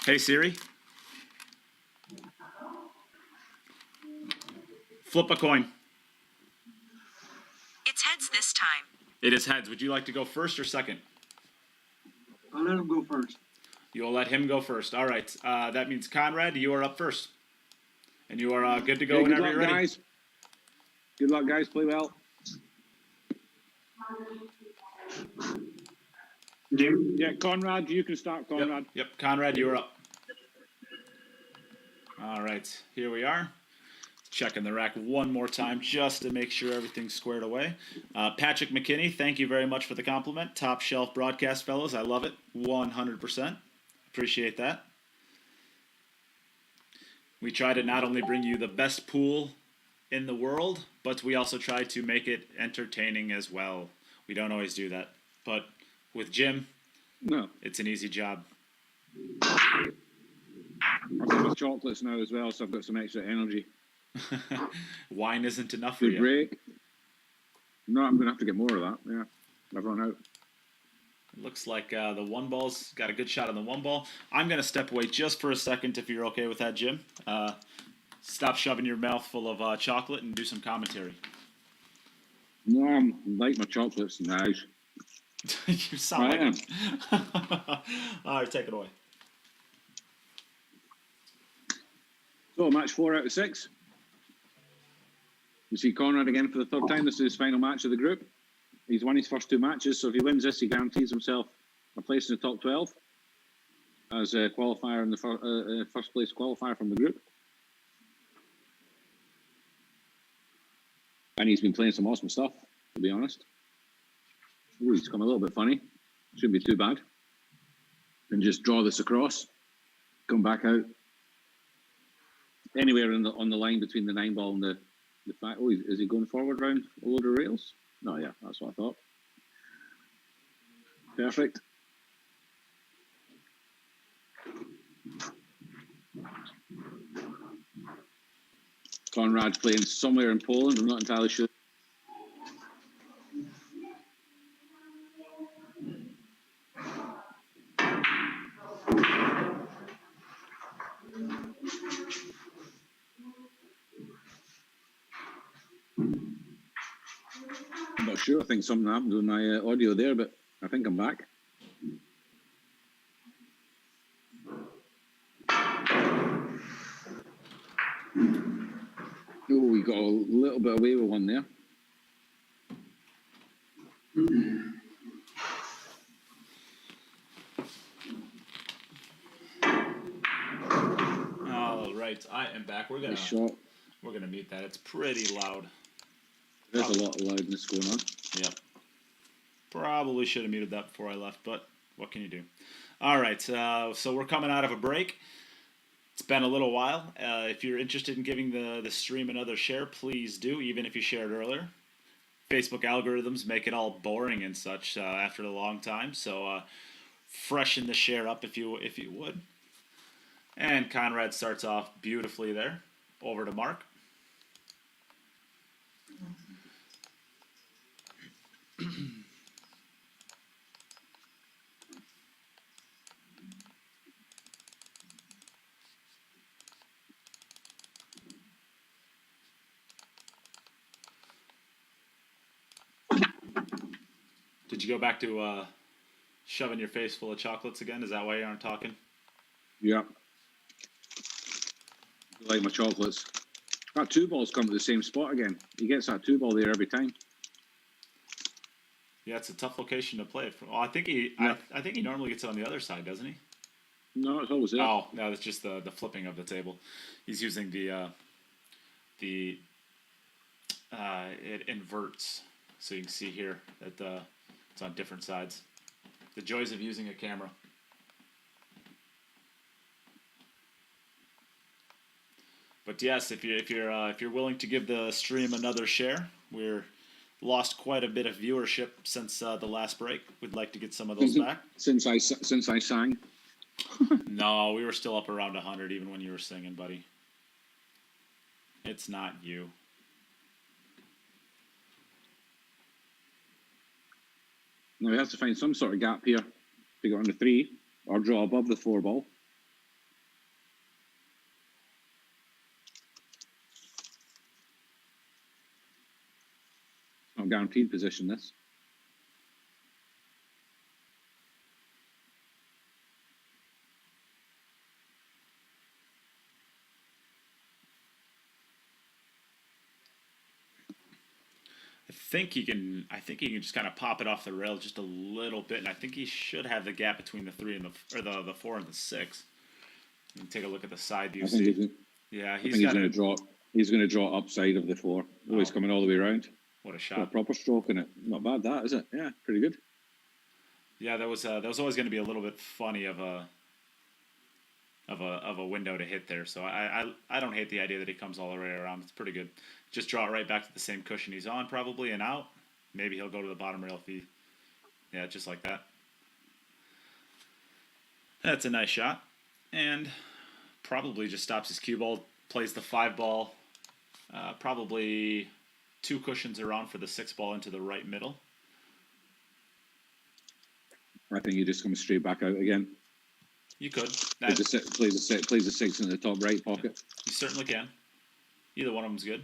Hey, Siri. Flip a coin. It's heads this time. It is heads. Would you like to go first or second? I'll let him go first. You'll let him go first. All right. That means, Konrad, you are up first. And you are good to go whenever you're ready. Guys. Good luck, guys. Play well. Jim? Yeah, Konrad, you can start, Konrad. Yep. Konrad, you're up. All right. Here we are. Checking the rack one more time just to make sure everything's squared away. Patrick McKinney, thank you very much for the compliment. Top shelf broadcast, fellows. I love it. 100%. Appreciate that. We try to not only bring you the best pool in the world, but we also try to make it entertaining as well. We don't always do that. But with Jim, no, it's an easy job. I've got my chocolates now as well, so I've got some extra energy. Wine isn't enough for Good you. break. No, I'm going to have to get more of that. Yeah, I've run out. Looks like the one ball's got a good shot on the one ball. I'm going to step away just for a second if you're okay with that, Jim. Stop shoving your mouth full of chocolate and do some commentary. No, I'm like my chocolates. Nice. You sound like it. All right, take it away. So, match 4 out of 6. You see Konrad again for the third time. This is his final match of the group. He's won his first 2 matches, so if he wins this, he guarantees himself a place in the top 12 as a qualifier in the first place qualifier from the group. And he's been playing some awesome stuff, to be honest. Ooh, he's come a little bit funny. Shouldn't be too bad. And just draw this across, come back out. Anywhere on the line between the 9 ball and the 5. Oh, is he going forward round a load of rails? No, yeah, that's what I thought. Perfect. Konrad's playing somewhere in Poland. I'm not entirely sure. I'm not sure. I think something happened with my audio there, but I think I'm back. Oh, we got a little bit away with one there. All right, I am back. We're gonna mute that. It's pretty loud. There's a lot of loudness going on. Yep. Probably should have muted that before I left, but what can you do? All right, so we're coming out of a break. It's been a little while. If you're interested in giving the stream another share, please do, even if you shared earlier. Facebook algorithms make it all boring and such after a long time, so freshen the share up if you would. And Konrad starts off beautifully there. Over to Marc. Did you go back to shoving your face full of chocolates again? Is that why you aren't talking? Yeah. I like my chocolates. That 2 ball's come to the same spot again. He gets that 2 ball there every time. Yeah, it's a tough location to play it from. Well, I think he normally gets it on the other side, doesn't he? No, it's always there. Oh, no, it's just the flipping of the table. He's using it inverts. so you can see here that it's on different sides. The joys of using a camera. But yes, if you're willing to give the stream another share, we're lost quite a bit of viewership since the last break. We'd like to get some of those back. Since I sang. No, we were still up around 100 even when you were singing, buddy. It's not you. Now we have to find some sort of gap here to get on the 3 or draw above the 4 ball. Not guaranteed position, this. I think he can just kind of pop it off the rail just a little bit, and I think he should have the gap between the 3 and the 4 and the 6. You can take a look at the side view. Yeah, he's going to draw. He's going to draw upside of the 4. Oh, he's coming all the way around. What a shot! Got a proper stroke in it. Not bad, that is it? Yeah, pretty good. Yeah, that was always going to be a little bit funny of a window to hit there. So I don't hate the idea that he comes all the way around. It's pretty good. Just draw it right back to the same cushion he's on, probably, and out. Maybe he'll go to the bottom rail if he, yeah, just like that. That's a nice shot, and probably just stops his cue ball, plays the 5 ball, probably 2 cushions around for the 6 ball into the right middle. I think he just comes straight back out again. You could. Plays a 6 in the top right pocket. You certainly can. Either one of them's good.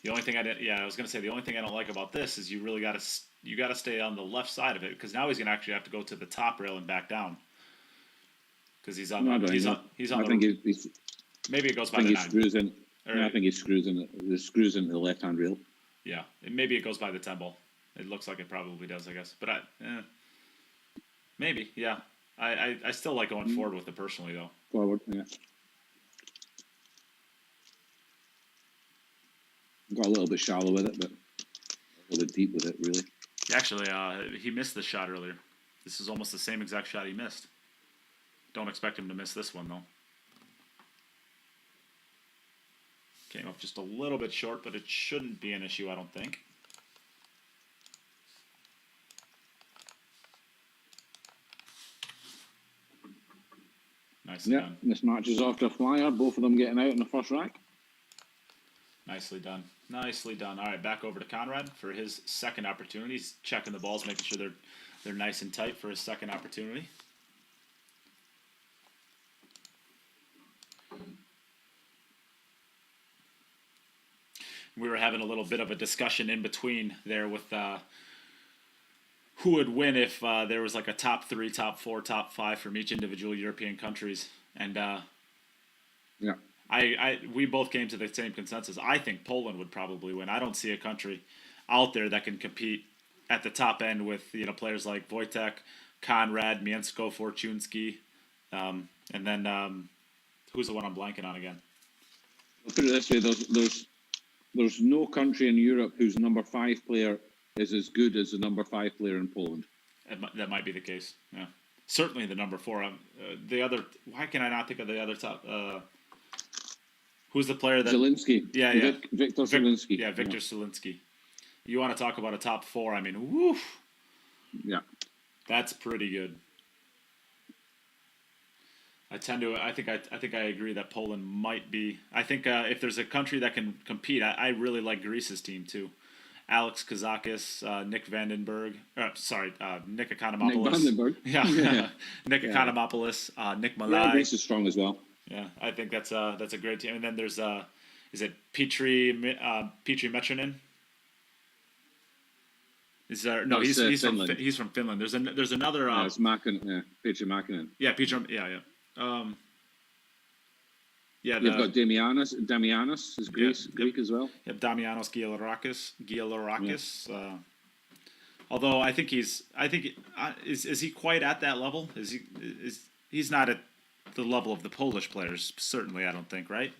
The only thing I was gonna say the only thing I don't like about this is you really gotta stay on the left side of it, because now he's gonna actually have to go to the top rail and back down. Because he's on. Maybe it goes by the 9. Screws in. I think he screws in. The screws into the left hand rail. Yeah, maybe it goes by the 10 ball. It looks like it probably does, I guess. But maybe, yeah. I still like going forward with it personally, though. Forward, yeah. Got a little bit shallow with it, but a little bit deep with it, really. Actually, he missed the shot earlier. This is almost the same exact shot he missed. Don't expect him to miss this one, though. Came up just a little bit short, but it shouldn't be an issue, I don't think. Nicely done. This match is off to a flyer. Both of them getting out in the first rack. Nicely done. Nicely done. All right, back over to Konrad for his second opportunity. He's checking the balls, making sure they're nice and tight for his second opportunity. We were having a little bit of a discussion in between there with who would win if there was like a top 3, top 4, top 5 from each individual European countries. And yeah. We both came to the same consensus. I think Poland would probably win. I don't see a country out there that can compete at the top end with players like Wojtek, Konrad, Mięsko, Fortunski, and then who's the one I'm blanking on again? I'll put it this way: there's no country in Europe whose number 5 player is as good as the number 5 player in Poland. That might be the case. Yeah, certainly the number 4. The other. Why can I not think of the other top? Who's the player that? Zielinski. Yeah. Victor Zielinski. Yeah, Victor Zielinski. You want to talk about a top 4? I mean, woof. Yeah. That's pretty good. I think I agree that Poland might be. I think if there's a country that can compete, I really like Greece's team too. Alex Kazakis, Nick Vandenberg. Nick Economopoulos. Nick Vandenberg. Yeah. Nick Economopoulos. Nick Malai. Yeah, Greece is strong as well. Yeah, I think that's a great team. And then there's is it Petri Metrinen? Is there no? He's from Finland. There's another. It's Mäkinen. Yeah, Petri Mäkinen. Yeah, Petri. Yeah. You've got Damianos is Greek as well. Yep, Damianos Gialarakis. Although I think is he quite at that level? He's not at the level of the Polish players? Certainly, I don't think, right?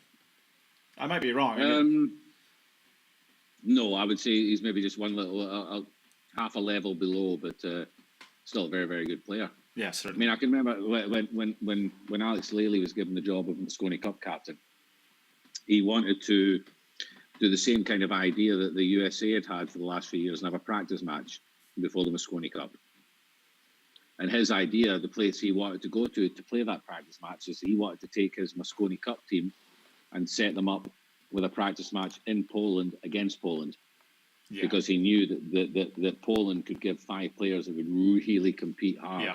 I might be wrong. No, I would say he's maybe just one little half a level below, but still a very, very good player. Yeah, I certainly. mean, I can remember when Alex Lely was given the job of Mosconi Cup captain, he wanted to do the same kind of idea that the USA had for the last few years and have a practice match before the Mosconi Cup. And his idea, the place he wanted to go to play that practice match, is he wanted to take his Mosconi Cup team and set them up with a practice match in Poland against Poland. Yeah. Because he knew that Poland could give 5 players that would really compete hard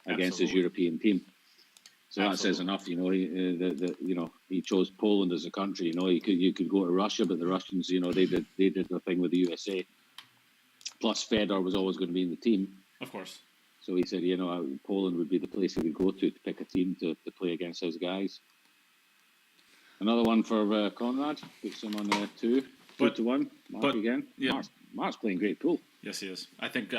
against his European team. So that says enough, you know. He chose Poland as a country. You know, you could go to Russia, but the Russians, you know, they did their thing with the USA. Plus, Fedor was always going to be in the team, of course. So he said, you know, Poland would be the place he would go to pick a team to play against his guys. Another one for Konrad, puts him on 2 to 1. Marc again. Yeah. Marc's playing great pool. Yes, he is. I think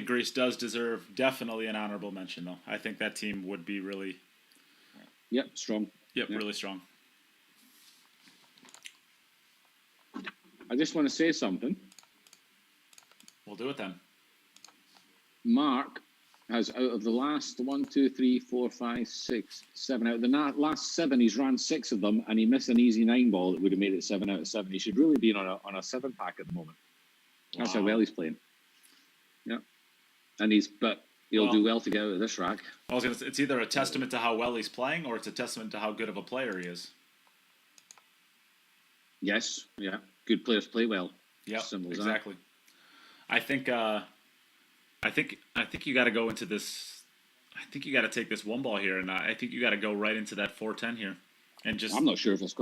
Greece does deserve definitely an honorable mention, though. I think that team would be really. Yep, strong. Yep, really strong. I just want to say something. We'll do it then. Marc has, out of the last 1, 2, 3, 4, 5, 6, 7, out of the last 7, he's ran 6 of them, and he missed an easy 9 ball that would have made it 7 out of 7. He should really be on a 7-pack at the moment. That's how well he's playing. Yeah, and he'll do well to get out of this rack. I was gonna say, it's either a testament to how well he's playing, or it's a testament to how good of a player he is. Yes, yeah, good players play well. Yeah, exactly. I think you got to go into this. I think you got to take this 1 ball here, and I think you got to go right into that 4-10 here, and just. I'm not sure if it's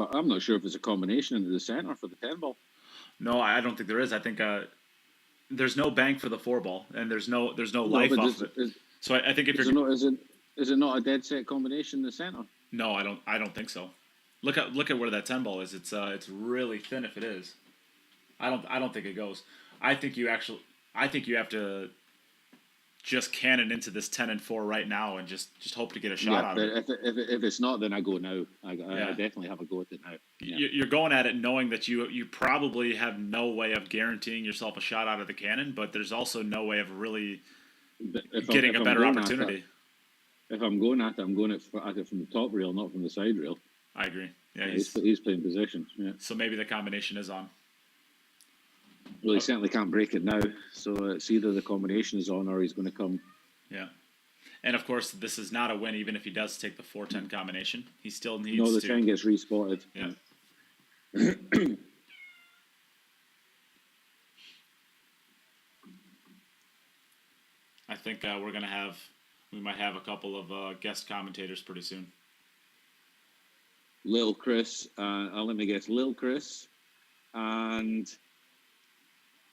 a combination into the center for the 10 ball. No, I don't think there is. I think there's no bank for the 4 ball, and there's no life off of it. So I think if you're is it not a dead set combination in the center? No, I don't think so. Look at where that 10 ball is. It's really thin if it is. I don't think it goes. I think you have to just cannon into this 10 and 4 right now and just hope to get a shot out of it. If it's not, then I go now. I definitely have a go at it now. Yeah. You're going at it knowing that you probably have no way of guaranteeing yourself a shot out of the cannon, but there's also no way of really getting a better opportunity. If I'm going at it, I'm going at it from the top rail, not from the side rail. I agree. Yeah, he's playing position. Yeah. So maybe the combination is on. Well, he certainly can't break it now. So it's either the combination is on or he's going to come. Yeah. And of course, this is not a win, even if he does take the 4-10 combination. He still needs to. No, the 10 gets respotted. Yeah. I think we might have a couple of guest commentators pretty soon. Lil Chris, let me guess, Lil Chris and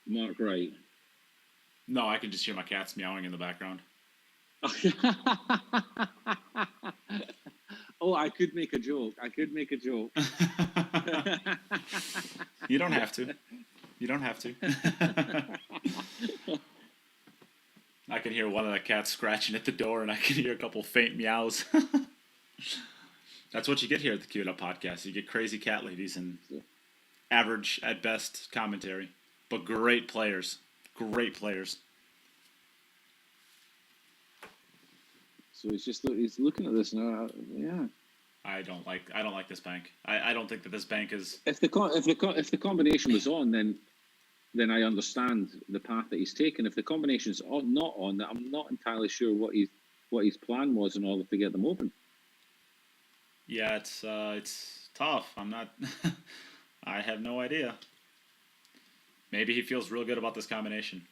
Marc Wright. No, I can just hear my cats meowing in the background. Oh, I could make a joke. You don't have to. I can hear one of the cats scratching at the door, and I can hear a couple faint meows. That's what you get here at the Queued Up Podcast. You get crazy cat ladies and average at best commentary, but great players. So he's looking at this now. Yeah. I don't like this bank. I don't think that this bank is. If the combination was on, then I understand the path that he's taken. If the combination's not on, I'm not entirely sure what his plan was in order to get them open. Yeah, it's tough. I'm not. I have no idea. Maybe he feels real good about this combination.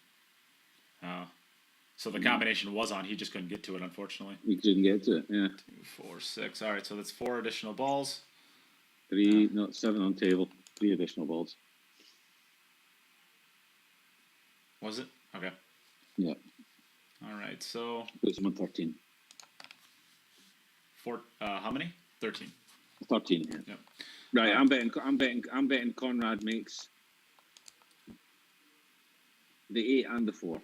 So the combination was on. He just couldn't get to it, unfortunately. He couldn't get to it. Yeah. 2, 4, 6. All right, so that's 4 additional balls. 7 on table. 3 additional balls. Was it? Okay. Yeah. All right, so. Puts him on 13. 4. How many? 13. 13. Yeah. Yep. Right. I'm betting Konrad makes the 8 and the 4.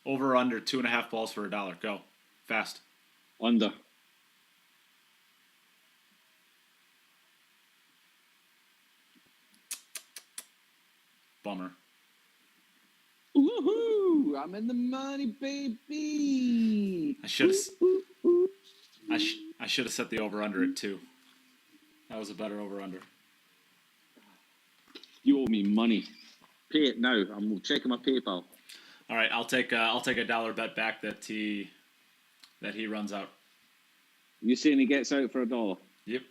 Over or under 2.5 balls for $1. Go. Fast. Under. bummer. Woohoo! I'm in the money, baby. I should have set the over/under at 2. That was a better over/under. You owe me money. Pay it now. I'm checking my PayPal. All right, I'll take a dollar bet back that he runs out. You saying he gets out for $1? Yep.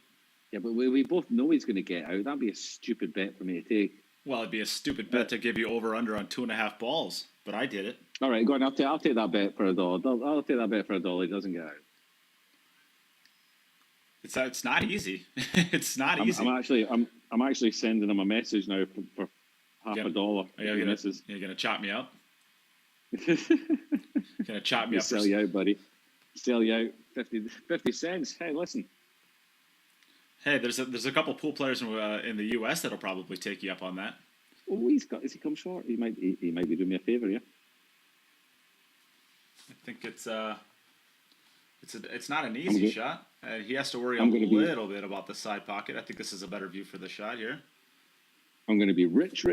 Yeah, but we both know he's going to get out. That'd be a stupid bet for me to take. Well, it'd be a stupid bet to give you over/under on 2.5 balls, but I did it. All right, go on. I'll take that bet for $1. I'll take that bet for $1. He doesn't get out. It's not easy. It's not easy. I'm actually sending him a message now for half $1. You're gonna chop me up. Gonna chop me up. Sell you out, buddy. Sell you out 50 cents. Hey, listen. Hey, there's a couple pool players in the U.S. that'll probably take you up on that. Oh, has he come short? He might be doing me a favor, yeah. I think it's not an easy shot. He has to worry a little bit about the side pocket. I think this is a better view for the shot here. I'm going to be rich.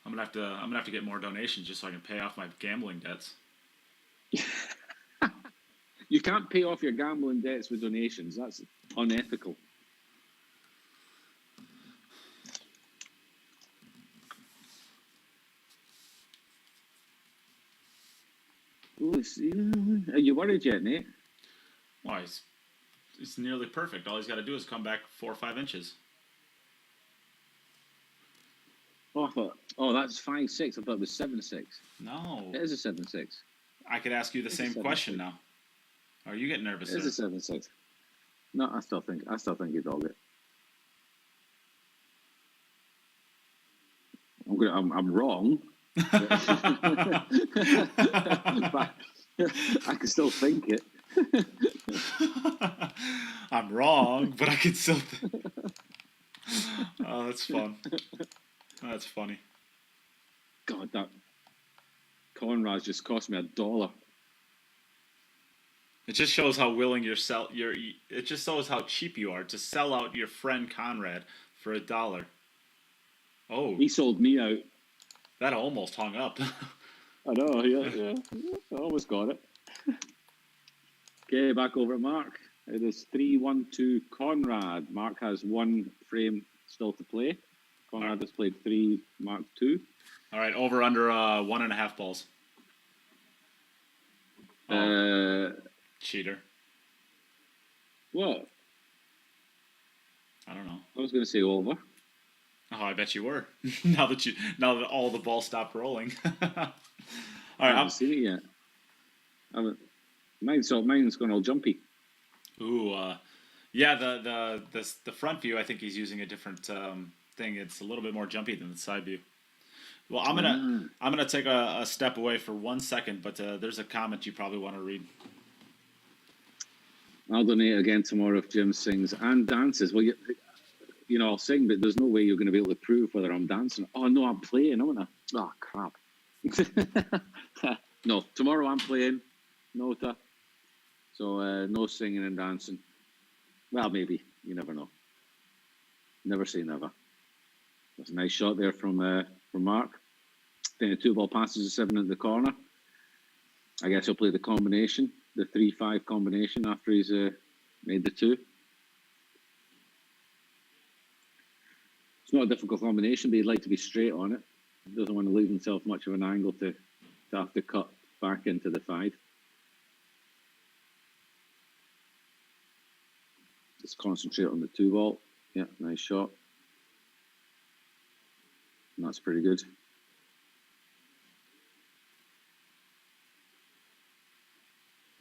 I'm gonna have to get more donations just so I can pay off my gambling debts. You can't pay off your gambling debts with donations. That's unethical. Are you worried yet, Nate? Well, it's nearly perfect. All he's got to do is come back 4 or 5 inches. Oh, that's 5-6. I thought it was 7-6. No, it is a 7-6. I could ask you the same question now. Are you getting nervous? It is a 7-6. No, I still think you dog it. I'm wrong. But I can still think it. I'm wrong, but I can still Oh, that's fun. That's funny. God, that Konrad just cost me $1. It just shows how willing it just shows how cheap you are to sell out your friend Konrad for $1. Oh, he sold me out. That almost hung up. I know, yeah. I almost got it. Okay, back over at Marc. It is 3-1-2 Konrad. Marc has 1 frame still to play. Konrad has played 3, Marc 2. All right, over under 1.5 balls. Cheater. What? I don't know. I was going to say over. Oh, I bet you were. now that all the balls stopped rolling. All right, I haven't seen it yet. Mine's going all jumpy. Ooh, yeah. The front view, I think he's using a different thing. It's a little bit more jumpy than the side view. Well, I'm gonna take a step away for 1 second, but there's a comment you probably want to read. I'll donate again tomorrow if Jim sings and dances. Well, I'll sing, but there's no way you're going to be able to prove whether I'm dancing. Oh no, I'm playing, aren't I? Oh crap. No, tomorrow I'm playing. Nota. So no singing and dancing. Well, maybe. You never know. Never say never. That's a nice shot there from Marc. Then the 2-ball passes a 7 in the corner. I guess he'll play the combination, the 3-5 combination after he's made the 2. It's not a difficult combination, but he'd like to be straight on it. He doesn't want to leave himself much of an angle to have to cut back into the 5. Just concentrate on the 2-ball. Yeah, nice shot. And that's pretty good.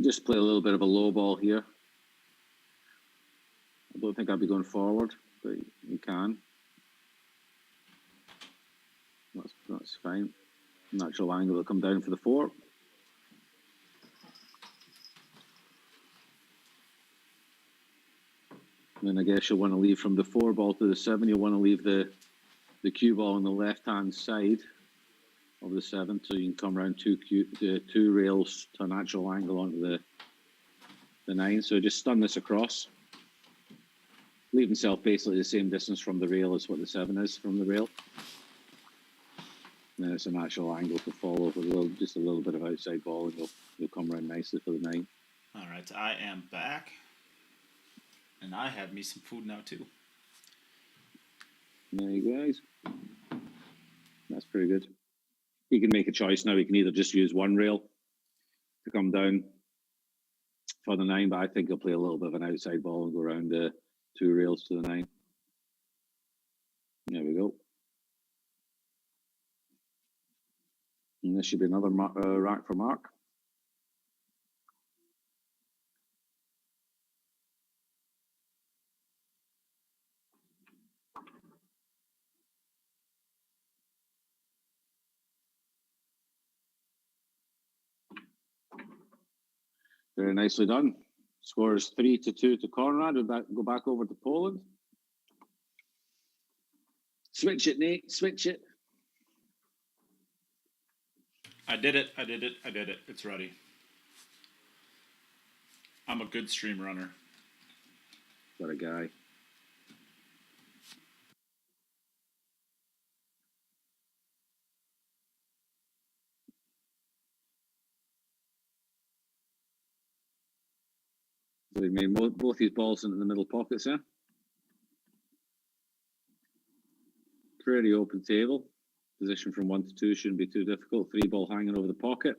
Just play a little bit of a low ball here. I don't think I'd be going forward, but you can. That's fine. Natural angle will come down for the 4. And then I guess you'll want to leave from the 4 ball to the 7. You'll want to leave the cue ball on the left-hand side of the 7, so you can come around 2 rails to a natural angle onto the 9. So just stun this across. leave himself basically the same distance from the rail as what the 7 is from the rail. And then it's a natural angle to follow with just a little bit of outside ball, and you'll come around nicely for the 9. All right, I am back, and I have me some food now too. There you go, guys. That's pretty good. He can make a choice now. He can either just use one rail to come down for the 9, but I think he'll play a little bit of an outside ball and go around the 2 rails to the 9. There we go. And this should be another rack for Marc. Very nicely done. Scores 3-2 to Konrad. Would that go back over to Poland? Switch it, Nate. Switch it. I did it. It's ready. I'm a good stream runner. What a guy. So he made both his balls into the middle pockets there. Pretty open table. Position from 1 to 2 shouldn't be too difficult. 3 ball hanging over the pocket.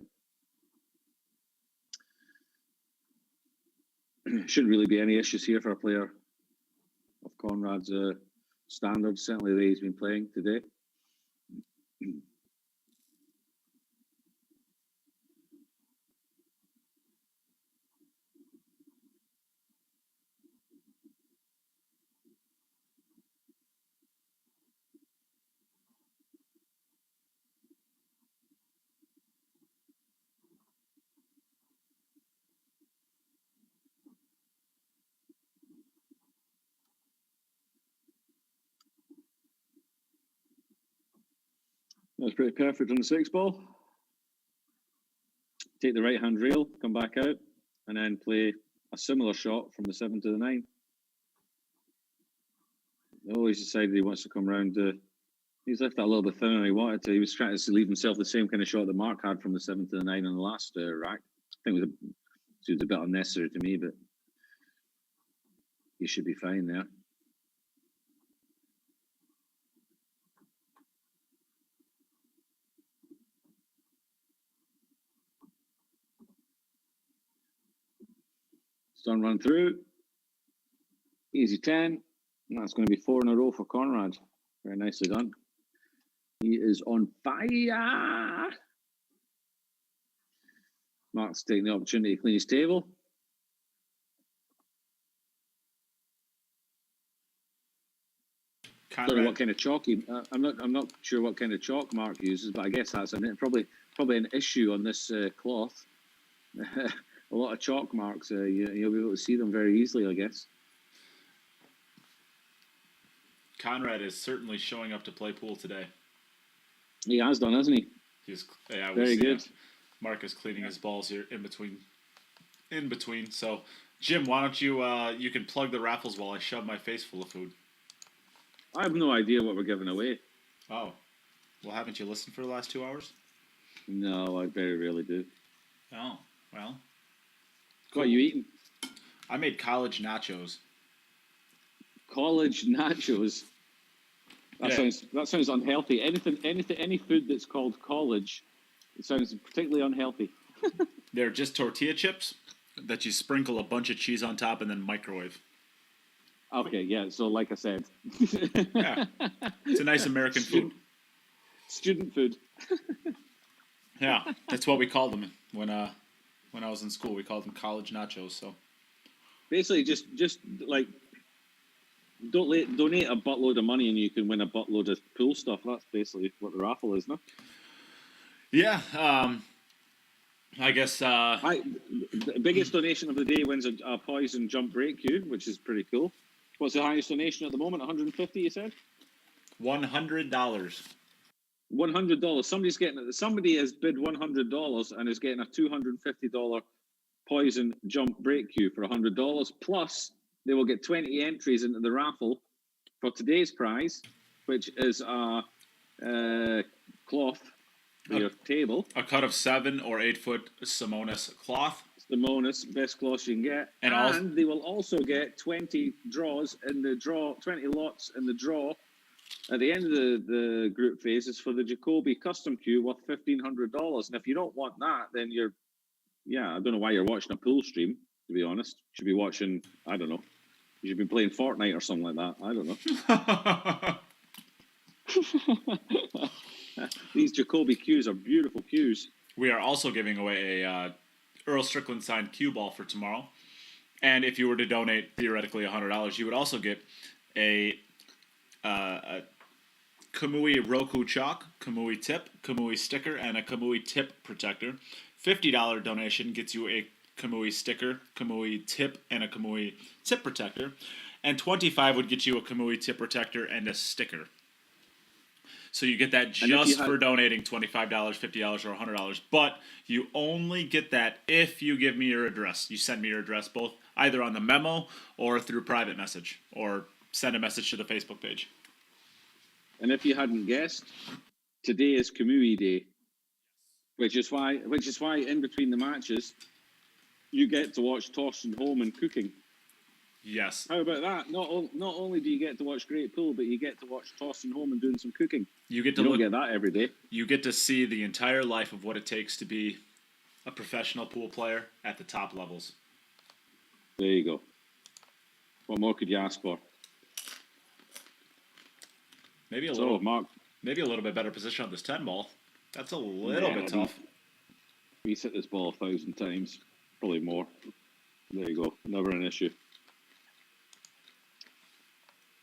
Shouldn't really be any issues here for a player of Konrad's standards, certainly the way he's been playing today. That's pretty perfect on the 6 ball. Take the right hand rail, come back out, and then play a similar shot from the 7 to the 9. Oh, he's decided he wants to come round. He's left that a little bit thinner than he wanted to. He was trying to leave himself the same kind of shot that Marc had from the 7 to the 9 on the last rack. I think it was a bit unnecessary to me, but he should be fine there. Stun run through. Easy 10. And that's going to be 4 in a row for Konrad. Very nicely done. He is on fire. Marc's taking the opportunity to clean his table. I don't know what kind of chalk I'm not sure what kind of chalk Marc uses, but I guess that's probably an issue on this cloth. A lot of chalk marks, you'll be able to see them very easily, I guess. Konrad is certainly showing up to play pool today. He has done, hasn't he? Very good. Marc is cleaning his balls here in between. So, Jim, why don't you can plug the raffles while I shove my face full of food. I have no idea what we're giving away. Oh, well, haven't you listened for the last 2 hours? No, I very rarely do. Oh, well. What are you eating? I made college nachos. College nachos? That sounds unhealthy. Any food that's called college, it sounds particularly unhealthy. They're just tortilla chips that you sprinkle a bunch of cheese on top and then microwave. Okay, yeah. So, like I said, yeah, it's a nice American food. Student food. Yeah, that's what we called them when I was in school. We called them college nachos. So basically, just like donate a buttload of money and you can win a buttload of pool stuff. That's basically what the raffle is, no? Yeah. I guess the biggest donation of the day wins a poison jump break cue, which is pretty cool. What's the highest donation at the moment? 150, you said? $100. $100. Somebody has bid $100 and is getting a $250 poison jump break cue for $100 plus they will get 20 entries into the raffle for today's prize, which is a cloth for your table. A cut of 7 or 8 foot Simonis cloth. Simonis, best cloth you can get. And they will also get 20 draws in the draw, 20 lots in the draw at the end of the group phases for the Jacoby custom queue worth $1,500. And if you don't want that, then I don't know why you're watching a pool stream, to be honest. You should be watching, I don't know. You should be playing Fortnite or something like that. I don't know. These Jacoby cues are beautiful cues. We are also giving away a Earl Strickland signed cue ball for tomorrow. And if you were to donate, theoretically, $100, you would also get a Kamui Roku chalk, Kamui tip, Kamui sticker, and a Kamui tip protector. $50 donation gets you a Kamui sticker, Kamui tip, and a Kamui tip protector. And $25 would get you a Kamui tip protector and a sticker. So you get that just for donating $25, $50, or $100. But you only get that if you give me your address. You send me your address both either on the memo or through private message, or send a message to the Facebook page. And if you hadn't guessed, today is Kamui Day, which is why in between the matches you get to watch Torsten Holman cooking. Yes. How about that? Not only do you get to watch great pool, but you get to watch Torsten Holman doing some cooking. You get to don't get that every day. You get to see the entire life of what it takes to be a professional pool player at the top levels. There you go. What more could you ask for? Maybe a little bit better position on this 10 ball. That's a little bit tough. We hit this ball 1,000 times, probably more. There you go. Never an issue.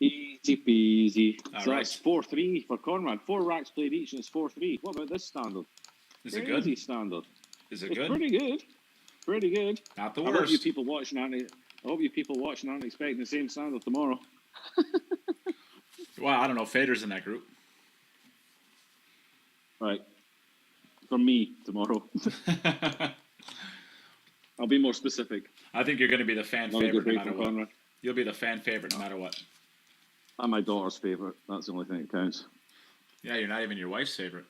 Easy peasy. So that's 4-3 for Konrad. 4 racks played each, and it's 4-3. What about this standard? Is it good? Standard. Is it good? Pretty good. Pretty good. Not the worst. I hope you people watching aren't expecting the same standard tomorrow. Well, I don't know. Fader's in that group. Right. From me tomorrow. I'll be more specific. I think you're going to be the fan favorite no matter what. Konrad. You'll be the fan favorite no matter what. I'm my daughter's favorite. That's the only thing that counts. Yeah, you're not even your wife's favorite.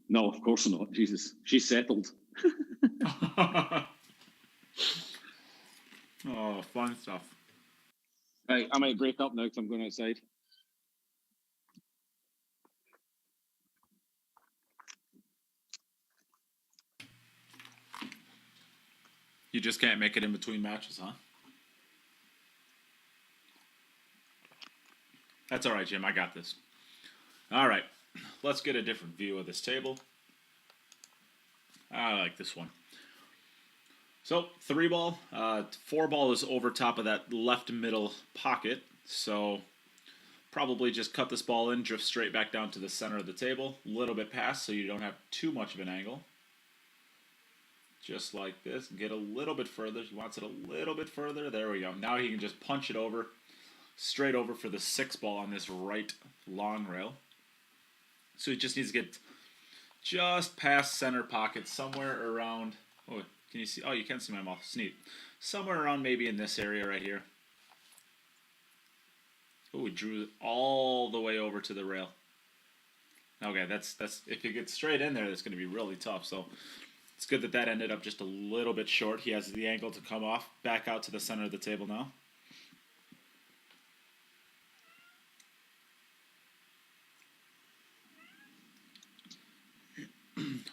No, of course not. Jesus. She's settled. Oh, fun stuff. Right, I might break up now because I'm going outside. You just can't make it in between matches, huh? That's all right, Jim. I got this. All right. Let's get a different view of this table. I like this one. So, 3-ball. 4-ball is over top of that left middle pocket. So, probably just cut this ball in, drift straight back down to the center of the table. A little bit past so you don't have too much of an angle. Just like this. Get a little bit further. He wants it a little bit further. There we go. Now he can just punch it over. Straight over for the 6-ball on this right long rail. So he just needs to get just past center pocket, somewhere around. Oh, can you see? Oh, you can see my mouth. Sneak. Somewhere around maybe in this area right here. Oh, we drew it all the way over to the rail. Okay, that's if it gets straight in there, that's going to be really tough. So it's good that ended up just a little bit short. He has the angle to come off, back out to the center of the table now.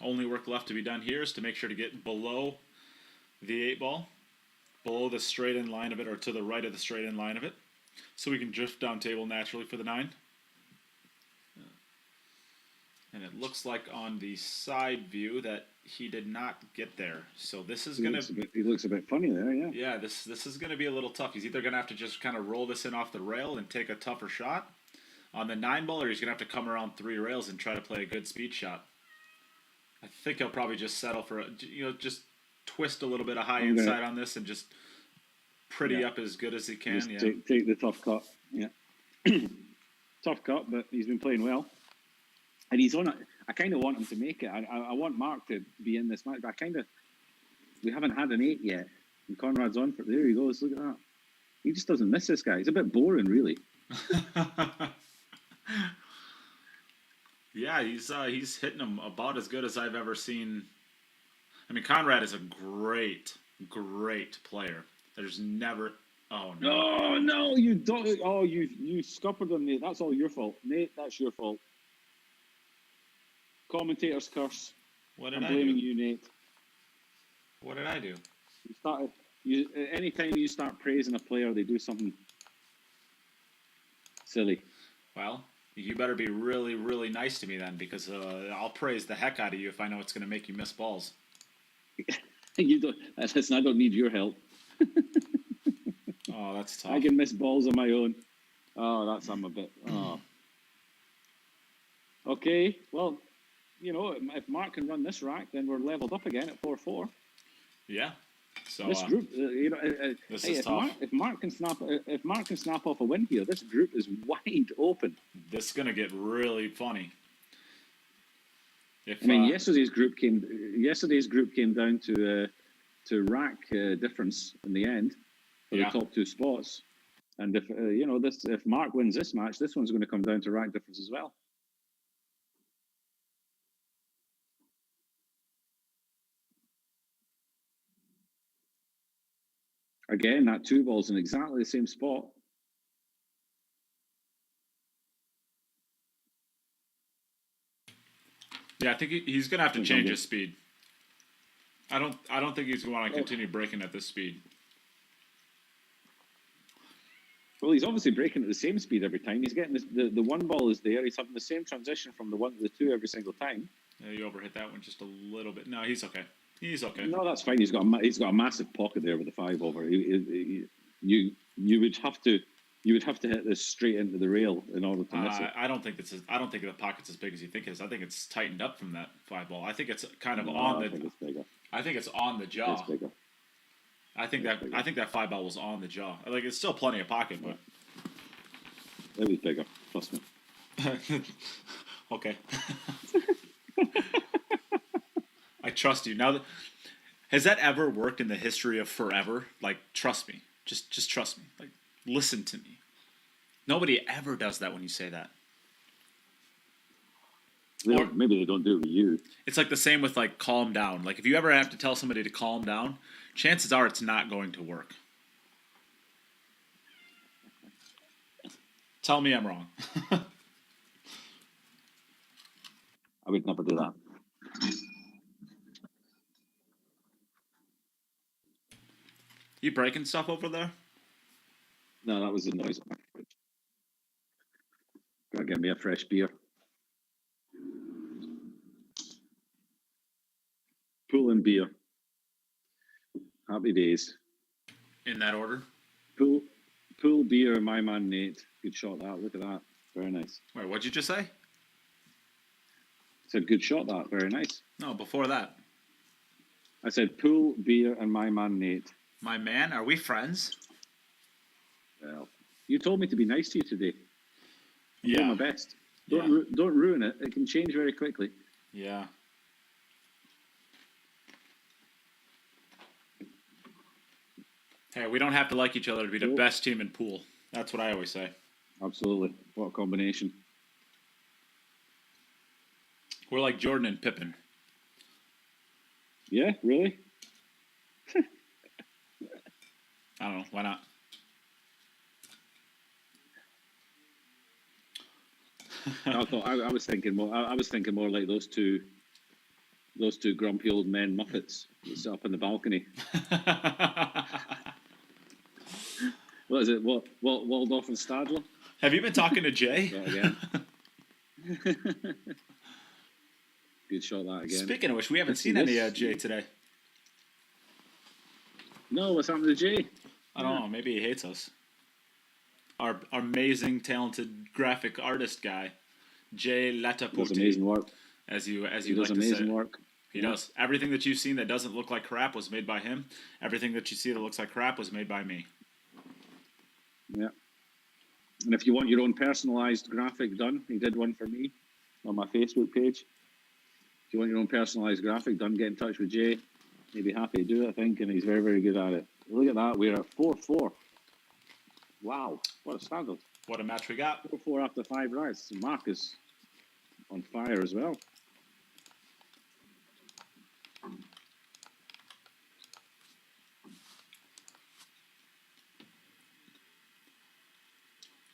Only work left to be done here is to make sure to get below the 8-ball, below the straight in line of it, or to the right of the straight in line of it, so we can drift down table naturally for the 9. And it looks like on the side view that he did not get there. So this is going to... He looks a bit funny there, yeah. Yeah, this is going to be a little tough. He's either going to have to just kind of roll this in off the rail and take a tougher shot on the 9-ball, or he's going to have to come around 3 rails and try to play a good speed shot. I think he'll probably just settle for, just twist a little bit of high inside on this and just pretty up as good as he can. Just take the tough cut. Yeah. Tough cut, but he's been playing well. And he's on it. I kind of want him to make it. I want Marc to be in this match, but we haven't had an 8 yet. And Konrad's on for, there he goes, look at that. He just doesn't miss this guy. He's a bit boring, really. Yeah, he's hitting them about as good as I've ever seen. I mean, Konrad is a great player. There's never. Oh no! Oh no! You don't. Oh, you scuppered him, Nate. That's all your fault, Nate. That's your fault. Commentator's curse. What did I'm I blaming do? you, Nate. What did I do? You started. Anytime you start praising a player, they do something silly. Well, you better be really, really nice to me then, because I'll praise the heck out of you if I know it's going to make you miss balls. You don't. Listen, I don't need your help. Oh, that's tough. I can miss balls on my own. Oh, I'm a bit. Oh. Okay, well, you know, if Marc can run this rack, then we're leveled up again at 4-4. Yeah. So this group, you know, this hey, is tough. If Marc can snap off a win here, this group is wide open. This is gonna get really funny. If, I mean, yesterday's group came down to rack difference in the end for the top two spots, and if you know this, if Marc wins this match, this one's going to come down to rack difference as well. Again, that 2 ball's in exactly the same spot. Yeah, I think he's gonna have to change his speed. I don't think he's going to want to continue breaking at this speed. Well, he's obviously breaking at the same speed every time. He's getting the 1 ball is there. He's having the same transition from the 1 to the 2 every single time. Yeah, you overhit that one just a little bit. No, he's okay. He's okay. No, that's fine. He's got a massive pocket there with the 5 over. You would have to hit this straight into the rail in order to miss it. I don't think the pocket's as big as you think it is. I think it's tightened up from that 5 ball. I think it's kind of on the. I think it's bigger. I think it's on the jaw. It's bigger. I think that 5 ball was on the jaw. Like, it's still plenty of pocket, but it was bigger. Trust me. Okay. I trust you. Now, has that ever worked in the history of forever? Like, trust me. Just trust me. Like, listen to me. Nobody ever does that when you say that. Maybe they don't do it with you. It's like the same with, like, calm down. Like, if you ever have to tell somebody to calm down, chances are it's not going to work. Tell me I'm wrong. I would never do that. You breaking stuff over there? No, that was the noise. Gotta get me a fresh beer. Pool and beer. Happy days. In that order? Pool, beer, my man Nate. Good shot that. Look at that. Very nice. Wait, what'd you just say? Said good shot that. Very nice. No, before that. I said pool, beer, and my man Nate. My man? Are we friends? Well, you told me to be nice to you today. I'm doing my best. Don't ruin it. It can change very quickly. Yeah. Hey, we don't have to like each other to be the best team in pool. That's what I always say. Absolutely. What a combination. We're like Jordan and Pippen. Yeah, really? I don't know. Why not? I was thinking more. I was thinking more like those two grumpy old men Muppets that sit up on the balcony. What is it? What Waldorf and Stadler? Have you been talking to Jay? Again. Good shot that again. Speaking of which, we haven't seen any Jay today. No, what's happened to Jay? I don't know. Maybe he hates us. Our amazing, talented graphic artist guy, Jay Lataputi. Does amazing work. As you does like to amazing say. work. He does. Everything that you've seen that doesn't look like crap was made by him. Everything that you see that looks like crap was made by me. Yeah. And if you want your own personalized graphic done, he did one for me on my Facebook page. If you want your own personalized graphic done, get in touch with Jay. He'd be happy to do it, I think, and he's very, very good at it. Look at that. We're at 4-4. Wow, what a standard. What a match we got. 4-4 after 5 rounds. Marc is on fire as well.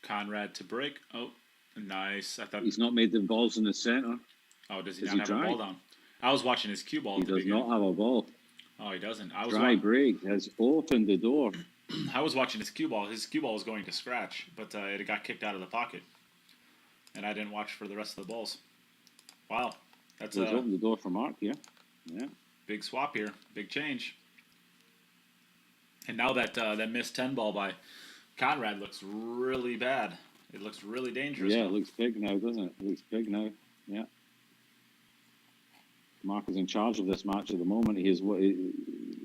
Konrad to break. Oh, nice. I thought He's not made the balls in the center. Oh, does he Does not he have try? a ball down? I was watching his cue ball. He at the does beginning. not have a ball. Oh, he doesn't. I was Dry break has opened the door. I was watching his cue ball. His cue ball was going to scratch, but it got kicked out of the pocket, and I didn't watch for the rest of the balls. Wow, that's He's opened the door for Marc here. Yeah. Big swap here, big change. And now that that missed 10 ball by Konrad looks really bad. It looks really dangerous. Yeah, now. it looks big now, doesn't it? It looks big now. Yeah. Marc is in charge of this match at the moment.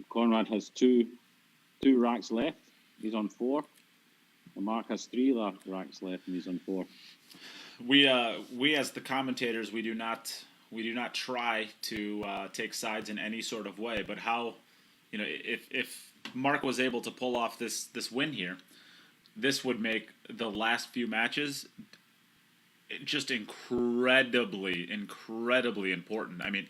Konrad has two racks left. He's on 4. And Marc has 3 racks left, and he's on 4. We as the commentators, we do not try to take sides in any sort of way. But how, if Marc was able to pull off this win here, this would make the last few matches just incredibly important. I mean,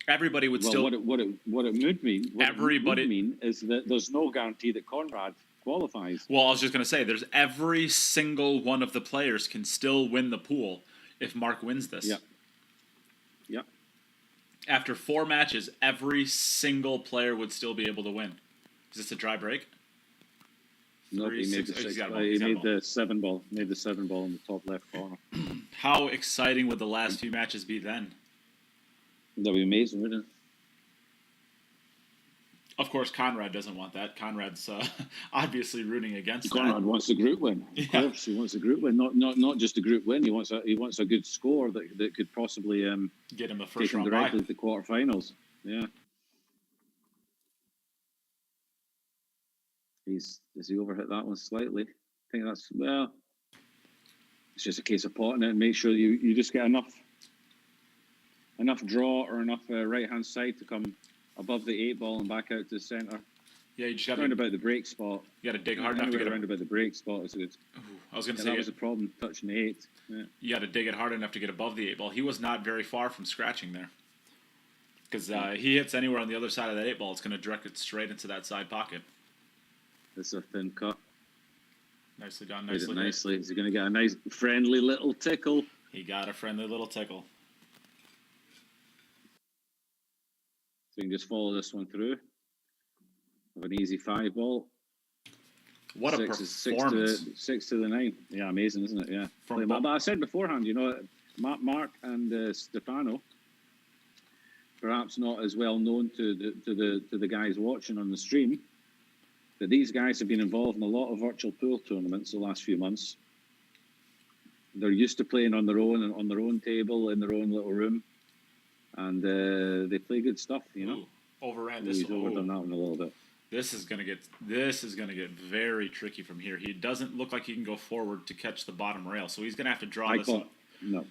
everybody would still. What it would mean is that there's no guarantee that Konrad qualifies. Well, I was just going to say, there's every single one of the players can still win the pool if Marc wins this. Yeah. Yeah. After 4 matches, every single player would still be able to win. Is this a dry break? No, he made the 6. He made the 7 ball. Made the 7 ball in the top left corner. How exciting would the last few matches be then? That'd be amazing, wouldn't it? Of course, Konrad doesn't want that. Konrad's obviously rooting against Konrad that. wants a group win. Of course, he wants a group win. Not just a group win. He wants a good score that could possibly get him the take first him round directly bye. to the quarterfinals. Yeah. Has he overhit that one slightly? I think that's it's just a case of potting it and make sure you just get enough draw or enough right hand side to come above the 8 ball and back out to the center. Yeah, you just got round about the break spot. You got to dig hard enough to get around about the break spot. Is good. I was going to that say was a problem touching the 8. Yeah. You got to dig it hard enough to get above the 8 ball. He was not very far from scratching there, because he hits anywhere on the other side of that 8 ball, it's going to direct it straight into that side pocket. This is a thin cut. Nicely done. Made it nicely. Is he going to get a nice friendly little tickle? He got a friendly little tickle. So you can just follow this one through. Have an easy 5 ball. What a performance. 6 to the 9. Yeah, amazing, isn't it? Yeah. But I said beforehand, Marc and Stefano, perhaps not as well known to the guys watching on the stream, but these guys have been involved in a lot of virtual pool tournaments the last few months. They're used to playing on their own table, in their own little room. And they play good stuff, Ooh, overran this. He's overdone that one a little bit. This is gonna get very tricky from here. He doesn't look like he can go forward to catch the bottom rail, so he's gonna have to draw this up. No,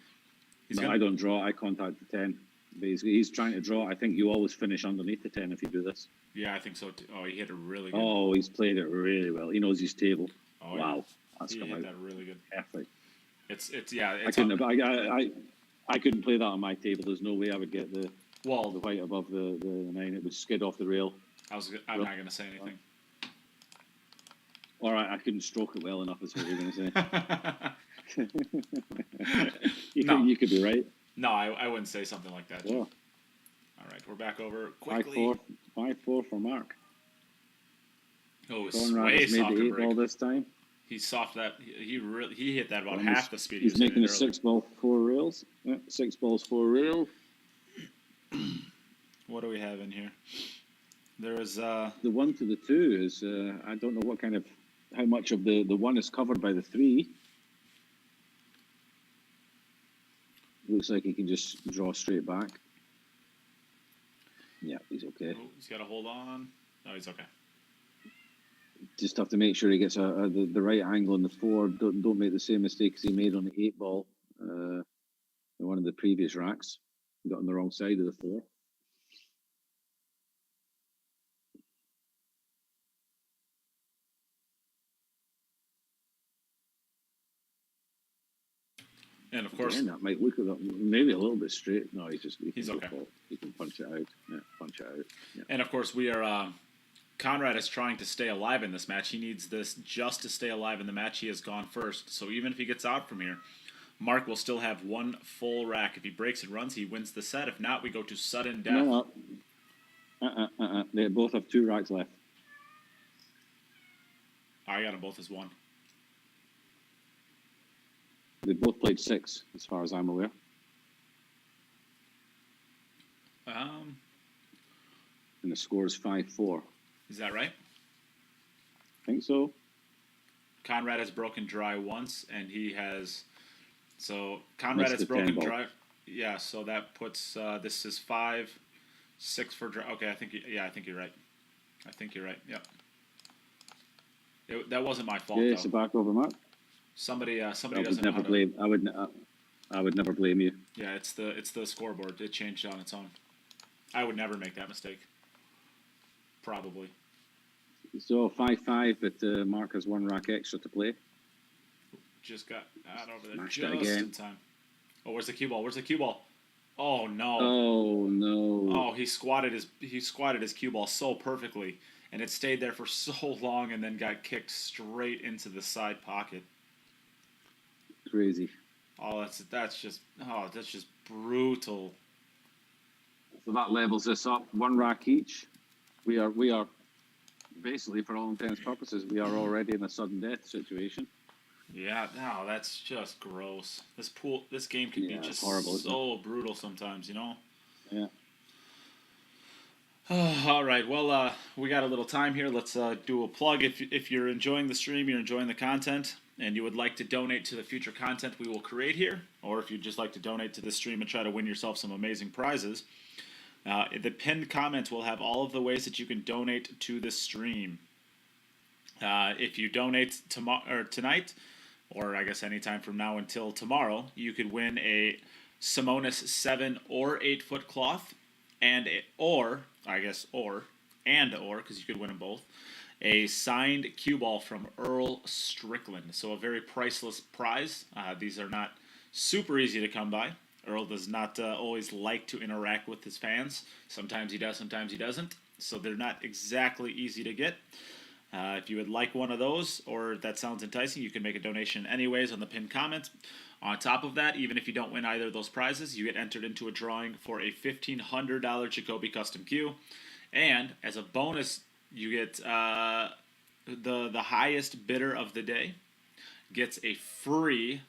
I don't draw. I contact the 10. Basically, he's trying to draw. I think you always finish underneath the 10 if you do this. Yeah, I think so too. Oh, he hit it really good. Oh, he's played it really well. He knows his table. Oh, wow, that's he come hit out that really good. perfect. It's I couldn't play that on my table. There's no way I would get the white above the 9. It would skid off the rail. I'm not going to say anything. All right, I couldn't stroke it well enough. Is what you're going to say. You could be right. No, I wouldn't say something like that. Yeah. All right, we're back over quickly. 5-4 for Marc. Oh, it's Konrad way has made softer the 8 break. ball this time. He soft that. He hit that about half the speed. He's making a 6 ball 4 rails. Yeah, 6 balls 4 rail. What do we have in here? There is the 1 to the 2 is I don't know how much of the 1 is covered by the 3. Looks like he can just draw straight back. Yeah, he's okay. Oh, he's got to hold on. No, he's okay. Just have to make sure he gets the right angle on the 4. Don't make the same mistake as he made on the 8 ball in one of the previous racks. He got on the wrong side of the 4. And of course, again, that might look maybe a little bit straight. No, he's okay. He can punch it out. Yeah, punch it out. Yeah. And of course, we are. Konrad is trying to stay alive in this match. He needs this just to stay alive in the match. He has gone first. So even if he gets out from here, Marc will still have one full rack. If he breaks and runs, he wins the set. If not, we go to sudden death. No. They both have 2 racks left. I got them both as 1. They both played 6, as far as I'm aware. And the score is 5-4. Is that right? I think so. Konrad has broken dry once, and he has. So Konrad has broken dry. Yeah, so that puts this is 5-6 for dry. Okay, I think you're right. I think you're right. Yep. That wasn't my fault. Yeah, it's a back over, Marc. Somebody doesn't know never blame. I would never blame you. Yeah, it's the scoreboard. It changed on its own. I would never make that mistake. Probably. So 5-5, but Marc has 1 rack extra to play. Just got out over there Smashed just in time. Oh, where's the cue ball? Where's the cue ball? Oh no! Oh no! Oh, he squatted his cue ball so perfectly, and it stayed there for so long, and then got kicked straight into the side pocket. Crazy. Oh, that's just brutal. So that levels us up 1 rack each. We are basically, for all intents and purposes, we are already in a sudden death situation. Yeah, no, that's just gross. This game can be just horrible, so brutal sometimes, you know. Yeah. All right, well, we got a little time here. Let's do a plug. If you're enjoying the stream, you're enjoying the content, and you would like to donate to the future content we will create here, or if you'd just like to donate to the stream and try to win yourself some amazing prizes, the pinned comments will have all of the ways that you can donate to the stream. If you donate tonight, or I guess anytime from now until tomorrow, you could win a Simonis 7 or 8 foot cloth, or because you could win them both, a signed cue ball from Earl Strickland. So a very priceless prize. These are not super easy to come by. Earl does not always like to interact with his fans. Sometimes he does, sometimes he doesn't. So they're not exactly easy to get. If you would like one of those, or that sounds enticing, you can make a donation anyways on the pinned comment. On top of that, even if you don't win either of those prizes, you get entered into a drawing for a $1,500 Jacoby custom cue. And as a bonus, you get the highest bidder of the day gets a free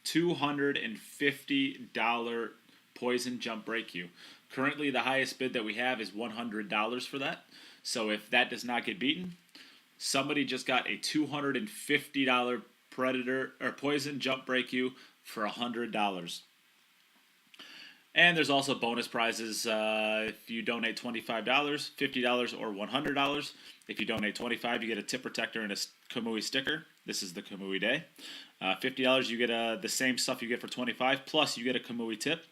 $250 poison jump break cue. Currently, the highest bid that we have is $100 for that. So if that does not get beaten, somebody just got a $250 predator or poison jump break you for $100. And there's also bonus prizes if you donate $25, $50, or $100. If you donate $25, you get a tip protector and a Kamui sticker. This is the Kamui Day. $50, you get the same stuff you get for $25, plus you get a Kamui tip.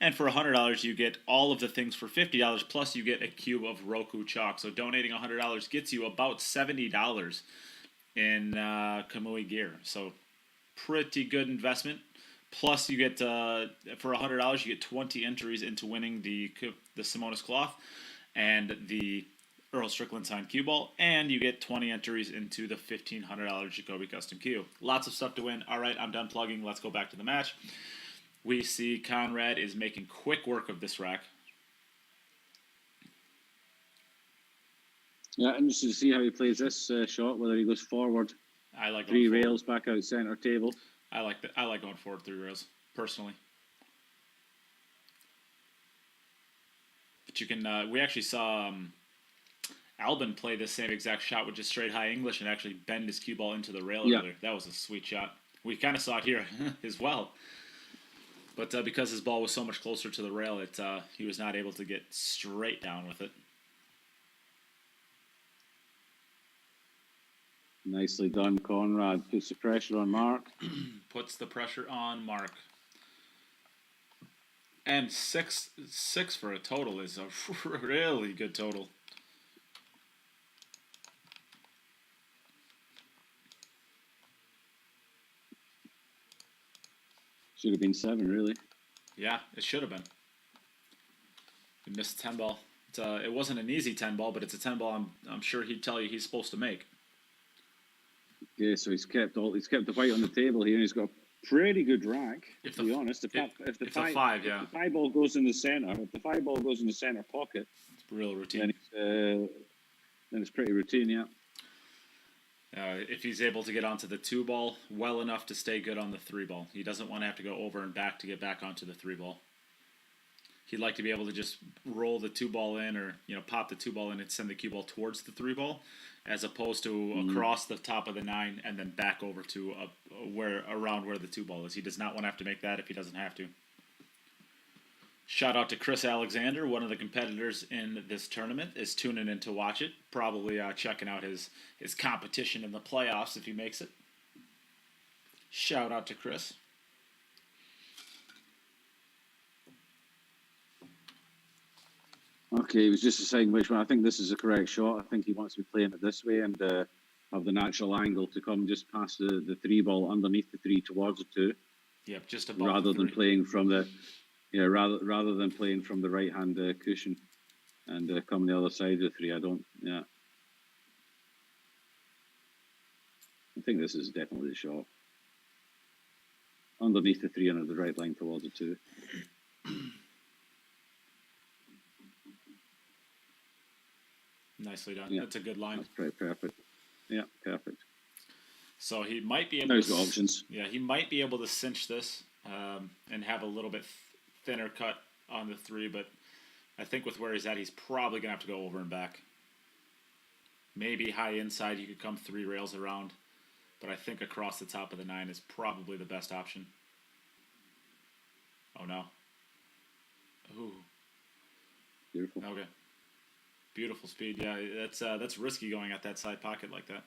And for $100, you get all of the things for $50, plus you get a cube of Roku chalk. So donating $100 gets you about $70 in Kamui gear. So pretty good investment. Plus you get, for $100, you get 20 entries into winning the Simonis cloth and the Earl Strickland signed cue ball. And you get 20 entries into the $1,500 Jacoby custom cue. Lots of stuff to win. All right, I'm done plugging. Let's go back to the match. We see Konrad is making quick work of this rack. Yeah, interesting to see how he plays this shot, whether he goes forward. I like 3 rails back out center table. I like going forward 3 rails, personally. But you can, we actually saw Albin play the same exact shot with just straight high English and actually bend his cue ball into the rail earlier. That was a sweet shot. We kind of saw it here as well. But because his ball was so much closer to the rail, he was not able to get straight down with it. Nicely done, Konrad. Puts the pressure on Marc. Puts the pressure on Marc. And 6 for a total is a really good total. Should have been 7, really. Yeah, it should have been. He missed 10 ball. It wasn't an easy 10 ball, but it's a 10 ball I'm sure he'd tell you he's supposed to make. Okay, so he's kept the white on the table here, and he's got a pretty good rack, to be honest. If the 5 ball goes in the center pocket, it's real routine. Then it's pretty routine, yeah. If he's able to get onto the 2 ball well enough to stay good on the 3 ball. He doesn't want to have to go over and back to get back onto the 3 ball. He'd like to be able to just roll the 2 ball in, or pop the 2 ball in and send the cue ball towards the 3 ball, as opposed to across the top of the 9 and then back over to around where the 2 ball is. He does not want to have to make that if he doesn't have to. Shout out to Chris Alexander, one of the competitors in this tournament, is tuning in to watch it. Probably checking out his competition in the playoffs if he makes it. Shout out to Chris. Okay, he was just deciding which one. I think this is a correct shot. I think he wants to be playing it this way and have the natural angle to come just past the 3 ball underneath the 3 towards the 2. Yep, just above rather the than 3. playing from the rather than playing from the right hand cushion and coming the other side of the 3. I think this is definitely the shot. Underneath the 3 under the right line towards the 2. Nicely done. Yeah. That's a good line. That's pretty perfect. Yeah, perfect. So he might be able. Now he's got options. Yeah, he might be able to cinch this and have a little bit thinner cut on the 3, but I think with where he's at, he's probably gonna have to go over and back. Maybe high inside, you could come 3 rails around, but I think across the top of the 9 is probably the best option. Oh no. Ooh. Beautiful. Okay. Beautiful speed. Yeah, that's risky going at that side pocket like that.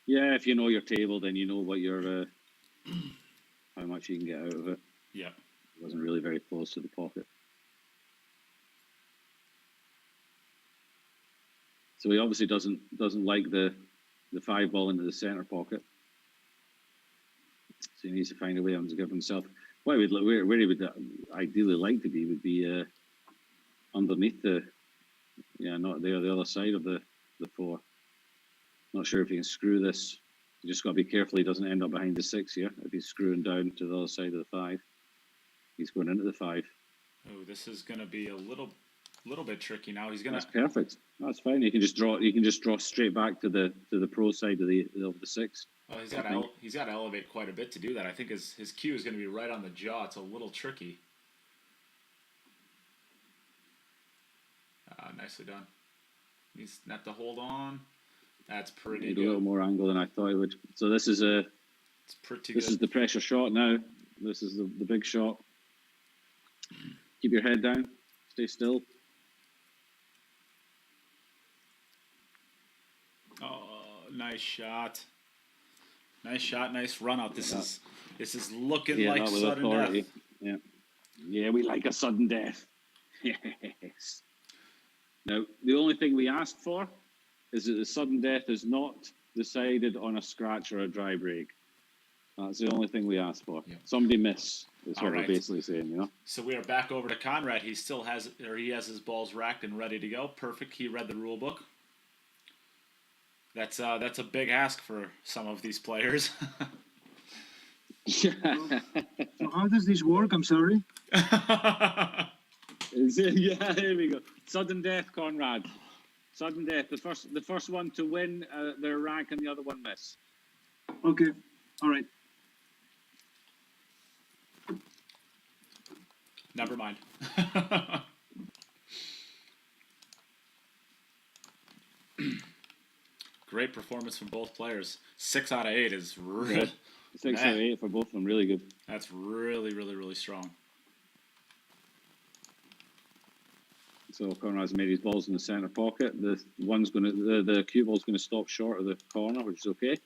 Yeah, if you know your table, then you know what your how much you can get out of it. Yeah. It wasn't really very close to the pocket. So he obviously doesn't like the 5 ball into the center pocket. So he needs to find a way to give himself. Where he would ideally like to be would be underneath not there, the other side of the 4. Not sure if he can screw this. You just got to be careful he doesn't end up behind the 6 here. If he's screwing down to the other side of the 5, he's going into the 5. Oh, this is going to be a little bit tricky now. He's going to. That's perfect. That's fine. You can just draw straight back to the pro side of the 6. Oh, he's got to elevate quite a bit to do that. I think his cue is going to be right on the jaw. It's a little tricky. Nicely done. He's not to hold on. That's pretty good. A little more angle than I thought he would. So this is It's pretty good. This is the pressure shot now. This is the big shot. Keep your head down. Stay still. Oh, nice shot. Nice shot, nice run out. This is looking like sudden death. Yeah, we like a sudden death. Yes. Now, the only thing we asked for is that the sudden death is not decided on a scratch or a dry break. That's the only thing we asked for. Yeah. Somebody miss is what we're basically saying, So we are back over to Konrad. He has his balls racked and ready to go. Perfect. He read the rule book. That's a big ask for some of these players. So how does this work? I'm sorry. Yeah, here we go. Sudden death, Konrad. Sudden death. The first one to win their rack and the other one miss. Okay. All right. Never mind. Great performance from both players. 6 out of 8 is really... 6 out of 8 for both of them. Really good. That's really, really, really strong. So Konrad's made his balls in the center pocket. The cue ball's going to stop short of the corner, which is okay.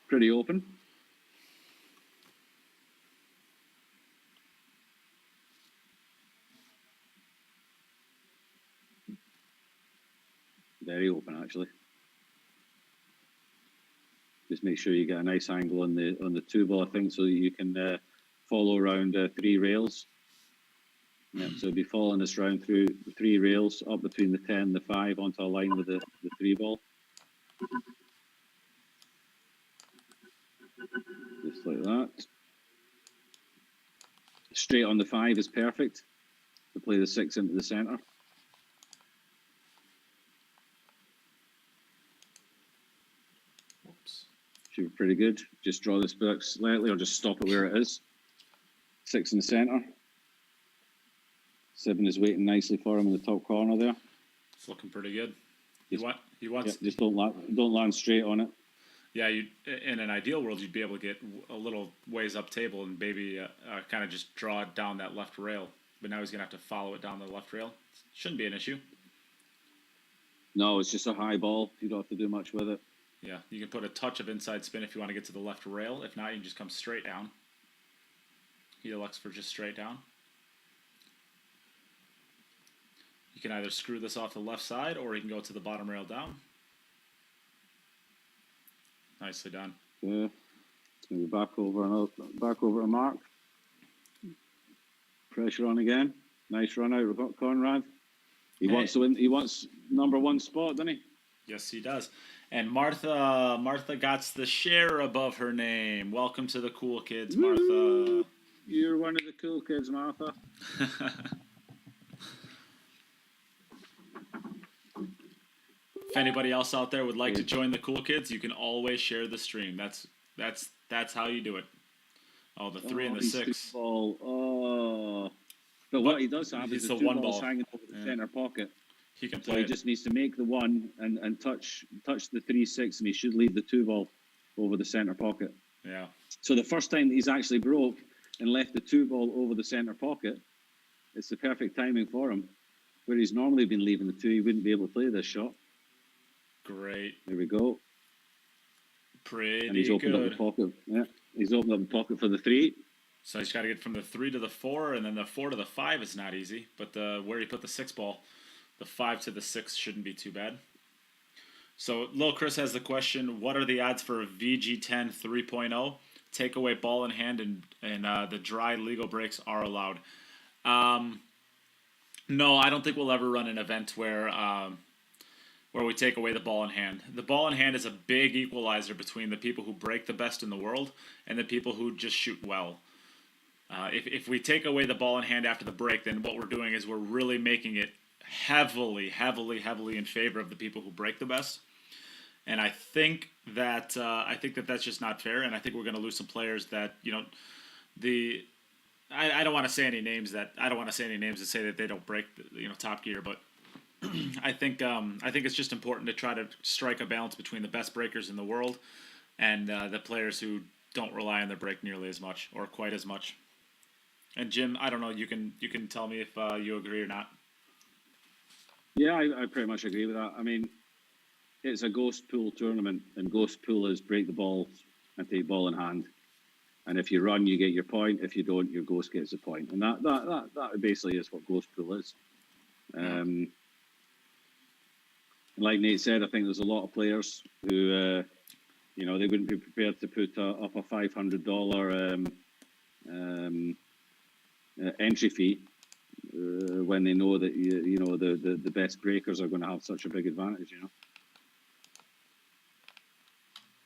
Pretty open. Very open, actually. Just make sure you get a nice angle on the 2-ball, I think, so that you can follow around 3 rails. Yeah, so be following this round through 3 rails, up between the 10 and the 5, onto a line with the 3-ball. Just like that. Straight on the 5 is perfect to play the 6 into the centre. Should be pretty good. Just draw this back slightly or just stop it where it is. 6 in the centre. 7 is waiting nicely for him in the top corner there. It's looking pretty good. He wants. Yeah, just don't land straight on it. Yeah, in an ideal world, you'd be able to get a little ways up table and maybe kind of just draw it down that left rail. But now he's going to have to follow it down the left rail. Shouldn't be an issue. No, it's just a high ball. You don't have to do much with it. Yeah, you can put a touch of inside spin if you want to get to the left rail. If not, you can just come straight down. He elects for just straight down. You can either screw this off the left side or you can go to the bottom rail down. Nicely done. Yeah, it's going to be back over to Marc. Pressure on again. Nice run out of Konrad. He wants to win. He wants #1 spot, doesn't he? Yes, he does. And Martha got the share above her name. Welcome to the cool kids, Martha. You're one of the cool kids, Martha. If anybody else out there would like to join the cool kids, you can always share the stream. That's how you do it. Oh, the 3 and the 6. Oh, but what he does have is the 2 balls hanging over the center pocket. He can So play. he just needs to make the 1 and touch the 3-6, and he should leave the 2 ball over the center pocket. Yeah. So the first time he's actually broke and left the 2 ball over the center pocket, it's the perfect timing for him. Where he's normally been leaving the 2, he wouldn't be able to play this shot. Great. There we go. Pretty And he's opened good. up the pocket. Yeah, he's opened up the pocket for the 3. So he's got to get from the 3 to the 4, and then the 4 to the 5 is not easy. But where he put the 6 ball, the 5 to the 6 shouldn't be too bad. So Lil Chris has the question: what are the odds for a VG10 3.0? Take away ball in hand and the dry legal breaks are allowed. No, I don't think we'll ever run an event where we take away the ball in hand. The ball in hand is a big equalizer between the people who break the best in the world and the people who just shoot well. If we take away the ball in hand after the break, then what we're doing is we're really making it heavily in favor of the people who break the best. And I think that that's just not fair, and I think we're going to lose some players that, you know, I don't want to say any names that say that they don't break Top Gear, but I think it's just important to try to strike a balance between the best breakers in the world and the players who don't rely on their break nearly as much or quite as much. And Jim, I don't know, you can tell me if you agree or not. Yeah, I pretty much agree with that. I mean, it's a ghost pool tournament, and ghost pool is break the ball and take ball in hand. And if you run, you get your point. If you don't, your ghost gets the point. And that basically is what ghost pool is. Like Nate said, I think there's a lot of players who, they wouldn't be prepared to put up a $500 entry fee when they know that the best breakers are going to have such a big advantage.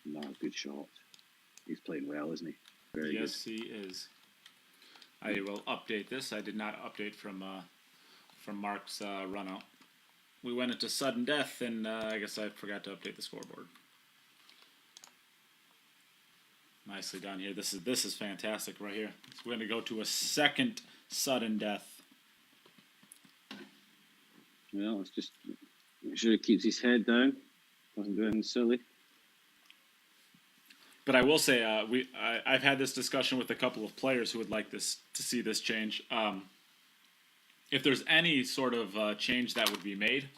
No, good shot. He's playing well, isn't he? Very good. Yes, he is. I will update this. I did not update from Marc's run out. We went into sudden death, and I guess I forgot to update the scoreboard. Nicely done here. This is fantastic right here. So we're going to go to a second sudden death. Well, let's just make sure he keeps his head down. Doesn't do anything silly. But I will say, I've had this discussion with a couple of players who would like to see this change. If there's any sort of change that would be made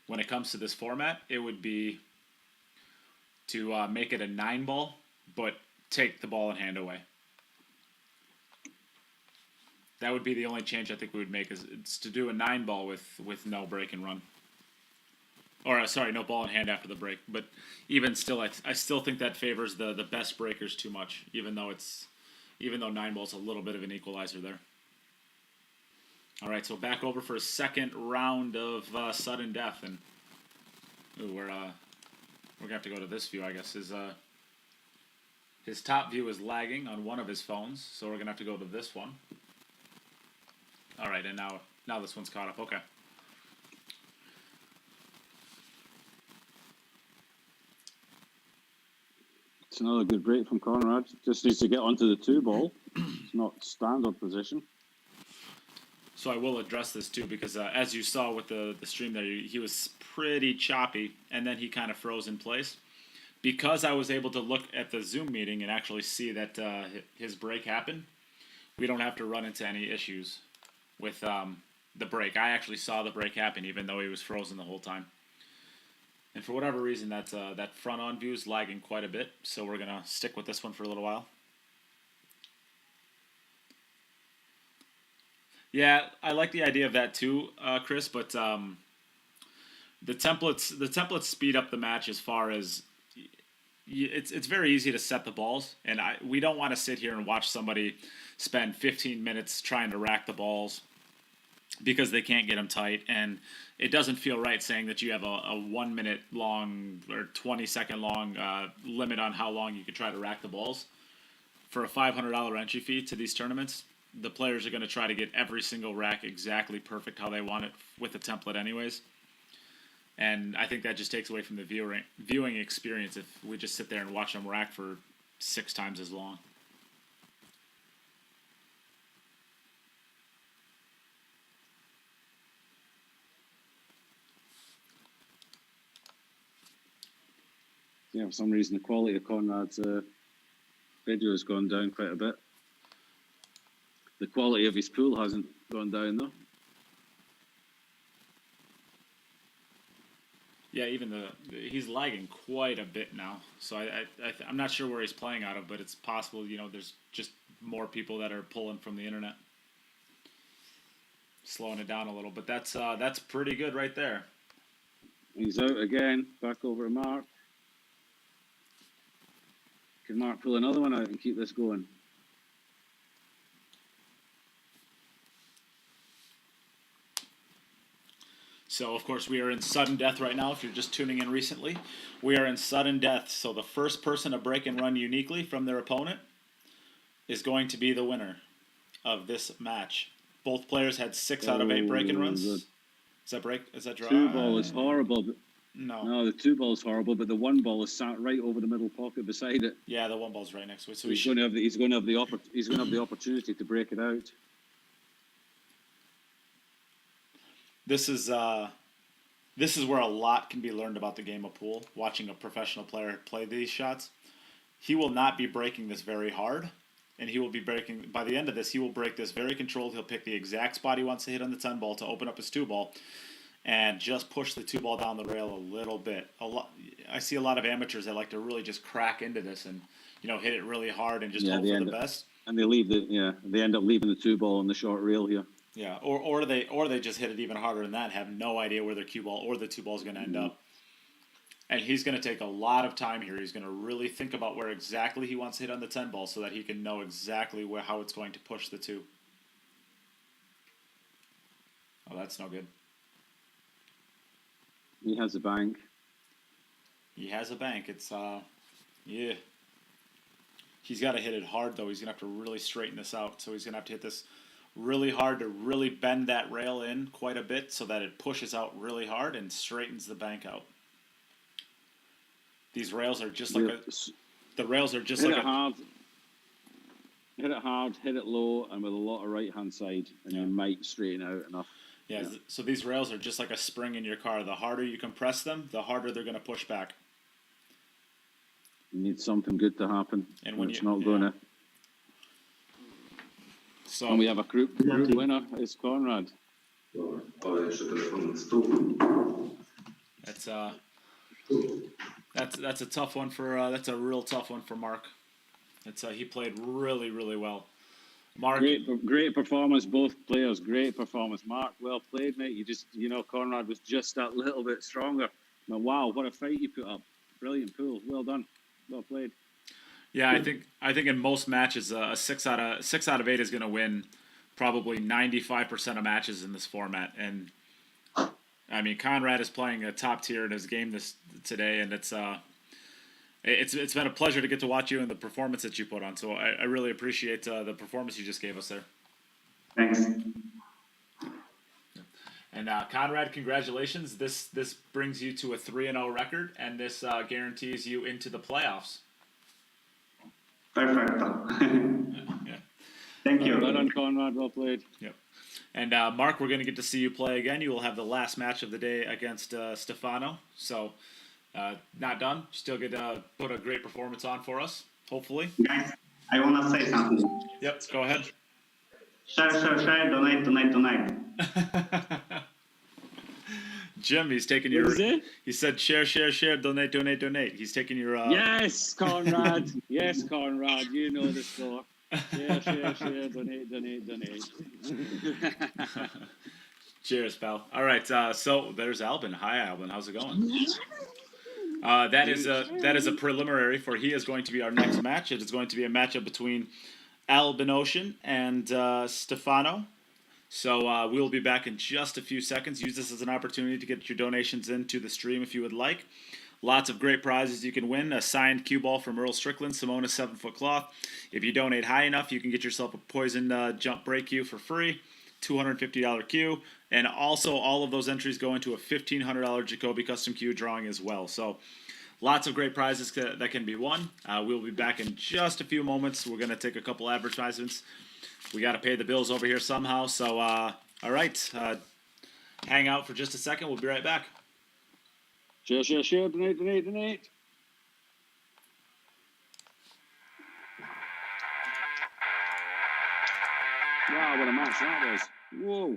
when it comes to this format, it would be to make it a 9-ball, but take the ball in hand away. That would be the only change I think we would make, is to do a 9-ball with no break and run. Or sorry, no ball in hand after the break. But even still, I still think that favors the best breakers too much. Even though 9-ball's a little bit of an equalizer there. All right, so back over for a second round of sudden death, and we're gonna have to go to this view, I guess. His top view is lagging on one of his phones, so we're gonna have to go to this one. All right, and now this one's caught up. Okay. It's another good break from Konrad. Just needs to get onto the 2-ball. It's not standard position. So I will address this too, because as you saw with the stream there, he was pretty choppy, and then he kind of froze in place. Because I was able to look at the Zoom meeting and actually see that his break happened, we don't have to run into any issues with the break. I actually saw the break happen, even though he was frozen the whole time. And for whatever reason, that front-on view is lagging quite a bit, so we're going to stick with this one for a little while. Yeah, I like the idea of that too, Chris, but the templates speed up the match as far as it's very easy to set the balls, and we don't want to sit here and watch somebody spend 15 minutes trying to rack the balls because they can't get them tight, and it doesn't feel right saying that you have a 1 minute long or 20-second long limit on how long you can try to rack the balls. For a $500 entry fee to these tournaments, the players are going to try to get every single rack exactly perfect how they want it with the template anyways. And I think that just takes away from the viewing experience if we just sit there and watch them rack for 6 times as long. Yeah, for some reason the quality of Konrad's video has gone down quite a bit. The quality of his pool hasn't gone down though. Yeah, even he's lagging quite a bit now. So I'm not sure where he's playing out of, but it's possible, there's just more people that are pulling from the internet. Slowing it down a little, but that's pretty good right there. He's out again, back over to Marc. Can Marc pull another one out and keep this going? So, of course, we are in sudden death right now. If you're just tuning in recently, we are in sudden death. So the first person to break and run uniquely from their opponent is going to be the winner of this match. Both players had 6 out of 8 break and runs. Is that draw? 2-ball is horrible. No, the 2-ball is horrible, but the 1-ball is sat right over the middle pocket beside it. Yeah, the 1-ball's right next to it. So he's going to have the opportunity to break it out. This is where a lot can be learned about the game of pool, watching a professional player play these shots. He will not be breaking this very hard, and he will be breaking, by the end of this, he will break this very controlled. He'll pick the exact spot he wants to hit on the 10-ball to open up his 2-ball, and just push the 2-ball down the rail a little bit. I see a lot of amateurs that like to really just crack into this and, hit it really hard and just hope for the best. And they end up leaving the 2-ball on the short rail here. Yeah, or they just hit it even harder than that, have no idea where their cue ball or the 2-ball is going to end up. And he's going to take a lot of time here. He's going to really think about where exactly he wants to hit on the 10-ball so that he can know exactly how it's going to push the 2. Oh, that's no good. He has a bank. He has a bank. It's, yeah. He's got to hit it hard, though. He's going to have to really straighten this out. So he's going to have to hit this really hard to really bend that rail in quite a bit so that it pushes out really hard and straightens the bank out. These rails are just like the rails are just hit like it hard. Hit it hard, hit it low, and with a lot of right-hand side, and you might straighten out enough. Yeah, so these rails are just like a spring in your car. The harder you compress them, the harder they're going to push back. You need something good to happen, and when it's not going to. So, and we have a group winner. It's Konrad. That's a tough one for that's a real tough one for Marc. He played really, really well. Marc, great performance, both players. Great performance, Marc. Well played, mate. Konrad was just that little bit stronger. But wow, what a fight you put up. Brilliant pool. Well done. Well played. Yeah, I think in most matches, a 6 out of 8 is going to win probably 95% of matches in this format. And I mean, Konrad is playing a top tier in his game today, and it's been a pleasure to get to watch you and the performance that you put on. So I really appreciate the performance you just gave us there. Thanks. And Konrad, congratulations! This brings you to a 3-0 record, and this guarantees you into the playoffs. Perfecto. Yeah. Thank you. Well done, Konrad. Well played. Yep. And Marc, we're going to get to see you play again. You will have the last match of the day against Stefano. So, not done. Still get to put a great performance on for us, hopefully. Guys, I want to say something. Yep, go ahead. Share, donate. Jim, he's taking your... He said share, donate. He's taking your... Yes, Konrad. Yes, Konrad. You know the score. Share, donate. Cheers, pal. All right, so there's Albin. Hi, Albin. How's it going? That is a preliminary for he is going to be our next match. It is going to be a matchup between Albin Ouschan and Stefano. So we'll be back in just a few seconds. Use this as an opportunity to get your donations into the stream if you would like. Lots of great prizes you can win. A signed cue ball from Earl Strickland, Simona 7-foot cloth. If you donate high enough, you can get yourself a poison jump break cue for free. $250 cue. And also all of those entries go into a $1,500 Jacoby custom cue drawing as well. So lots of great prizes that can be won. We'll be back in just a few moments. We're going to take a couple advertisements. We got to pay the bills over here somehow. So, all right. Hang out for just a second. We'll be right back. Share, donate. Wow, what a match that was. Whoa.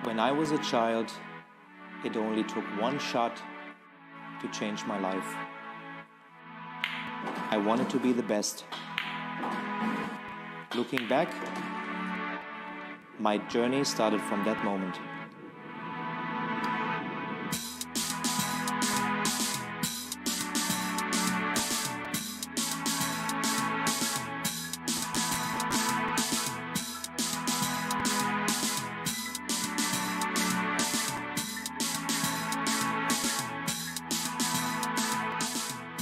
When I was a child, it only took one shot to change my life. I wanted to be the best. Looking back, my journey started from that moment.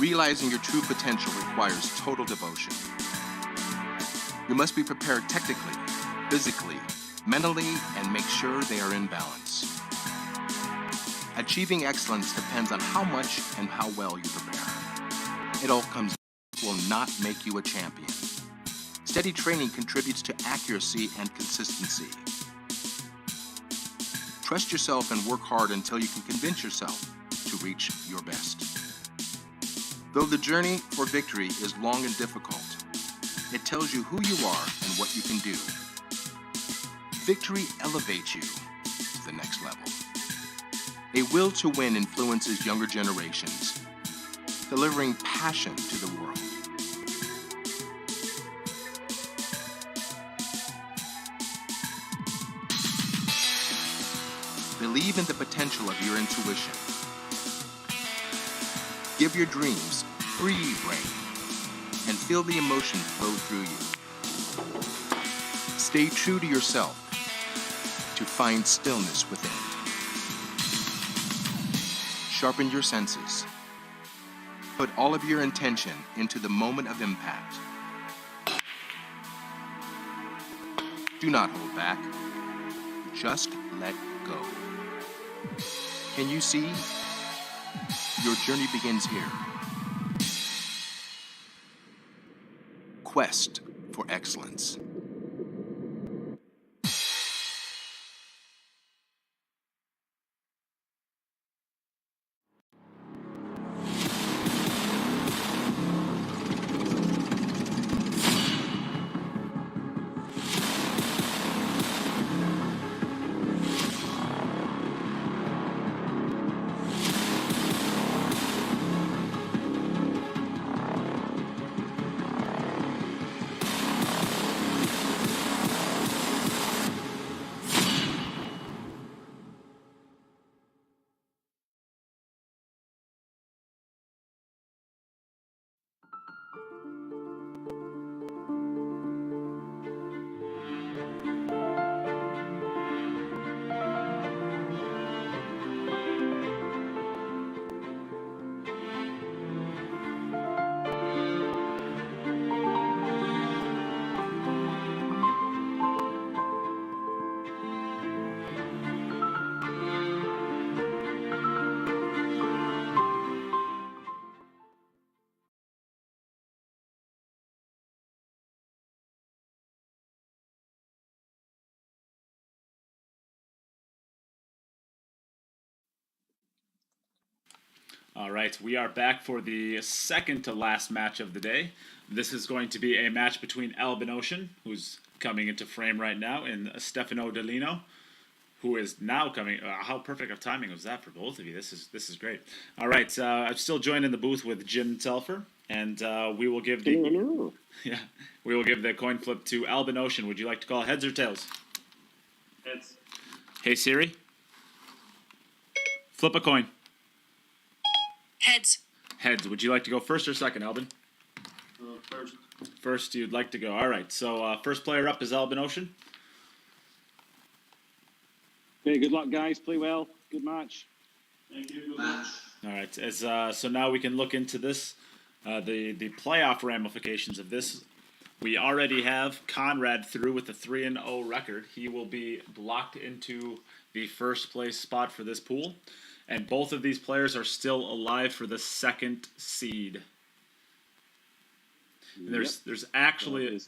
Realizing your true potential requires total devotion. You must be prepared technically, physically, mentally, and make sure they are in balance. Achieving excellence depends on how much and how well you prepare. It all comes will not make you a champion. Steady training contributes to accuracy and consistency. Trust yourself and work hard until you can convince yourself to reach your best. Though the journey for victory is long and difficult, it tells you who you are and what you can do. victory elevates you to the next level. A will to win influences younger generations, delivering passion to the world. Believe in the potential of your intuition. Give your dreams free rein and feel the emotion flow through you. Stay true to yourself to find stillness within. Sharpen your senses. Put all of your intention into the moment of impact. Do not hold back. Just let go. Can you see? Your journey begins here. Quest for excellence. All right, we are back for the second to last match of the day. This is going to be a match between Albin Ouschan, who's coming into frame right now, and Stefano Dellino, who is now coming. How perfect of timing was that for both of you? This is great. All right, I'm still joined in the booth with Jim Telfer, and we will give the we will give the coin flip to Albin Ouschan. Would you like to call heads or tails? Heads. Hey Siri, flip a coin. Heads. Heads. Would you like to go first or second, Albin? First. First, you'd like to go. All right. So first player up is Albin Ouschan. Okay, good luck, guys. Play well. Good match. Thank you. Good luck. All right. So now we can look into this, the playoff ramifications of this. We already have Konrad through with a 3-0 record. He will be blocked into the first place spot for this pool. And both of these players are still alive for the second seed. There's actually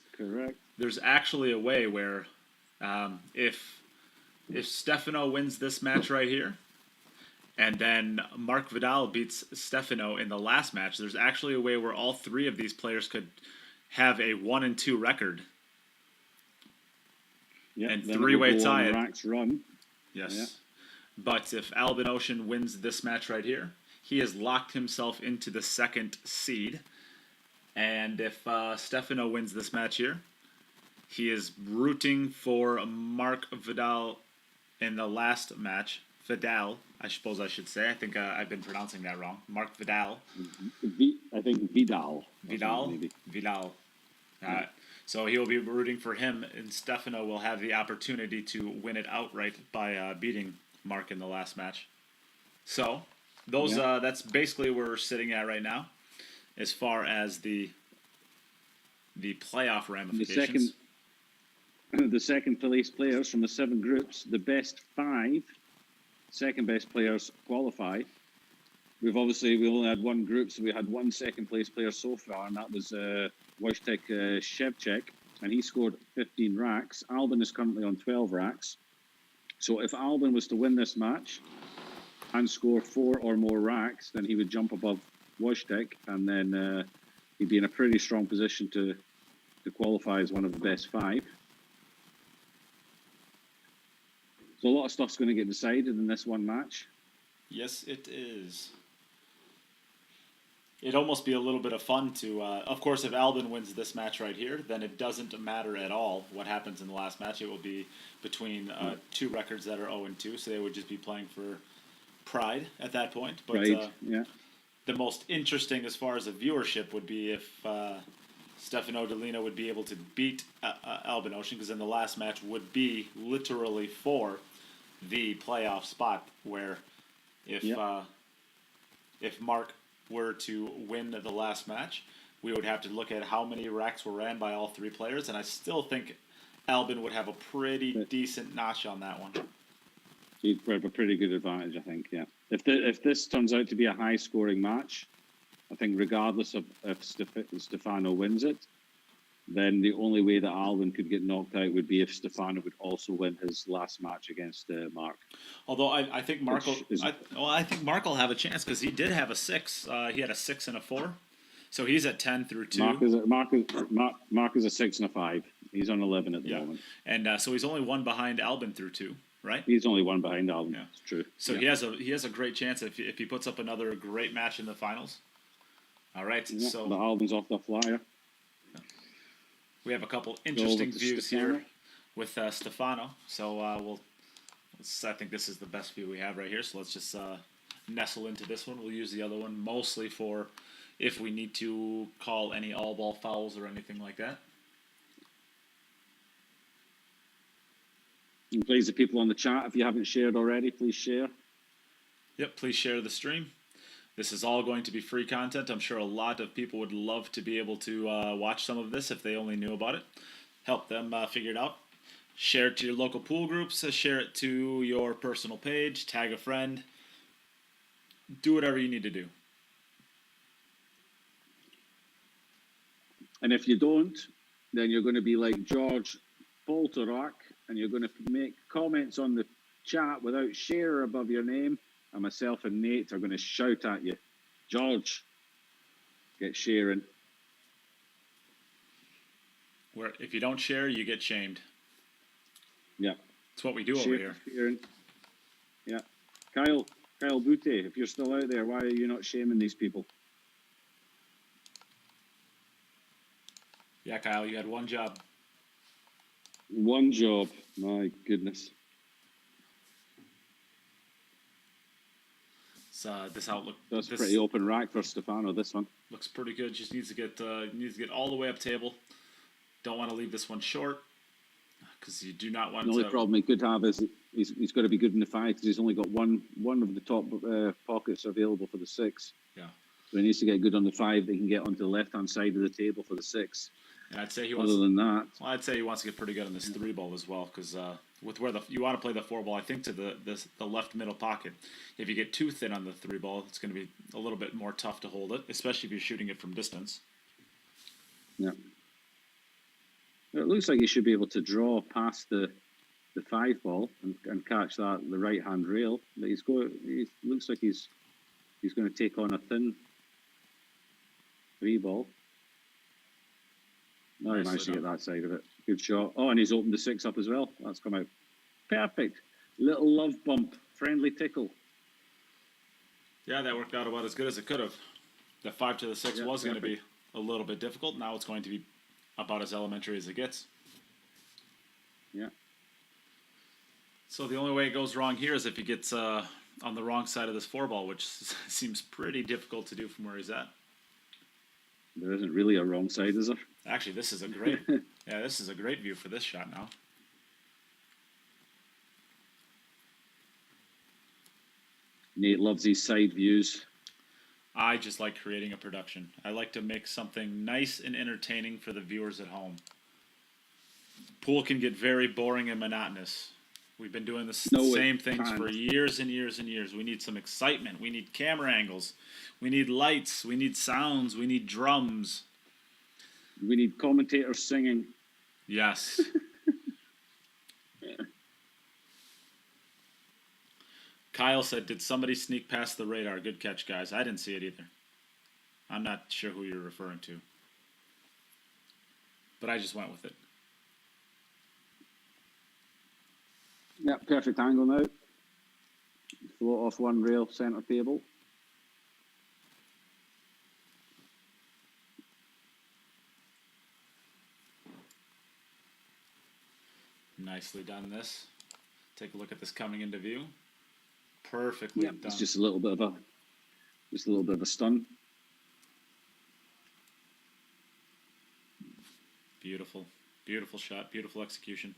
a way where if Stefano wins this match right here, and then Marc Vidal beats Stefano in the last match, there's actually a way where all three of these players could have a 1-2 record. Yep, and three-way tie. Run. Yes. Yep. But if Albin Ouschan wins this match right here, he has locked himself into the second seed. And if Stefano wins this match here, he is rooting for Marc Vidal in the last match. Vidal, I suppose I should say. I think I've been pronouncing that wrong. Marc Vidal. I think Vidal. Vidal. So he will be rooting for him, and Stefano will have the opportunity to win it outright by beating Marc in the last match. So that's basically where we're sitting at right now, as far as the playoff ramifications. The second place players from the 7 groups, the best 5 second best players qualify. We only had one group, so we had one second place player so far, and that was Wojtek Szewczak, and he scored 15 racks. Albin is currently on 12 racks. So if Albin was to win this match and score 4 or more racks, then he would jump above Wojtek, and then he'd be in a pretty strong position to qualify as one of the best 5. So a lot of stuff's going to get decided in this one match. Yes, it is. It'd almost be a little bit of fun to, of course, if Albin wins this match right here, then it doesn't matter at all what happens in the last match. It will be between two records that are 0-2, so they would just be playing for pride at that point. But the most interesting as far as the viewership would be if Stefano Dellino would be able to beat Albin Ouschan, because then the last match would be literally for the playoff spot, where if Marc were to win the last match, we would have to look at how many racks were ran by all three players, and I still think Albin would have a pretty decent notch on that one. He'd have a pretty good advantage, I think, yeah. If this turns out to be a high-scoring match, I think regardless of if Stefano wins it, then the only way that Albin could get knocked out would be if Stefano would also win his last match against Marc. Although I think Marc will have a chance, because he did have a 6. He had a 6 and a 4, so he's at 10 through 2. Marc is a 6 and a 5. He's on 11 at the moment, and so he's only one behind Albin through 2, right? He's only one behind Albin. Yeah, it's true. So he has a great chance if he puts up another great match in the finals. All right, so the Albin's off the flyer. We have a couple interesting views here with Stefano. So I think this is the best view we have right here. So let's just nestle into this one. We'll use the other one mostly for if we need to call any all-ball fouls or anything like that. And please, the people on the chat, if you haven't shared already, please share. Yep, please share the stream. This is all going to be free content. I'm sure a lot of people would love to be able to watch some of this if they only knew about it. Help them figure it out. Share it to your local pool groups. Share it to your personal page. Tag a friend. Do whatever you need to do. And if you don't, then you're going to be like George Polterak, and you're going to make comments on the chat without share above your name. And myself and Nate are going to shout at you. George, get sharing. Where if you don't share, you get shamed. Yeah. That's what we do over here. Sharing. Yeah. Kyle Butte, if you're still out there, why are you not shaming these people? Yeah, Kyle, you had one job. One job. My goodness. This outlook. That's pretty open rack for Stefano. This one looks pretty good. Just needs to get all the way up table. Don't want to leave this one short, because you do not want. The only problem he could have is he's got to be good in the 5, because he's only got one of the top pockets available for the 6. Yeah. So he needs to get good on the 5. That he can get onto the left-hand side of the table for the 6. And I'd say I'd say he wants to get pretty good on this 3 ball as well, because with where you want to play the 4 ball, I think to the left middle pocket. If you get too thin on the 3 ball, it's going to be a little bit more tough to hold it, especially if you're shooting it from distance. Yeah. It looks like he should be able to draw past the 5 ball and catch the right hand rail. But he looks like he's going to take on a thin 3 ball. No, he managed to get that side of it. Good shot. Oh, and he's opened the 6 up as well. That's come out. Perfect. Little love bump. Friendly tickle. Yeah, that worked out about as good as it could have. The 5 to the 6 was going to be a little bit difficult. Now it's going to be about as elementary as it gets. Yeah. So the only way it goes wrong here is if he gets on the wrong side of this 4 ball, which seems pretty difficult to do from where he's at. There isn't really a wrong side, is there? Actually, this is a great this is a great view for this shot now. Nate loves these side views. I just like creating a production. I like to make something nice and entertaining for the viewers at home. Pool can get very boring and monotonous. We've been doing the same things for years and years and years. We need some excitement. We need camera angles. We need lights. We need sounds. We need drums. We need commentators singing. Yes. Kyle said, did somebody sneak past the radar? Good catch, guys. I didn't see it either. I'm not sure who you're referring to. But I just went with it. Yeah, perfect angle now. Float off one rail, centre table. Nicely done this. Take a look at this coming into view. Perfectly done. It's just a little bit of a stun. Beautiful. Beautiful shot. Beautiful execution.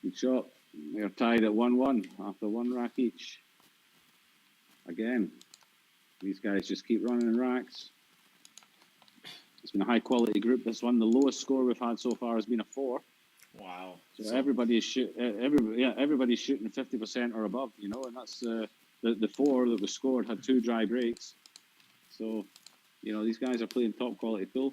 Good shot. They're tied at 1-1 after one rack each. Again, these guys just keep running racks. It's been a high quality group. This one, the lowest score we've had so far has been a 4. Wow. So everybody's shooting 50% or above, you know, and that's the 4 that was scored had 2 dry breaks. So, you know, these guys are playing top quality pool.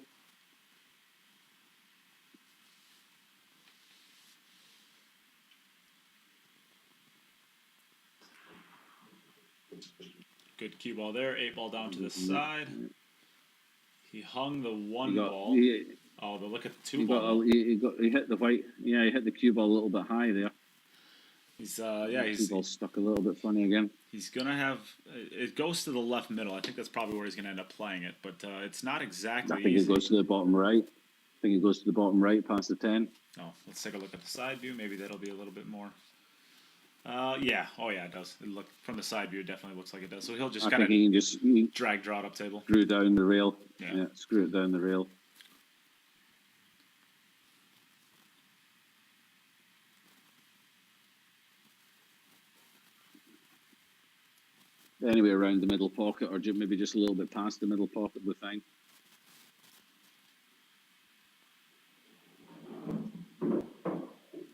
Good cue ball there. 8 ball down to the side. He hung the 1 ball. But look at the 2 ball. He hit the white. Yeah, he hit the cue ball a little bit high there. He's cue ball stuck a little bit funny again. He's gonna have it goes to the left middle. I think that's probably where he's gonna end up playing it, but it's not exactly. I think easy. it goes to the bottom right. I think it goes to the bottom right past the 10. Oh, let's take a look at the side view. Maybe that'll be a little bit more. Yeah. Oh, yeah, it does. It look from the side view. It definitely looks like it does. So he'll just kind of drag, draw it up table. Screw down the rail. Yeah, screw it down the rail. Anyway, around the middle pocket, or maybe just a little bit past the middle pocket, we're fine.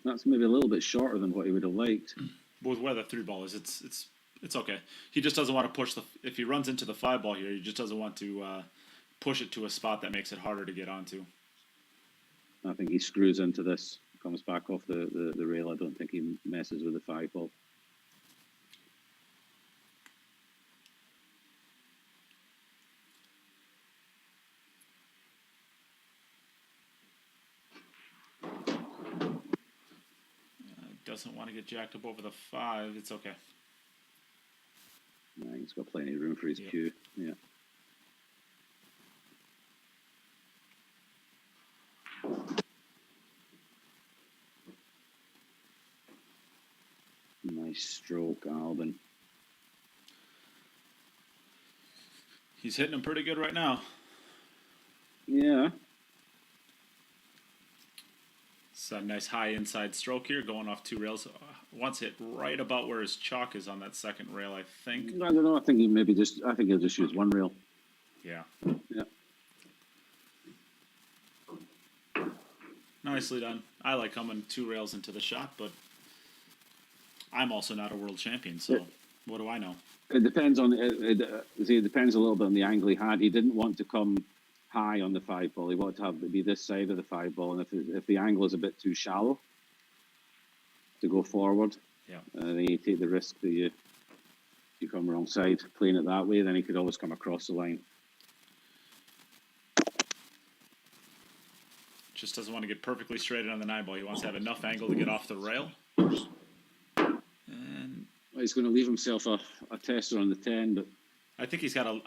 That's maybe a little bit shorter than what he would have liked. With where the 3 ball is, it's okay. He just doesn't want to push if he runs into the 5 ball here, he just doesn't want to push it to a spot that makes it harder to get onto. I think he screws into this, comes back off the rail. I don't think he messes with the 5 ball. Doesn't want to get jacked up over the 5. It's okay. Yeah, he's got plenty of room for his cue. Yeah. Nice stroke, Albin. He's hitting him pretty good right now. Yeah. It's a nice high inside stroke here, going off 2 rails. Once hit right about where his chalk is on that second rail, I think. I don't know. I think he'll just use 1 rail. Yeah. Yeah. Nicely done. I like coming 2 rails into the shot, but I'm also not a world champion, so what do I know? It depends on it depends a little bit on the angle he had. He didn't want to come high on the 5 ball. He wanted to have it be this side of the 5 ball, and if the angle is a bit too shallow to go forward, then you take the risk that you come wrong side playing it that way. Then he could always come across the line. Just doesn't want to get perfectly straight on the 9 ball. He wants to have enough angle to get off the rail. And he's going to leave himself a tester on the 10, but I think he's got a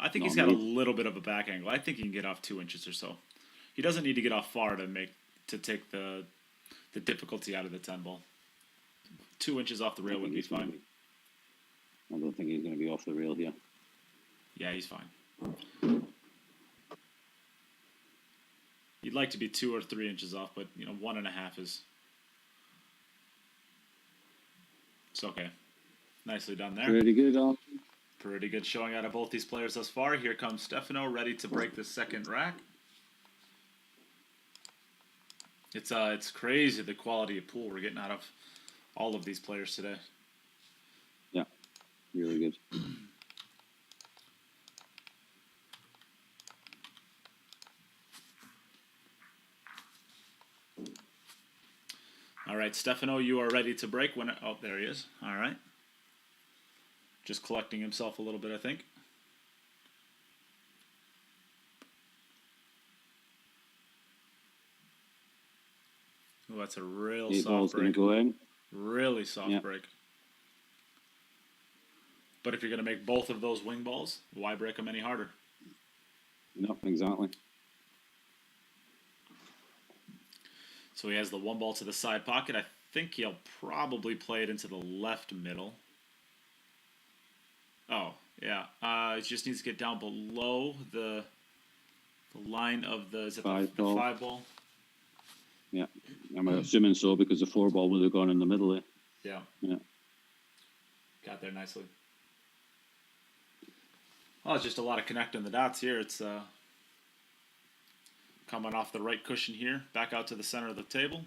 little bit of a back angle. I think he can get off 2 inches or so. He doesn't need to get off far to take the difficulty out of the 10 ball. 2 inches off the rail would be fine. I don't think he's going to be off the rail here. Yeah, he's fine. You'd like to be 2 or 3 inches off, but 1.5 is. It's okay. Nicely done there. Pretty good, Albin. Pretty good showing out of both these players thus far. Here comes Stefano, ready to break the second rack. It's crazy the quality of pool we're getting out of all of these players today. Yeah, really good. All right, Stefano, you are ready to break. Oh, there he is. All right. Just collecting himself a little bit, I think. Oh, that's a real 8 soft ball's going to break. go in. Really soft Yeah. break. But if you're going to make both of those wing balls, why break them any harder? No, exactly. So he has the 1 ball to the side pocket. I think he'll probably play it into the left middle. Oh, yeah. It just needs to get down below the line of the, is it the 5 ball? Yeah, I'm assuming so because the 4 ball would have gone in the middle there. Yeah. Yeah. Got there nicely. Oh, it's just a lot of connecting the dots here. It's coming off the right cushion here, back out to the center of the table.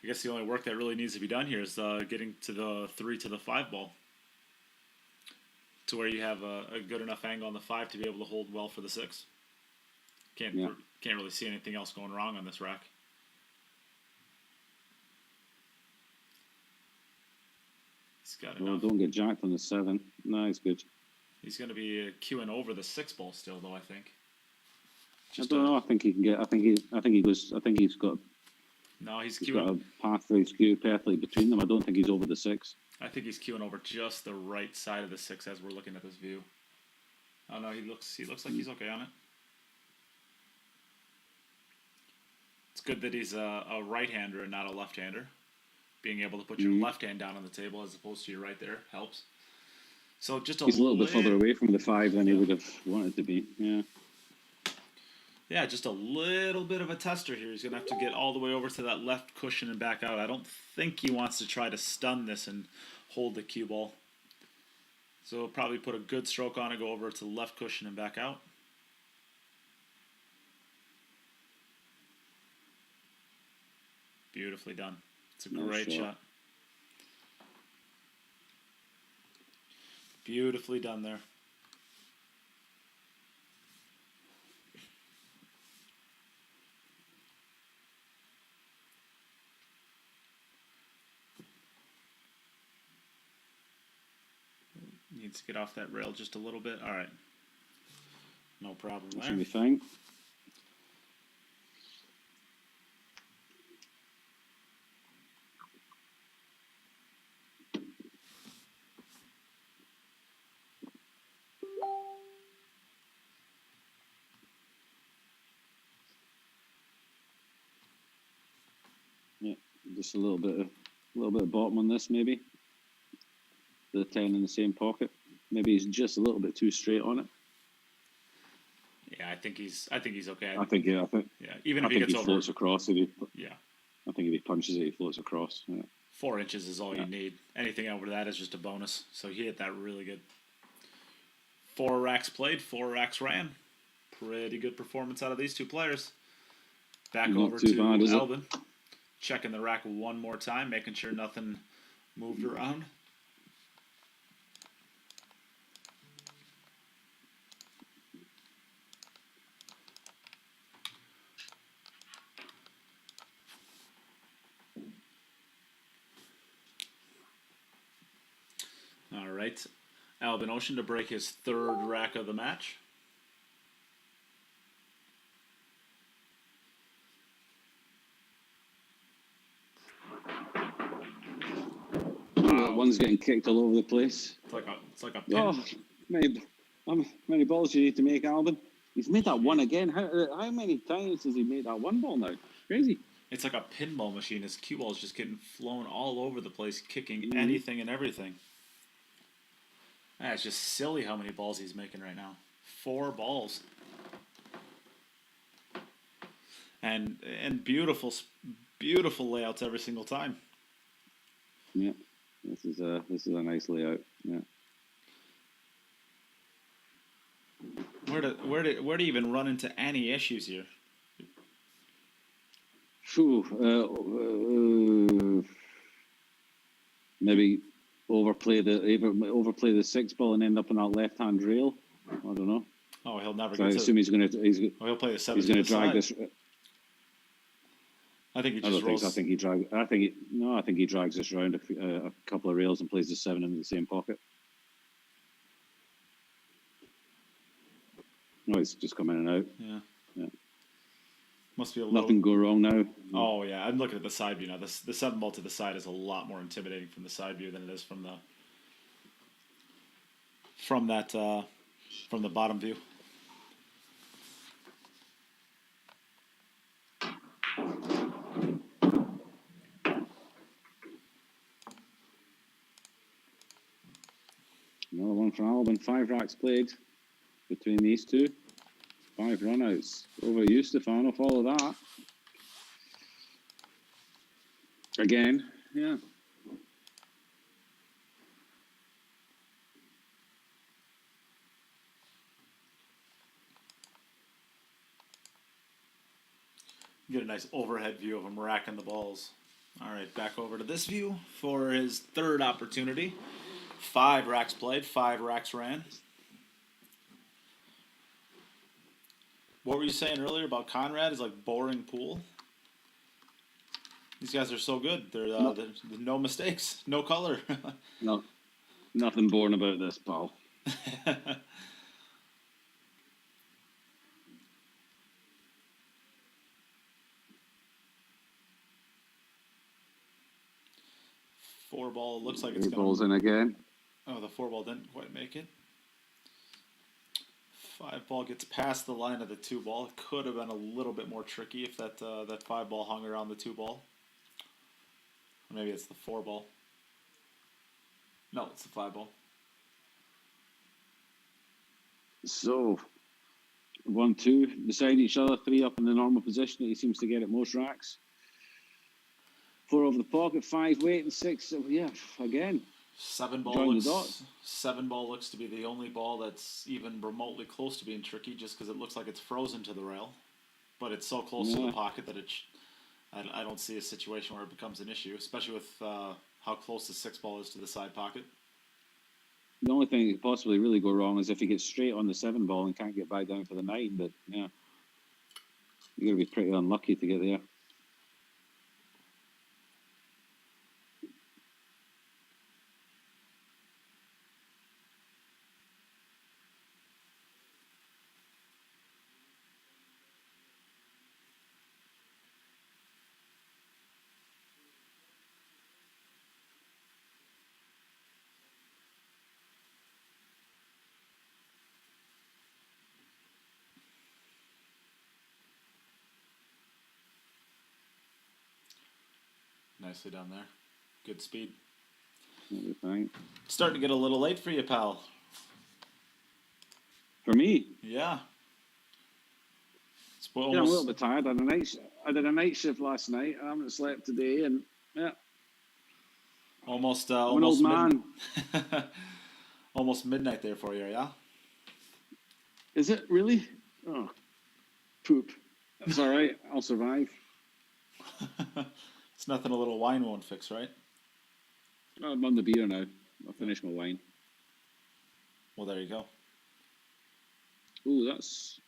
I guess the only work that really needs to be done here is getting to the 3 to the 5 ball, to where you have a good enough angle on the 5 to be able to hold well for the 6. Can't really see anything else going wrong on this rack. He's got enough. Don't get jacked on the 7. No, it's good. He's going to be queuing over the 6 ball still, though. I think. I don't know. I think he can get. I think he goes. I think he's got. No, he's got queuing. a path where he's queued perfectly between them. I don't think he's over the 6. I think he's queuing over just the right side of the 6 as we're looking at this view. Oh no, he looks like he's okay on it. It's good that he's a right-hander and not a left-hander. Being able to put your left hand down on the table as opposed to your right there helps. So just he's a little bit further away from the 5 than he would have wanted to be. Yeah. Yeah, just a little bit of a tester here. He's going to have to get all the way over to that left cushion and back out. I don't think he wants to try to stun this and hold the cue ball. So he'll probably put a good stroke on it, go over to the left cushion and back out. Beautifully done. It's a great shot. Beautifully done there. Needs to get off that rail just a little bit. All right. No problem there. Should be fine. Yeah, just a little bit of bottom on this maybe. The 10 in the same pocket. Maybe he's just a little bit too straight on it. Yeah, I think he's okay. I think even if he gets over, floats across. Yeah. I think if he punches it, he floats across. Yeah. 4 inches is all you need. Anything over that is just a bonus. So he hit that really good. 4 racks played, 4 racks ran. Pretty good performance out of these two players. Back Not over too to bad, is it? Albin. Checking the rack one more time, making sure nothing moved around. All right, Albin Ouschan to break his 3rd rack of the match. One's getting kicked all over the place. It's like a pin. Oh, many balls you need to make, Albin. He's made that one again. How many times has he made that 1 ball now? Crazy. It's like a pinball machine. His cue ball is just getting flown all over the place, kicking anything and everything. It's just silly how many balls he's making right now. 4 balls. And beautiful layouts every single time. Yeah, this is a nice layout. Yeah. Where do you even run into any issues here? Maybe overplay the 6 ball and end up on that left hand rail. I don't know. Oh, he'll never. So I assume he'll play the 7. He's going to drag this. I think he just rolls. I think he drags this round a couple of rails and plays the 7 in the same pocket. No, it's just coming in and out. Yeah. Must be a little... Nothing go wrong now. Oh, yeah. I'm looking at the side view now. The 7 ball to the side is a lot more intimidating from the side view than it is from the bottom view. Another one for Albin. 5 racks played between these two. 5 runouts. Over you, Stefano. Follow that. Again. Yeah. Get a nice overhead view of him racking the balls. All right, back over to this view for his third opportunity. 5 racks played, 5 racks ran. What were you saying earlier about Konrad? Is like boring pool. These guys are so good. There's no mistakes, no color. No, nothing boring about this, pal. Four ball looks like it's going. Balls in again. Oh, the 4 ball didn't quite make it. 5 ball gets past the line of the 2 ball. It could have been a little bit more tricky if that 5 ball hung around the 2 ball. Or maybe it's the 4 ball. No, it's the 5 ball. So, 1, 2 beside each other, 3 up in the normal position that he seems to get at most racks. 4 over the pocket, 5 waiting, 6. Yeah, again. 7 ball Join the looks. dots. 7 ball looks to be the only ball that's even remotely close to being tricky, just because it looks like it's frozen to the rail, but it's so close to the pocket that I don't see a situation where it becomes an issue, especially with how close the 6 ball is to the side pocket. The only thing that could possibly really go wrong is if he gets straight on the 7 ball and can't get back down for the 9. But yeah, you're gonna be pretty unlucky to get there. Nicely done there. Good speed. Fine. Starting to get a little late for you, pal. For me? Yeah. It's Yeah, I'm a little bit tired. I did a night shift last night. I haven't slept today, and yeah. Almost I'm an old man. Almost midnight there for you, yeah? Is it really? Oh, poop. That's all right. I'll survive. It's nothing a little wine won't fix, right? I'm on the beer now. I'll finish my wine. Well, there you go. Ooh, that's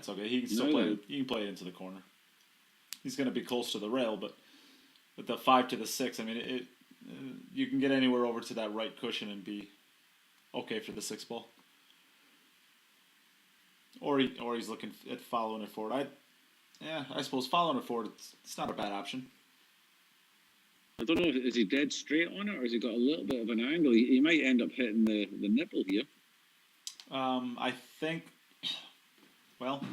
okay. He can still play it. You can play it into the corner. He's going to be close to the rail, but with the 5 to the 6, I mean, you can get anywhere over to that right cushion and be okay for the 6 ball. Or he's looking at following it forward. I suppose following it forward, it's not a bad option. I don't know, is he dead straight on it, or has he got a little bit of an angle? He might end up hitting the nipple here. I think, well,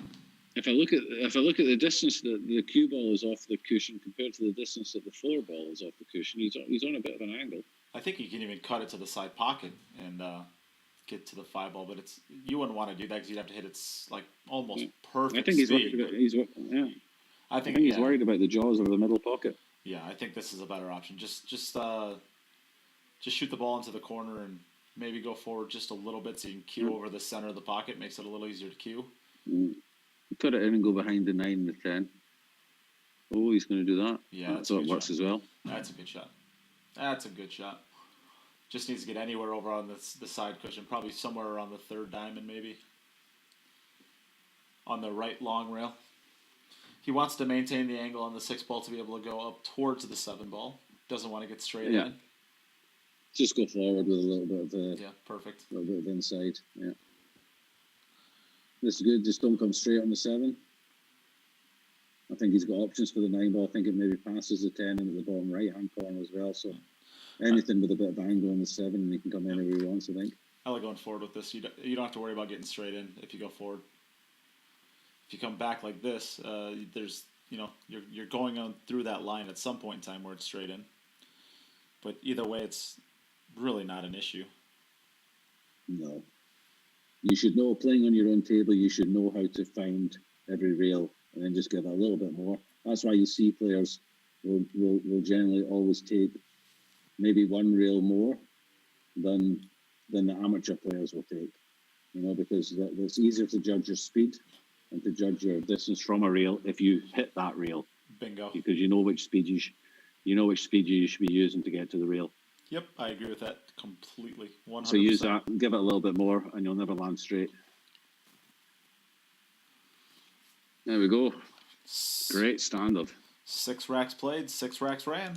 if I look at the distance that the cue ball is off the cushion compared to the distance that the 4 ball is off the cushion, he's on a bit of an angle. I think he can even cut it to the side pocket and get to the 5 ball, but you wouldn't want to do that because you'd have to hit it like almost perfect. I think he's speed, I think he's worried about the jaws of the middle pocket. Yeah, I think this is a better option. Just shoot the ball into the corner and maybe go forward just a little bit so you can cue over the center of the pocket. Makes it a little easier to cue. Cut it in and go behind the 9 and the 10. Oh, he's going to do that. Yeah, that's how it works as well. That's a good shot. That's a good shot. Just needs to get anywhere over on the side cushion, probably somewhere around the 3rd diamond, maybe. On the right long rail. He wants to maintain the angle on the 6 ball to be able to go up towards the 7 ball. Doesn't want to get straight in. Just go forward with a little bit of perfect. A little bit of inside. Yeah. This is good. Just don't come straight on the 7. I think he's got options for the 9 ball. I think it maybe passes the 10 into the bottom right-hand corner as well. So anything with a bit of angle on the 7, and he can come anywhere he wants, I think. I like going forward with this. You don't have to worry about getting straight in if you go forward. If you come back like this, there's you're going on through that line at some point in time where it's straight in. But either way, it's really not an issue. No. You should know, playing on your own table, you should know how to find every rail and then just give it a little bit more. That's why you see players will generally always take maybe one rail more than the amateur players will take. Because it's easier to judge your speed and to judge your distance from a rail if you hit that rail. Bingo. Because you know which speed you should be using to get to the rail. Yep, I agree with that completely. 100%. So use that, give it a little bit more, and you'll never land straight. There we go. Great standard. 6 racks played, 6 racks ran.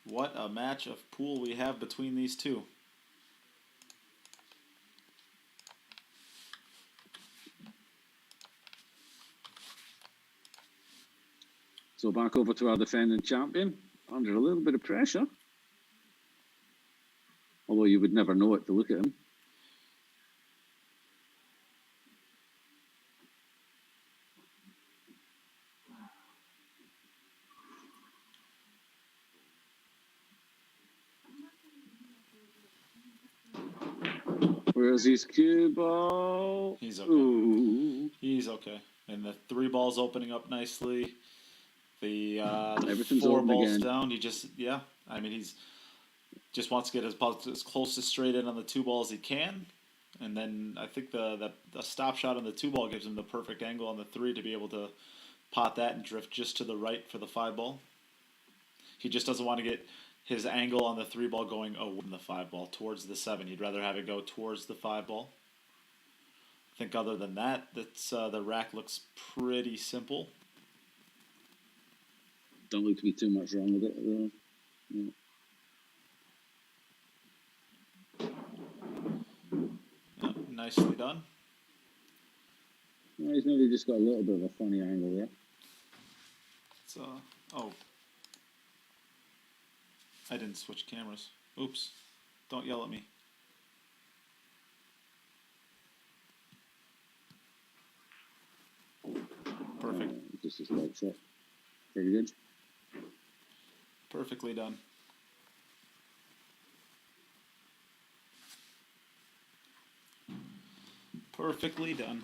What a match of pool we have between these two. So back over to our defending champion, under a little bit of pressure. Although you would never know it to look at him. Where's his cue ball? He's okay. Ooh. He's okay. And the 3 balls opening up nicely. The Everything's 4 open balls again. down. He's just wants to get as close to straight in on the 2 ball as he can. And then I think the stop shot on the 2 ball gives him the perfect angle on the 3 to be able to pot that and drift just to the right for the 5 ball. He just doesn't want to get his angle on the 3 ball going away from the 5 ball towards the 7. He'd rather have it go towards the 5 ball. I think other than that, the rack looks pretty simple. Don't look to be too much wrong with it, though. Yeah, nicely done. Well, he's maybe just got a little bit of a funny angle there. I didn't switch cameras. Oops. Don't yell at me. Perfect. Just a light shot. Pretty good. Perfectly done. Perfectly done.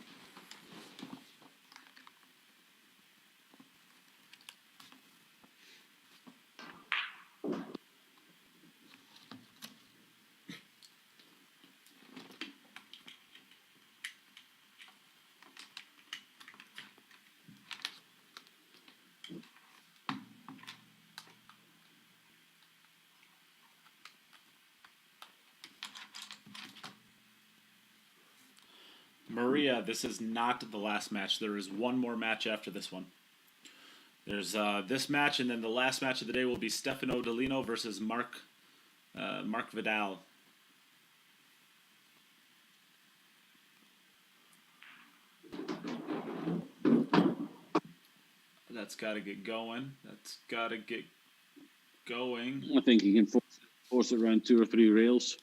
Maria, this is not the last match. There is one more match after this one. There's this match, and then the last match of the day will be Stefano Dellino versus Marc Vidal. That's got to get going. I think he can force it around 2 or 3 rails.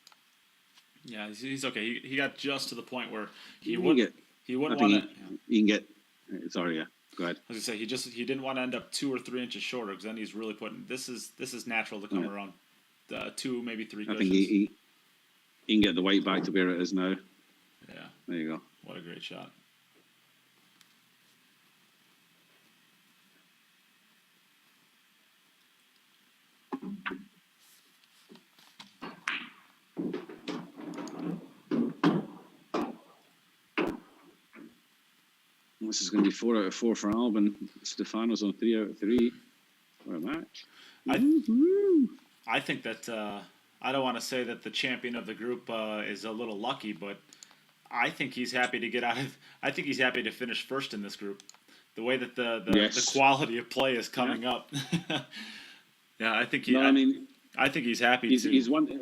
Yeah, he's okay. He got just to the point where he wouldn't want to. He can get. Sorry, yeah. Go ahead. I was gonna say he didn't want to end up 2 or 3 inches shorter because then he's really putting this is natural to come around 2 maybe 3 cushions. I think he can get the weight back to where it is now. Yeah. There you go. What a great shot. This is going to be 4 out of 4 for Albin. Stefano's on 3 out of 3 for a match. I think that I don't want to say that the champion of the group is a little lucky, but I think he's happy to get out of. I think he's happy to finish first in this group. The way that the quality of play is coming up. Yeah, I think I think he's happy. He's won.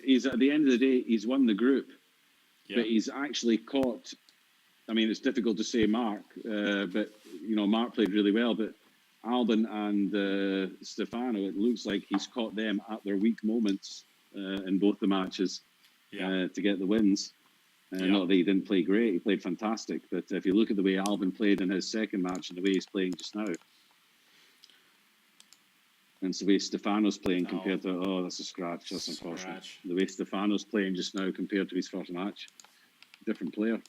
He's at the end of the day, he's won the group, yeah. But he's actually caught I mean, it's difficult to say Marc, but Marc played really well. But Albin and Stefano, it looks like he's caught them at their weak moments in both the matches to get the wins. Not that he didn't play great; he played fantastic. But if you look at the way Albin played in his second match and the way he's playing just now, and the way Stefano's playing compared to that's a scratch. That's unfortunate. The way Stefano's playing just now compared to his first match, different player.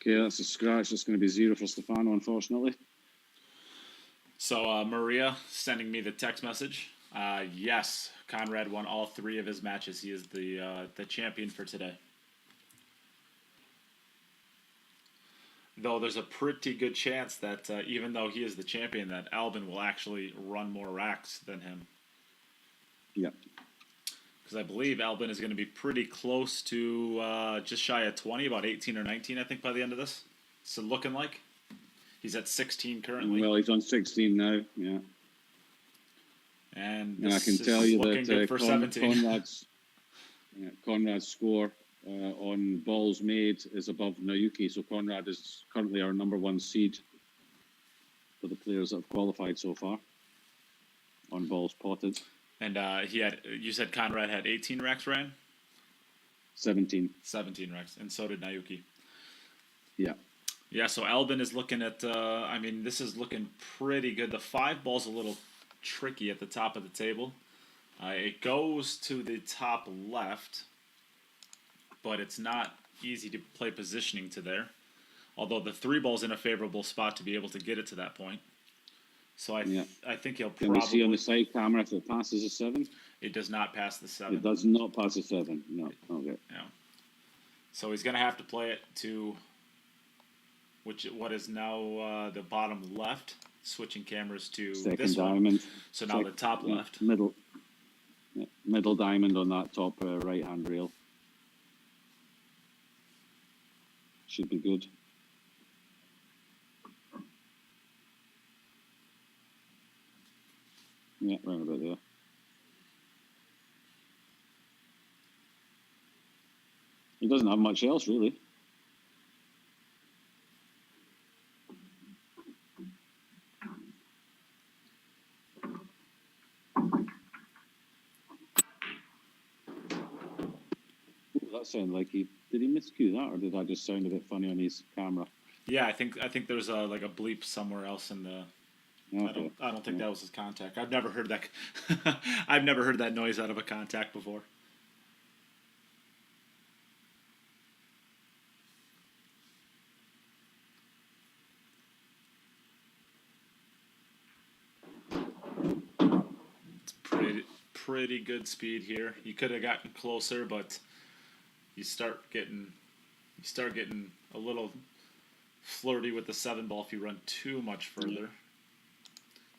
Okay, that's a scratch. That's going to be 0 for Stefano, unfortunately. So Maria sending me the text message. Yes, Konrad won all 3 of his matches. He is the champion for today. Though there's a pretty good chance that even though he is the champion, that Albin will actually run more racks than him. Yep. Because I believe Albin is going to be pretty close to just shy of 20, about 18 or 19, I think, by the end of this. So looking like. He's at 16 currently. Well, he's on 16 now, yeah. And I can tell you that for 17. Konrad's score on balls made is above Naoki, so Konrad is currently our #1 seed for the players that have qualified so far on balls potted. And you said Konrad had 18 racks, Ryan? 17. 17 racks, and so did Naoki. Yeah. Yeah, so Albin is looking at, this is looking pretty good. The 5 ball's a little tricky at the top of the table. It goes to the top left, but it's not easy to play positioning to there. Although the 3 ball's in a favorable spot to be able to get it to that point. So I think he'll probably... Can we see on the side camera if it passes a 7? It does not pass the 7. It does not pass a 7, no. Okay. Yeah. So he's going to have to play it to... what is now the bottom left, switching cameras to Second this diamond. one. So now the top left. Middle diamond on that top right-hand rail. Should be good. Yeah, right about there. He doesn't have much else, really. That sounded like did he miscue that, or did that just sound a bit funny on his camera? Yeah, I think there's a bleep somewhere else in the. Okay. I don't think that was his contact. I've never heard that. I've never heard that noise out of a contact before. It's pretty good speed here. You could have gotten closer, but you start getting a little flirty with the 7 ball if you run too much further.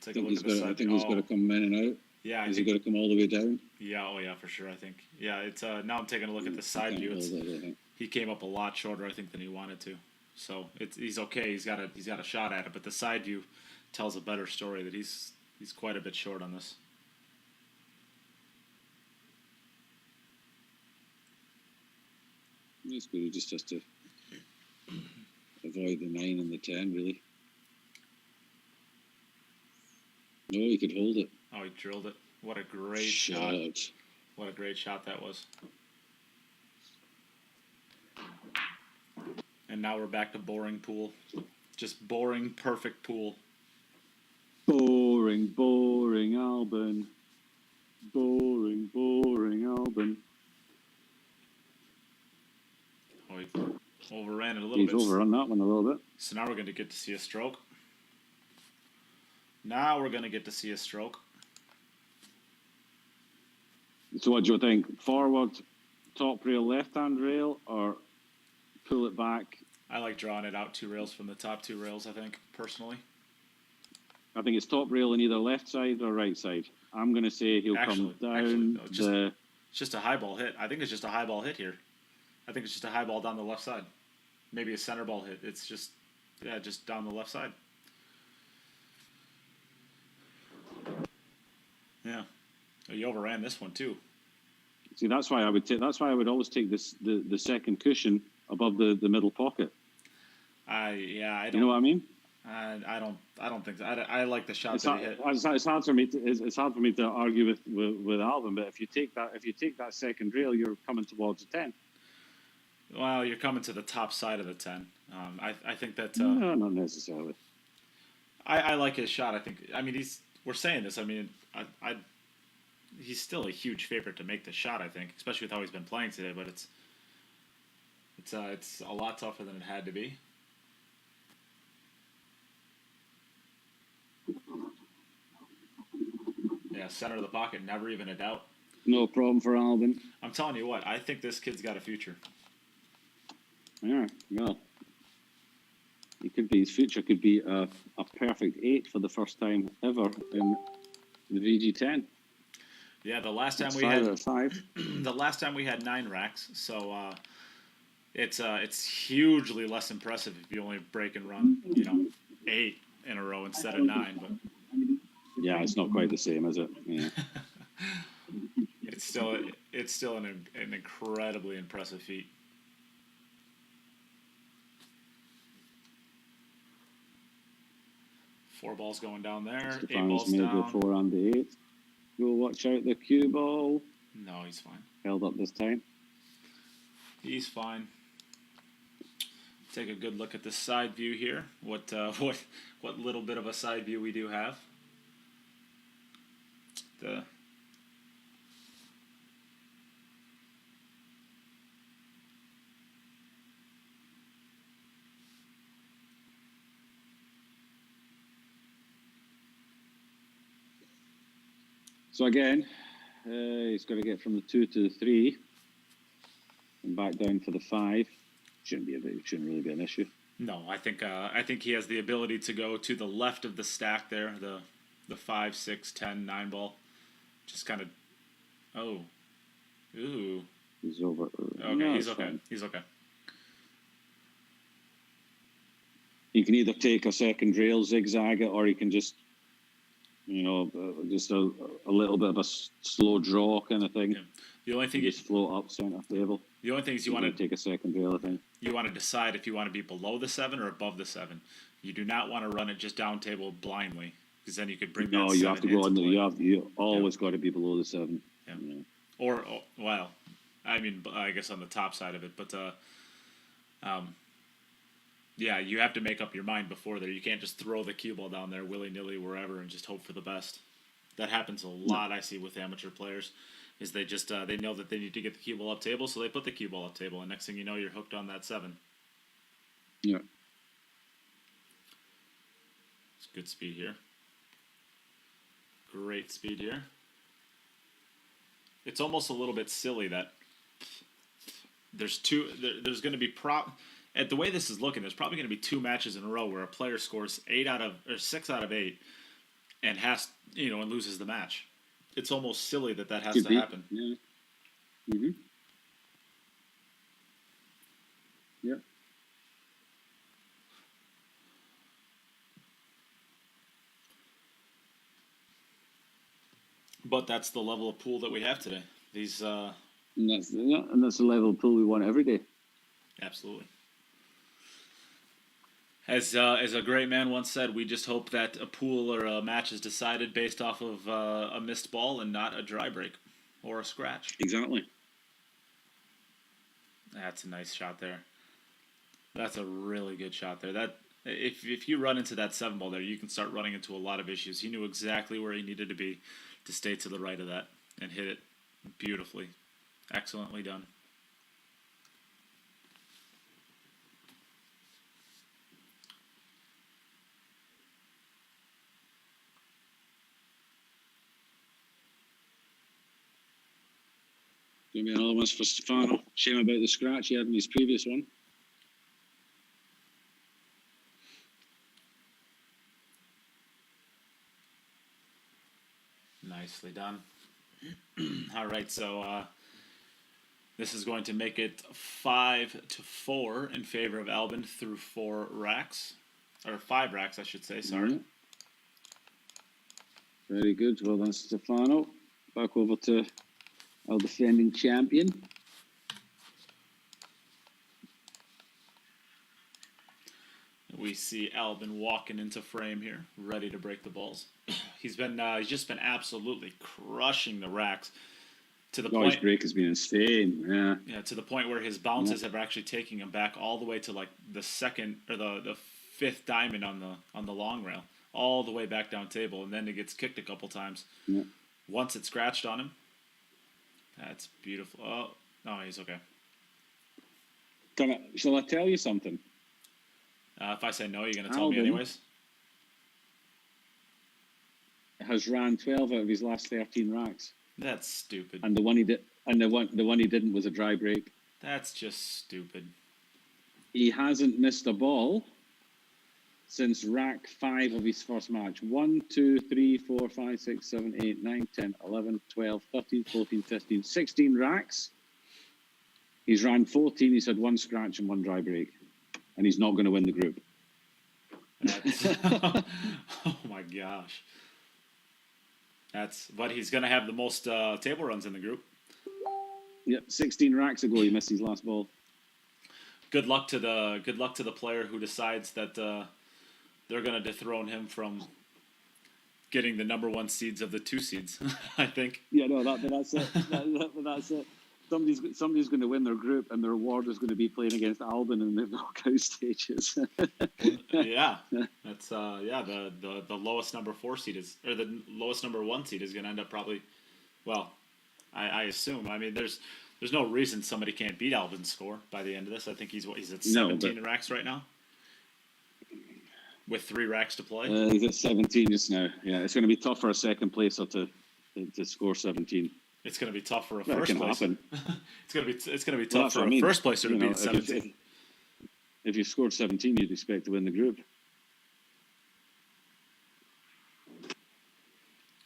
Take a look at the side. I think he's got to come in and out. Yeah. Is he got to come all the way down? Yeah. Oh, yeah, for sure. I think. Yeah. It's now I'm taking a look at the side view. He came up a lot shorter, I think, than he wanted to. So he's okay. He's got a shot at it, but the side view tells a better story that he's quite a bit short on this. It's good. He just has to avoid the 9 and the 10, really. No, he could hold it. Oh, he drilled it. What a great shot. What a great shot that was. And now we're back to boring pool. Just boring, perfect pool. Boring, boring Albin. Boring, boring Albin. Oh, he overran it a little bit. He's overrun that one a little bit. So now we're going to get to see a stroke. Now we're going to get to see a stroke. So what do you think? Forward, top rail, left-hand rail, or pull it back? I like drawing it out 2 rails from the top 2 rails, I think, personally. I think it's top rail on either left side or right side. I'm going to say he'll come down it's just a high ball hit. I think it's just a high ball hit here. I think it's just a high ball down the left side. Maybe a center ball hit. It's just down the left side. Yeah. You overran this one too. See, that's why I would always take this the second cushion above the middle pocket. I don't. You know what I mean? I don't think so. I like the shot It's that hard, he hit. it's hard for me to it's hard for me to argue with Albin, but if you take that second rail, you're coming towards the 10. Well, you're coming to the top side of the 10. I think that. No, not necessarily. I like his shot. I mean, we're saying this. I mean, he's still a huge favorite to make the shot. I think, especially with how he's been playing today. But it's a lot tougher than it had to be. Yeah, center of the pocket, never even a doubt. No problem for Albin. I'm telling you what, I think this kid's got a future. Yeah, well, his future could be a perfect 8 for the first time ever in the VG10. Yeah, the last time the last time we had 9 racks, so it's hugely less impressive if you only break and run 8 in a row instead of 9. But yeah, it's not quite the same, is it? Yeah. It's still an incredibly impressive feat. Four balls going down there. Stefano's 8 balls made down. the 4 and the 8. Go watch out the cue ball. No, he's fine. Held up this time. He's fine. Take a good look at the side view here. What little bit of a side view we do have. So again, he's got to get from the 2 to the 3 and back down for the 5. Shouldn't really be an issue. No, I think he has the ability to go to the left of the stack there, the 5, 6, 10, 9 ball. Just kind of, ooh. He's over. Okay, no, he's okay. Fine. He's okay. He can either take a second rail, zigzag it, or he can just, just a little bit of a slow draw kind of thing. Yeah. The only thing just float up center table. The only thing is you want to take a second rail, I think. You want to decide if you want to be below the 7 or above the 7. You do not want to run it just down table blindly, because then you could bring that. No, you have to go under. You always got to be below the 7. Yeah. Or well, I mean, I guess on the top side of it, but yeah, you have to make up your mind before there. You can't just throw the cue ball down there willy nilly wherever and just hope for the best. That happens a lot. I see with amateur players. Is they just they know that they need to get the cue ball up table, so they put the cue ball up table, and next thing you know, you're hooked on that 7. Yeah. It's good speed here. Great speed here. It's almost a little bit silly that there's going to be at the way this is looking, there's probably going to be 2 matches in a row where a player scores 6 out of 8 and and loses the match. It's almost silly that has to happen. Yeah. Mm-hmm. Yeah. But that's the level of pool that we have today. These and that's the level of pool we want every day. Absolutely. As a great man once said, we just hope that a pool or a match is decided based off of a missed ball and not a dry break or a scratch. Exactly. That's a nice shot there. That's a really good shot there. That if you run into that 7 ball there, you can start running into a lot of issues. He knew exactly where he needed to be to stay to the right of that and hit it beautifully. Excellently done. Going to be another one for Stefano. Shame about the scratch he had in his previous one. Nicely done. All right, so this is going to make it 5-4 in favor of Albin through 4 racks. Or 5 racks, I should say, sorry. Mm-hmm. Very good. Well done, Stefano. Back over to our defending champion. We see Albin walking into frame here, ready to break the balls. He's just been absolutely crushing the racks to the point. His break has been insane. Yeah. Yeah, to the point where his bounces have actually taken him back all the way to like the second or the fifth diamond on the long rail, all the way back down table, and then it gets kicked a couple times. Yeah. Once it scratched on him. That's beautiful. Oh, no, he's okay. Shall I tell you something? If I say no, you're going to tell me anyways? Has ran 12 out of his last 13 racks. That's stupid. And the one he didn't was a dry break. That's just stupid. He hasn't missed a ball since rack 5 of his first match. 1, 2, 3, 4, 5, 6, 7, 8, 9, 10, 11, 12, 13, 14, 15, 16 racks. He's ran 14. He's had 1 scratch and 1 dry break. And he's not going to win the group. Oh my gosh. But he's going to have the most table runs in the group. Yep, 16 racks ago he missed his last ball. Good luck to the player who decides that they're going to dethrone him from getting the number 1 seeds of the 2 seeds. I think. Yeah, no, that's it. That's it. Somebody's going to win their group, and their reward is going to be playing against Albin in the knockout stages. Yeah, that's the lowest number 4 seed is, or the lowest number 1 seed is going to end up probably. Well, I assume. I mean, there's no reason somebody can't beat Albin's score by the end of this. I think he's at 17 racks right now, with 3 racks to play. He's at 17 just now. Yeah, it's going to be tough for a second placer to score 17. It's going to be tough for a first placer. It's going to be tough for a first placer to beat 17. If you scored 17, you'd expect to win the group.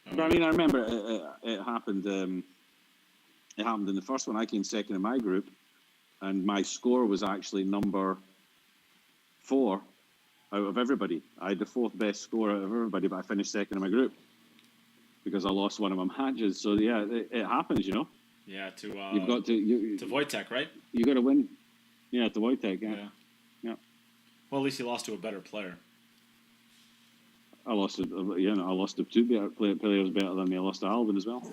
But I mean, I remember it happened. It happened in the first one. I came second in my group, and my score was actually number 4 out of everybody. I had the 4th best score out of everybody, but I finished second in my group because I lost one of my matches. So yeah, it happens, you know. Yeah, you've got to Wojtek, right? You got to win. Yeah, to Wojtek. Yeah. Well, at least he lost to a better player. I lost to 2 players better than me. I lost to Albin as well.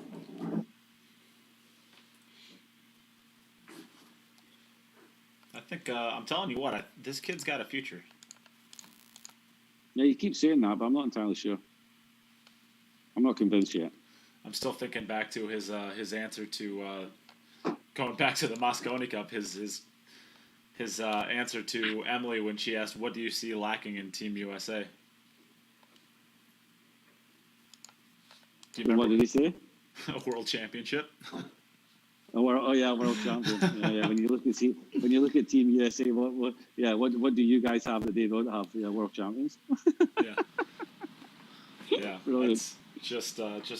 I think I'm telling you what, this kid's got a future. Yeah, you keep saying that, but I'm not entirely sure. I'm not convinced yet. I'm still thinking back to his answer to going back to the Mosconi Cup. His answer to Emily when she asked, "What do you see lacking in Team USA?" Do you remember? What did he say? A world championship. World champion. Yeah. When you look at Team USA, what do you guys have that they don't have? Yeah, world champions. Yeah. Brilliant. It's just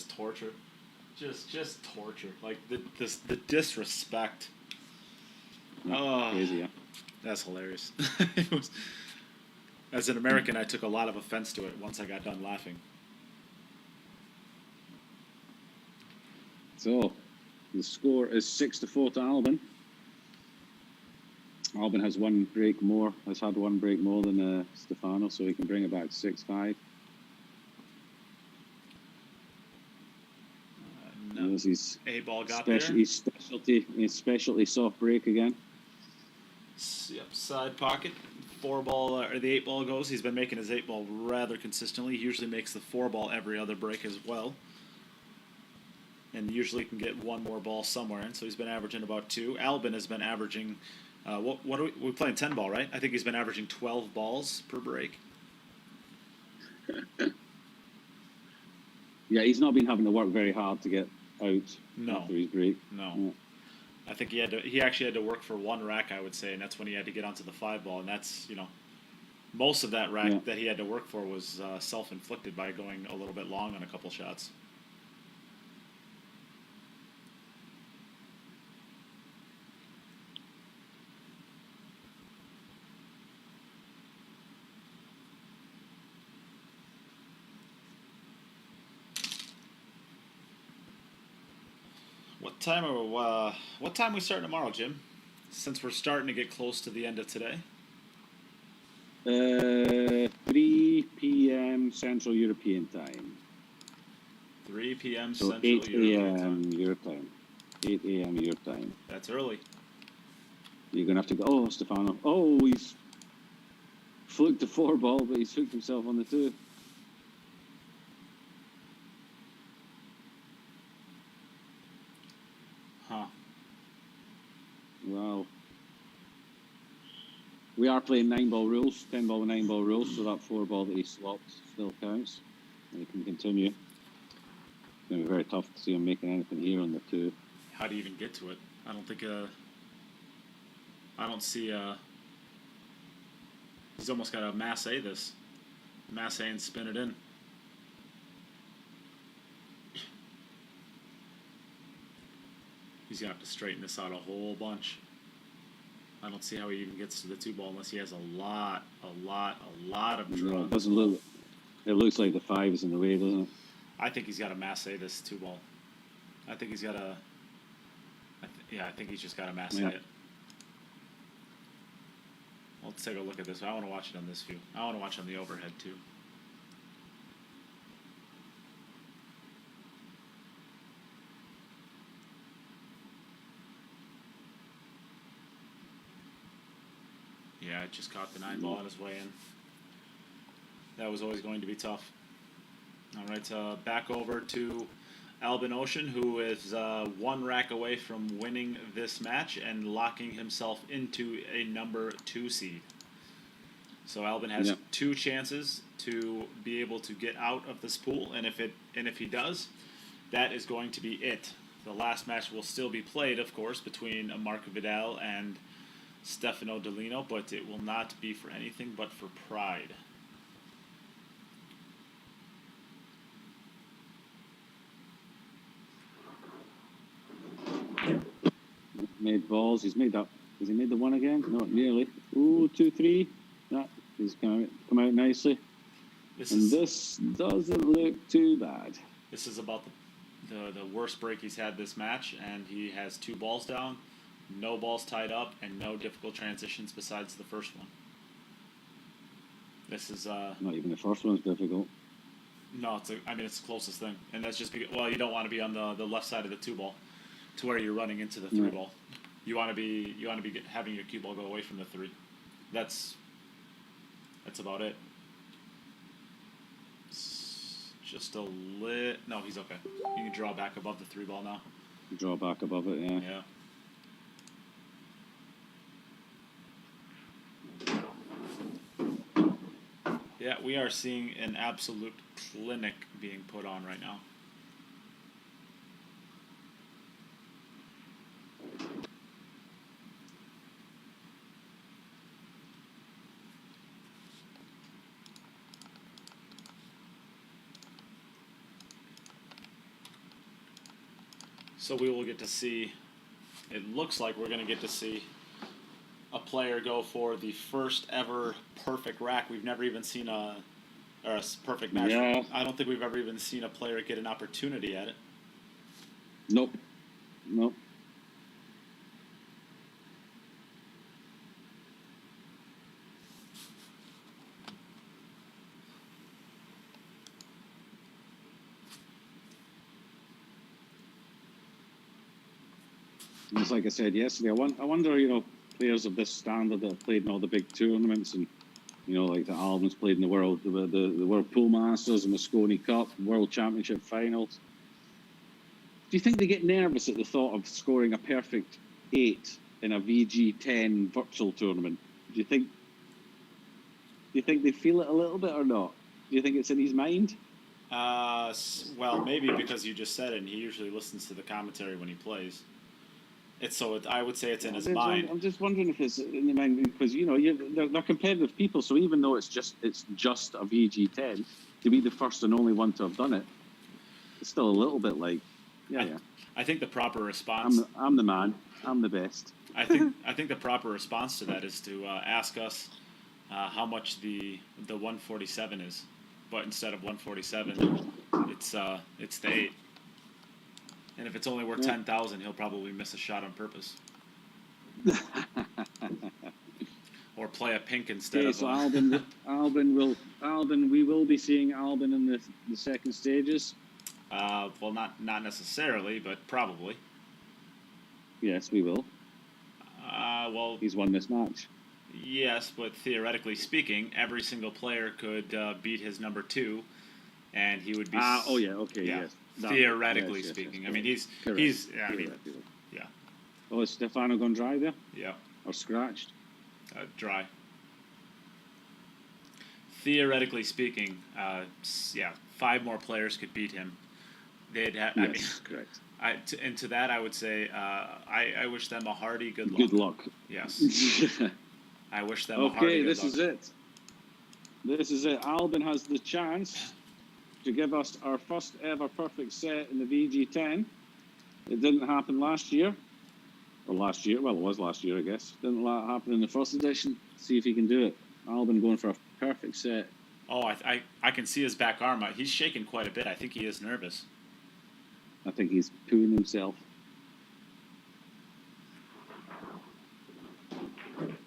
torture, just torture. Like the disrespect. Oh, crazy. Yeah. That's hilarious. As an American, I took a lot of offense to it once I got done laughing. So, the score is 6-4 to Albin. Albin has had one break more than Stefano, so he can bring it back to 6-5. No. His A-ball got there. His specialty soft break again. Yep, side pocket. 4-ball or the 8-ball goes. He's been making his 8-ball rather consistently. He usually makes the 4-ball every other break as well. And usually can get one more ball somewhere in, so he's been averaging about 2. Albin has been averaging, what are we're playing 10-ball, right? I think he's been averaging 12 balls per break. Yeah, he's not been having to work very hard to get out after his break. No. Yeah. I think he actually had to work for 1 rack, I would say, and that's when he had to get onto the 5-ball, and that's, most of that rack that he had to work for was self-inflicted by going a little bit long on a couple shots. What time we start tomorrow, Jim? Since we're starting to get close to the end of today. 3 p.m. Central European Time. 3 p.m. So Central 8 European a.m. time. your time. 8 a.m. your time. That's early. You're going to have to go, oh, Stefano. Oh, he's fluked the 4 ball, but he's hooked himself on the 2. Huh. Wow. We are playing 9-ball rules, 10-ball and 9-ball rules, so that 4 ball that he slopped still counts. And he can continue. It's going to be very tough to see him making anything here on the 2. How do you even get to it? I don't think, I don't see, he's almost got to masse this. Masse and spin it in. He's going to have to straighten this out a whole bunch. I don't see how he even gets to the 2 ball unless he has a lot of draw. It doesn't look. It looks like the 5 is in the way, doesn't it? I think he's got to masse this 2 ball. I think he's got to. I think he's just got to masse it. Let's take a look at this. I want to watch it on this view. I want to watch on the overhead too. Yeah, it just caught the 9 ball on his way in. That was always going to be tough. All right, back over to Albin Ouschan, who is 1 rack away from winning this match and locking himself into a number 2 seed. So Albin has 2 chances to be able to get out of this pool, and if he does, that is going to be it. The last match will still be played, of course, between Marc Vidal and Stefano Dellino, but it will not be for anything but for pride. Made balls. He's made up. Has he made the 1 again? Not nearly. Ooh, 2, 3. That he's come out nicely. This doesn't look too bad. This is about the worst break he's had this match, and he has 2 balls down, no balls tied up, and no difficult transitions besides the first one. This is not even the first one's difficult. No, it's the closest thing, and that's just because, well, you don't want to be on the left side of the 2 ball, to where you're running into the 3 ball. You want to be having your cue ball go away from the 3. That's about it. It's just a lit. No, he's okay. You can draw back above the 3 ball now. Draw back above it, yeah. Yeah, we are seeing an absolute clinic being put on right now. So we will get to see, it looks like we're going to get to see a player go for the first ever perfect rack. We've never even seen a perfect match. Yeah. I don't think we've ever even seen a player get an opportunity at it. Nope. It's like I said yesterday, I wonder, players of this standard that have played in all the big tournaments, and like the Albin's played in the World Pool Masters and the Moscone Cup, World Championship finals. Do you think they get nervous at the thought of scoring a perfect 8 in a VG10 virtual tournament? Do you think they feel it a little bit or not? Do you think it's in his mind? Well, maybe because you just said it, and he usually listens to the commentary when he plays. I would say it's in his mind. I'm just wondering if it's in the mind, because they're competitive people. So even though it's just a VG10, to be the first and only one to have done it, it's still a little bit like, I think the proper response. I'm the man. I'm the best. I think the proper response to that is to ask us how much the 147 is, but instead of 147, it's the 8. And if it's only worth 10,000, he'll probably miss a shot on purpose. or play a pink instead Okay, of. so Albin, we will be seeing Albin in the second stages. Well, not necessarily, but probably. Yes, we will. Well, He's won this match. yes, but theoretically speaking, every single player could beat his number 2, and he would be. Oh yeah, okay, yes. Theoretically Yes, speaking, yes, I mean correct. he's yeah, I mean, Theoretically. yeah, Oh, is Stefano gone dry there? yeah, Or scratched? dry. Theoretically speaking, 5 more players could beat him. They'd have. Yes, I mean, correct. And to that, I would say, I wish them a hearty good luck. Good luck. Yes. I wish them a hearty Okay, good this luck. is it. This is it. Albin has the chance to give us our first ever perfect set in the VG10. It didn't happen last year. Or last year. Well, it was last year, I guess. Didn't happen in the first edition. See if he can do it. Albin going for a perfect set. Oh, I can see his back arm. He's shaking quite a bit. I think he is nervous. I think he's pooing himself.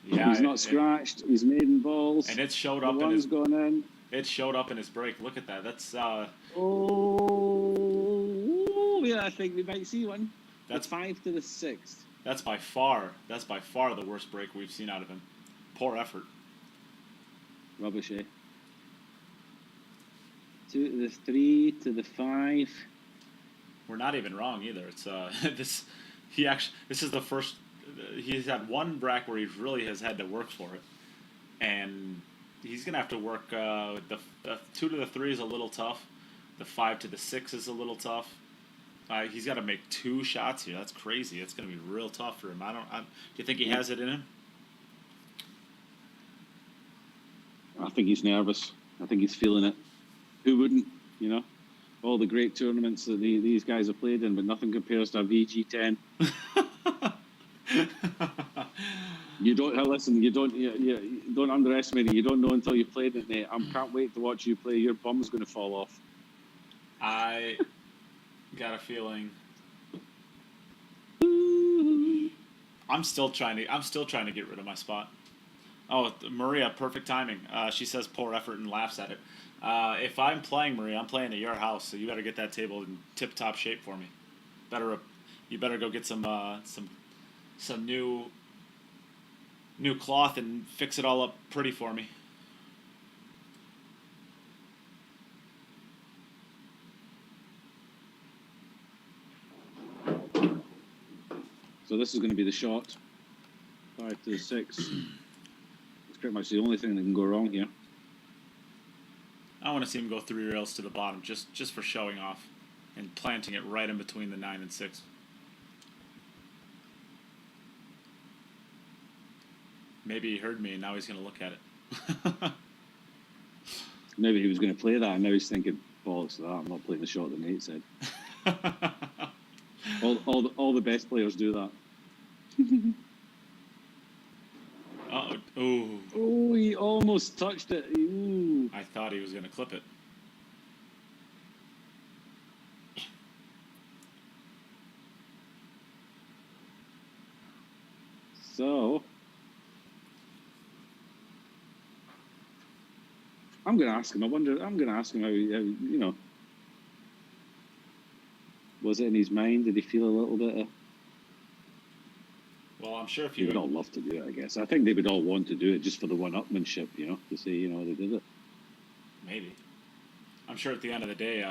Yeah, he's not scratched. He's made in balls. And it showed the up in one's his. Going in. It showed up in his break. Look at that. That's. Oh, yeah. I think we might see one. That's 5 to the 6th. That's by far the worst break we've seen out of him. Poor effort. Rubbish, eh? 2 to the 3 to the 5. We're not even wrong either. It's this is the first he's had one bracket where he really has had to work for it, and he's gonna have to work. The 2 to the 3 is a little tough. The 5 to the 6 is a little tough. He's got to make 2 shots here. That's crazy. It's gonna be real tough for him. Do you think he has it in him? I think he's nervous. I think he's feeling it. Who wouldn't? You know, all the great tournaments that these guys have played in, but nothing compares to a VG10. You don't listen. You don't underestimate it. You don't know until you played it, mate. I can't wait to watch you play. Your bum's going to fall off. I got a feeling. I'm still trying to get rid of my spot. Oh, Maria, perfect timing. She says poor effort and laughs at it. If I'm playing, Maria, I'm playing at your house, so you better get that table in tip-top shape for me. You better go get some new cloth and fix it all up pretty for me. So this is going to be the shot. 5 to the 6. It's pretty much the only thing that can go wrong here. I want to see him go 3 rails to the bottom, just for showing off, and planting it right in between the 9 and 6. Maybe he heard me, and now he's going to look at it. Maybe he was going to play that, and now he's thinking, bollocks to that, I'm not playing the shot that Nate said. all the best players do that. Oh, he almost touched it. Ooh. I thought he was going to clip it. So, I'm going to ask him. I'm going to ask him how, was it in his mind? Did he feel a little bit of... Well, I'm sure if you would all love to do it, I guess. I think they would all want to do it just for the one-upmanship, to say, they did it. Maybe. I'm sure at the end of the day,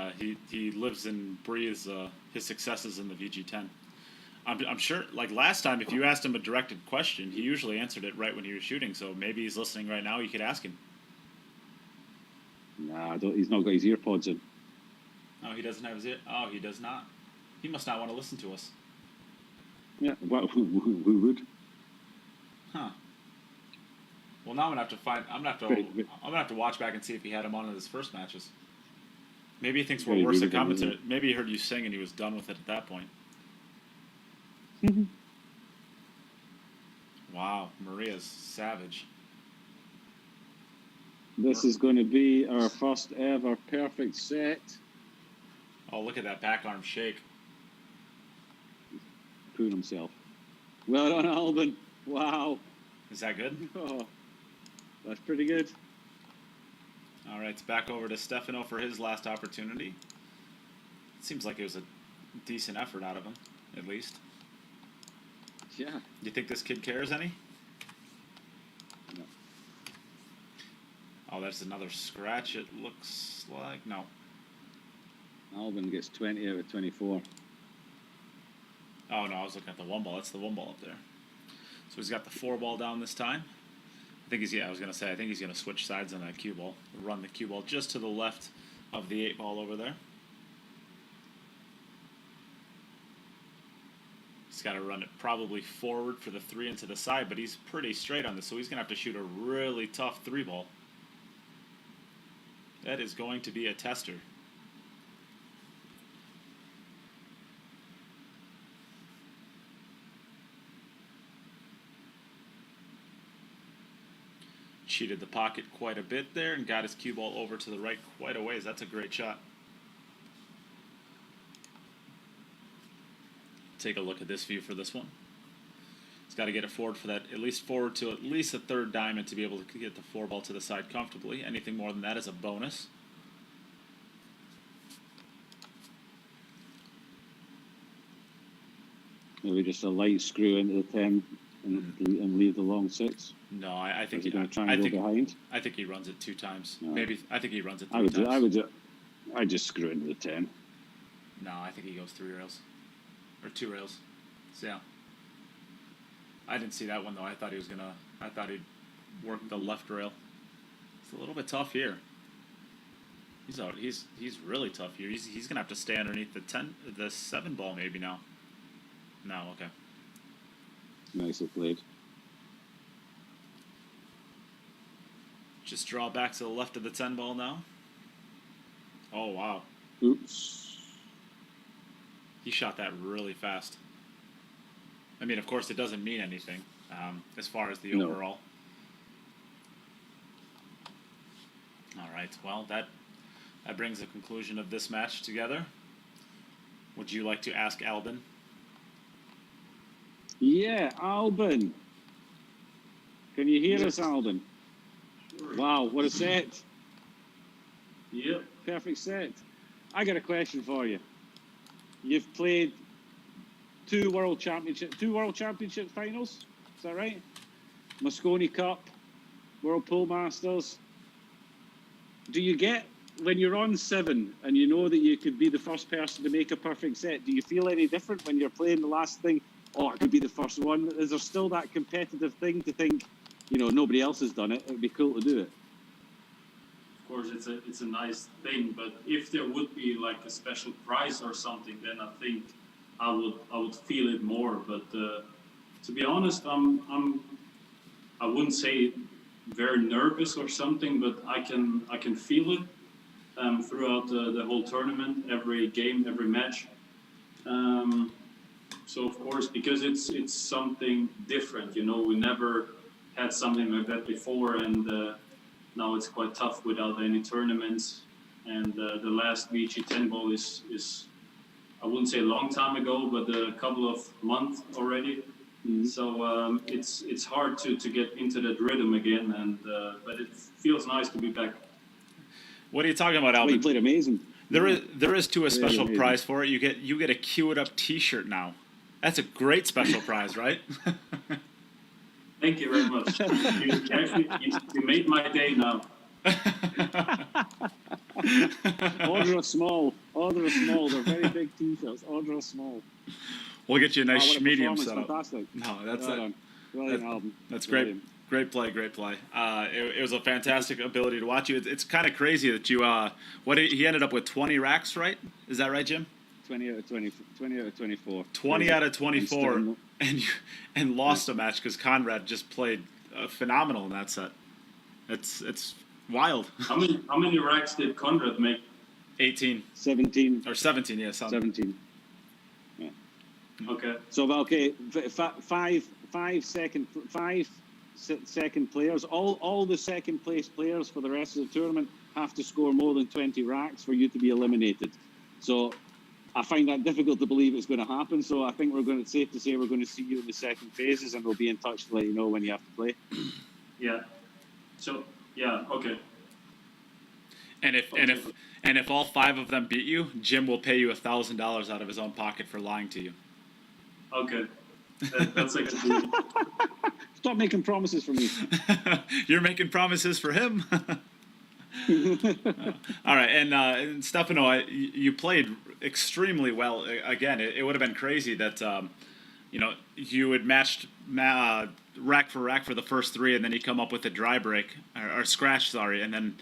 he lives and breathes his successes in the VG10. I'm sure, like last time, if you asked him a directed question, he usually answered it right when he was shooting, so maybe he's listening right now, you could ask him. Nah, he's not got his ear pods in. Oh, he doesn't have his ear? Oh, he does not. He must not want to listen to us. Yeah, well, who would? Huh. Well, now I'm gonna have to watch back and see if he had him on in his first matches. Maybe he thinks we're worse at commentary. Maybe he heard you sing and he was done with it at that point. Wow, Maria's savage. This is going to be our first ever perfect set. Oh, look at that back arm shake. Pooing himself. Well done, Albin. Wow. Is that good? Oh, That's pretty good. All right, back over to Stefano for his last opportunity. It seems like it was a decent effort out of him, at least. Yeah. Do you think this kid cares any? No. Oh, that's another scratch, it looks like. No. Albin gets 20 out of 24. Oh, no, I was looking at the 1 ball. That's the 1 ball up there. So he's got the 4 ball down this time. I think he's, I was going to say, I think he's going to switch sides on that cue ball. Run the cue ball just to the left of the 8 ball over there. He's got to run it probably forward for the 3 into the side, but he's pretty straight on this, so he's going to have to shoot a really tough 3 ball. That is going to be a tester. Cheated the pocket quite a bit there and got his cue ball over to the right quite a ways. That's a great shot. Take a look at this view for this one. He's got to get it forward for that, at least forward to at least a 3rd diamond to be able to get the 4 ball to the side comfortably. Anything more than that is a bonus. Maybe just a light screw into the 10 and leave the long 6. No, I think he's going to try and go behind. I think he runs it 2 times. No. Maybe I think he runs it 3 times. I'd just screw into the 10. No, I think he goes 3 rails. Or 2 rails. So yeah. I didn't see that one though. I thought he'd work the left rail. It's a little bit tough here. He's really tough here. He's gonna have to stay underneath the 7 ball maybe now. No, okay. Nicely played. Just draw back to the left of the 10 ball now. Oh wow. Oops. He shot that really fast. I mean, of course, it doesn't mean anything as far as the overall. All right. Well, that brings the conclusion of this match together. Would you like to ask Albin? Yeah, Albin. Can you hear us, Albin? Sure. Wow, what a set. Yep. Perfect set. I got a question for you. You've played 2 World Championship finals. Is that right? Mosconi Cup, World Pool Masters. Do you get, when you're on 7 and you know that you could be the first person to make a perfect set, do you feel any different when you're playing the last thing? Oh, I could be the first one. Is there still that competitive thing to think, nobody else has done it? It would be cool to do it. Of course, it's a nice thing, but if there would be like a special prize or something, then I think I would feel it more. But to be honest, I wouldn't say very nervous or something, but I can feel it throughout the whole tournament, every game, every match. So of course, because it's something different, we never had something like that before, and now it's quite tough without any tournaments. And the last VG10 ball is I wouldn't say a long time ago, but a couple of months already. Mm-hmm. So it's hard to get into that rhythm again, and but it feels nice to be back. What are you talking about, Albin? Well, you played amazing. There is too a special prize for it. You get a Cue It Up T-shirt now. That's a great special prize, right? Thank you very much. You made my day now. Order a small. They're very big T-shirts. Order a small. We'll get you a nice medium setup. Fantastic. No, that's Brilliant album. That's great. Great play. It was a fantastic ability to watch you. It's kind of crazy that you he ended up with 20 racks, right? Is that right, Jim? 20 out of 24. 20 out of 24, and lost a match because Konrad just played phenomenal in that set. It's wild. How many racks did Konrad make? 18. 17. Or 17, yeah. 17. Yeah. Okay. So, 5 second players, all the second place players for the rest of the tournament have to score more than 20 racks for you to be eliminated. So I find that difficult to believe it's going to happen. So I think it's safe to say we're going to see you in the second phases, and we'll be in touch to let you know when you have to play. Yeah. So yeah, okay. And if all 5 of them beat you, Jim will pay you $1,000 out of his own pocket for lying to you. Okay. That's a good deal. Stop making promises for me. You're making promises for him. All right, and Stefano, you played extremely well. Again, it would have been crazy that you had matched rack for the first 3, and then you come up with a dry break or scratch, sorry, and then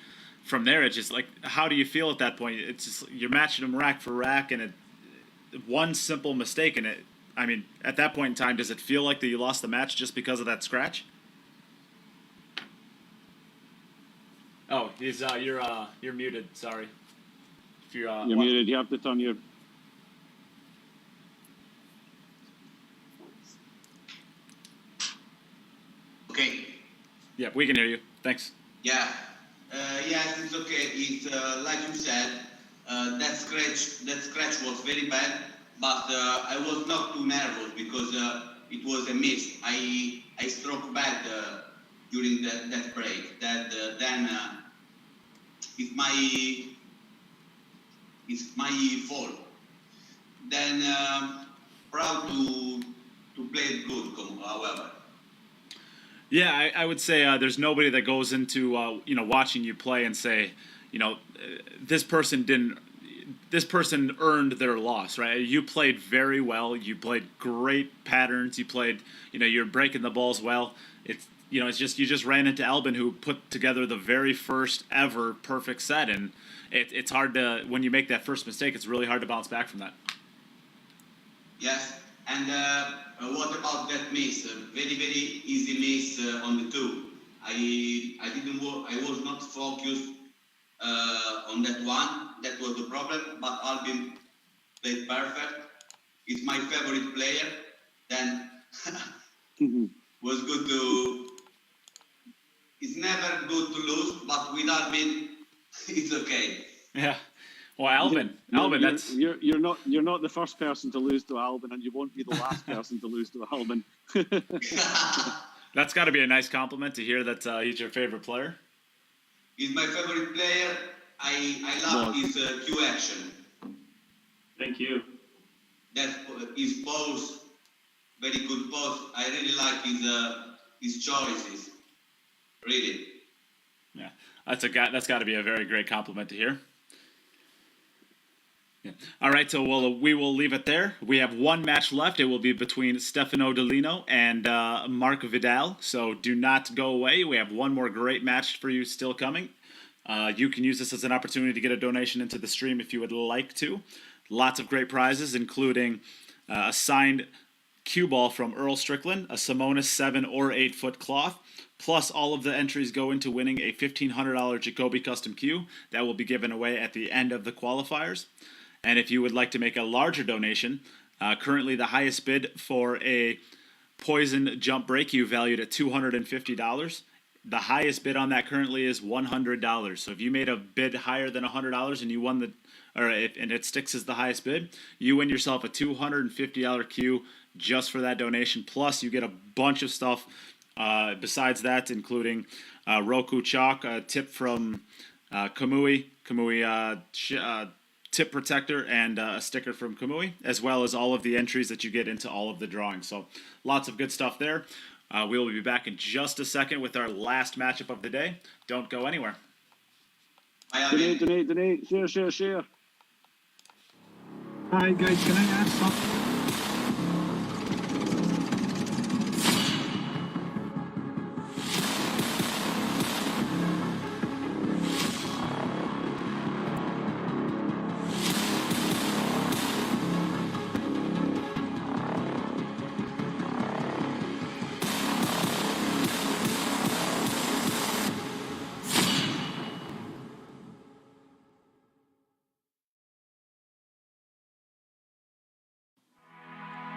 from there it's just like, how do you feel at that point? It's just you're matching them rack for rack, and one simple mistake, and at that point in time, does it feel like that you lost the match just because of that scratch? Oh, you're muted. Sorry. If you're muted. You have to turn your. Okay. Yeah, we can hear you. Thanks. Yeah. Yes, it's okay. It's like you said. That scratch was very bad, but I was not too nervous because it was a miss. I struck bad during that break. Then it's my fault. Then proud to play it good, however. Yeah, I would say there's nobody that goes into watching you play and say, this person earned their loss, right? You played very well. You played great patterns. You played, you're breaking the balls well. It's just you just ran into Albin, who put together the very first ever perfect set, and it's hard to, when you make that first mistake, it's really hard to bounce back from that. Yes, and what about that miss? Very easy miss on the 2. I was not focused on that one. That was the problem. But Albin played perfect. He's my favorite player. Then was good to. It's never good to lose, but with Albin, it's okay. Yeah. Well, Albin, that's you're not the first person to lose to Albin, and you won't be the last person to lose to Albin. That's got to be a nice compliment to hear that he's your favorite player. He's my favorite player. I love his Q action. Thank you. That his pose, very good pose. I really like his choices. Really. Yeah, that's got to be a very great compliment to hear. Yeah. All right, so we will leave it there. We have one match left. It will be between Stefano Dellino and Marc Vidal. So do not go away. We have one more great match for you still coming. You can use this as an opportunity to get a donation into the stream if you would like to. Lots of great prizes, including a signed cue ball from Earl Strickland, a Simonis 7 or 8 foot cloth, plus all of the entries go into winning a $1,500 Jacoby custom cue that will be given away at the end of the qualifiers. And if you would like to make a larger donation, currently the highest bid for a Poison jump break cue valued at $250. The highest bid on that currently is $100. So if you made a bid higher than $100 and you won and it sticks as the highest bid, you win yourself a $250 cue just for that donation. Plus, you get a bunch of stuff besides that, including Roku Chalk, a tip from Kamui tip protector, and a sticker from Kamui, as well as all of the entries that you get into all of the drawings. So lots of good stuff there. We will be back in just a second with our last matchup of the day. Don't go anywhere. Donate. Share. Hi guys, can I ask something?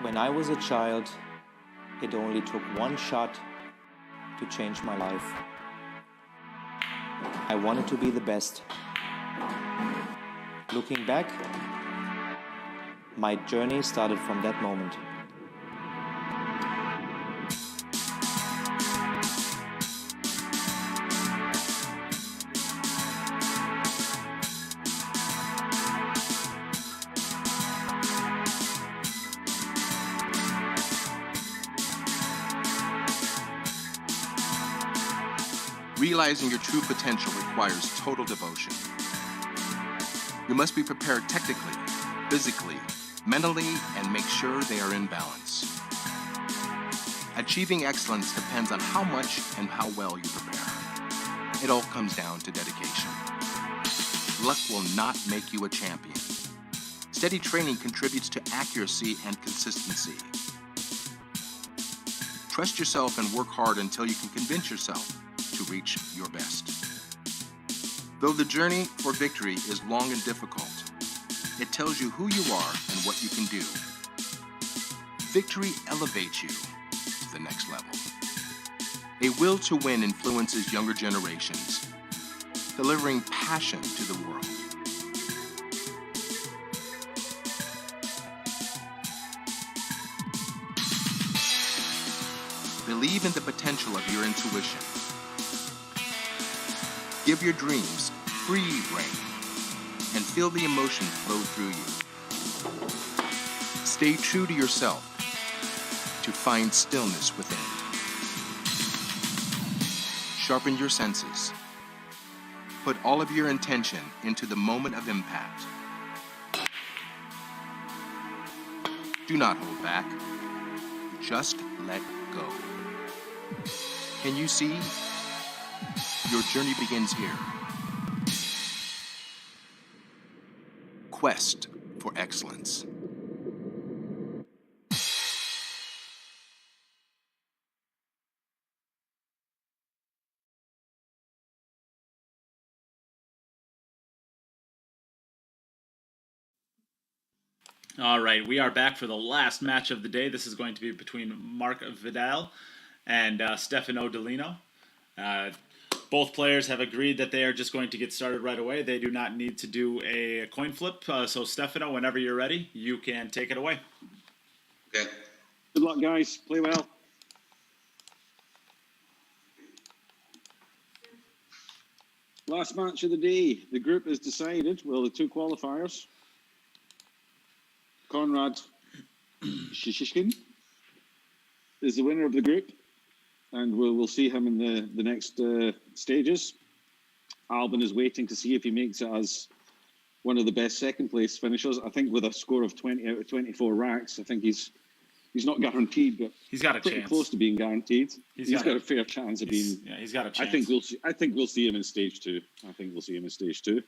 When I was a child, it only took one shot to change my life. I wanted to be the best. Looking back, my journey started from that moment. Realizing your true potential requires total devotion. You must be prepared technically, physically, mentally, and make sure they are in balance. Achieving excellence depends on how much and how well you prepare. It all comes down to dedication. Luck will not make you a champion. Steady training contributes to accuracy and consistency. Trust yourself and work hard until you can convince yourself to reach your best. Though the journey for victory is long and difficult, it tells you who you are and what you can do. Victory elevates you to the next level. A will to win influences younger generations, delivering passion to the world. Believe in the potential of your intuition. Give your dreams free rein and feel the emotion flow through you. Stay true to yourself to find stillness within. Sharpen your senses. Put all of your intention into the moment of impact. Do not hold back. Just let go. Can you see? Your journey begins here. Quest for excellence. All right, we are back for the last match of the day. This is going to be between Marc Vidal and Stefano Dellino. Both players have agreed that they are just going to get started right away. They do not need to do a coin flip. So, Stefano, whenever you're ready, you can take it away. Okay. Good luck, guys. Play well. Last match of the day. The group is decided. Well, the two qualifiers. Konrad Juszczyszyn is the winner of the group, and we'll see him in the next stages. Albin is waiting to see if he makes it as one of the best second place finishers. I think with a score of 20 out of 24 racks, I think he's not guaranteed, but he's got a pretty chance. Close to being guaranteed. He's got a fair chance of being. Yeah, he's got a chance. I think we'll see him in stage 2. I think we'll see him in stage 2.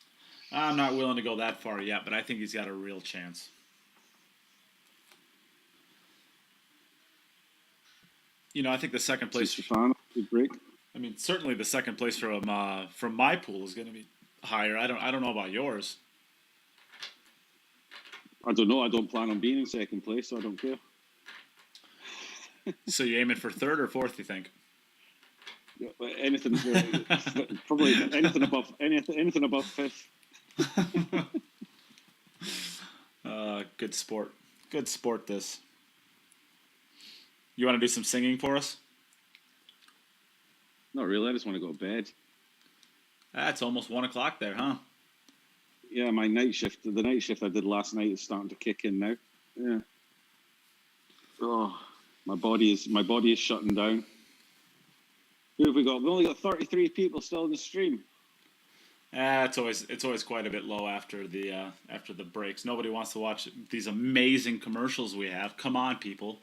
I'm not willing to go that far yet, but I think he's got a real chance. You know, I think the second place. Good break. I mean, certainly the second place from my pool is going to be higher. I don't know about yours. I don't know. I don't plan on being in second place, so I don't care. So you aiming for third or fourth? You think? Yeah, anything, probably anything above fifth. Good sport. Good sport. This. You want to do some singing for us? Not really. I just want to go to bed. It's almost 1 o'clock there, huh? Yeah, my night shift. The night shift I did last night is starting to kick in now. Yeah. Oh, my body is shutting down. Who have we got? We've only got 33 people still in the stream. It's always quite a bit low after the breaks. Nobody wants to watch these amazing commercials we have. Come on, people.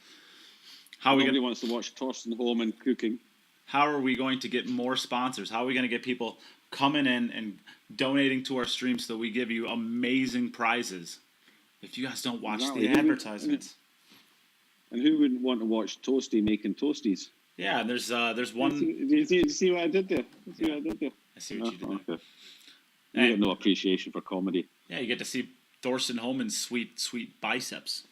Nobody wants to watch Torsten Holman cooking. How are we going to get more sponsors? How are we going to get people coming in and donating to our stream so that we give you amazing prizes? If you guys don't watch the advertisements. And who wouldn't want to watch Toasty making toasties? Yeah, there's one. Do you see what I did there? I see what you did there. Okay. You got no appreciation for comedy. Yeah, you get to see Thorsten Holman's sweet biceps.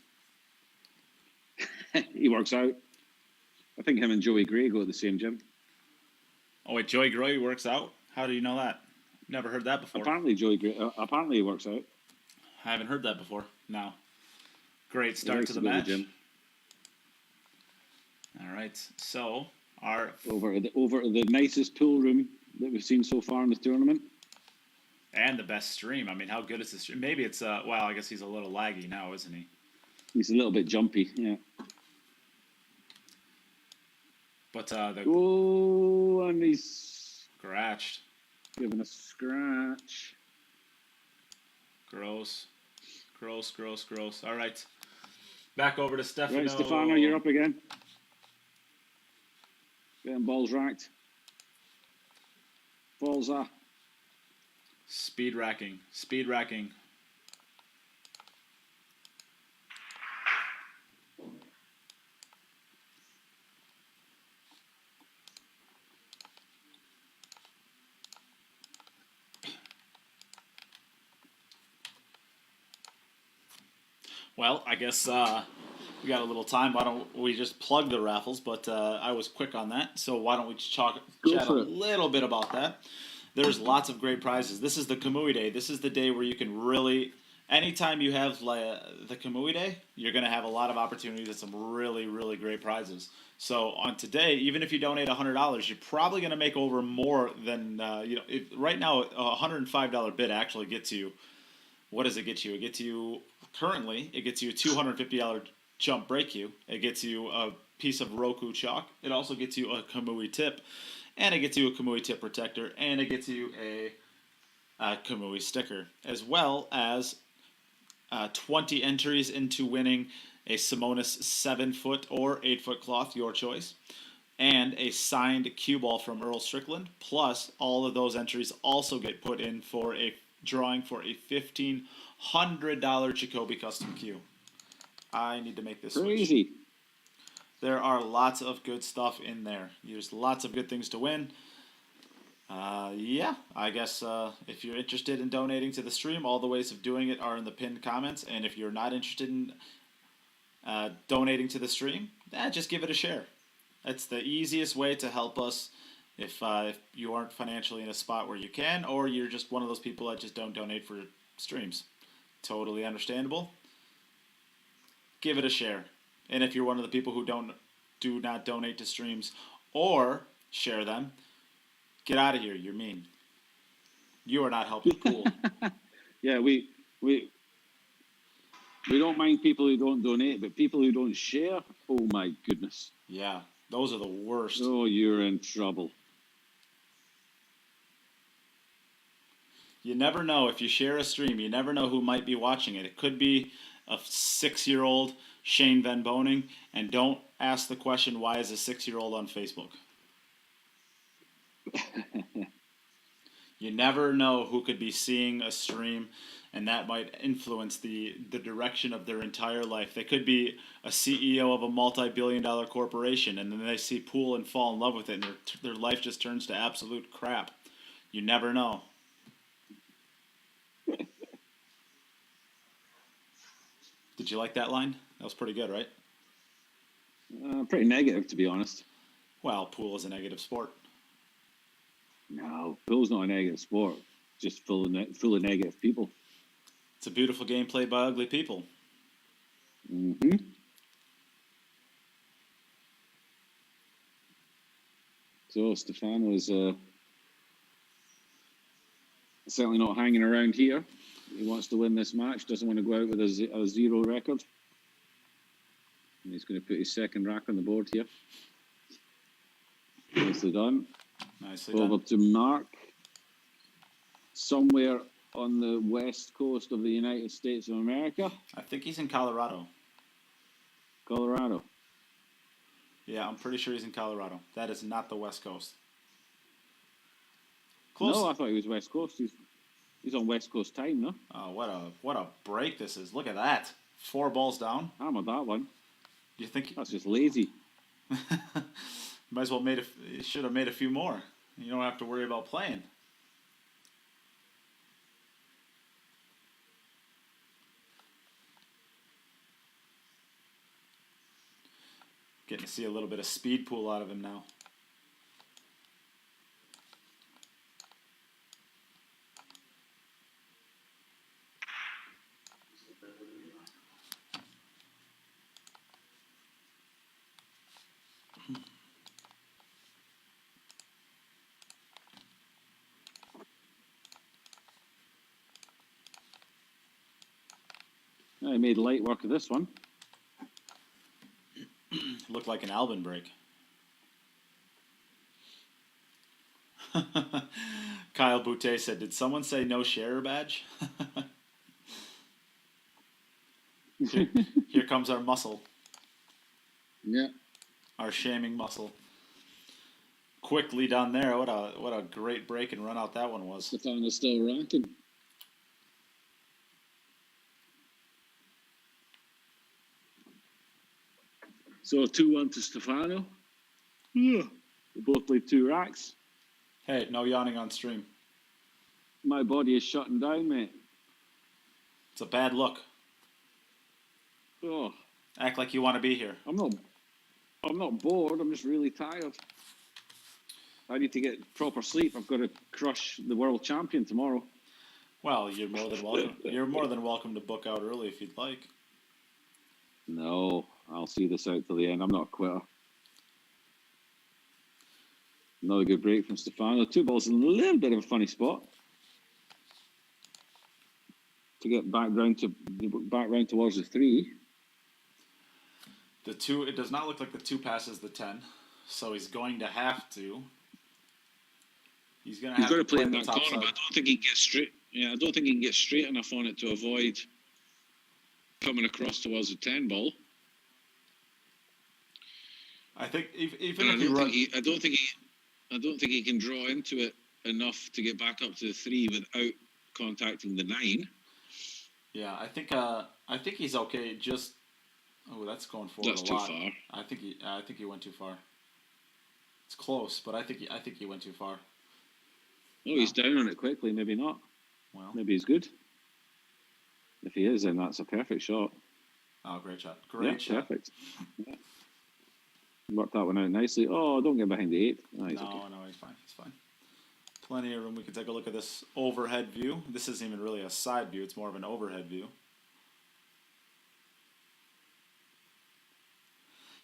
He works out. I think him and Joey Gray go to the same gym. Oh wait, Joey Gray works out? How do you know that? Never heard that before. Apparently Joey Gray. Apparently he works out. I haven't heard that before. No. Great start to the match. All right, so our over the nicest pool room that we've seen so far in the tournament, and the best stream. I mean, how good is this stream? Maybe it's well, I guess he's a little laggy now, isn't he? He's a little bit jumpy, yeah. But and he's Scratched. Giving a scratch. Gross. Gross, gross, gross. All right. Back over to Stefano. Right, Stefano, you're up again. Getting balls racked. Falls. Speed racking. Speed racking. Well, I guess we got a little time. Why don't we just plug the raffles? But I was quick on that, so why don't we chat a little bit about that? There's lots of great prizes. This is the Kamui Day. This is the day where you can really, anytime you have the Kamui Day, you're going to have a lot of opportunities at some really, really great prizes. So on today, even if you donate $100, you're probably going to make over more than, right now, a $105 bid actually gets you, what does it get you? It gets you, currently, it gets you a $250 jump break you. It gets you a piece of Roku chalk. It also gets you a Kamui tip. And it gets you a Kamui tip protector. And it gets you a Kamui sticker. As well as 20 entries into winning a Simonis 7-foot or 8-foot cloth, your choice. And a signed cue ball from Earl Strickland. Plus, all of those entries also get put in for a drawing for a $1,500 Jacoby custom cue. I need to make this crazy. Switch. There are lots of good stuff in there. There's lots of good things to win. Yeah, I guess if you're interested in donating to the stream, all the ways of doing it are in the pinned comments. And if you're not interested in donating to the stream, just give it a share. That's the easiest way to help us if you aren't financially in a spot where you can, or you're just one of those people that just don't donate for streams. Totally understandable. Give it a share. And if you're one of the people who do not donate to streams or share them, get out of here. You're mean. You are not helping the pool. Yeah, we don't mind people who don't donate, but people who don't share, oh my goodness. Yeah, those are the worst. Oh, you're in trouble. You never know. If you share a stream, you never know who might be watching it. It could be a 6-year-old Shane Van Boning, and don't ask the question, why is a 6-year-old on Facebook? You never know who could be seeing a stream, and that might influence the direction of their entire life. They could be a CEO of a multi-billion-dollar corporation, and then they see pool and fall in love with it, and their life just turns to absolute crap. You never know. Did you like that line? That was pretty good, right? Pretty negative, to be honest. Well, pool is a negative sport. No, pool's not a negative sport. Just full of negative people. It's a beautiful game played by ugly people. Mm-hmm. So Stefano is certainly not hanging around here. He wants to win this match, doesn't want to go out with a 0 record. And he's going to put his second rack on the board here. Nicely done. Nicely Over done. to Marc. Somewhere on the west coast of the United States of America. I think he's in Colorado. Colorado. Yeah, I'm pretty sure he's in Colorado. That is not the West Coast. Close. No, I thought he was West Coast. He's on West Coast time, no? Oh, what a break this is. Look at that. 4 balls down. I'm on that one. You think that's just lazy? Might as well should have made a few more. You don't have to worry about playing. Getting to see a little bit of speed pool out of him now. I made light work of this one. Looked like an Albin break. Kyle Boutte said, "Did someone say no share badge?" Here comes our muscle. Yeah. Our shaming muscle. Quickly down there. What a great break and run out that one was. Stefano's still ranking. So 2-1 to Stefano. Yeah. We both played 2 racks. Hey, no yawning on stream. My body is shutting down, mate. It's a bad look. Oh. Act like you want to be here. I'm not bored. I'm just really tired. I need to get proper sleep. I've got to crush the world champion tomorrow. Well, you're more than welcome. You're more than welcome to book out early if you'd like. No, I'll see this out till the end. I'm not a quitter. Another good break from Stefano. 2 balls in a little bit of a funny spot. To get back round towards the 3. The 2. It does not look like the 2 passes the 10, so he's going to have to. He's going to have to play in the that top corner, side. but I don't think he can get straight. Yeah, I don't think he can get straight enough on it to avoid coming across towards the 10 ball. I think even And if you run, I don't think he can draw into it enough to get back up to the 3 without contacting the 9. yeah, I think he's okay. Just that's going forward That's a too lot. far. I think he went too far. It's close, but I think he went too far. Oh, he's down on it quickly. Maybe not. Well, Maybe he's good. If he is, then that's a perfect shot. oh, great shot! Great shot! Perfect. Yeah. Worked that one out nicely. Oh, don't get behind the 8. No, he's okay. No, he's fine. He's fine. Plenty of room. We can take a look at this overhead view. This isn't even really a side view. It's more of an overhead view.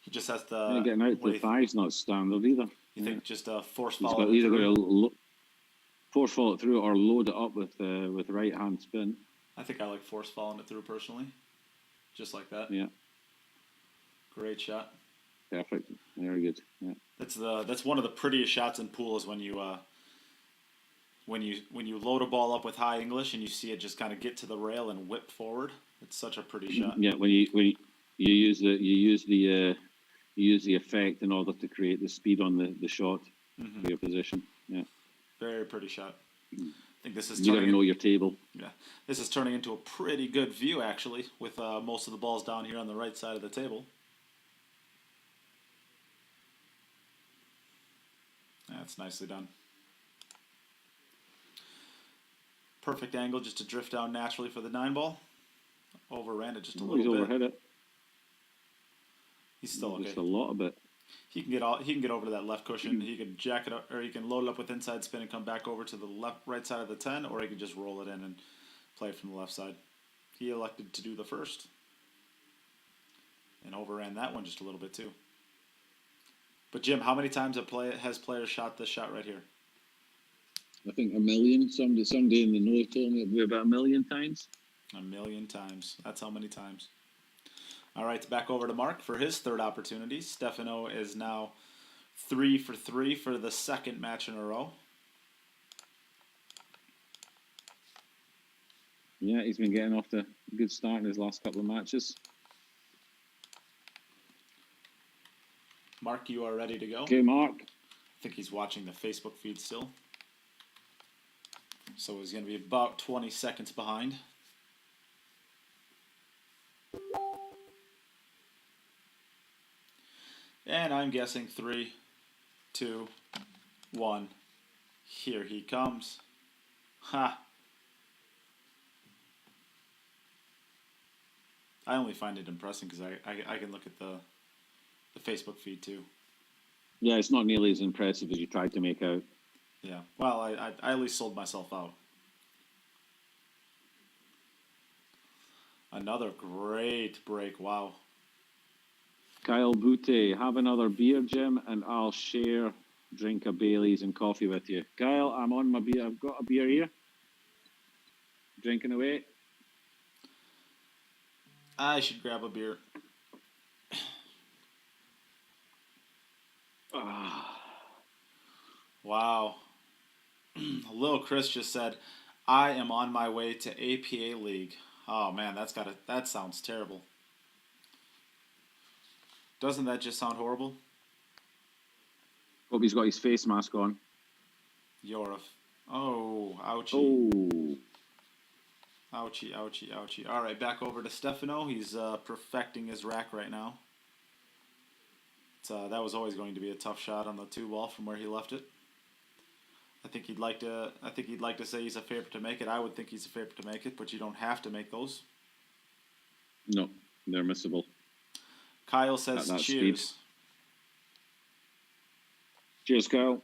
He just has to. Getting out to the 5's not standard either. You think just force He's follow got it either through? going to force follow it through or load it up with right hand spin. I think I like force following it through personally, just like that. Yeah. Great shot. Perfect. Very good. Yeah. That's one of the prettiest shots in pool is when you load a ball up with high English and you see it just kind of get to the rail and whip forward. It's such a pretty shot. Yeah. When you use the effect in order to create the speed on the shot for your position. Yeah. Very pretty shot. I think this is. You got to know your table. Yeah, this is turning into a pretty good view actually, with most of the balls down here on the right side of the table. That's nicely done. Perfect angle just to drift down naturally for the 9 ball. Overran it just a little He's bit. overhit it. He's still okay. Just a lot of it. He can get over to that left cushion. He can jack it up, or he can load it up with inside spin and come back over to the right side of the 10, or he can just roll it in and play it from the left side. He elected to do the first, and overran that one just a little bit too. But Jim, how many times has players shot this shot right here? I think 1 million. Somebody in the know told me about 1 million times. 1 million times. That's how many times. All right, back over to Marc for his 3rd opportunity. Stefano is now 3 for 3 for the 2nd match in a row. Yeah, he's been getting off to a good start in his last couple of matches. Marc, you are ready to go? Okay, Marc. I think he's watching the Facebook feed still. So he's going to be about 20 seconds behind. And I'm guessing 3, 2, 1. Here he comes. Ha! I only find it impressive because I can look at the Facebook feed too. Yeah, it's not nearly as impressive as you tried to make out. Yeah, well, I at least sold myself out. Another great break, wow. Kyle Boutte, have another beer, Jim, and I'll share, drink a Bailey's and coffee with you. Kyle, I'm on my beer. I've got a beer here. Drinking away. I should grab a beer. Wow. Lil Chris just said, I am on my way to APA League. Oh man, that sounds terrible. Doesn't that just sound horrible? Hope he's got his face mask on. Oh, ouchie. Oh. Ouchie, ouchie, ouchie. All right, back over to Stefano. He's perfecting his rack right now. That was always going to be a tough shot on the 2-ball from where he left it. I think he'd like to say he's a favorite to make it. I would think he's a favorite to make it, but you don't have to make those. No, they're missable. Kyle says cheers. Speed. Cheers, Kyle.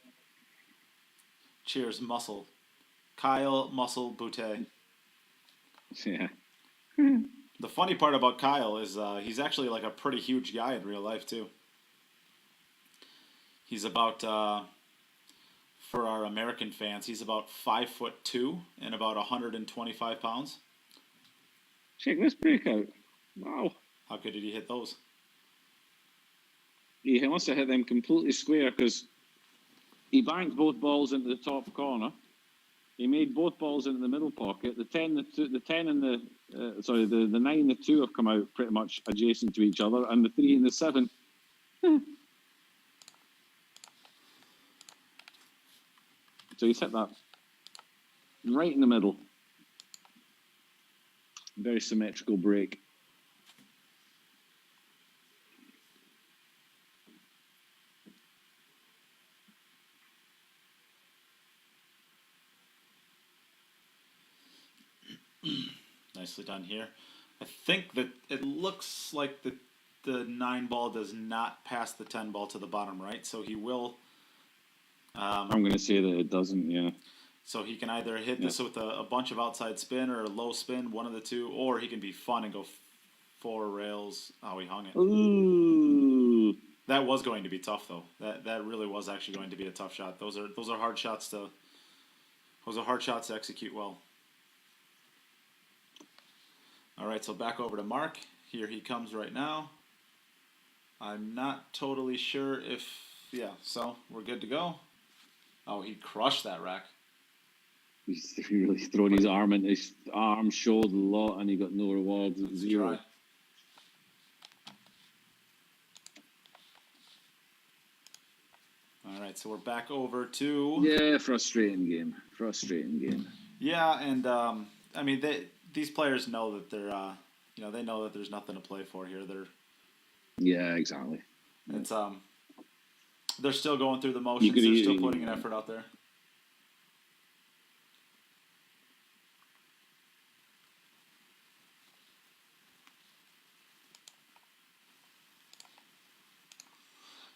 Cheers, Muscle. Kyle Muscle Boutte. Yeah. The funny part about Kyle is he's actually like a pretty huge guy in real life too. He's about, for our American fans, he's about 5'2" and about 125 pounds. Check this breakout. Wow. How good did he hit those? He must have hit them completely square because he banked both balls into the top corner. He made both balls into the middle pocket. The 9 and the 2 have come out pretty much adjacent to each other, and the 3 and the 7. So he's hit that right in the middle. Very symmetrical break. Nicely done here. I think that it looks like the 9-ball does not pass the 10-ball to the bottom right, so he will. I'm going to say that it doesn't, yeah. So he can either hit this with a bunch of outside spin or a low spin, one of the two, or he can be fun and go 4 rails. Oh, he hung it. Ooh. That was going to be tough, though. That really was actually going to be a tough shot. Those are hard shots to. Those are hard shots to execute well. All right, so back over to Mark. Here he comes right now. I'm not totally sure if, yeah, so we're good to go. Oh, he crushed that rack. He's really thrown his arm in. His arm showed a lot, and he got no rewards. Zero. Try. All right, so we're back over to. Yeah, frustrating game. Frustrating game. Yeah, and I mean these players know that they're they know that there's nothing to play for here. Yeah, exactly. It's they're still going through the motions. They're still putting an effort out there.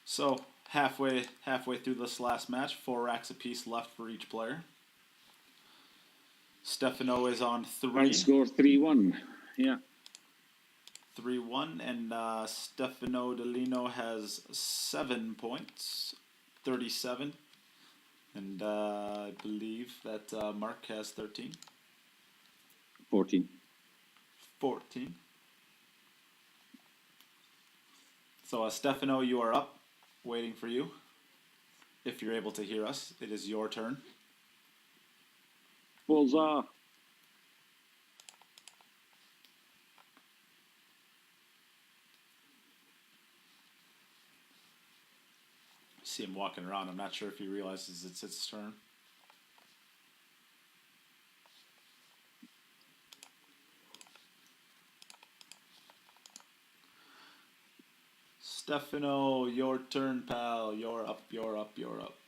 So halfway through this last match, 4 racks apiece left for each player. Stefano is on 3. Point score 3-1. Yeah. 3-1, and Stefano Dellino has 7 points, 37, and I believe that Marc has 13. 14. 14. So Stefano, you are up, waiting for you. If you're able to hear us, it is your turn. Bullseye. See him walking around. I'm not sure if he realizes it's his turn. Stefano, your turn, pal. You're up, you're up, you're up.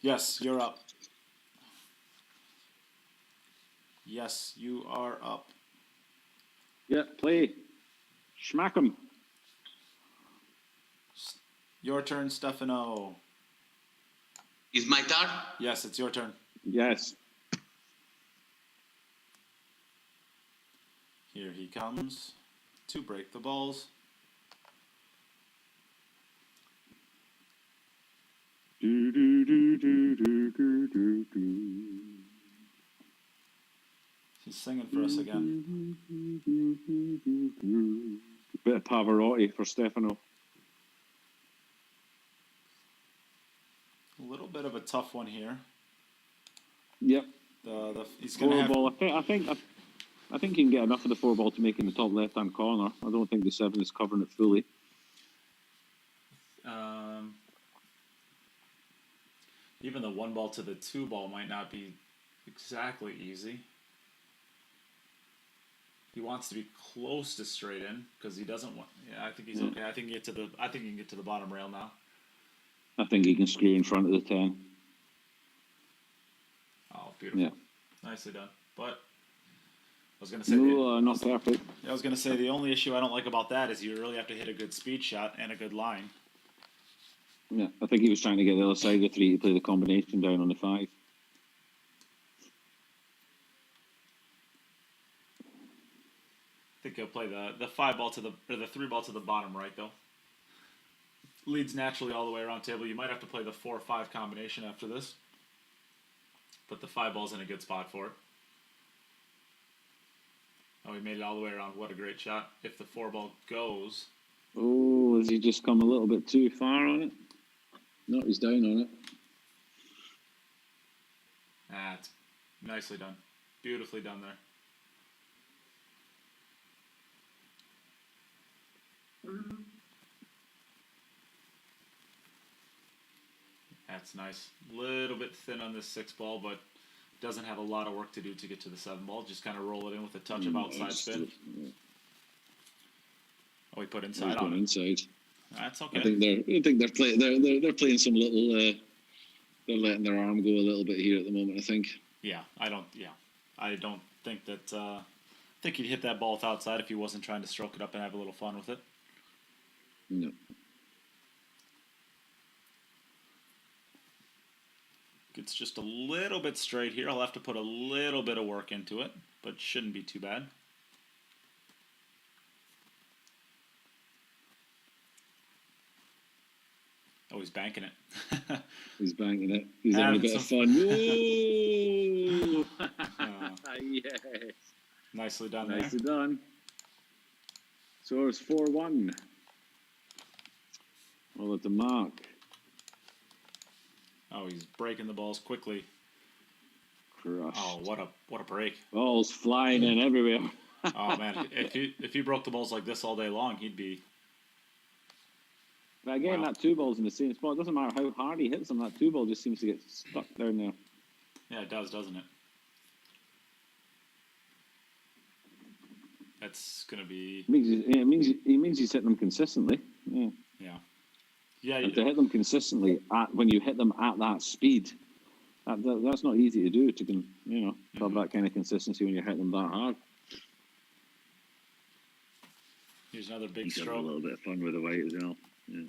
Yes, you're up. Yes, you are up. Yeah, play. Smack him. Your turn, Stefano. Is my turn? Yes, it's your turn. Yes. Here he comes to break the balls. Do, do, do, do, do, do, do, do. He's singing for us again. Bit of Pavarotti for Stefano. A tough one here. Yep. He's going to have... ball. I think you can get enough of the 4 ball to make in the top left-hand corner. I don't think the 7 is covering it fully. Even the 1 ball to the 2 ball might not be exactly easy. He wants to be close to straight in because he doesn't want. Yeah, I think he's okay. I think he can get to the bottom rail now. I think he can screw in front of the 10. Oh, beautiful! Yeah. Nicely done. But I was going to say, not perfect. I was going to say the only issue I don't like about that is you really have to hit a good speed shot and a good line. Yeah, I think he was trying to get the other side of the 3 to play the combination down on the 5. I think he'll play the 5 ball to the 3 ball to the bottom right though. Leads naturally all the way around table. You might have to play the 4-5 combination after this, but the 5 ball's in a good spot for it. Oh, he made it all the way around. What a great shot! If the 4 ball goes. Oh, has he just come a little bit too far on it? No, he's down on it. It's nicely done. Beautifully done there. That's nice. Little bit thin on this 6 ball, but doesn't have a lot of work to do to get to the 7 ball. Just kind of roll it in with a touch of outside spin. Oh, he put inside on it. Inside. That's okay. I think they're playing some little. They're letting their arm go a little bit here at the moment. I think. Yeah, I don't think that. I think he'd hit that ball with outside if he wasn't trying to stroke it up and have a little fun with it. No. It's just a little bit straight here. I'll have to put a little bit of work into it, but shouldn't be too bad. Oh, he's banking it. He's banking it. He's having a bit of fun. Whoa! Yes. Nicely done there. Nicely done. So it's 4-1. Over to Marc. Oh, he's breaking the balls quickly. Crushed. Oh, what a break! Balls flying in everywhere. Oh man, if he broke the balls like this all day long, he'd be. But again, Wow. that 2 ball's in the same spot. It doesn't matter how hard he hits them. That 2 ball just seems to get stuck down there. Yeah, it does, doesn't it? That's gonna be. It means he's hitting them consistently. Yeah. Yeah. Yeah. And to hit them consistently when you hit them at that speed, that's not easy to do. To have that kind of consistency when you hit them that hard. Here's another big He's stroke. having a little bit of fun with the white as well. Yeah.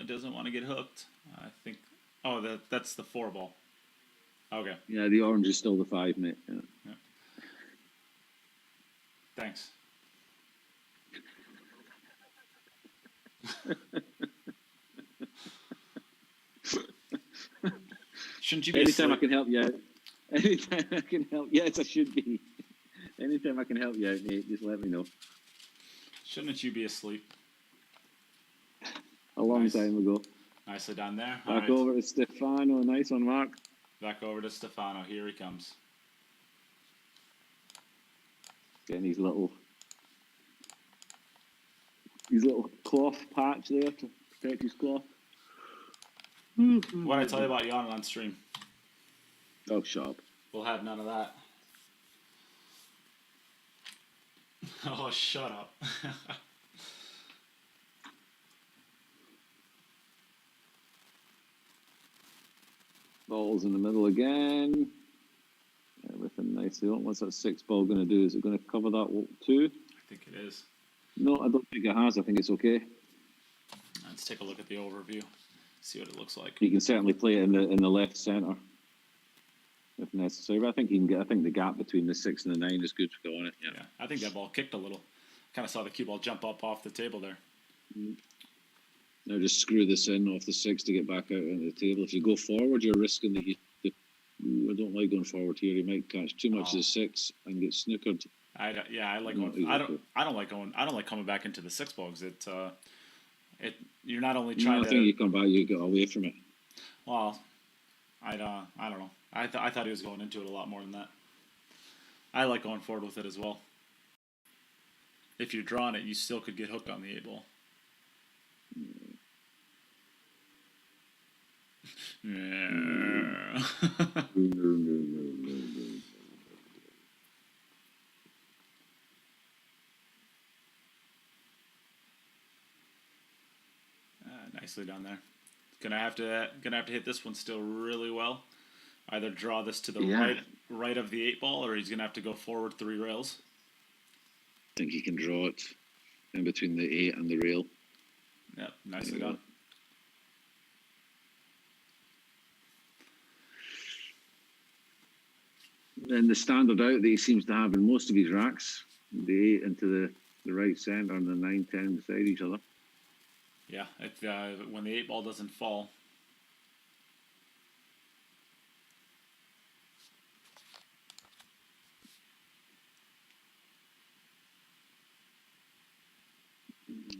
It doesn't want to get hooked. I think. Oh, that's the 4 ball. Okay. Yeah, the orange is still the 5, mate. Yeah. Yeah. Thanks. Shouldn't you be Anytime I asleep? can help you out. Anytime I can help. Yes, I should be. Anytime I can help you out, mate, just let me know. Shouldn't you be asleep? A long Nice. time ago. Nicely done there. All Back right. over to Stefano. Nice one, Marc. Back over to Stefano. Here he comes. Getting his little cloth patch there to protect his cloth. What did I tell you about yawning on stream? Oh, shut up. We'll have none of that. Oh, shut up. Balls in the middle again. Everything nicely on. What's that 6 ball going to do? Is it going to cover that 2? I think it is. No, I don't think it has. I think it's okay. Let's take a look at the overview. See what it looks like. You can certainly play it in the left centre if necessary. But I think the gap between the 6 and the 9 is good to go on it. Yeah. Yeah, I think that ball kicked a little. Kind of saw the cue ball jump up off the table there. Now just screw this in off the 6 to get back out onto the table. If you go forward, you're risking that I don't like going forward here. You might catch too much of the 6 and get snookered. I like going. I don't like coming back into the 6 ball because You're not only No, trying I think you come back, you get away from it. Well, I don't know. I thought he was going into it a lot more than that. I like going forward with it as well. If you're drawing it, you still could get hooked on the 8-ball. Yeah. Nicely done there. Gonna have to hit this one still really well. Either draw this to the right of the 8-ball, or he's gonna have to go forward 3 rails. I think he can draw it in between the 8 and the rail. Yep, nicely done. And the standard out that he seems to have in most of his racks, the 8 into the right centre and the 9, 10 beside each other. Yeah, when the 8-ball doesn't fall.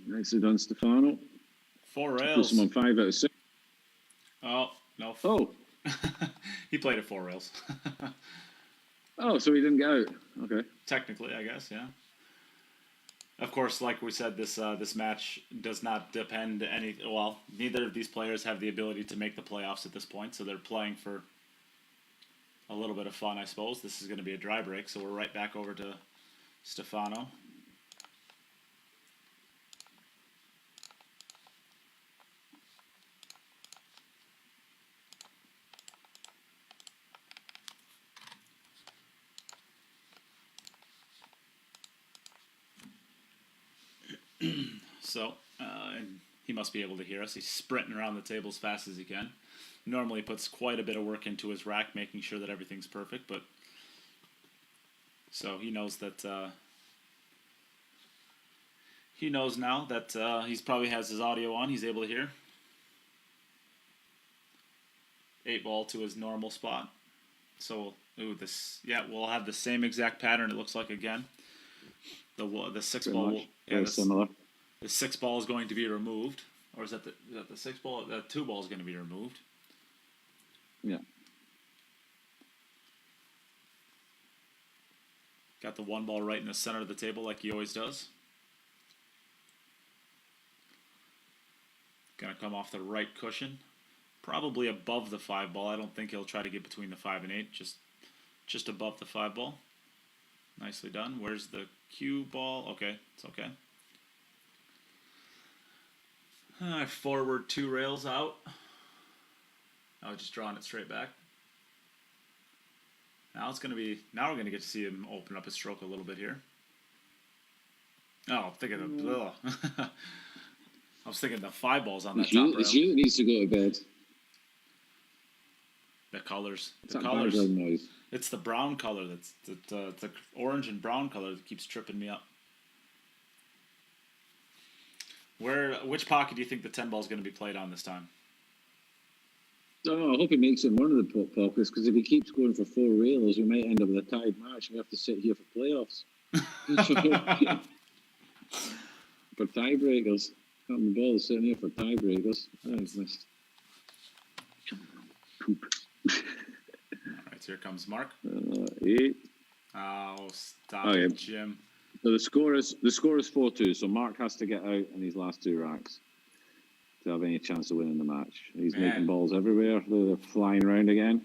Nicely done, Stefano. 4 rails. Puts him on 5 out of 6. Oh, no. Oh. He played at 4 rails. Oh, so he didn't get out. Okay. Technically, I guess, yeah. Of course, like we said, this match does not depend neither of these players have the ability to make the playoffs at this point, so they're playing for a little bit of fun, I suppose. This is going to be a dry break, so we're right back over to Stefano. So, and he must be able to hear us. He's sprinting around the table as fast as he can. Normally puts quite a bit of work into his rack, making sure that everything's perfect, but so he knows that he knows now that he's probably has his audio on. He's able to hear. 8-ball to his normal spot. So, we'll have the same exact pattern. It looks like again. The 6-ball, similar. The 6-ball is going to be removed, or is that the 6-ball? The 2-ball is going to be removed. Yeah. Got the 1-ball right in the center of the table, like he always does. Gonna come off the right cushion, probably above the 5-ball. I don't think he'll try to get between the 5 and 8, just above the 5-ball. Nicely done. Where's the cue ball? Okay, it's okay. Forward 2 rails out. I was just drawing it straight back. Now we're gonna get to see him open up his stroke a little bit here. Oh, I was thinking the 5-ball's on that top rail. It's you that needs to go to bed. The colors. It's the colors. Noise. It's the brown color the orange and brown color that keeps tripping me up. Which pocket do you think the 10-ball is going to be played on this time? I hope he makes it in one of the pockets, because if he keeps going for 4 rails, we might end up with a tied match and we have to sit here for playoffs. For tiebreakers. The ball is sitting here for tiebreakers. I've missed. Poop. Alright, so here comes Marc. 8. Oh, stop it, Jim. So the score is 4-2, so Marc has to get out in his last 2 racks to have any chance of winning the match. He's making balls everywhere. They're flying around again.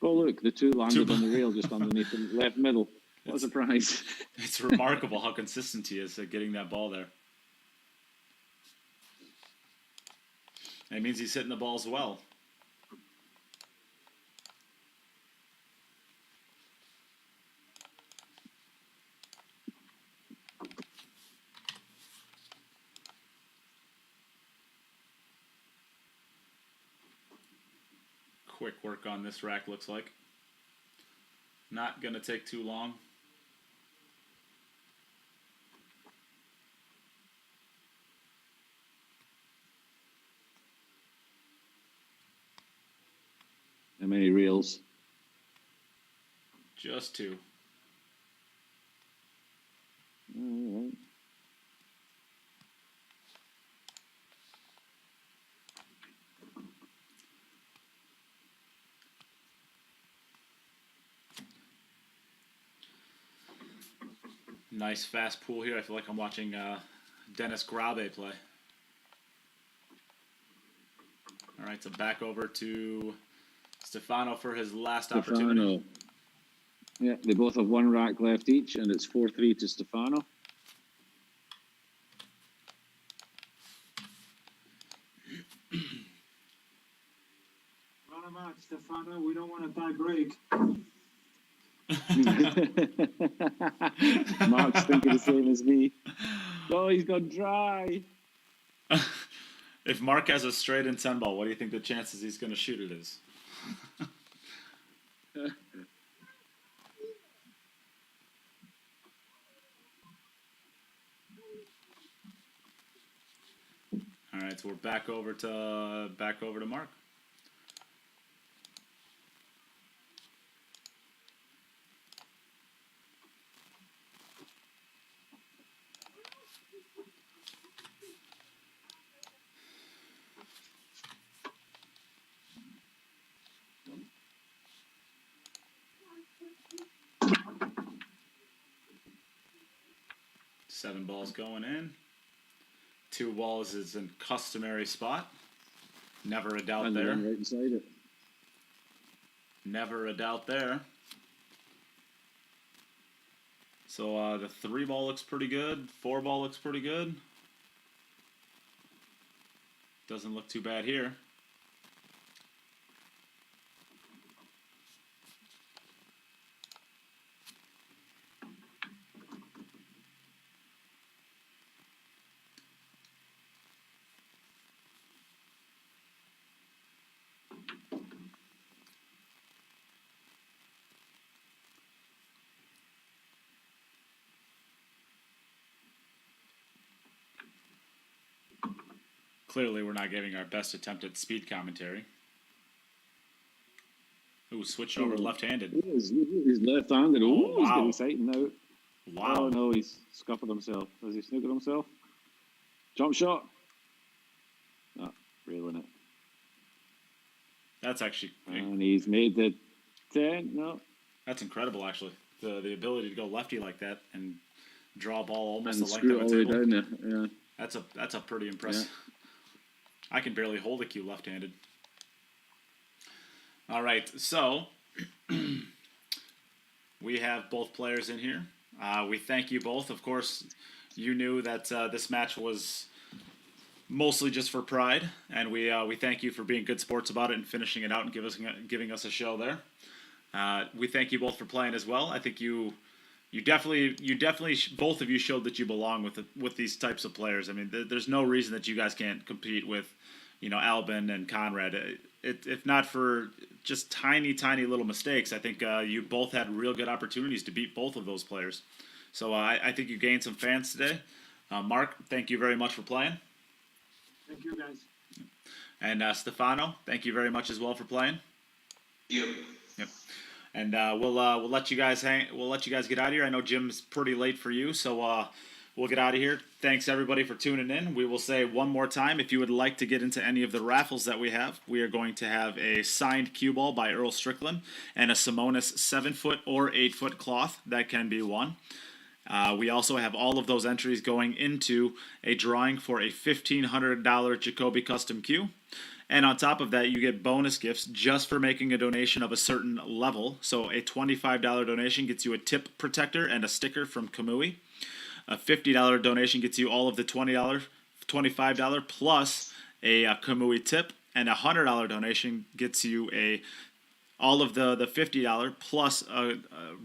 Oh, look, the 2 landed on the rail just underneath the left middle. What a surprise. It's remarkable how consistent he is at getting that ball there. And it means he's hitting the balls well. Quick work on this rack, looks like. Not going to take too long. How many reels? Just 2. All right. Nice fast pool here. I feel like I'm watching Dennis Grabe play. All right, so back over to Stefano for his last opportunity. Yeah, they both have one rack left each, and it's 4-3 to Stefano. Run him out, Stefano. We don't want a tie break. Mark's thinking the same as me. Oh, he's gone dry. If Marc has a straight and 10 ball, what do you think the chances he's going to shoot it is? All right, so we're back over to Marc. Seven balls going in. Two balls is in customary spot. Never a doubt there. Right inside it. Never a doubt there. So the 3 ball looks pretty good. 4 ball looks pretty good. Doesn't look too bad here. Clearly, we're not giving our best attempt at speed commentary. Ooh, switched over left-handed. He's left-handed. Oh, wow. He's getting exciting now. Wow. Oh, no, he's scuppered himself. Has he snookered himself? Jump shot. Oh, railing it. That's actually... And he's made the 10. No. That's incredible, actually. The ability to go lefty like that and draw a ball almost And the length screw of it a all the way table. down there. Yeah. That's a pretty impressive... Yeah. I can barely hold a cue left-handed. All right, so we have both players in here. We thank you both. Of course, you knew that this match was mostly just for pride, and we thank you for being good sports about it and finishing it out and giving us a show there. We thank you both for playing as well. I think you definitely both of you showed that you belong with these types of players. I mean, there's no reason that you guys can't compete with, Albin and Konrad. If not for just tiny little mistakes, I think you both had real good opportunities to beat both of those players. So I think you gained some fans today. Marc, thank you very much for playing. Thank you, guys. And Stefano, thank you very much as well for playing. Thank you. Yep. And we'll let you guys We'll let you guys get out of here. I know Jim's pretty late for you, so we'll get out of here. Thanks everybody for tuning in. We will say one more time, if you would like to get into any of the raffles that we have, we are going to have a signed cue ball by Earl Strickland and a Simonis 7-foot or 8-foot cloth that can be won. We also have all of those entries going into a drawing for a $1,500 Jacoby custom cue. And on top of that, you get bonus gifts just for making a donation of a certain level. So a $25 donation gets you a tip protector and a sticker from Kamui. A $50 donation gets you all of the $25 plus a Kamui tip. And a $100 donation gets you all of the $50 plus a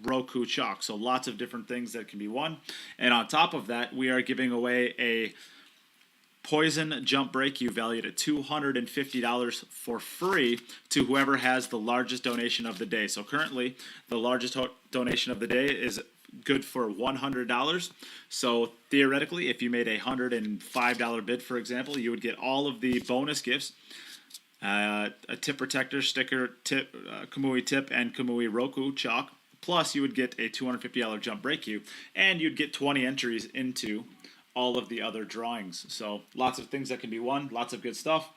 Roku chalk. So lots of different things that can be won. And on top of that, we are giving away a Poison jump break you valued at $250 for free to whoever has the largest donation of the day. So currently, the largest donation of the day is good for $100. So theoretically, if you made a $105 bid, for example, you would get all of the bonus gifts, a tip protector, sticker, tip, Kamui tip, and Kamui Roku chalk. Plus, you would get a $250 jump break queue, and you'd get 20 entries into all of the other drawings. So lots of things that can be won, lots of good stuff.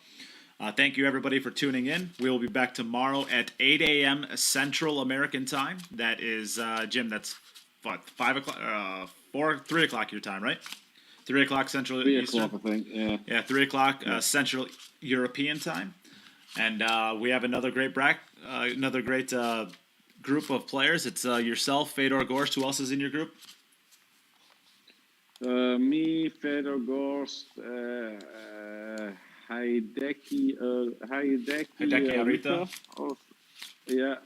Thank you everybody for tuning in. We will be back tomorrow at 8 a.m. Central American time. That is, Jim, that's what, 5 o'clock? 3 o'clock your time, right? 3 o'clock Central 3 Eastern. o'clock, I think. Yeah. Yeah, 3 o'clock Central European time, and we have another great group of players. It's yourself, Fedor Gorst. Who else is in your group? Me, Fedor Gorst, Hideki Arita. Yeah.